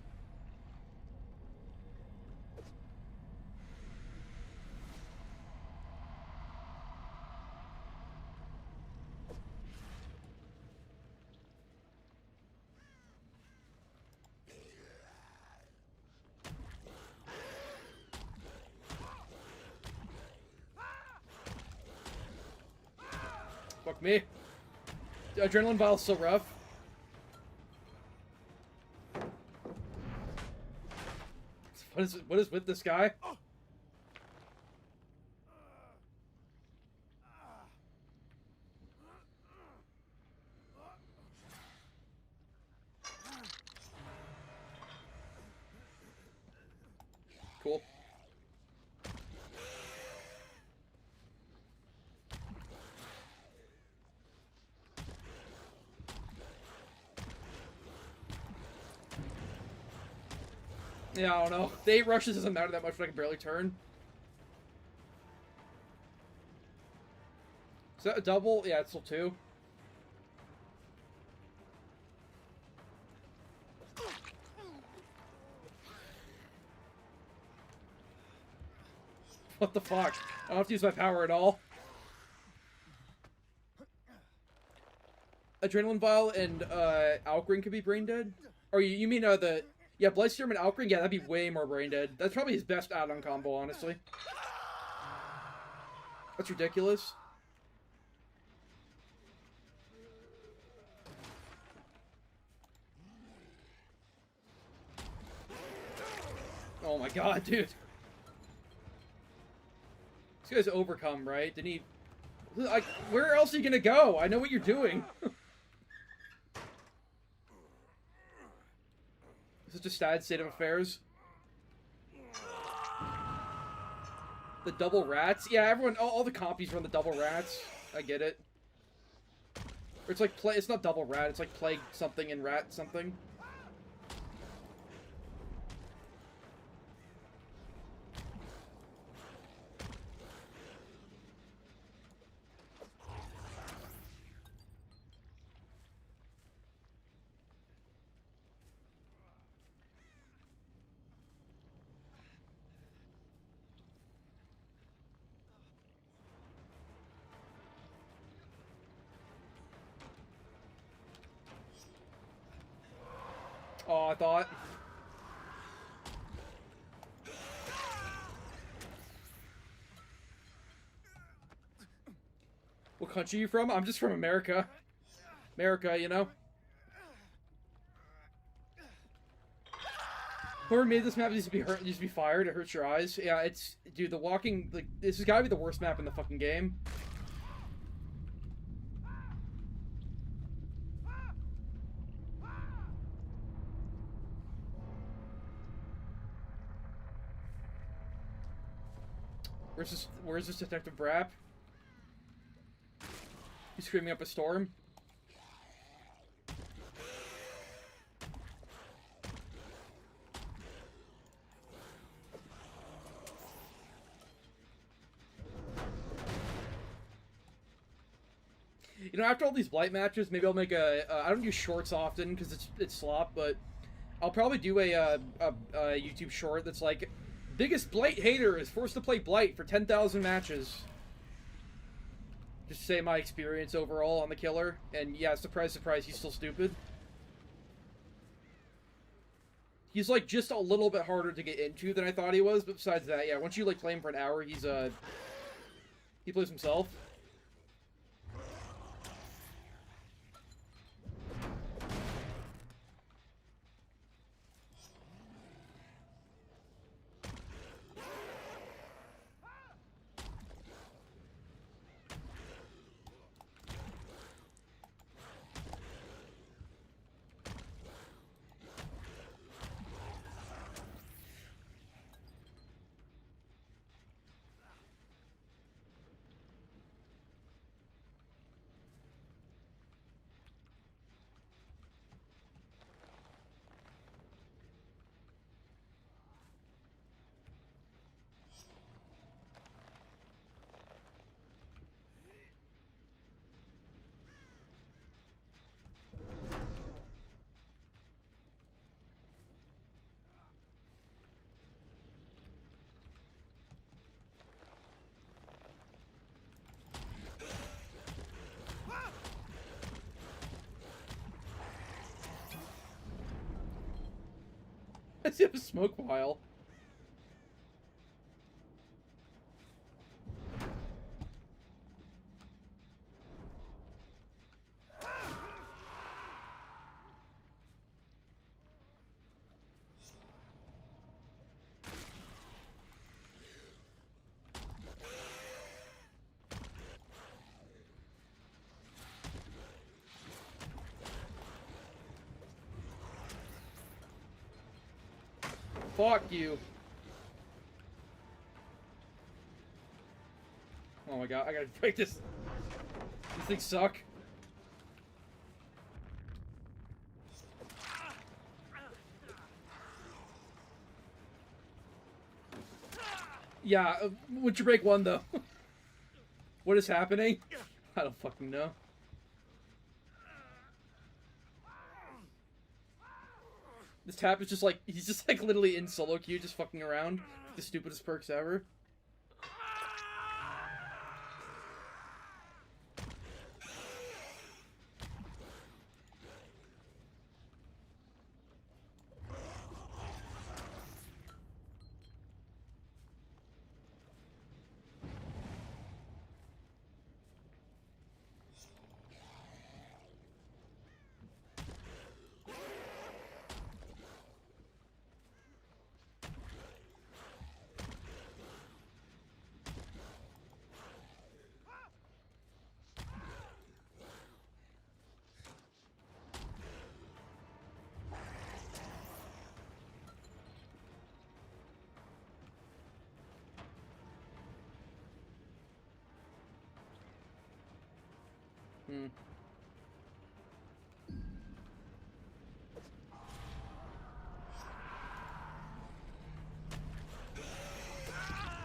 Fuck me. Adrenaline vial's so rough. What is with this guy? Cool. Yeah, I don't know. The 8 rushes doesn't matter that much when I can barely turn. Is that a double? Yeah, it's still 2. What the fuck? I don't have to use my power at all. Adrenaline Vial and Alkring could be brain dead? Or you mean the... Yeah, Blightstorm and Alkring, yeah, that'd be way more brain dead. That's probably his best add-on combo, honestly. That's ridiculous. Oh my god, dude. This guy's overcome, right? Didn't he... Like, where else are you gonna go? I know what you're doing. Such a sad state of affairs. The double rats? Yeah, everyone, all the compies run the double rats. I get it. Or it's like, it's not double rat, it's like plague something and rat something. Oh, I thought. What country are you from? I'm just from America. America, you know? Whoever made this map needs to be fired. It hurts your eyes. Yeah, it's... Dude, the walking... Like, this has gotta be the worst map in the fucking game. Where's this Detective Brapp? He's screaming up a storm. You know, after all these Blight matches, maybe I'll make a... I don't do shorts often because it's slop, but I'll probably do a YouTube short that's like... Biggest Blight hater is forced to play Blight for 10,000 matches. Just say my experience overall on the killer. And yeah, surprise, surprise, he's still stupid. He's like just a little bit harder to get into than I thought he was, but besides that, yeah, once you like play him for an hour, he's he plays himself. does he have a smoke vial? Fuck you. Oh my god, I gotta break this. These things suck. Yeah, would you break one though? What is happening? I don't fucking know. This tap is just like, he's just like literally in solo queue, just fucking around. The stupidest perks ever. Hmm.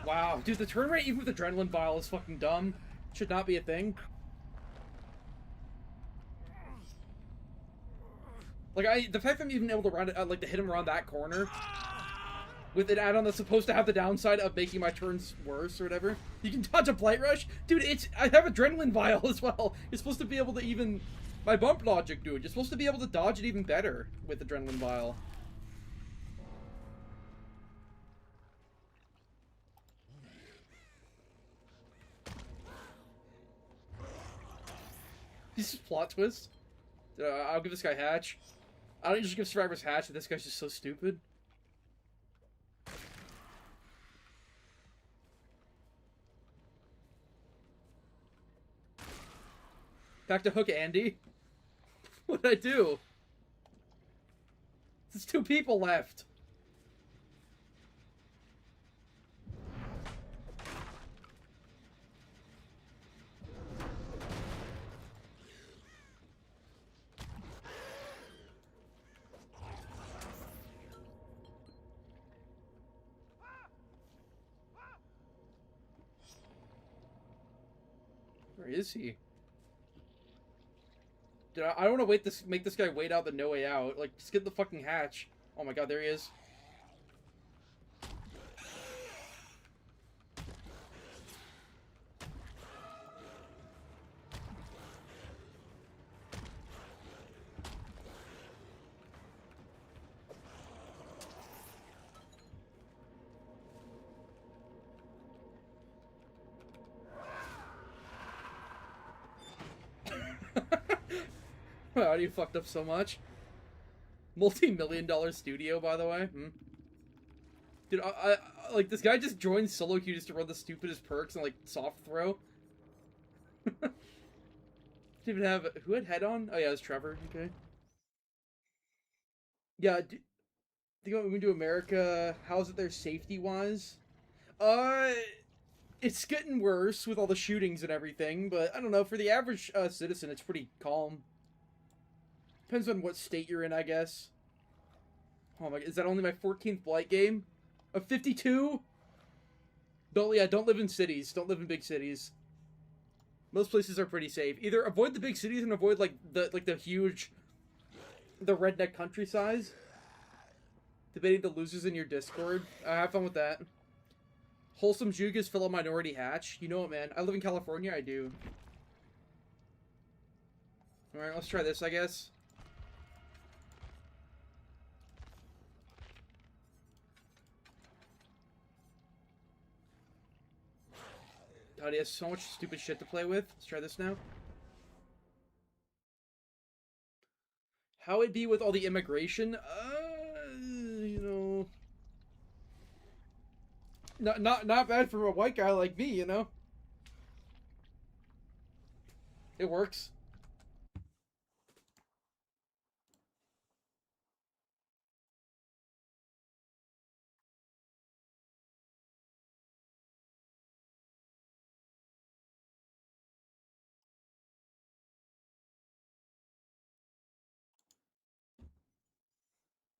Wow, dude, the turn rate even with Adrenaline Vial is fucking dumb. Should not be a thing. Like, the fact that I'm even able to run it, like, to hit him around that corner with an add-on that's supposed to have the downside of making my turns worse or whatever. You can dodge a Blight Rush? Dude, I have Adrenaline Vial as well. You're supposed to be able to even... My bump logic, dude. You're supposed to be able to dodge it even better with Adrenaline Vial. This is plot twist. I'll give this guy Hatch. I don't usually give survivors Hatch, but this guy's just so stupid. Back to Hook Andy? What did I do? There's 2 people left. Where is he? Dude, I don't want to make this guy wait out the no way out. Like, just get the fucking hatch. Oh my god, there he is. Wow, you fucked up so much. Multi-million-dollar studio, by the way. Hmm. Dude, I like, this guy just joined solo queue just to run the stupidest perks and, like, soft throw. Didn't even have... Who had head on? Oh, yeah, it was Trevor. Okay. Yeah, do you want to move to America? How's it there safety-wise? It's getting worse with all the shootings and everything, but I don't know. For the average citizen, it's pretty calm. Depends on what state you're in, I guess. Oh my god, is that only my 14th Blight game? Of 52? Don't live in cities. Don't live in big cities. Most places are pretty safe. Either avoid the big cities and avoid, like, the huge... The redneck countryside. Debating the losers in your Discord. Have fun with that. Wholesome Jugas fill a minority hatch. You know it, man. I live in California, I do. Alright, let's try this, I guess. God, he has so much stupid shit to play with. Let's try this now. How it'd be with all the immigration? You know... Not bad for a white guy like me, you know? It works.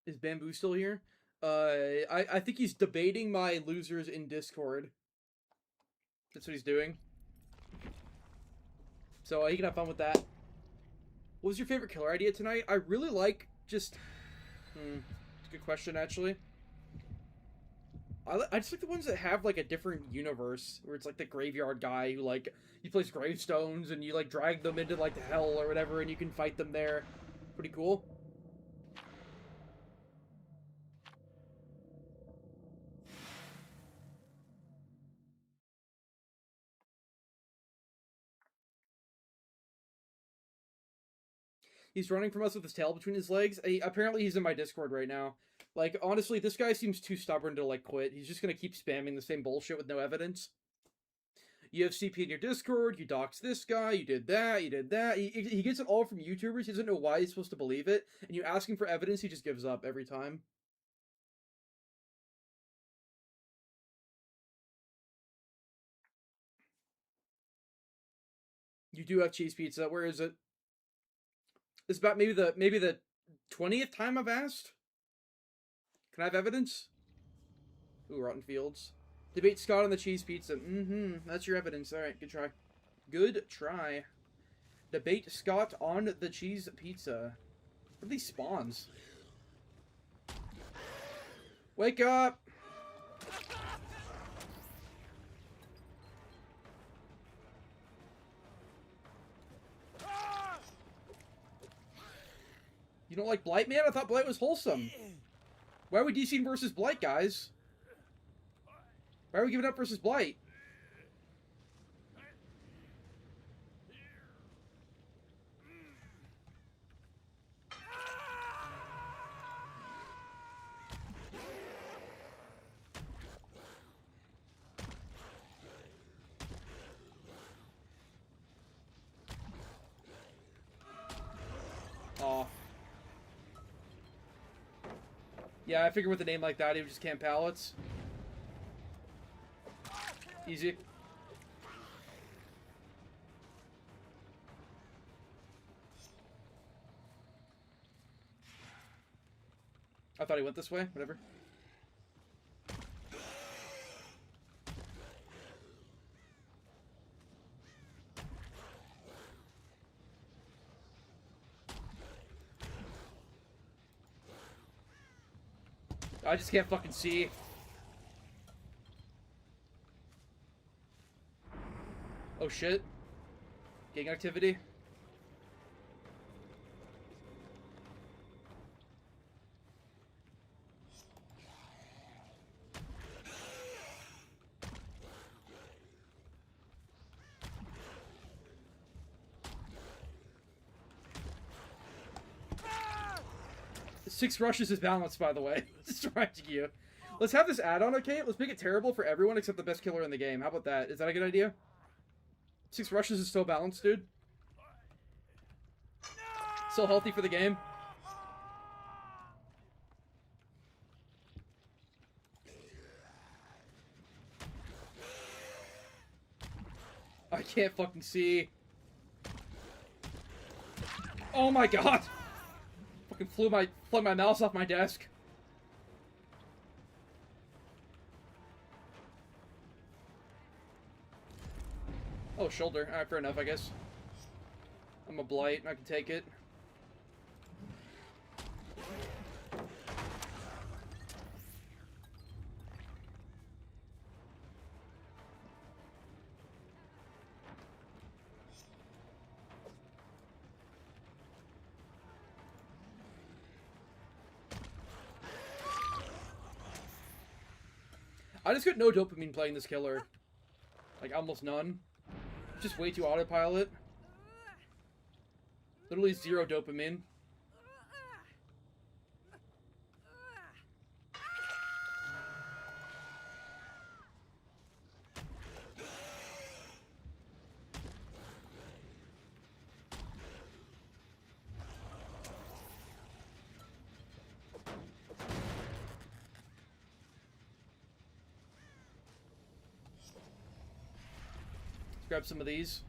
Is Bamboo still here? I think he's debating my losers in Discord. That's what he's doing. So he can have fun with that. What was your favorite killer idea tonight? I really like just... it's a good question, actually. I just like the ones that have, like, a different universe. Where it's, like, the graveyard guy who, like, he plays gravestones and you, like, drag them into, like, hell or whatever and you can fight them there. Pretty cool. He's running from us with his tail between his legs. Apparently he's in my Discord right now. Like, honestly, this guy seems too stubborn to, like, quit. He's just gonna keep spamming the same bullshit with no evidence. You have CP in your Discord, you doxed this guy, you did that, you did that. He gets it all from YouTubers, he doesn't know why he's supposed to believe it, and you ask him for evidence, he just gives up every time. You do have cheese pizza. Where is it? It's about maybe the 20th time I've asked. Can I have evidence? Ooh, Rotten Fields. Debate Scott on the cheese pizza. That's your evidence. Alright, good try. Good try. Debate Scott on the cheese pizza. What are these spawns? Wake up! You don't like Blight, man? I thought Blight was wholesome. Why are we DCing versus Blight, guys? Why are we giving up versus Blight? Aw. Yeah, I figured with a name like that, he would just camp pallets. Easy. I thought he went this way. Whatever. I just can't fucking see. Oh shit. Gang activity. Six rushes is balanced, by the way. Distracting you. Let's have this add-on, okay? Let's make it terrible for everyone except the best killer in the game. How about that? Is that a good idea? 6 rushes is still balanced, dude. Still healthy for the game. I can't fucking see. Oh my god! Fucking flung my mouse off my desk. Oh, shoulder. Alright, fair enough, I guess. I'm a blight, I can take it. I just got no dopamine playing this killer. Like, almost none. Just way too autopilot. Literally 0 dopamine. Grab some of these.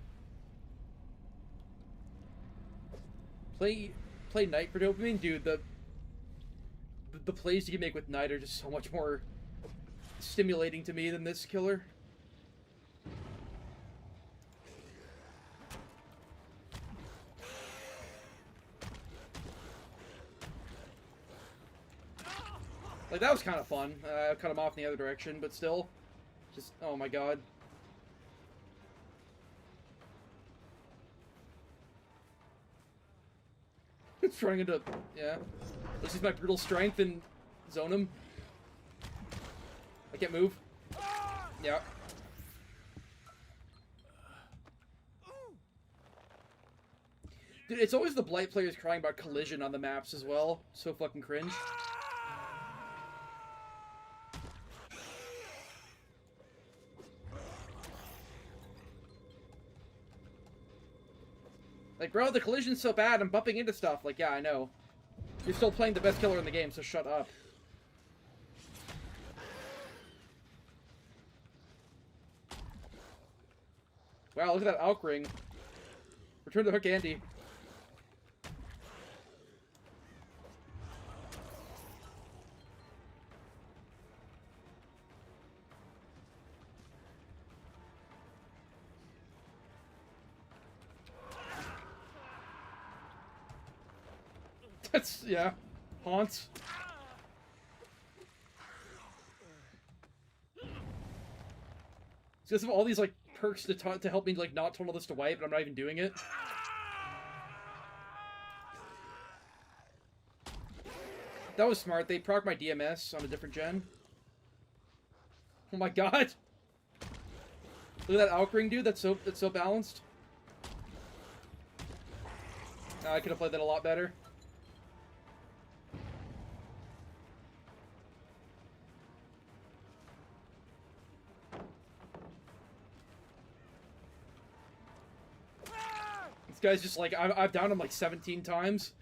Play Knight for dopamine, dude. The plays you can make with Knight are just so much more stimulating to me than this killer. Like, that was kind of fun. I cut him off in the other direction, but still, just, oh my god. It's running into, yeah. Let's use my brutal strength and zone him. I can't move. Yeah. Dude, it's always the Blight players crying about collision on the maps as well. So fucking cringe. Like, bro, the collision's so bad, I'm bumping into stuff. Like, yeah, I know. You're still playing the best killer in the game, so shut up. Wow, look at that Alk ring. Return to Hook Andy. That's, yeah. Haunts. Because of all these, like, perks to help me, like, not tunnel this to white, but I'm not even doing it. That was smart. They proc my DMS on a different gen. Oh my god! Look at that Alk ring, dude. That's so balanced. I could have played that a lot better. This guy's just like, I've downed him like 17 times.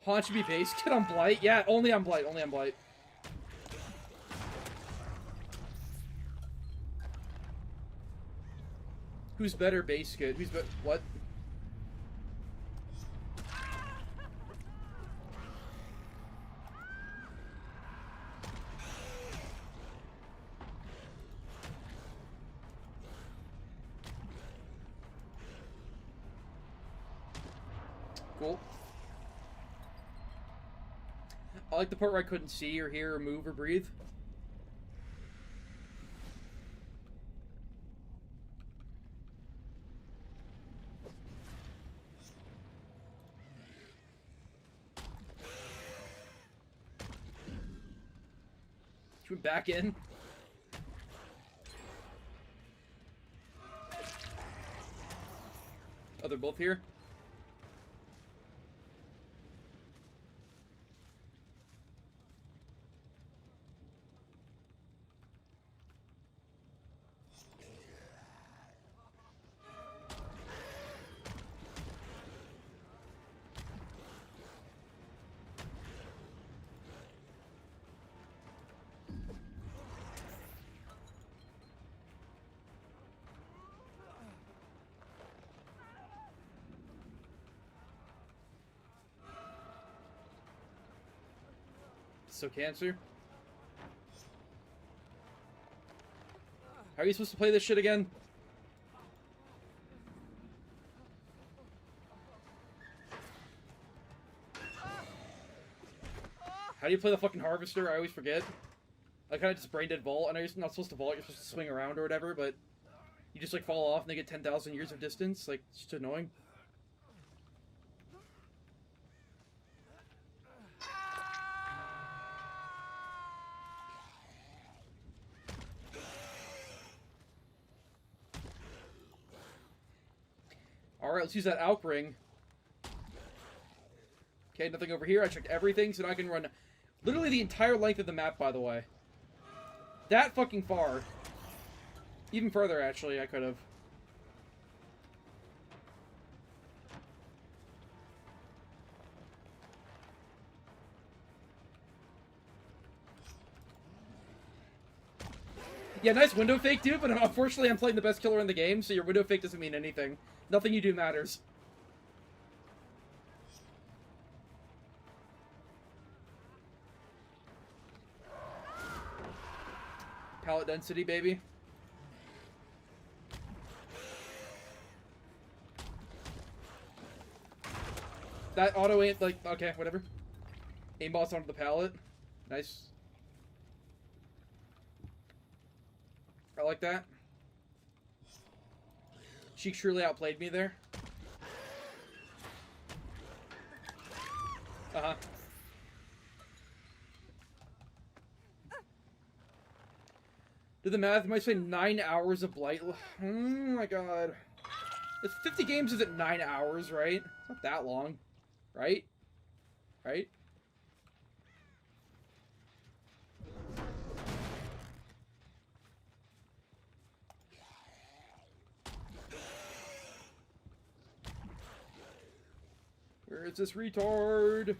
Haunt should be base kit on Blight? Yeah, only on Blight, only on Blight. Who's better base kit? Who's better? What? Cool. I like the part where I couldn't see or hear or move or breathe. She went back in. Oh, they're both here? So Cancer? How are you supposed to play this shit again? How do you play the fucking Harvester? I always forget. I kind of just brain dead vault. I know you're not supposed to vault, you're supposed to swing around or whatever, but you just like fall off and they get 10,000 years of distance. Like, it's just annoying. Alright, let's use that Alk ring. Okay, nothing over here. I checked everything, so now I can run literally the entire length of the map, by the way. That fucking far. Even further, actually, I could have. Yeah, nice window fake, dude, but unfortunately I'm playing the best killer in the game, so your window fake doesn't mean anything. Nothing you do matters. Pallet density, baby. That auto aim, like, okay, whatever. Aimbots onto the pallet. Nice. I like that. She truly outplayed me there. Uh-huh. Did the math? Might say 9 hours of Blight. Oh my god. It's 50 games isn't 9 hours, right? It's not that long. Right? Right? Where is this retard?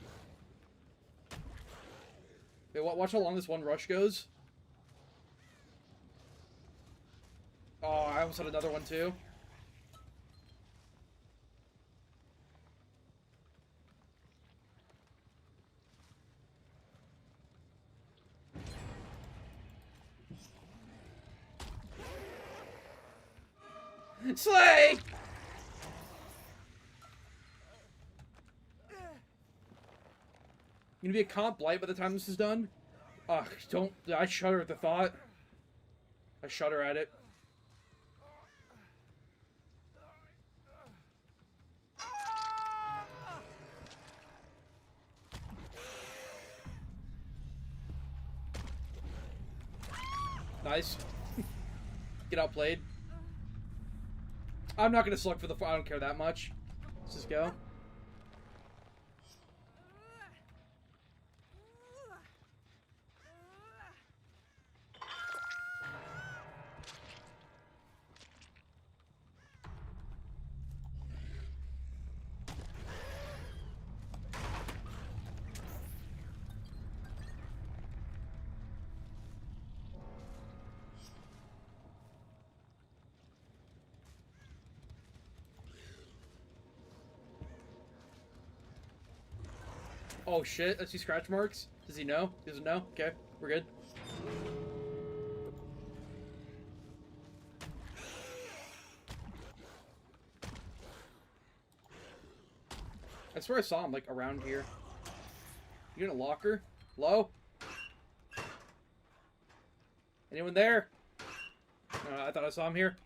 Wait, watch how long this one rush goes. Oh, I almost had another one too. Slay! Gonna be a comp blight by the time this is done? Ugh, don't. I shudder at the thought. I shudder at it. Nice. Get outplayed. I'm not gonna slug for the. I don't care that much. Let's just go. Oh shit, I see scratch marks. Does he know? He doesn't know? Okay, we're good. I swear I saw him, like, around here. You in a locker? Hello? Anyone there? I thought I saw him here.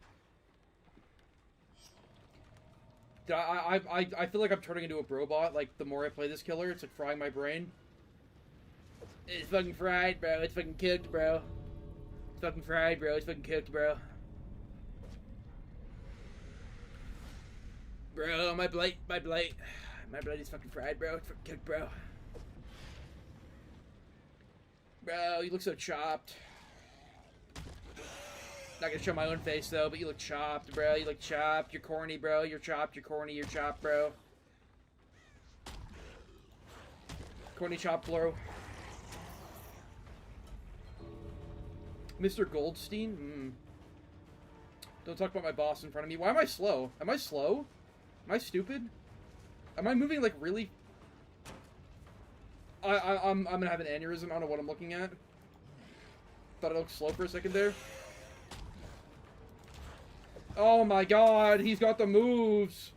I feel like I'm turning into a robot. Like, the more I play this killer, it's like frying my brain. It's fucking fried, bro. It's fucking cooked, bro. It's fucking fried, bro. It's fucking cooked, bro. Bro, my blight is fucking fried, bro. It's fucking cooked, bro. Bro, you look so chopped. Not gonna show my own face though, but you look chopped, bro. You look chopped. You're corny, bro. You're chopped. You're corny. You're chopped, bro. Corny chop, bro. Mr. Goldstein? Don't talk about my boss in front of me. Why am I slow? Am I slow? Am I stupid? Am I moving like really? I'm gonna have an aneurysm. I don't know what I'm looking at. Thought I looked slow for a second there. Oh my god, he's got the moves.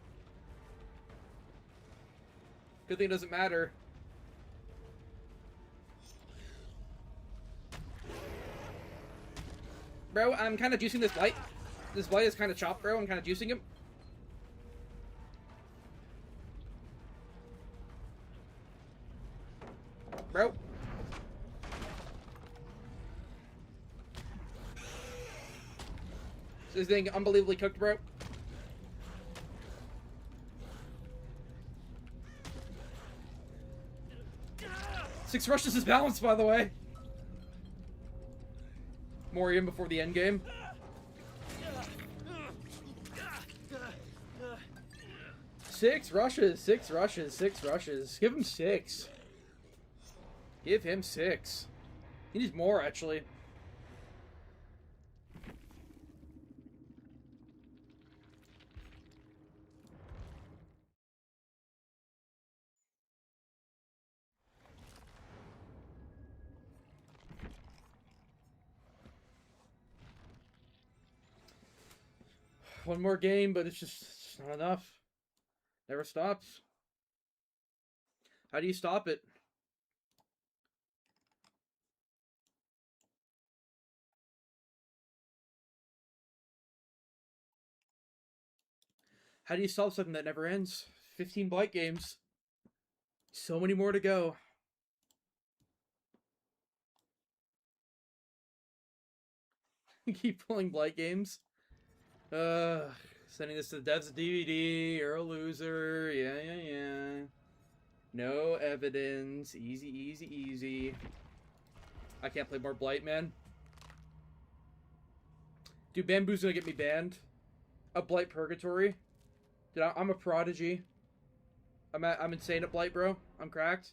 Good thing it doesn't matter. Bro, I'm kind of juicing this blight. This blight is kind of chopped, bro. I'm kind of juicing him. Bro. This thing unbelievably cooked, bro. 6 rushes is balanced, by the way. Morium before the end game. Six rushes. Give him 6. Give him 6. He needs more, actually. One more game, but it's just not enough. Never stops. How do you stop it? How do you stop something that never ends? 15 Blight games. So many more to go. Keep pulling Blight games. Sending this to the devs DVD. You're a loser. Yeah. No evidence. Easy. I can't play more Blight, man. Dude, Bamboo's gonna get me banned. A Blight Purgatory. Dude, I'm a prodigy. I'm insane at Blight, bro. I'm cracked.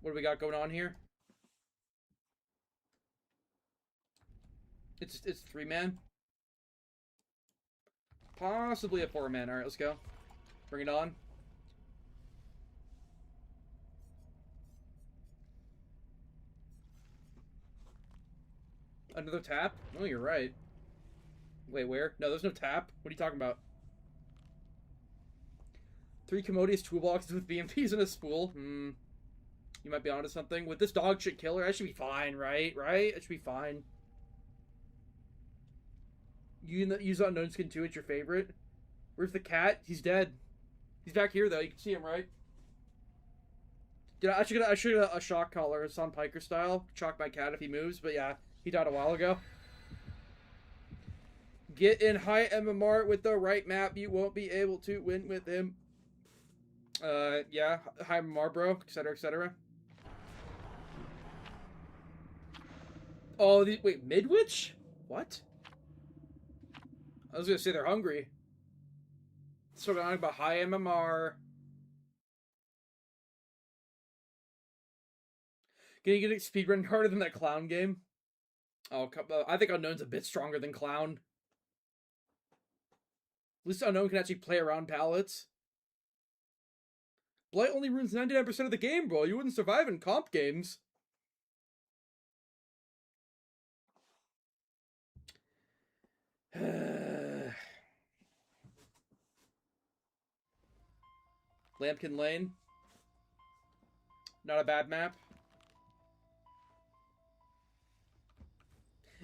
What do we got going on here? It's 3-man. Possibly a 4-man. Alright, let's go. Bring it on. Another tap? Oh, you're right. Wait, where? No, there's no tap. What are you talking about? 3 commodious toolboxes with BMPs and a spool. You might be onto something. With this dog shit killer, I should be fine, right? Right? I should be fine. You use unknown skin too. It's your favorite. Where's the cat? He's dead. He's back here though. You can see him, right? Dude, I should get a shock collar. It's on Piker style. Shock my cat if he moves. But yeah, he died a while ago. Get in high MMR with the right map. You won't be able to win with him. Yeah, high MMR, bro, etc. Oh, wait, Midwich? What? I was gonna say they're hungry. So we're talking about high MMR. Can you get speedrun harder than that clown game? Oh, I think Unknown's a bit stronger than clown. At least Unknown can actually play around pallets. Blight only ruins 99% of the game, bro. You wouldn't survive in comp games. Lampkin Lane. Not a bad map.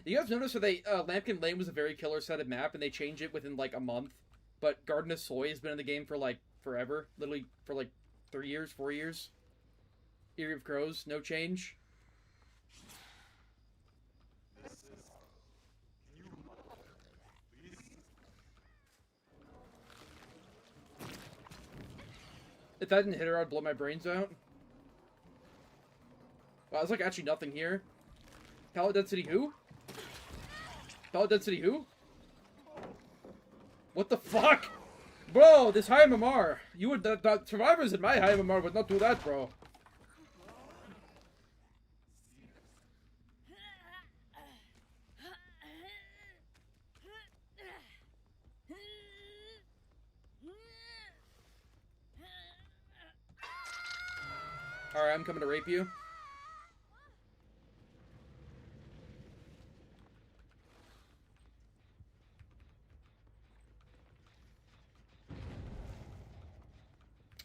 You guys notice that Lampkin Lane was a very killer-setted map, and they changed it within, like, a month. But Garden of Soy has been in the game for, like, forever. Literally for, like, 3 years, 4 years. Eerie of Crows, no change. If that didn't hit her, I'd blow my brains out. Wow, there's, like, actually nothing here. Pallet density who? Pallet density who? What the fuck? Bro, this high MMR. You would, the survivors in my high MMR would not do that, bro. Alright, I'm coming to rape you.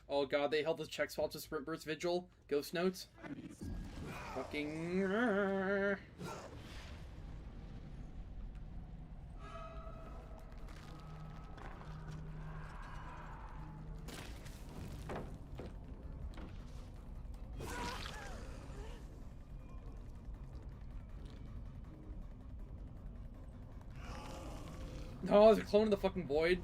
Oh god, they held the check spots to Sprint Burst Vigil. Ghost Notes. Fucking... No, there's a clone in the fucking void.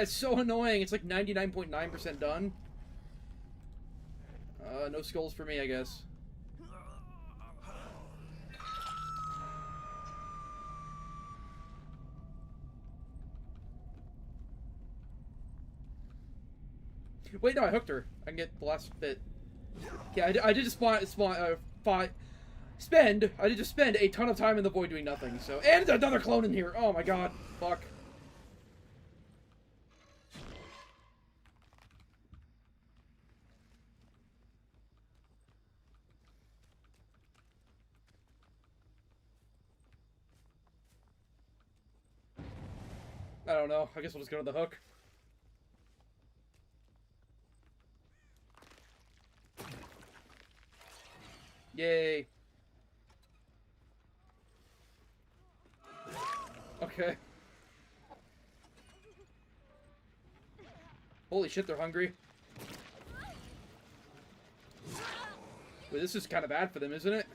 It's so annoying. It's like 99.9% done. No skulls for me, I guess. Wait, no, I hooked her. I can get the last bit. Yeah, I did just I did just spend a ton of time in the void doing nothing, so... And there's another clone in here! Oh my god. Fuck. I don't know. I guess we'll just go to the hook. Yay. Okay. Holy shit, they're hungry. Wait, this is kind of bad for them, isn't it?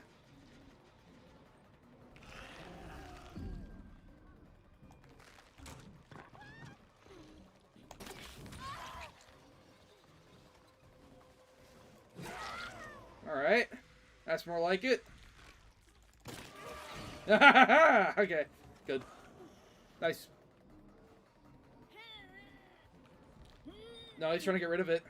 Alright. That's more like it. Okay, good. Nice. No, he's trying to get rid of it.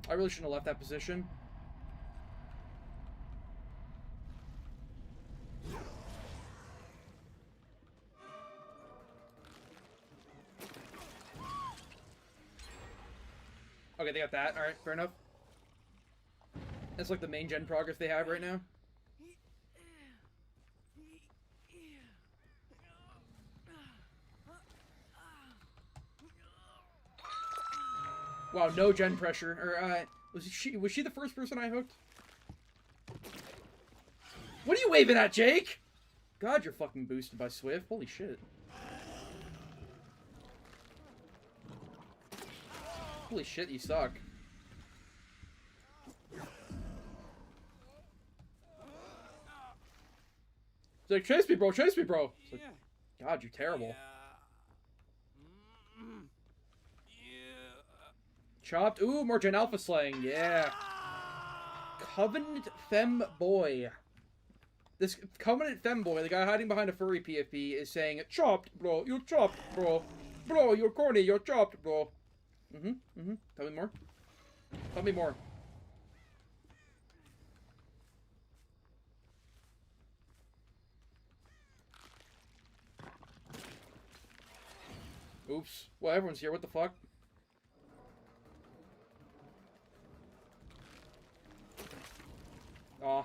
I really shouldn't have left that position. Okay, they got that. Alright, fair enough. That's like the main gen progress they have right now. Wow, no gen pressure. Or, was she the first person I hooked? What are you waving at, Jake? God, you're fucking boosted by Swift. Holy shit. Holy shit, you suck. It's like, chase me, bro, chase me, bro. It's like, God, you're terrible. Chopped. Ooh, more Gen Alpha slaying. Yeah. Covenant Femboy. This Covenant Femboy, the guy hiding behind a furry PFP, is saying, chopped, bro. You're chopped, bro. Bro, you're corny. You're chopped, bro. Tell me more. Tell me more. Oops. Well, everyone's here. What the fuck? Aw.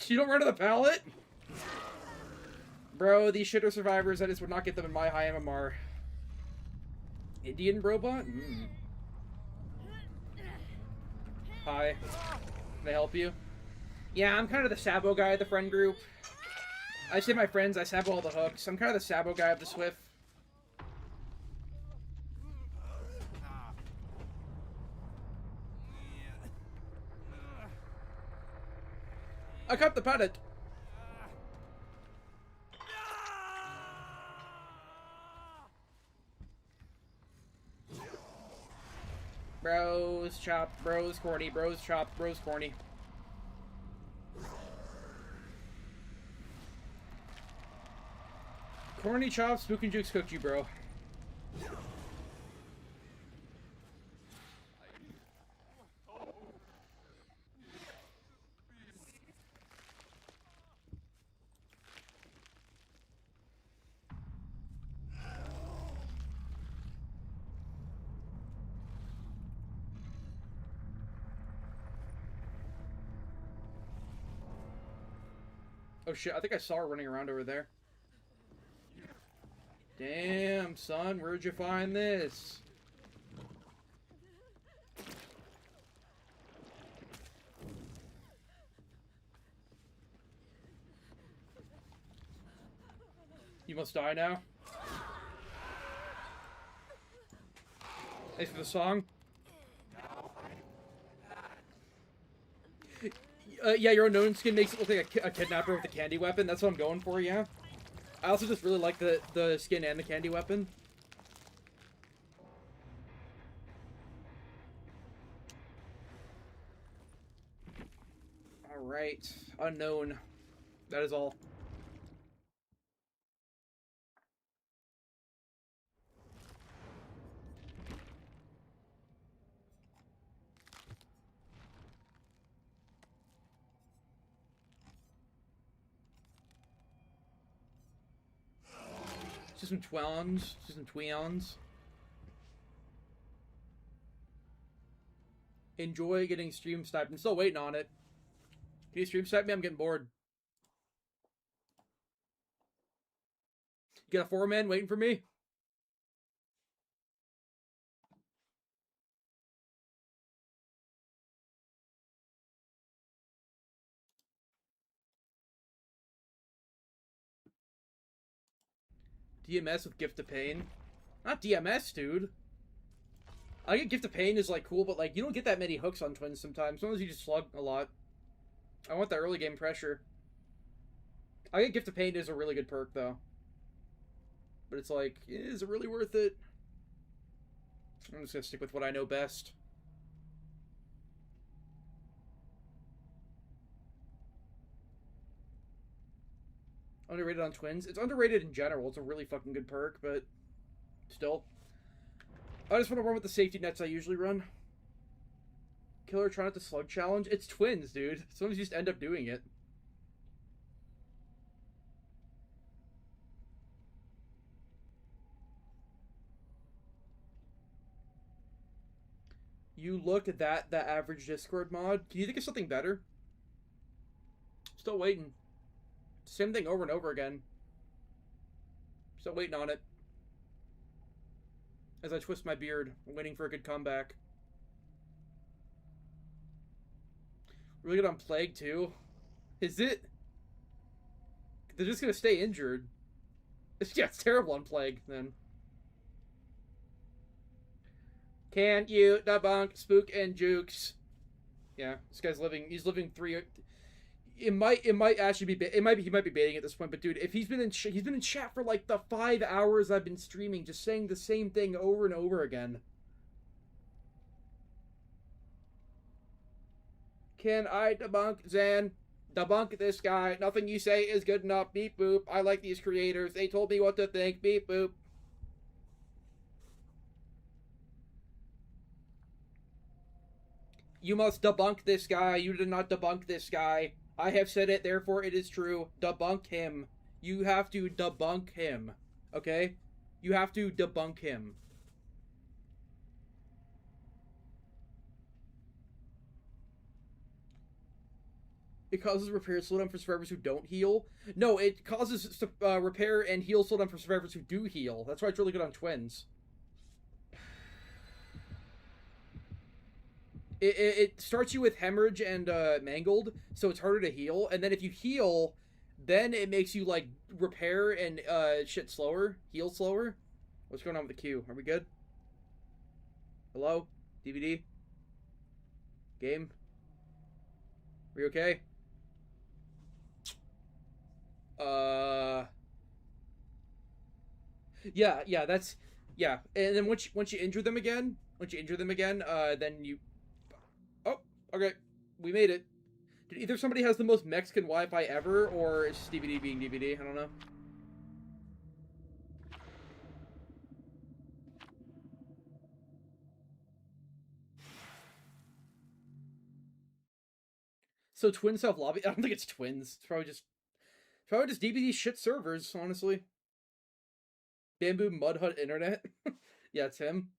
You don't run to the pallet? Bro, these shitter survivors, I just would not get them in my high MMR. Indian robot? Hi. Can I help you? Yeah, I'm kind of the Sabo guy of the friend group. I say my friends, I Sabo all the hooks. I'm kind of the Sabo guy of the Swift. I cut the pallet. Bros chopped, bros corny, bros chopped, bros corny. Corny chopped, Spook and Jukes cooked you, bro. Oh shit, I think I saw her running around over there. Damn, son, where'd you find this? You must die now. Thanks for the song. Yeah, your unknown skin makes it look like a kidnapper with a candy weapon. That's what I'm going for, yeah. I also just really like the skin and the candy weapon. Alright. Unknown. That is all. Just some twons. Just some tweons. Enjoy getting stream sniped. I'm still waiting on it. Can you stream snipe me? I'm getting bored. You got a 4-man waiting for me? DMS with Gift of Pain? Not DMS, dude. I get Gift of Pain is, like, cool, but, like, you don't get that many hooks on twins sometimes. Sometimes you just slug a lot. I want that early game pressure. I get Gift of Pain is a really good perk, though. But it's like, is it really worth it? I'm just gonna stick with what I know best. Underrated on twins? It's underrated in general. It's a really fucking good perk, but still. I just want to run with the safety nets I usually run. Killer try not to slug challenge? It's twins, dude. Sometimes you just end up doing it. You look at that average Discord mod. Can you think of something better? Still waiting. Same thing over and over again. Still waiting on it. As I twist my beard, I'm waiting for a good comeback. Really good on Plague, too? Is it? They're just gonna stay injured. Yeah, it's terrible on Plague, then. Can you debunk Spook and Jukes? Yeah, this guy's living. He's living 3. It might actually be. He might be baiting at this point. But dude, if he's been in chat for like the 5 hours I've been streaming, just saying the same thing over and over again. Can I debunk Zan? Debunk this guy. Nothing you say is good enough. Beep boop. I like these creators. They told me what to think. Beep boop. You must debunk this guy. You did not debunk this guy. I have said it, therefore it is true. Debunk him. You have to debunk him. Okay? You have to debunk him. It causes repair slowdown for survivors who don't heal. No, it causes repair and heal slowdown for survivors who do heal. That's why it's really good on twins. It starts you with hemorrhage and mangled, so it's harder to heal. And then if you heal, then it makes you like repair and shit slower, heal slower. What's going on with the queue? Are we good? Hello? DVD? Game? Are you okay? Yeah, that's yeah. And then once you injure them again, then you. Oh, okay, we made it. Dude, either somebody has the most Mexican Wi-Fi ever, or it's just DVD being DVD. I don't know. So twins have lobby. I don't think it's twins. It's probably just DVD shit servers. Honestly. Bamboo Mud Hut Internet. Yeah, it's him.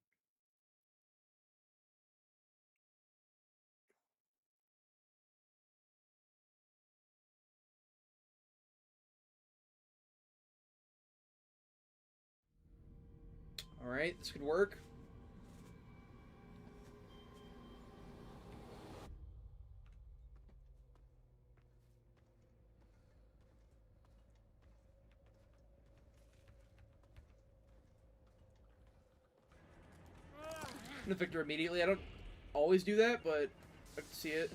Alright, this could work. I'm gonna Victor immediately. I don't always do that, but I can see it.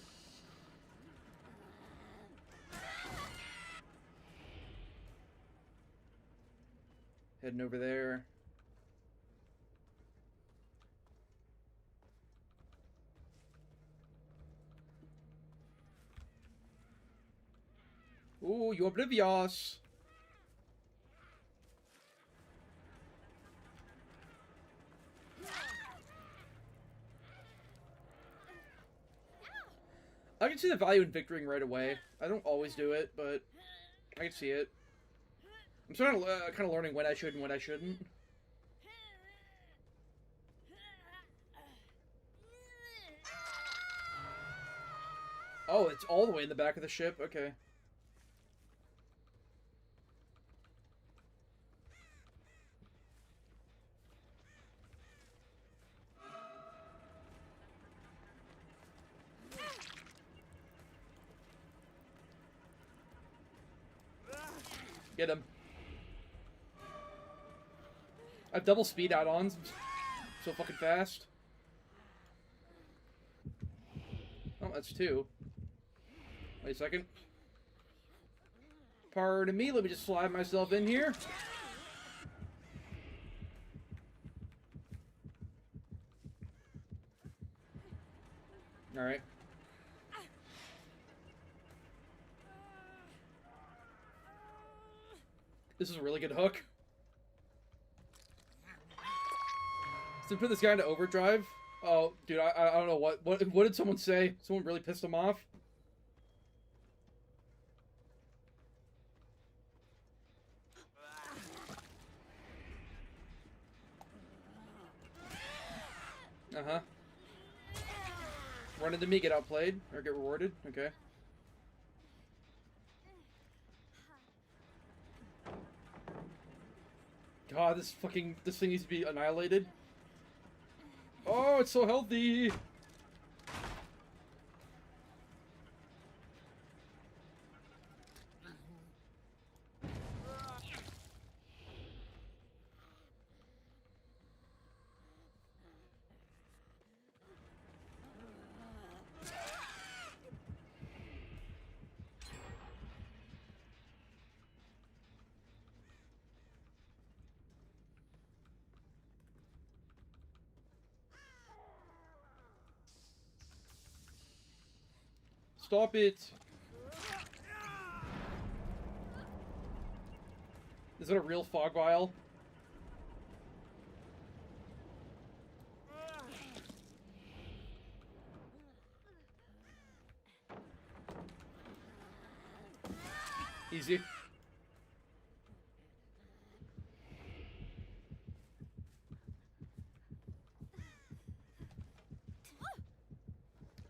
Heading over there. Ooh, you oblivious. I can see the value in victoring right away. I don't always do it, but I can see it. I'm starting to, kind of learning when I should and when I shouldn't. Oh, it's all the way in the back of the ship? Okay. Get him. I have double speed add-ons. So fucking fast. Oh, that's 2. Wait a second. Pardon me, let me just slide myself in here. Alright. This is a really good hook. So put this guy into overdrive. Oh, dude, I don't know what did someone say? Someone really pissed him off. Uh-huh. Run into me, get outplayed, or get rewarded. Okay. God, this thing needs to be annihilated. Oh, it's so healthy! Stop it! Is that a real fog vial? Easy.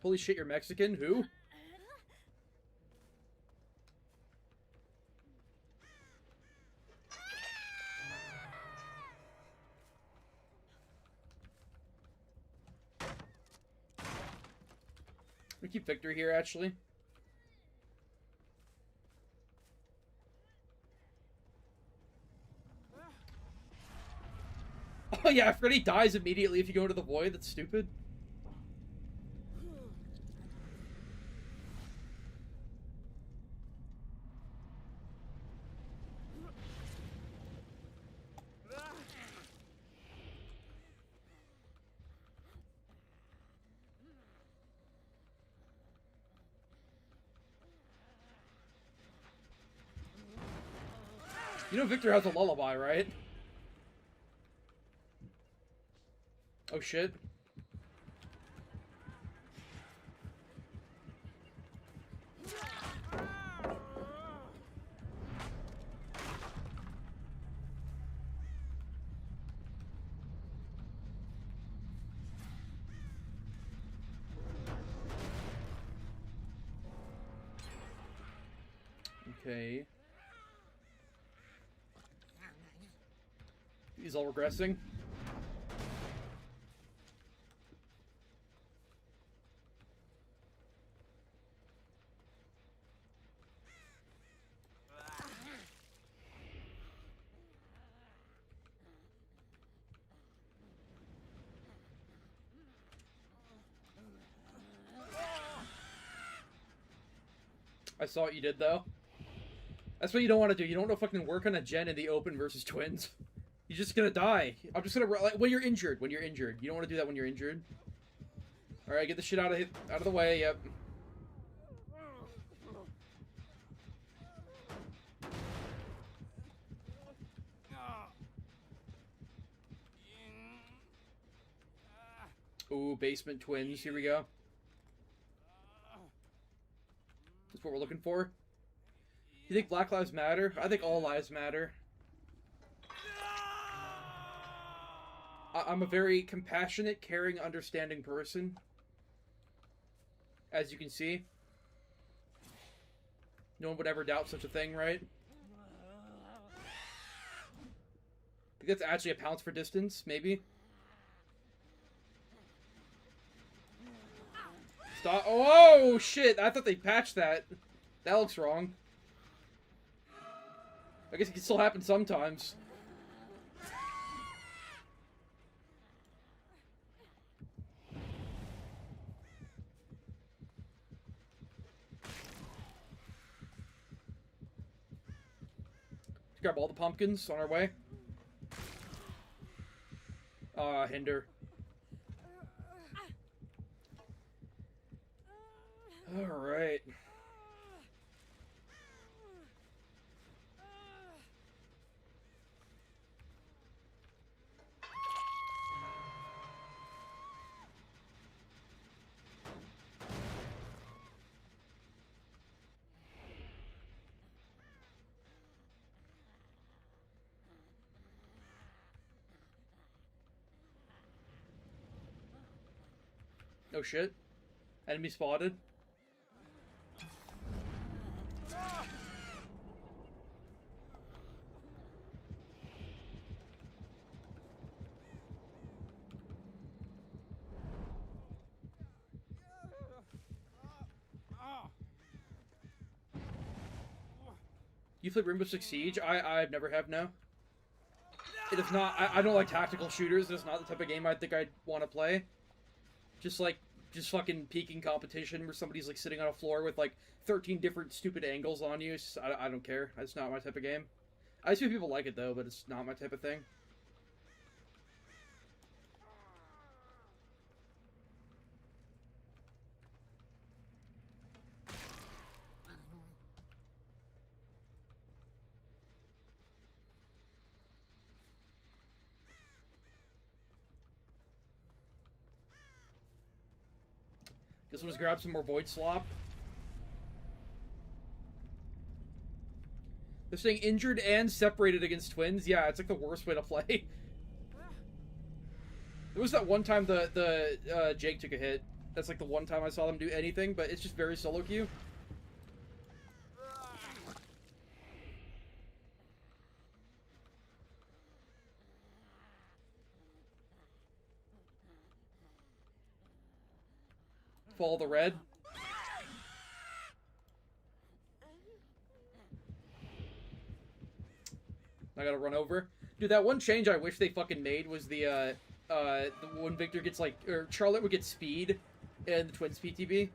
Holy shit, you're Mexican? Who? We keep Victor here, actually. Oh yeah, Freddy dies immediately if you go into the void. That's stupid. You know Victor has a lullaby, right? Oh shit. Okay. He's all regressing. I saw what you did, though. That's what you don't want to do. You don't want to fucking work on a gen in the open versus twins. You're just gonna die. I'm just gonna... Like, when you're injured. When you're injured. You don't want to do that when you're injured. Alright, get the shit out of the way. Yep. Ooh, basement twins. Here we go. That's what we're looking for. You think Black Lives Matter? I think all lives matter. I'm a very compassionate, caring, understanding person. As you can see. No one would ever doubt such a thing, right? I think that's actually a pounce for distance, maybe. Stop. Oh, shit. I thought they patched that. That looks wrong. I guess it can still happen sometimes. Let's grab all the pumpkins on our way. Hinder. Alright. Oh shit. Enemy spotted. You played Rainbow Six Siege? I've never have, no. It is not, I don't like tactical shooters. It's not the type of game I think I'd want to play. Just fucking peaking competition where somebody's like sitting on a floor with like 13 different stupid angles on you. Just, I don't care. It's not my type of game. I see people like it though, but it's not my type of thing. Guess we'll just grab some more Void Slop. They're saying injured and separated against twins. Yeah, it's like the worst way to play. There was that one time the Jake took a hit. That's like the one time I saw them do anything, but it's just very solo queue. Follow the red. I gotta run over. Dude, that one change I wish they fucking made was the when Victor gets like, or Charlotte would get speed in the Twins PTB.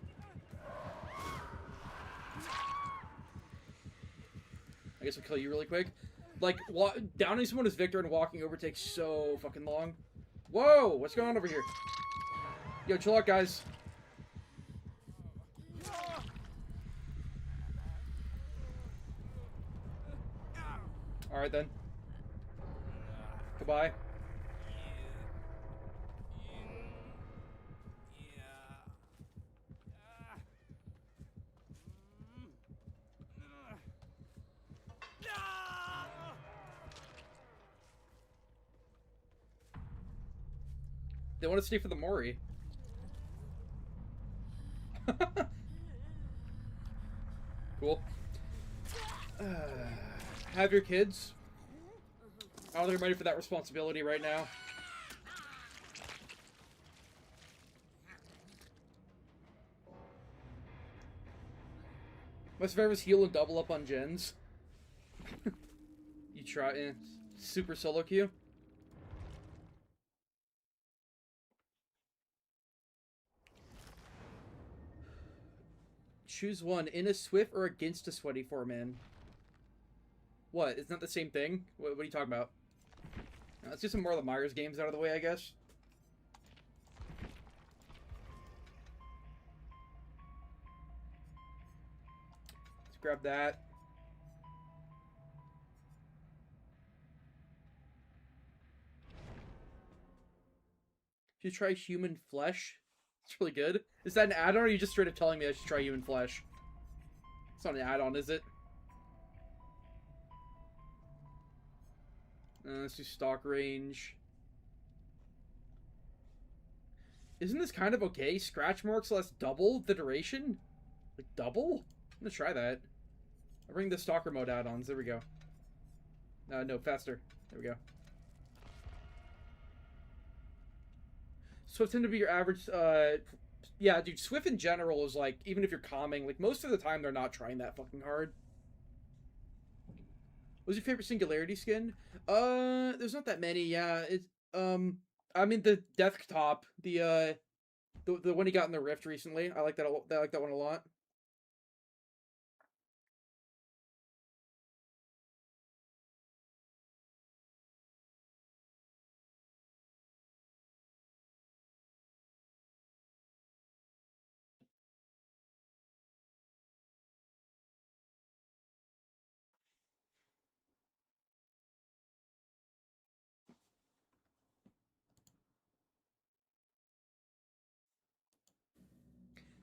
I guess I'll kill you really quick. Like, downing someone as Victor and walking over takes so fucking long. Whoa, what's going on over here? Yo, chill out, guys. Alright then. Goodbye. They want to stay for the Mori. Cool. Have your kids. I don't think I'm ready for that responsibility right now. My survivors heal and double up on gens. You try super solo queue. Choose one, in a swift or against a sweaty four-man. What? Isn't that the same thing? What are you talking about? Let's get some more of the Myers games out of the way, I guess. Let's grab that. Should you try human flesh? It's really good. Is that an add-on, or are you just straight up telling me I should try human flesh? It's not an add-on, is it? Let's do stock range. Isn't this kind of okay? Scratch marks less double the duration? Like, double? I'm gonna try that. I'll bring the stalker mode add-ons. There we go. No, faster. There we go. Swift tend to be your average, yeah, dude, Swift in general is like, even if you're calming, like, most of the time they're not trying that fucking hard. What's your favorite Singularity skin? There's not that many, yeah. It's, I mean, the desktop, the one he got in the Rift recently. I like that one a lot.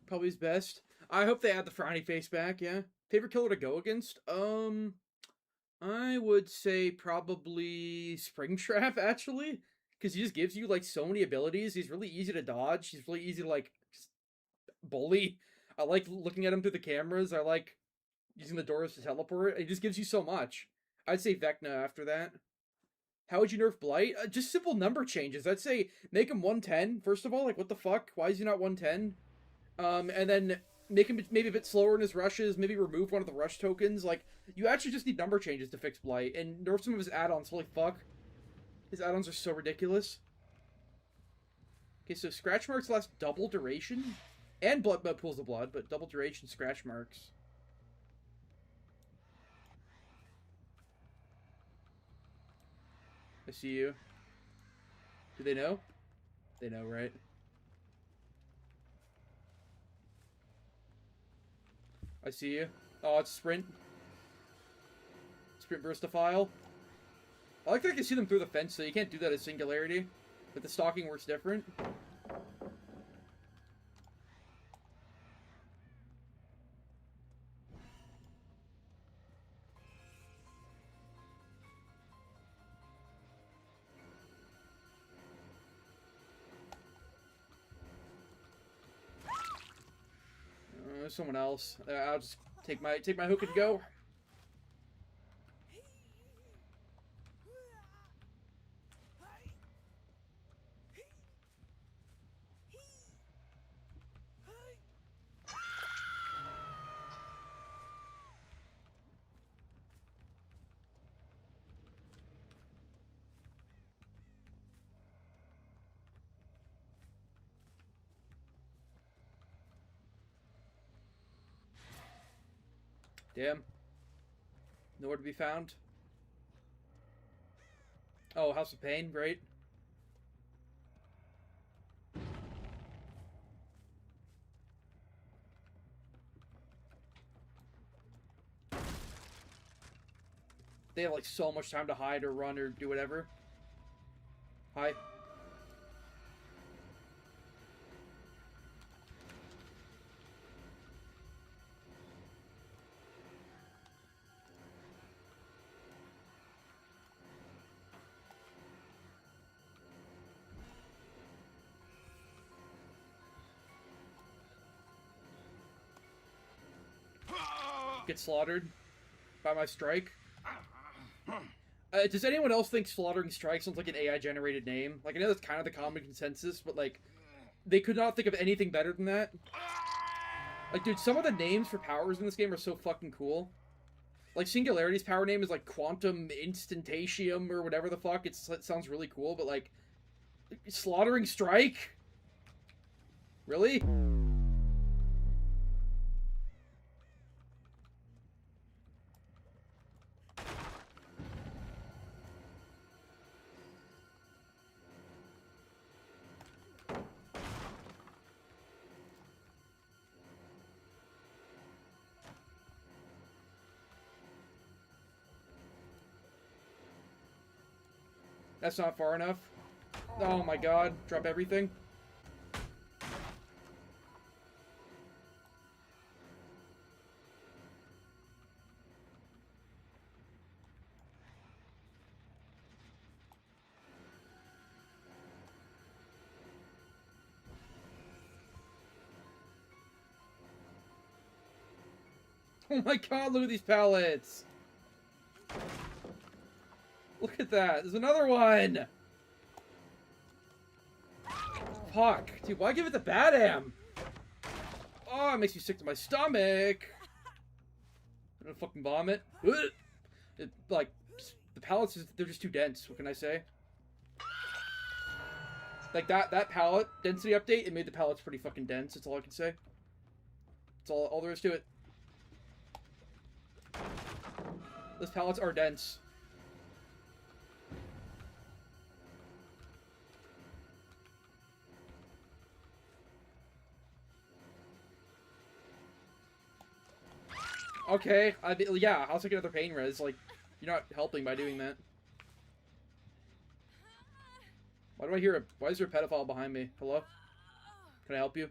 Probably his best. I hope they add the frowny face back, yeah. Favorite killer to go against? I would say probably Springtrap, actually. Because he just gives you, like, so many abilities. He's really easy to dodge. He's really easy to, like, just bully. I like looking at him through the cameras. I like using the doors to teleport. It just gives you so much. I'd say Vecna after that. How would you nerf Blight? Just simple number changes. I'd say make him 110, first of all. Like, what the fuck? Why is he not 110? And then make him maybe a bit slower in his rushes, maybe remove one of the rush tokens. Like, you actually just need number changes to fix Blight, and nerf some of his add-ons. Holy fuck. His add-ons are so ridiculous. Okay, so scratch marks last double duration, and blood pools of blood, but double duration scratch marks. I see you. Do they know? They know, right? I see you. Oh, it's sprint. Sprint burstophile. I like that I can see them through the fence, so you can't do that as Singularity. But the stalking works different. Someone else. I'll just take my hook and go. Damn. Nowhere to be found. Oh, House of Pain, great. They have like so much time to hide or run or do whatever. Hi. Get slaughtered by my strike. Does anyone else think slaughtering strike sounds like an AI-generated name? Like, I know that's kind of the common consensus, but, like, they could not think of anything better than that. Like, dude, some of the names for powers in this game are so fucking cool. Like, Singularity's power name is, like, Quantum Instantatium or whatever the fuck. It sounds really cool, but, like, slaughtering strike? Really? That's not far enough. Oh my god. Drop everything. Oh my god, look at these pallets! Look at that, there's another one! Fuck. Dude, why give it the bad am? Oh, it makes me sick to my stomach! I'm gonna fucking vomit. It, like, the pallets, they're just too dense, what can I say? Like, that pallet density update, it made the pallets pretty fucking dense, that's all I can say. That's all there is to it. Those pallets are dense. Okay, yeah, I'll take another pain res. Like, you're not helping by doing that. Why do I hear why is there a pedophile behind me? Hello? Can I help you?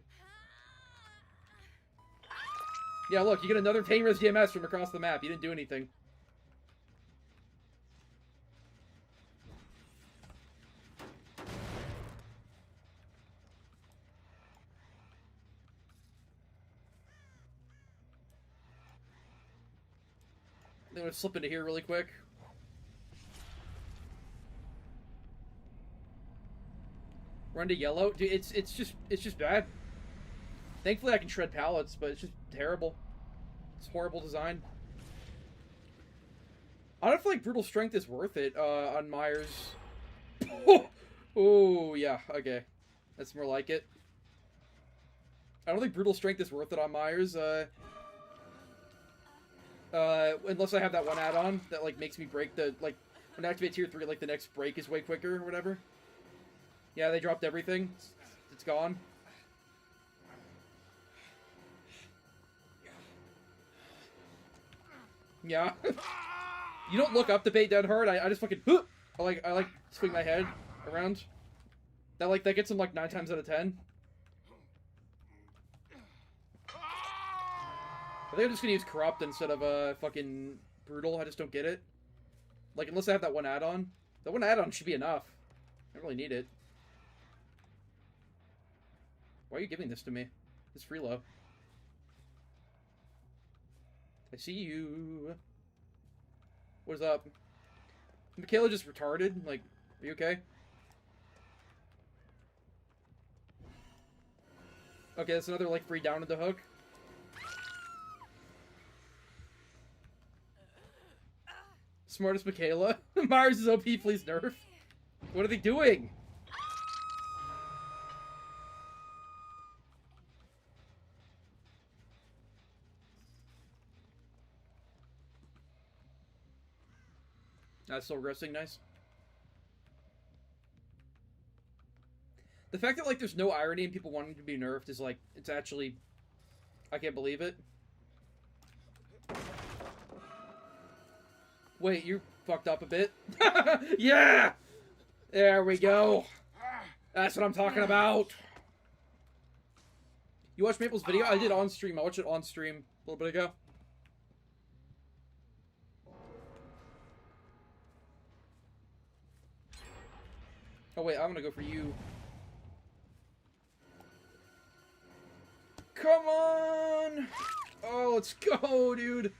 Yeah, look, you get another pain res DMS from across the map. You didn't do anything. I'm gonna slip into here really quick. Run to yellow. Dude, it's just bad. Thankfully I can shred pallets, but it's just terrible. It's horrible design. I don't feel like brutal strength is worth it on Myers. Oh yeah, okay. That's more like it. I don't think brutal strength is worth it on Myers. Unless I have that one add-on that, like, makes me break the, like, when I activate tier 3, like, the next break is way quicker or whatever. Yeah, they dropped everything. It's gone. Yeah. You don't look up to bait dead hard. I just fucking, I like swing my head around. That gets him, like, 9 times out of 10. I think I'm just gonna use Corrupt instead of, fucking Brutal. I just don't get it. Like, unless I have that one add-on. That one add-on should be enough. I don't really need it. Why are you giving this to me? This reload. I see you. What is up? Michaela just retarded? Like, are you okay? Okay, that's another, like, free down at the hook. Smartest Michaela. Myers is OP, please nerf. What are they doing? That's still resting, nice. The fact that, like, there's no irony in people wanting to be nerfed is, like, it's actually... I can't believe it. Wait, you fucked up a bit. Yeah! There we go. That's what I'm talking about. You watched Maple's video? I did on stream. I watched it on stream a little bit ago. Oh wait, I'm gonna go for you. Come on! Oh, let's go, dude.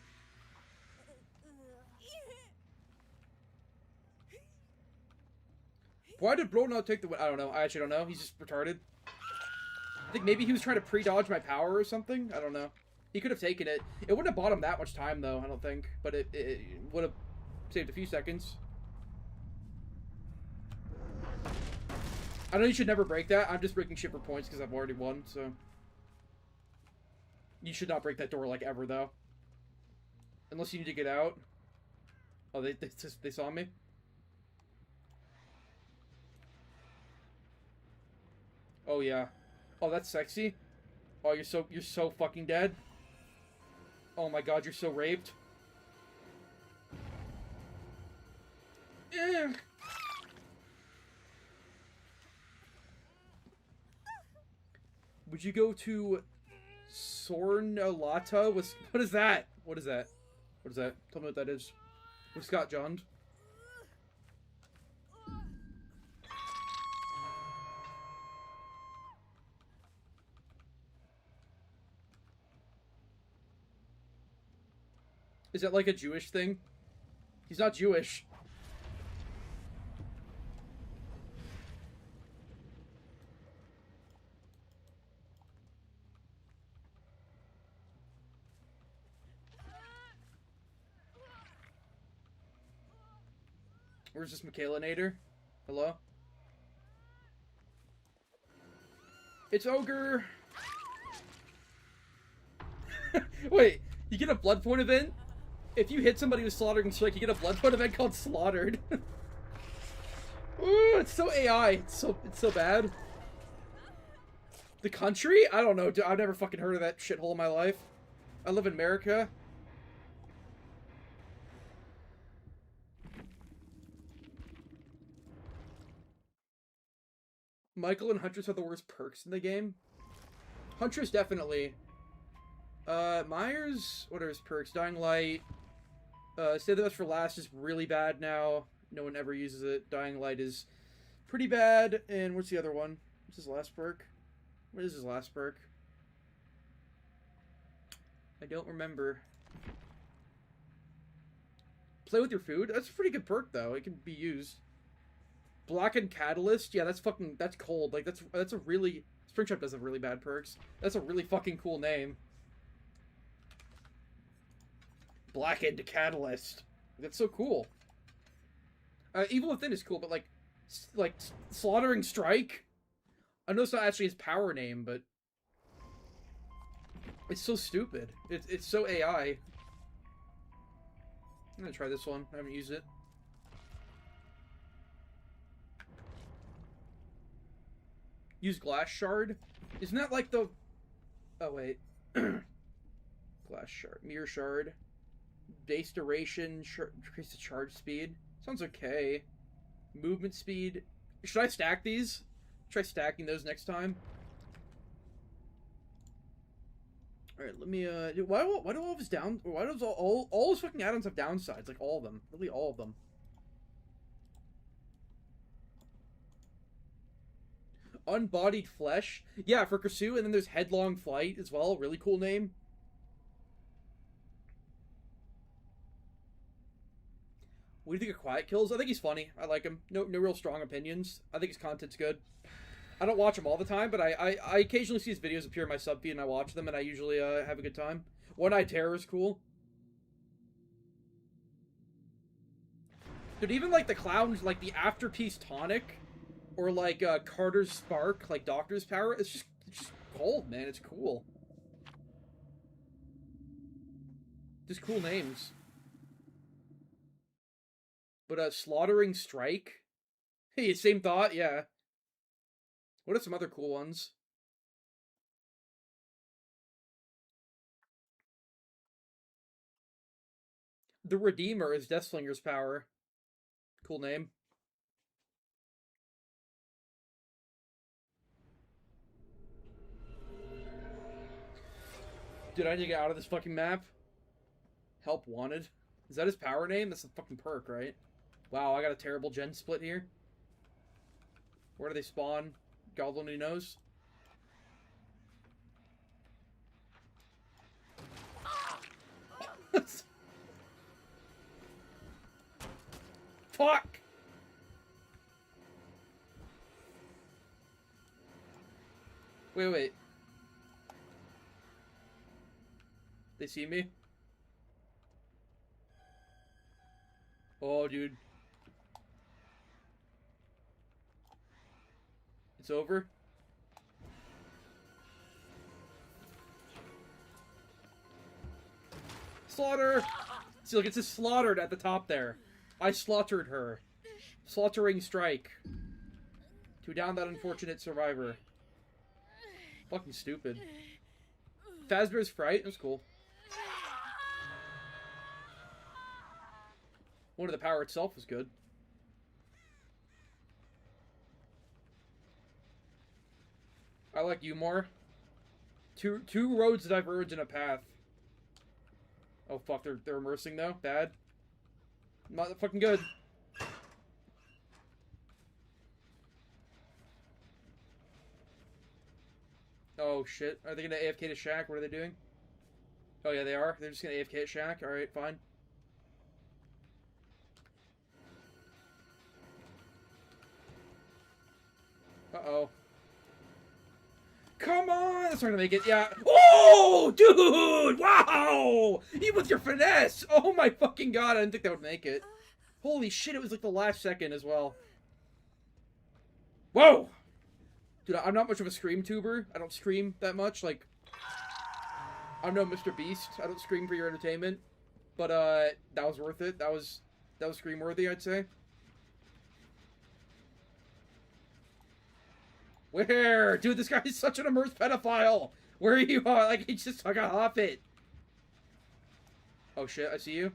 Why did Bro not take the win? I don't know. I actually don't know. He's just retarded. I think maybe he was trying to pre-dodge my power or something. I don't know. He could have taken it. It wouldn't have bought him that much time, though, I don't think. But it would have saved a few seconds. I know you should never break that. I'm just breaking shit for points because I've already won, so... You should not break that door, like, ever, though. Unless you need to get out. Oh, they saw me? Oh, yeah. Oh, that's sexy. Oh, you're so fucking dead. Oh my god, you're so raped. Would you go to Sornalata? What is that? What is that? What is that? Tell me what that is. With Scott John. Is that like a Jewish thing? He's not Jewish. Where's this Michaelinator? Hello? It's Ogre! Wait, you get a blood point event? If you hit somebody with Slaughtering Strike, you get a blood point event called Slaughtered. Ooh, it's so AI. It's so bad. The country? I don't know. I've never fucking heard of that shithole in my life. I live in America. Michael and Huntress are the worst perks in the game. Huntress, definitely. Myers, what are his perks? Dying Light. Save the Best for Last is really bad now. No one ever uses it. Dying Light is pretty bad. And what's the other one? What's his last perk? What is his last perk? I don't remember. Play with your food? That's a pretty good perk, though. It can be used. Blackened Catalyst? Yeah, that's cold. Like, that's a really... Springtrap does have really bad perks. That's a really fucking cool name. Blackened Catalyst. That's so cool. Evil Within is cool, but like Slaughtering Strike? I know it's not actually his power name, but... It's so stupid. It's so AI. I'm gonna try this one. I haven't used it. Use Glass Shard? Isn't that like the... Oh, wait. Glass Shard. Mirror Shard. Base duration. Increase the charge speed. Sounds okay. Movement speed. Should I stack these? Try stacking those next time. Alright, let me, why do all of his why does all his fucking add-ons have downsides? Like, all of them. Really, all of them. Unbodied Flesh. Yeah, for Kursu, and then there's Headlong Flight as well. Really cool name. What do you think of Quiet Kills? I think he's funny. I like him. No real strong opinions. I think his content's good. I don't watch him all the time, but I occasionally see his videos appear in my sub feed and I watch them, and I usually have a good time. One Eye Terror is cool. Dude, even like the clowns, like the Afterpiece Tonic, or like Carter's Spark, like Doctor's Power, it's just cold, man. It's cool. Just cool names. But Slaughtering Strike? Hey, same thought, yeah. What are some other cool ones? The Redeemer is Deathslinger's power. Cool name. Dude, I need to get out of this fucking map. Help wanted. Is that his power name? That's a fucking perk, right? Wow, I got a terrible gen split here. Where do they spawn? God only knows. Fuck! Wait. They see me? Oh, dude. It's over. Slaughter! See, look, it says slaughtered at the top there. I slaughtered her. Slaughtering Strike. To down that unfortunate survivor. Fucking stupid. Fazbear's Fright? That's cool. One of the power itself was good. I like you more. Two roads diverge in a path. Oh fuck, they're immersing though. Bad. Not fucking good. Oh shit. Are they gonna AFK to Shack? What are they doing? Oh yeah, they are. They're just gonna AFK at Shack. Alright, fine. Uh-oh. Come on! That's not gonna make it. Yeah. Oh, dude! Wow! Even with your finesse! Oh my fucking god, I didn't think that would make it. Holy shit, it was like the last second as well. Whoa! Dude, I'm not much of a scream tuber. I don't scream that much. Like, I'm no Mr. Beast. I don't scream for your entertainment. But, that was worth it. That was scream worthy, I'd say. Where? Dude, this guy is such an immersed pedophile. Where are you? Like, he just took off it. Oh shit, I see you.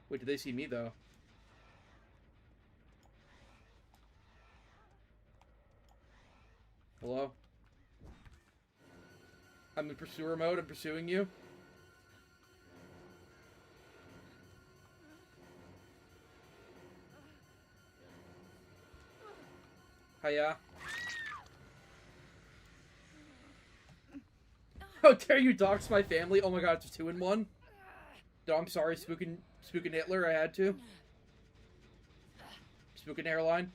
Wait, did they see me though? Hello? I'm in pursuer mode. I'm pursuing you. Hiya. How dare you dox my family? Oh my god, it's a 2-in-1. No, I'm sorry, spooking Hitler, I had to. Spooking hairline.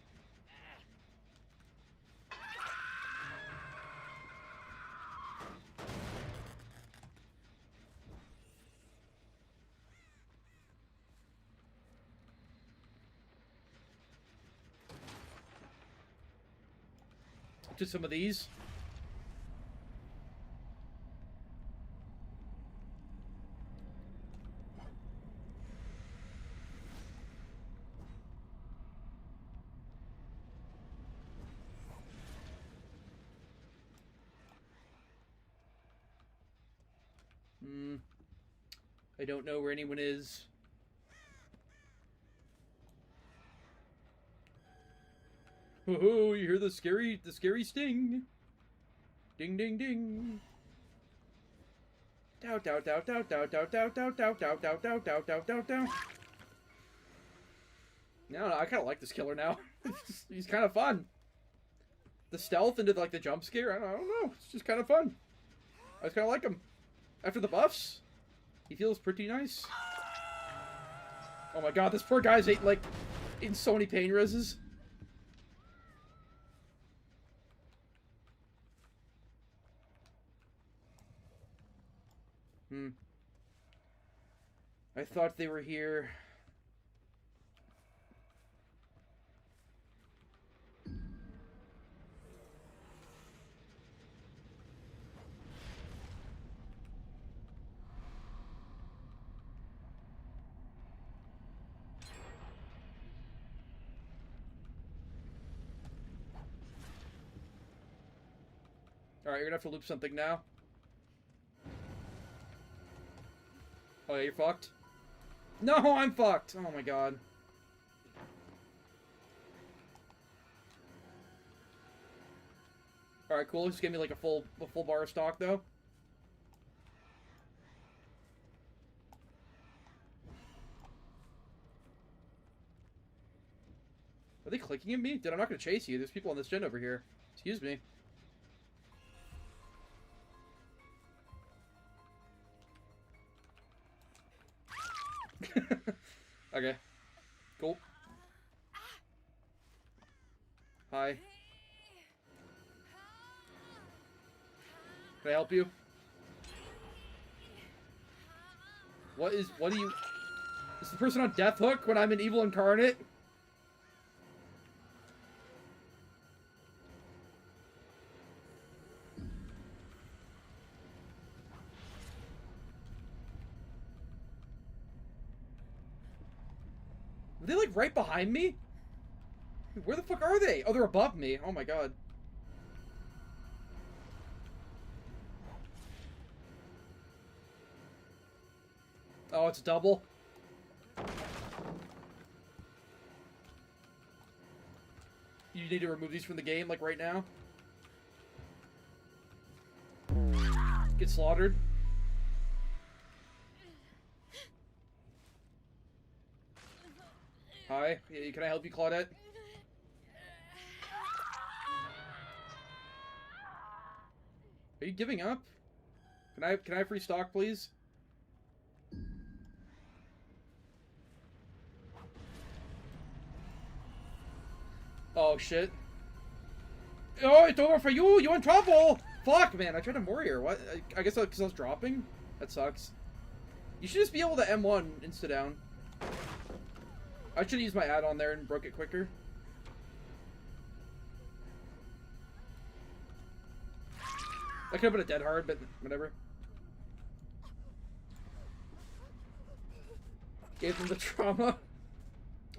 To some of these. I don't know where anyone is. Oh, you hear the scary sting. Ding ding ding. Dow dow dow dow dow dow dow dow dow dow dow dow dow dow dow dow. No, I kind of like this killer now. He's kind of fun. The stealth into like the jump scare, I don't know. It's just kind of fun. I just kind of like him. After the buffs, he feels pretty nice. Oh my god, this poor guy's like in so many pain reses. I thought they were here. Alright, you're gonna have to loop something now. Oh yeah, you're fucked? No, I'm fucked! Oh my god. Alright, cool. Just give me like a full bar of stock though. Are they clicking at me? Dude, I'm not gonna chase you. There's people on this gen over here. Excuse me. Okay. Cool. Hi. Can I help you? What do you... Is the person on Death Hook when I'm an evil incarnate? Are they, like, right behind me? Where the fuck are they? Oh, they're above me. Oh, my God. Oh, it's double. You need to remove these from the game, like, right now? Get slaughtered. Hi. Can I help you, Claudette? Are you giving up? Can I have free stock, please? Oh shit. Oh, it's over for you! You're in trouble! Fuck, man, I tried to warrior. What? I guess because I was dropping? That sucks. You should just be able to M1 insta down. I should use my add-on there and broke it quicker. I could have been a dead hard, but whatever. Gave them the trauma.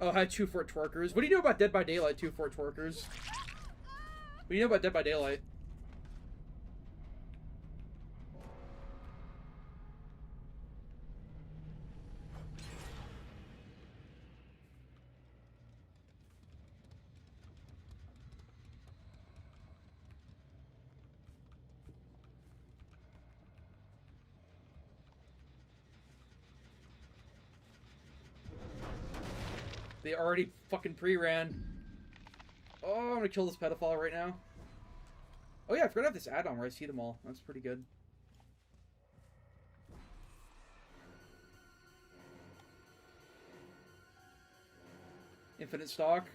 Oh, I had 2-4 twerkers. What do you know about Dead by Daylight, 2-4 twerkers? What do you know about Dead by Daylight? They already fucking pre-ran. Oh, I'm gonna kill this pedophile right now. Oh yeah, I forgot to have this add-on where I see them all. That's pretty good. Infinite stock.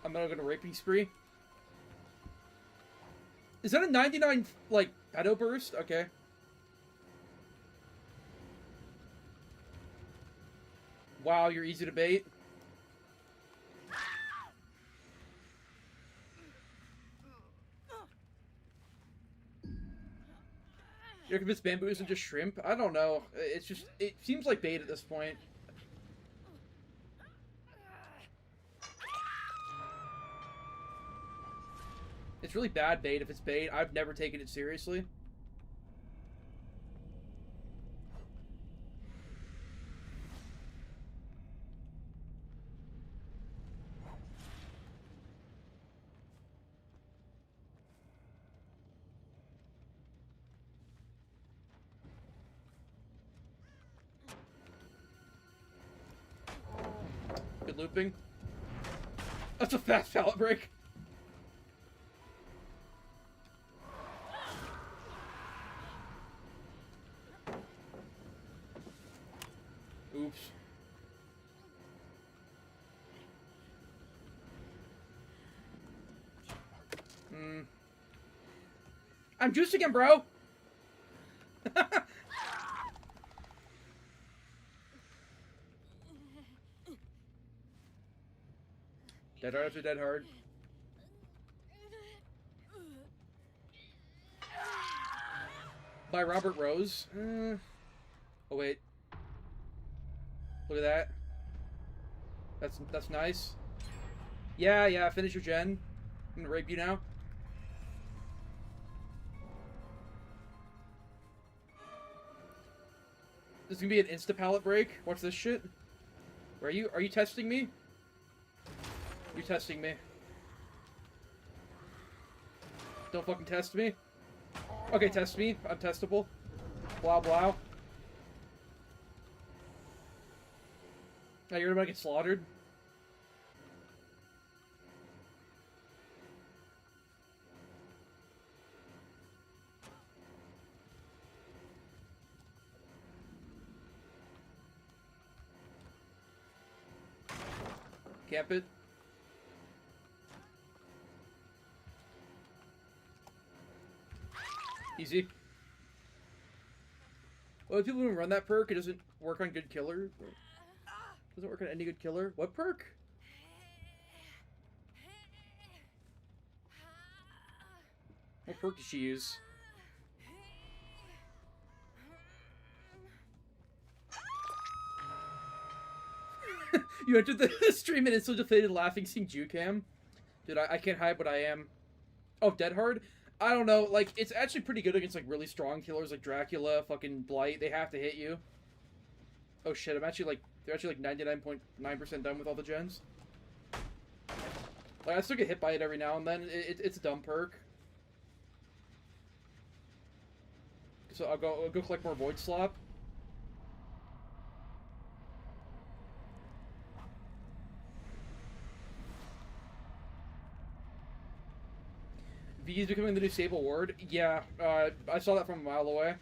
I'm not gonna raping spree. Is that a 99, like, pedo burst? Okay. Wow, you're easy to bait. You're convinced bamboo isn't just shrimp? I don't know. It's just, it seems like bait at this point. It's really bad bait if it's bait. I've never taken it seriously. Good looping. That's a fast pallet break. Oops. I'm juiced again, bro! Dead hard after dead hard. By Robert Rose. Oh wait. Look at that. That's nice. Yeah, finish your gen. I'm gonna rape you now. This is gonna be an insta pallet break. Watch this shit. Where are you? Are you testing me? You're testing me. Don't fucking test me. Okay, test me. I'm testable. Blah blah. Now you're about to get slaughtered. Camp it. Easy. Well, if people don't run that perk, it doesn't work on good killer. Doesn't work on any good killer. What perk? What perk did she use? You entered the stream and instantly deflated laughing seeing Jucam. Dude, I can't hide what I am. Oh, Dead Hard? I don't know, like, it's actually pretty good against, like, really strong killers like Dracula, fucking Blight. They have to hit you. Oh shit, I'm actually, like, they're actually, like, 99.9% done with all the gens. Like, I still get hit by it every now and then. It's a dumb perk. So I'll go collect more Void Slop. V is becoming the new Sable Ward. Yeah, I saw that from a mile away.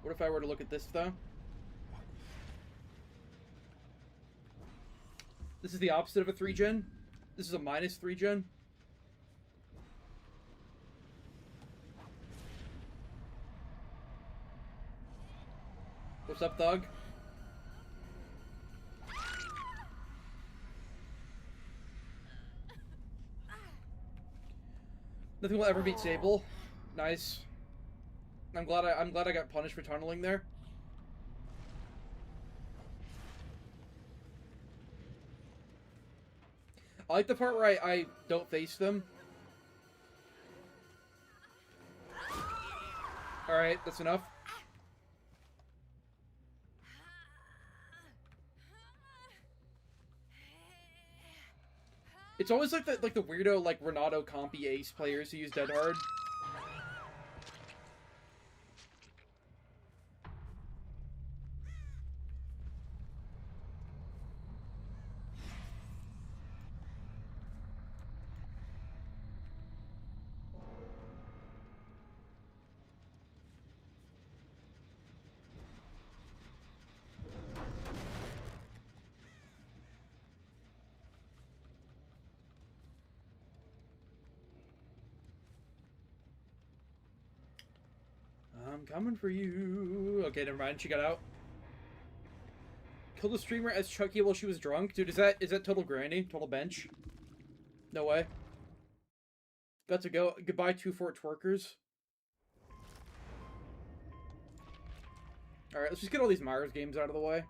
What if I were to look at this, though? This is the opposite of a 3-gen. This is a minus 3-gen. What's up, Thug? Nothing will ever beat Sable. Nice. I'm glad I got punished for tunneling there. I like the part where I don't face them. Alright, that's enough. It's always like the weirdo like Renato Compy Ace players who use Dead Hard. I'm coming for you. Okay, never mind. She got out. Killed a streamer as Chucky while she was drunk. Dude, is that total granny? Total bench? No way. Got to go. Goodbye, 2 Fort Twerkers. Alright, let's just get all these Myers games out of the way.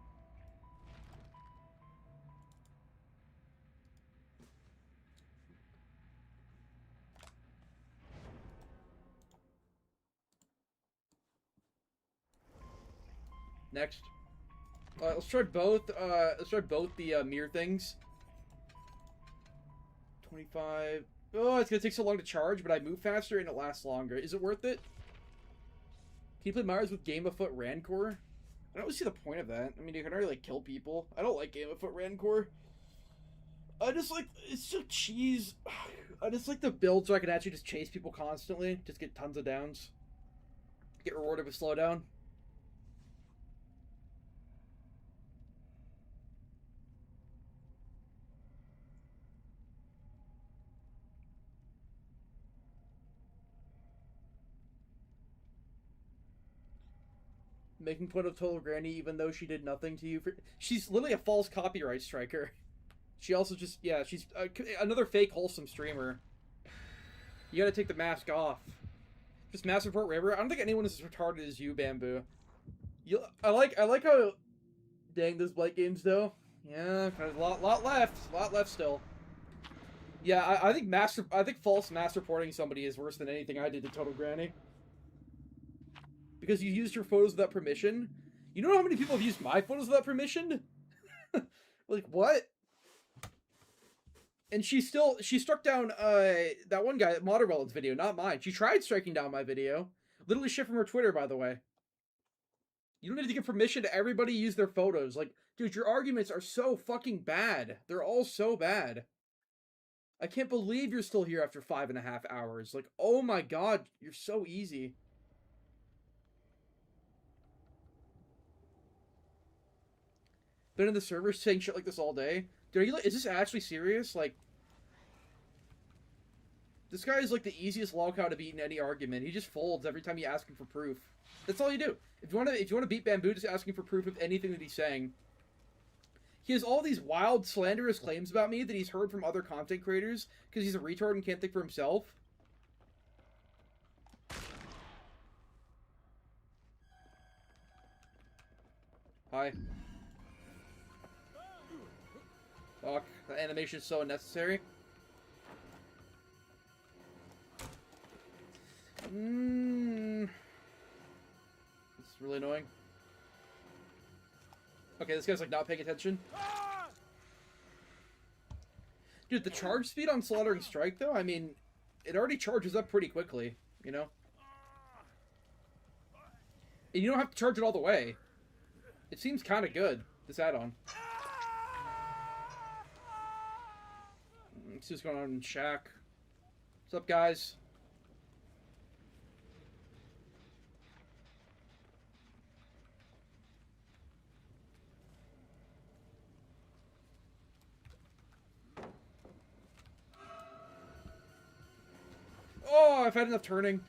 Next. Let's try both. Let's try both the mirror things. 25. Oh, it's gonna take so long to charge, but I move faster and it lasts longer. Is it worth it? Can you play Myers with Game of Foot Rancor? I don't really see the point of that. I mean, you can already like kill people. I don't like Game of Foot Rancor. I just like it's so cheese. I just like the build so I can actually just chase people constantly, just get tons of downs, get rewarded with slowdown. Making fun of Total Granny even though she did nothing to you. She's literally a false copyright striker. She also just, yeah, she's another fake wholesome streamer. You gotta take the mask off. Just mass report River. I don't think anyone is as retarded as you, Bamboo. I like how, dang, those Blight games though. Yeah, there's a lot left. A lot left still. Yeah, I think false mass reporting somebody is worse than anything I did to Total Granny. Because you used your photos without permission. You know how many people have used my photos without permission? Like, what? And she struck down that one guy at Moderwell's video, not mine. She tried striking down my video. Literally shit from her Twitter, by the way. You don't need to give permission to everybody use their photos. Like, dude, your arguments are so fucking bad. They're all so bad. I can't believe you're still here after 5.5 hours. Like, oh my god, you're so easy. Been in the server saying shit like this all day. Dude, is this actually serious? Like, this guy is like the easiest lolcow to beat in any argument. He just folds every time you ask him for proof. That's all you do. If you want to beat Bamboo, just ask him for proof of anything that he's saying. He has all these wild, slanderous claims about me that he's heard from other content creators because he's a retard and can't think for himself. Hi. Fuck, the animation is so unnecessary. It's really annoying. Okay, this guy's like not paying attention. Dude, the charge speed on Slaughtering Strike, though, I mean, it already charges up pretty quickly, you know? And you don't have to charge it all the way. It seems kind of good, this add-on. Let's see what's going on in Shack. What's up, guys? Oh, I've had enough turning.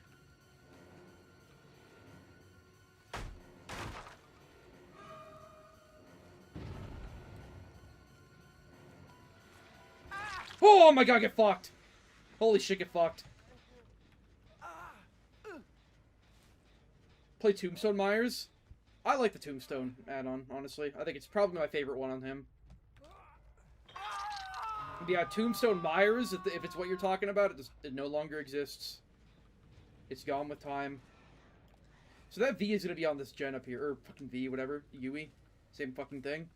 Oh my god, get fucked. Holy shit, get fucked. Play Tombstone Myers. I like the Tombstone add-on, honestly. I think it's probably my favorite one on him. Yeah, Tombstone Myers, if it's what you're talking about, it no longer exists. It's gone with time. So that V is going to be on this gen up here. Or fucking V, whatever. Yui. Same fucking thing.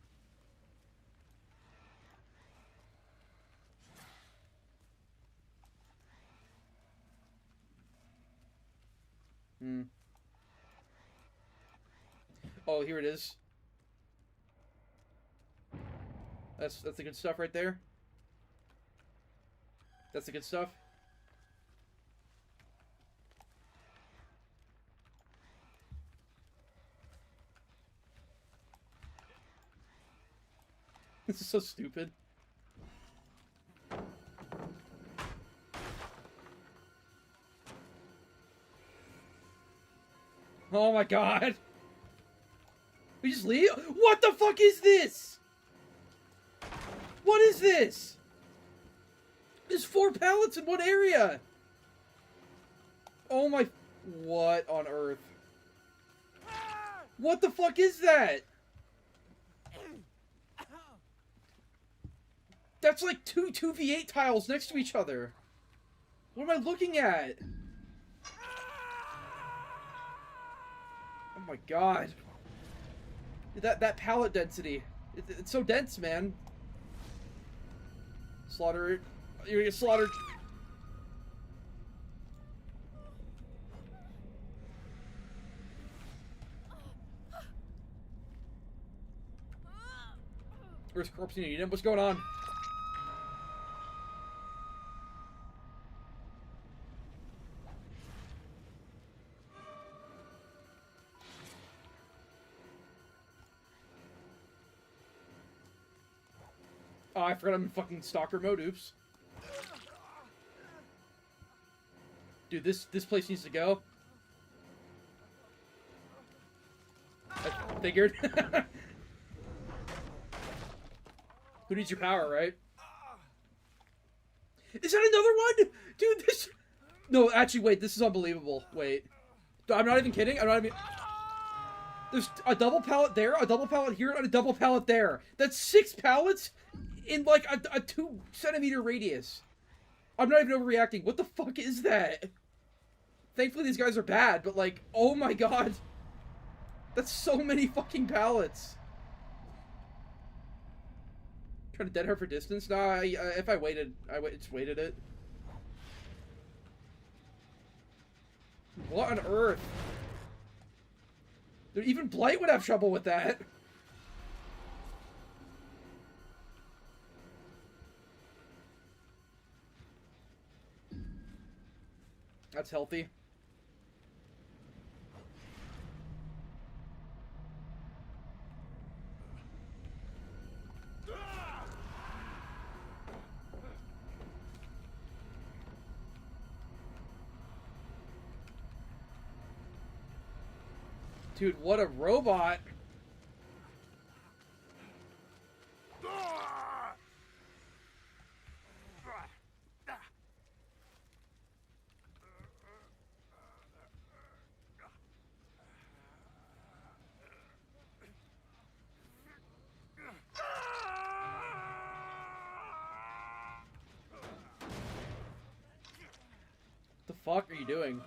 Oh, here it is. That's the good stuff right there. That's the good stuff. This is so stupid. Oh my god! We just leave? What the fuck is this? What is this? There's 4 pallets in one area! Oh my... What on earth? What the fuck is that? That's like two 2v8 tiles next to each other. What am I looking at? Oh my god. That pallet density. It's so dense, man. Slaughter it. You're gonna get slaughtered. Where's Corpse? You need him? What's going on? Oh, I forgot I'm in fucking stalker mode. Oops. Dude, this place needs to go. I figured. Who needs your power, right? Is that another one? Dude, this... No, actually, wait. This is unbelievable. Wait. I'm not even kidding. I'm not even... There's a double pallet there, a double pallet here, and a double pallet there. That's 6 pallets in, like, a 2 centimeter radius. I'm not even overreacting. What the fuck is that? Thankfully, these guys are bad, but, like, oh my god. That's so many fucking pallets. Trying to dead her for distance? Nah, if I waited, just waited it. What on earth? Dude, even Blight would have trouble with that. That's healthy. Dude, what a robot. What the fuck are you doing?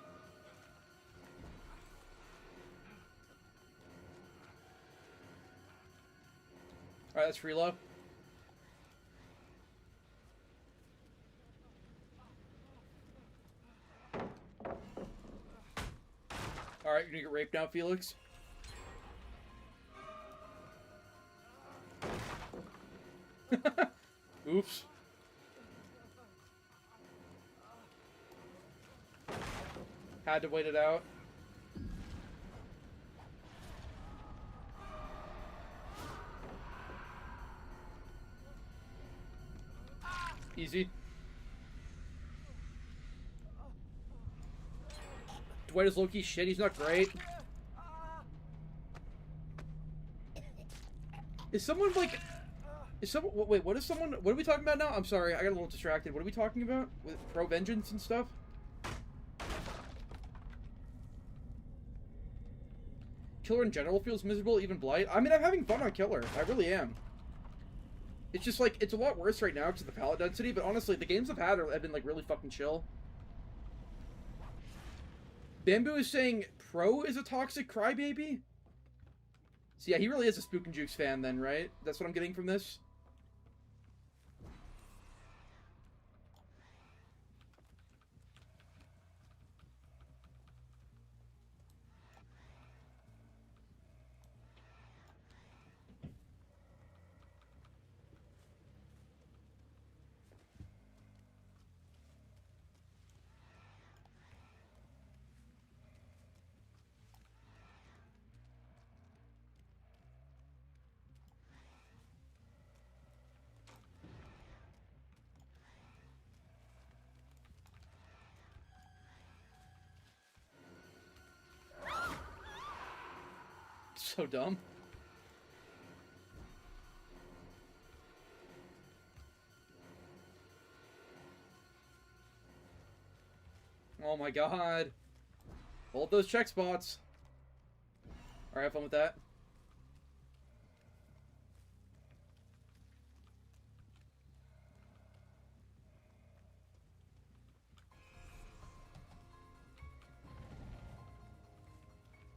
Alright, that's reload. Alright, you're gonna get raped now, Felix. Oops. Had to wait it out. Easy. Dwight is low-key shit. He's not great. Is someone like... Is someone... Wait, what is someone... What are we talking about now? I'm sorry. I got a little distracted. What are we talking about? With Pro Vengeance and stuff? Killer in general feels miserable, even Blight. I mean, I'm having fun on Killer. I really am. It's just like, it's a lot worse right now because of the pallet density, but honestly, the games I've had have been like really fucking chill. Bamboo is saying Pro is a toxic crybaby? So yeah, he really is a Spook and Jukes fan then, right? That's what I'm getting from this? So dumb. Oh my god. Hold those check spots. Alright, have fun with that.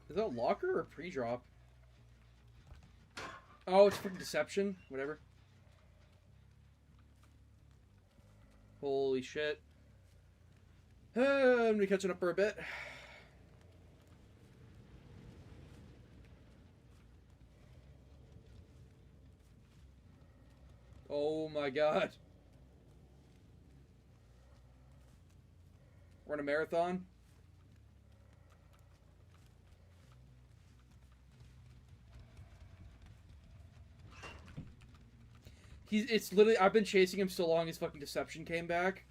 Is that a locker or a pre-drop? Oh, it's freaking deception. Whatever. Holy shit. I'm gonna be catching up for a bit. Oh my god. We're in a marathon. It's literally, I've been chasing him so long his fucking deception came back.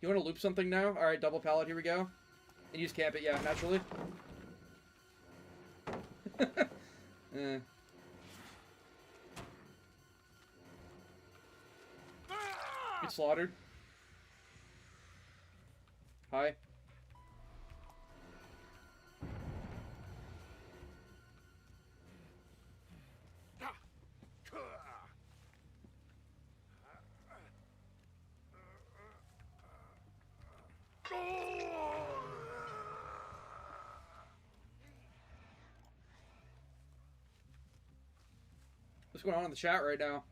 You want to loop something now? Alright, double pallet, here we go. And use camp it, yeah, naturally. Get slaughtered. Hi. What's going on in the chat right now?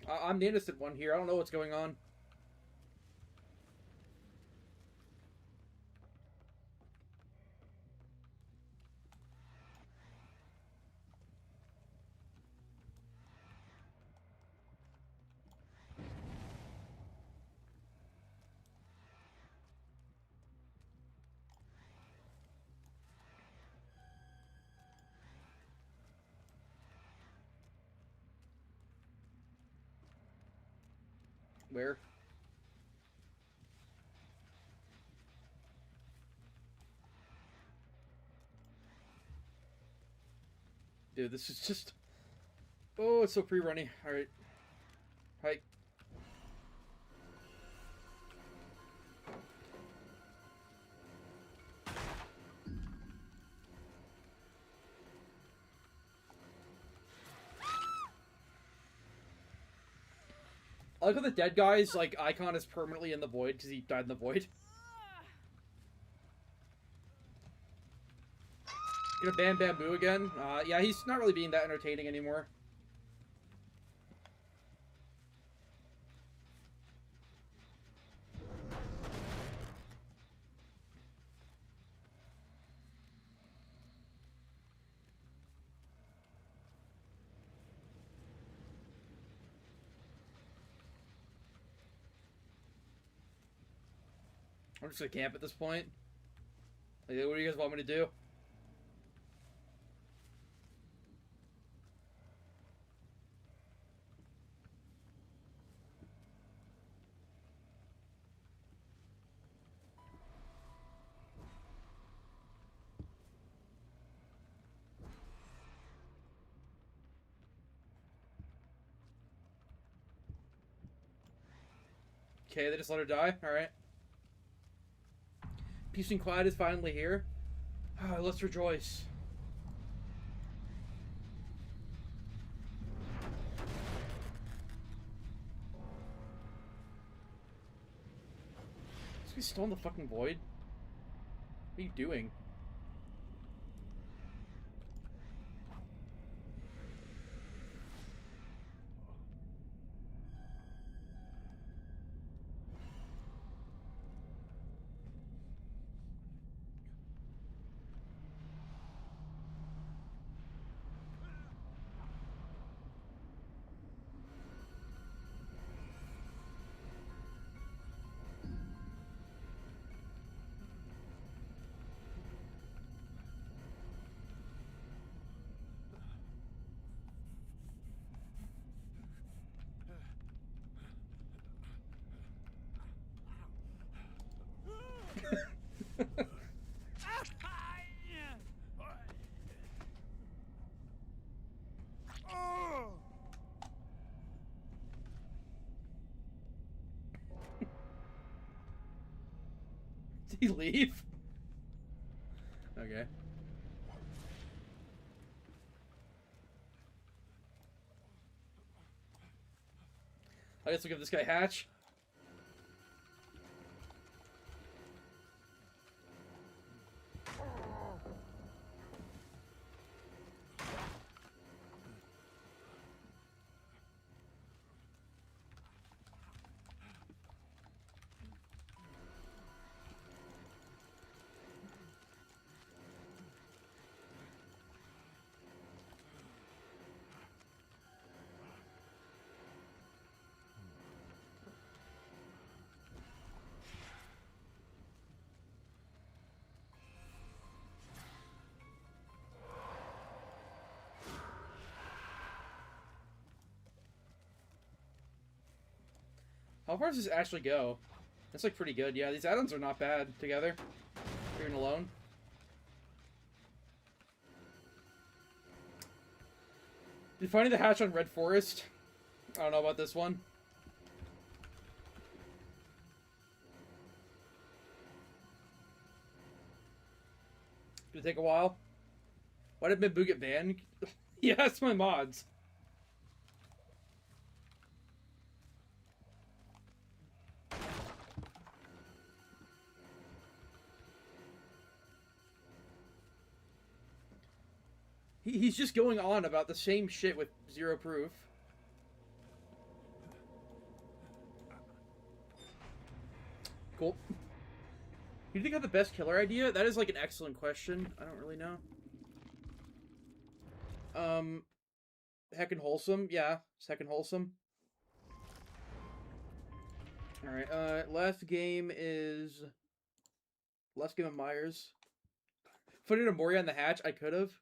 I'm the innocent one here. I don't know what's going on. Where? Dude, this is just... Oh, it's so pre-runny. Alright. Hi. I like how the dead guy's like icon is permanently in the void because he died in the void. Gonna ban Bamboo again? Yeah, he's not really being that entertaining anymore. I'm just gonna camp at this point. Like, what do you guys want me to do? Okay, they just let her die? Alright. Peace and quiet is finally here. Let's rejoice. Is he still in the fucking void? What are you doing? Did he leave? Okay. I guess we'll give this guy hatch. How far does this actually go? That's like pretty good. Yeah, these add-ons are not bad together. Even alone. Did finding the hatch on Red Forest? I don't know about this one. Did it take a while? Why did Mibu get banned? Yeah, that's my mods. He's just going on about the same shit with zero proof. Cool. You think I have the best killer idea? That is like an excellent question. I don't really know. Heckin' wholesome. Yeah, it's heckin' wholesome. Alright, last game of Myers. Put in a Moria on the hatch, I could've.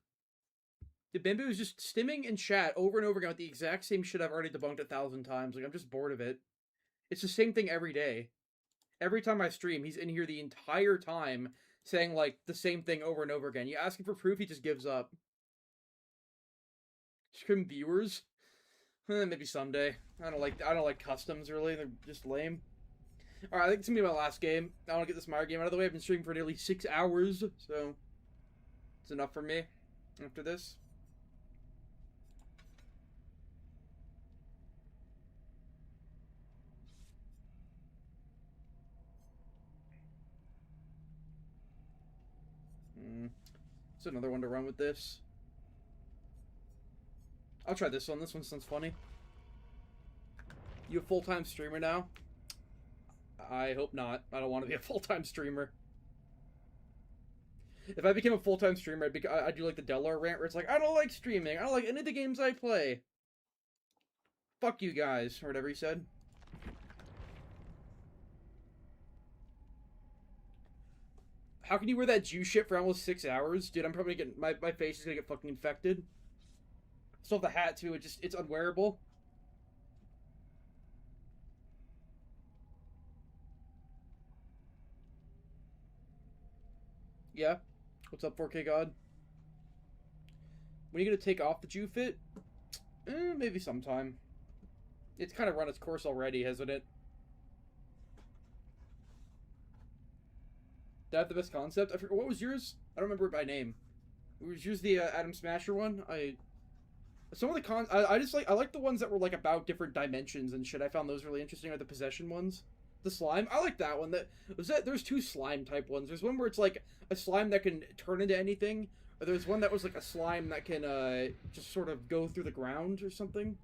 The Bamboo is just stimming in chat over and over again with the exact same shit I've already debunked 1,000 times. Like, I'm just bored of it. It's the same thing every day. Every time I stream, he's in here the entire time saying, like, the same thing over and over again. You ask him for proof, he just gives up. Scrim viewers? Maybe someday. I don't like customs, really. They're just lame. Alright, I think it's gonna be my last game. I want to get this Meyer game out of the way. I've been streaming for nearly 6 hours, so it's enough for me after this. It's another one to run with this. I'll try this one. This one sounds funny. You a full-time streamer now? I hope not. I don't want to be a full-time streamer. If I became a full-time streamer, I'd do like the Delaware rant where it's like, I don't like streaming. I don't like any of the games I play. Fuck you guys, or whatever he said. How can you wear that Jew shit for almost 6 hours? Dude, I'm probably getting... My face is gonna get fucking infected. Still have the hat, too. It's unwearable. Yeah? What's up, 4K God? When are you gonna take off the Jew fit? Maybe sometime. It's kind of run its course already, hasn't it? Did I have the best concept? I forget, what was yours? I don't remember it by name. Was yours the Adam Smasher one? Some of the I like the ones that were like about different dimensions and shit. I found those really interesting. Are the possession ones? The slime? I like that one. There's two slime type ones. There's one where it's like a slime that can turn into anything. Or there's one that was like a slime that can just sort of go through the ground or something.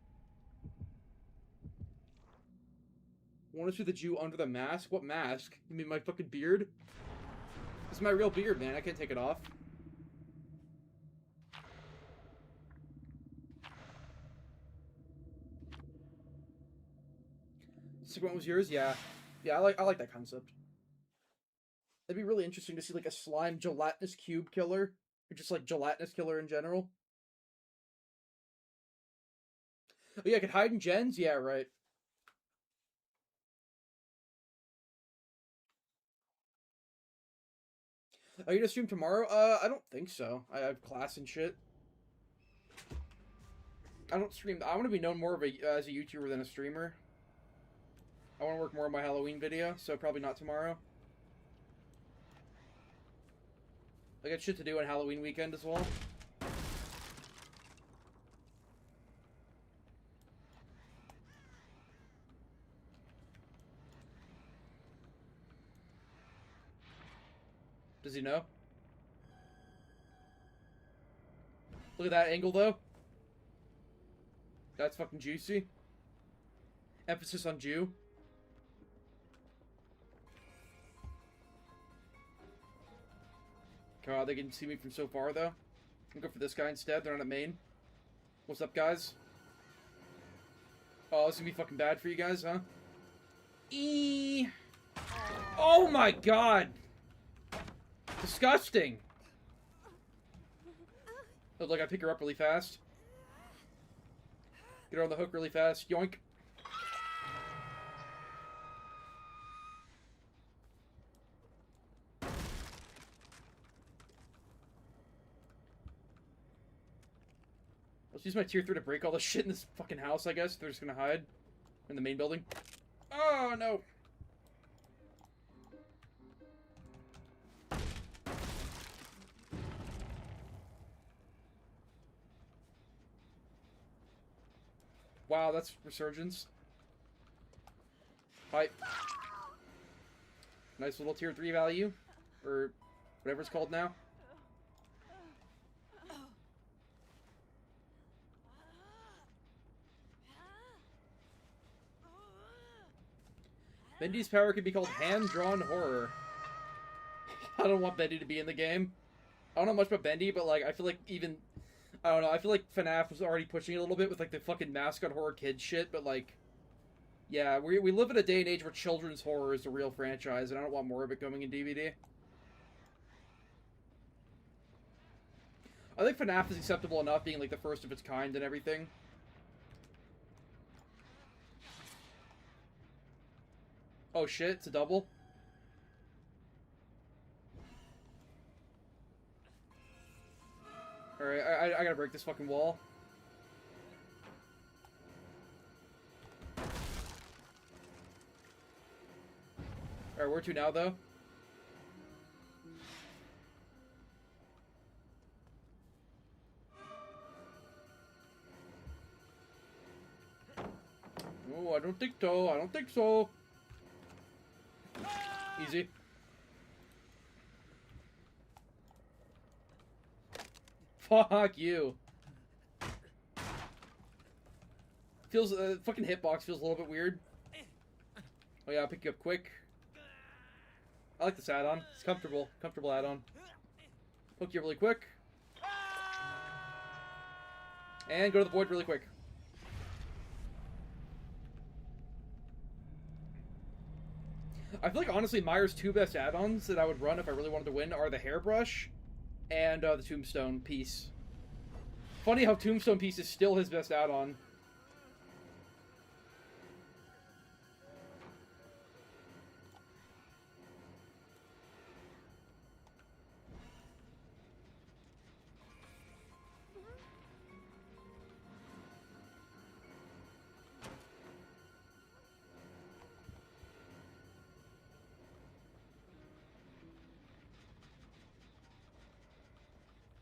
Want to see the Jew under the mask? What mask? You mean my fucking beard? This is my real beard, man. I can't take it off. Second one was yours? Yeah. Yeah, I like that concept. It'd be really interesting to see like a slime gelatinous cube killer. Or just like gelatinous killer in general. Oh yeah, I could hide in gens? Yeah, right. Are you gonna stream tomorrow? I don't think so. I have class and shit. I don't stream. I want to be known more as a YouTuber than a streamer. I want to work more on my Halloween video, so probably not tomorrow. I got shit to do on Halloween weekend as well. Does he know? Look at that angle, though. That's fucking juicy. Emphasis on Jew. God, they can see me from so far, though. I'm going for this guy instead. They're not at main. What's up, guys? Oh, this is gonna be fucking bad for you guys, huh? Oh my god! Disgusting! Oh, look, I pick her up really fast. Get her on the hook really fast. Yoink. Let's use my tier 3 to break all the shit in this fucking house, I guess. They're just gonna hide in the main building. Oh, no. Wow, that's resurgence. Hi. Nice little tier 3 value. Or whatever it's called now. Bendy's power could be called hand-drawn horror. I don't want Bendy to be in the game. I don't know much about Bendy, but like I feel like even I don't know, I feel like FNAF was already pushing it a little bit with like the fucking mascot horror kid shit, but like yeah, we live in a day and age where children's horror is a real franchise, and I don't want more of it coming in DVD. I think FNAF is acceptable enough being like the first of its kind and everything. Oh shit, it's a double. Alright, I gotta break this fucking wall. Alright, where to now, though? Oh, I don't think so. I don't think so. Easy. Fuck you. Feels, fucking hitbox feels a little bit weird. Oh yeah, I'll pick you up quick. I like this add-on. It's comfortable. Comfortable add-on. Hook you really quick. And go to the void really quick. I feel like, honestly, Myers' two best add-ons that I would run if I really wanted to win are the Hairbrush and the Tombstone piece. Funny how Tombstone piece is still his best add-on.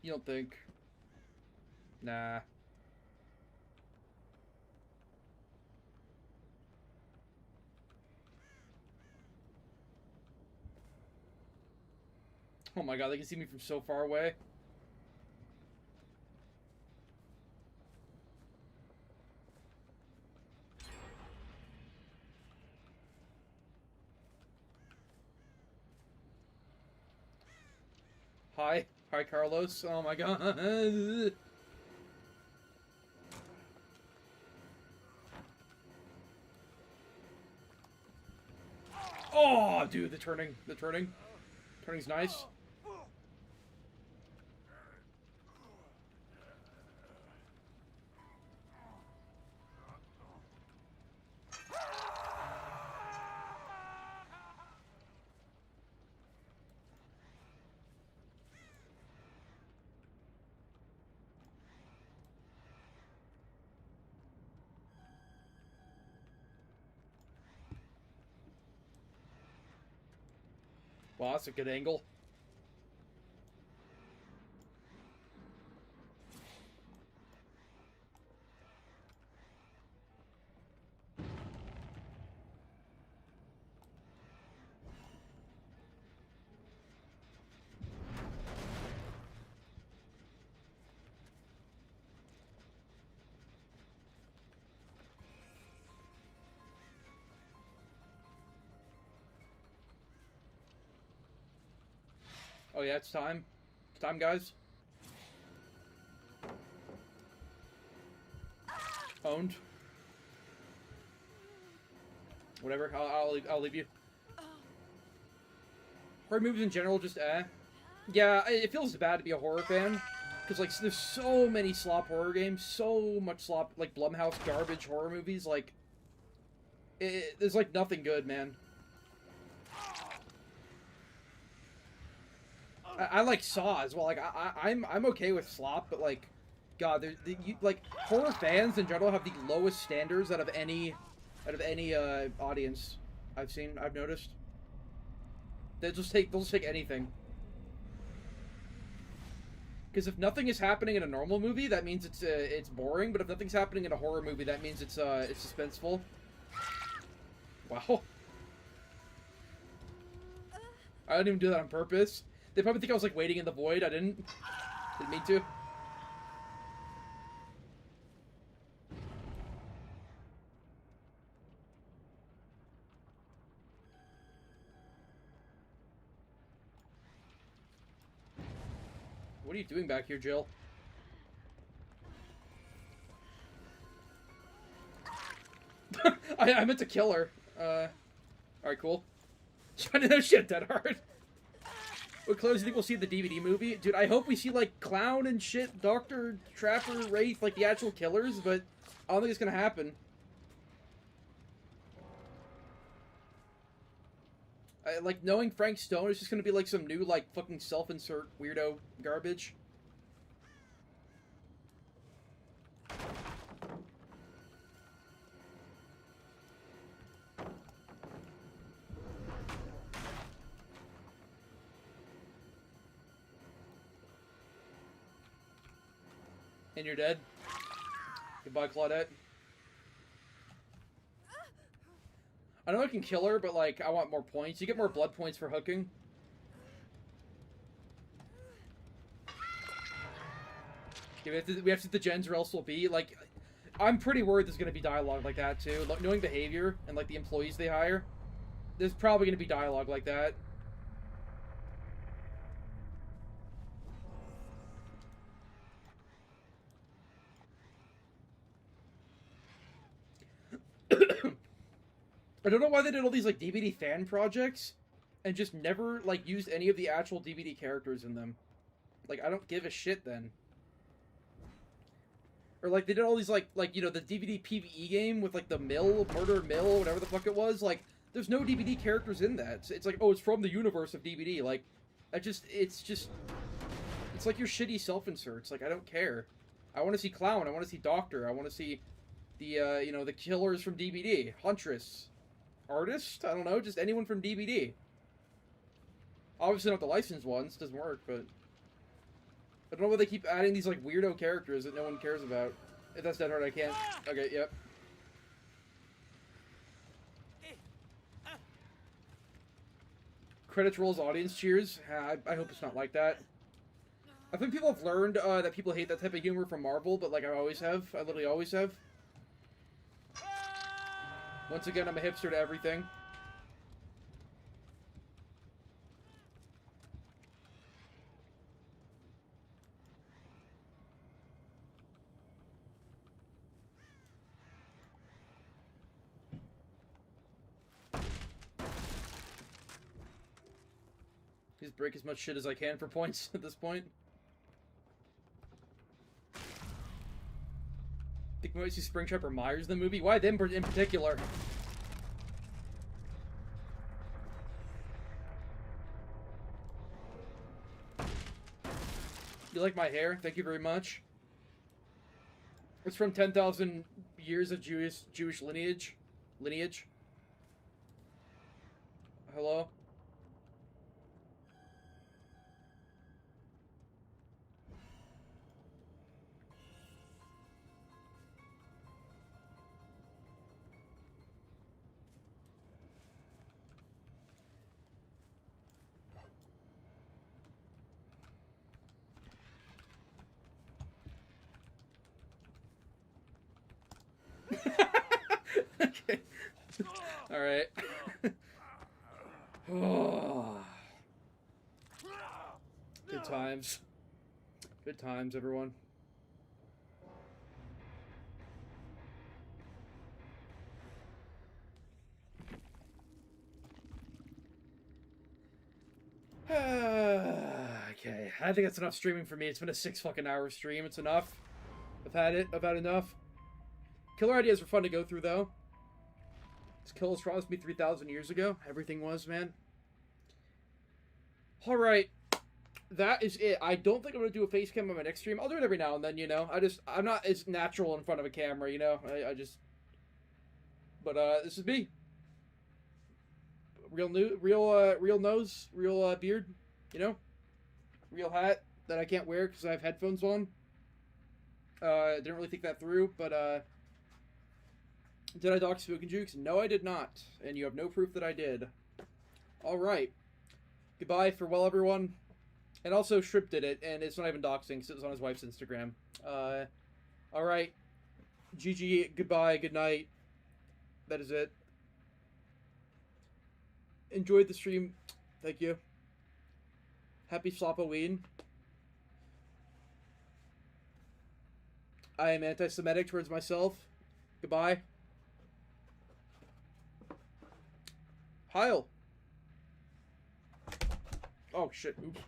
You don't think? Nah. Oh my god, they can see me from so far away. Hi. Hi, Carlos. Oh my god. Oh, dude, the turning. Turning's nice. Wow, that's a good angle. Oh yeah, it's time. It's time, guys. Owned. Whatever, I'll leave you. Horror movies in general, just yeah, it feels bad to be a horror fan. Because, like, there's so many slop horror games, so much slop, like, Blumhouse garbage horror movies, like... there's, like, nothing good, man. I like Saw as well, like, I'm okay with slop, but, like... God, like, horror fans in general have the lowest standards out of any audience I've noticed. They'll just take anything. Because if nothing is happening in a normal movie, that means it's boring. But if nothing's happening in a horror movie, that means it's suspenseful. Wow. I didn't even do that on purpose. They probably think I was like waiting in the void. I didn't mean to. What are you doing back here, Jill? I meant to kill her. Alright, cool. I didn't know she had dead hard. What clothes do you think we'll see in the DVD movie? Dude, I hope we see, like, Clown and shit, Doctor, Trapper, Wraith, like, the actual killers, but I don't think it's gonna happen. Like, knowing Frank Stone is just gonna be, like, some new, like, fucking self-insert weirdo garbage. And you're dead. Goodbye, Claudette. I know I can kill her, but, like, I want more points. You get more blood points for hooking. Okay, we have to hit the gens or else we'll be, like... I'm pretty worried there's going to be dialogue like that, too. Knowing behavior and, like, the employees they hire, there's probably going to be dialogue like that. I don't know why they did all these, like, DVD fan projects and just never, like, used any of the actual DVD characters in them. Like, I don't give a shit then. Or, like, they did all these, like, you know, the DVD PvE game with, like, the Murder Mill, whatever the fuck it was. Like, there's no DVD characters in that. It's like, oh, it's from the universe of DVD. Like, it's like your shitty self-inserts. Like, I don't care. I want to see Clown. I want to see Doctor. I want to see the, you know, the killers from DVD. Huntress. Artist? I don't know. Just anyone from DVD. Obviously not the licensed ones. Doesn't work, but... I don't know why they keep adding these, like, weirdo characters that no one cares about. If that's dead hard, I can't. Okay, yep. Credits rolls, audience cheers. I hope it's not like that. I think people have learned that people hate that type of humor from Marvel, but, like, I always have. I literally always have. Once again, I'm a hipster to everything. Just break as much shit as I can for points at this point. Think we might see Springtrap or Myers in the movie? Why them in particular? You like my hair? Thank you very much. It's from 10,000 years of Jewish lineage. Hello? Okay. Alright. Oh. Good times. Good times, everyone. Okay, I think that's enough streaming for me. It's been a 6 fucking hour stream. It's enough. I've had it. I've had enough. Killer ideas were fun to go through, though. This kill was promised me 3,000 years ago. Everything was, man. Alright. That is it. I don't think I'm going to do a face cam on my next stream. I'll do it every now and then, you know. I'm not as natural in front of a camera, you know. But, this is me. Real nose, real beard, you know. Real hat that I can't wear because I have headphones on. Didn't really think that through, but, did I dox Spook and Jukes? No, I did not. And you have no proof that I did. Alright. Goodbye, farewell, everyone. And also, Shrip did it, and it's not even doxing, because it was on his wife's Instagram. Alright. GG, goodbye, good night. That is it. Enjoyed the stream. Thank you. Happy Slopoween. I am anti-Semitic towards myself. Goodbye. Heil. Oh, shit. Oops.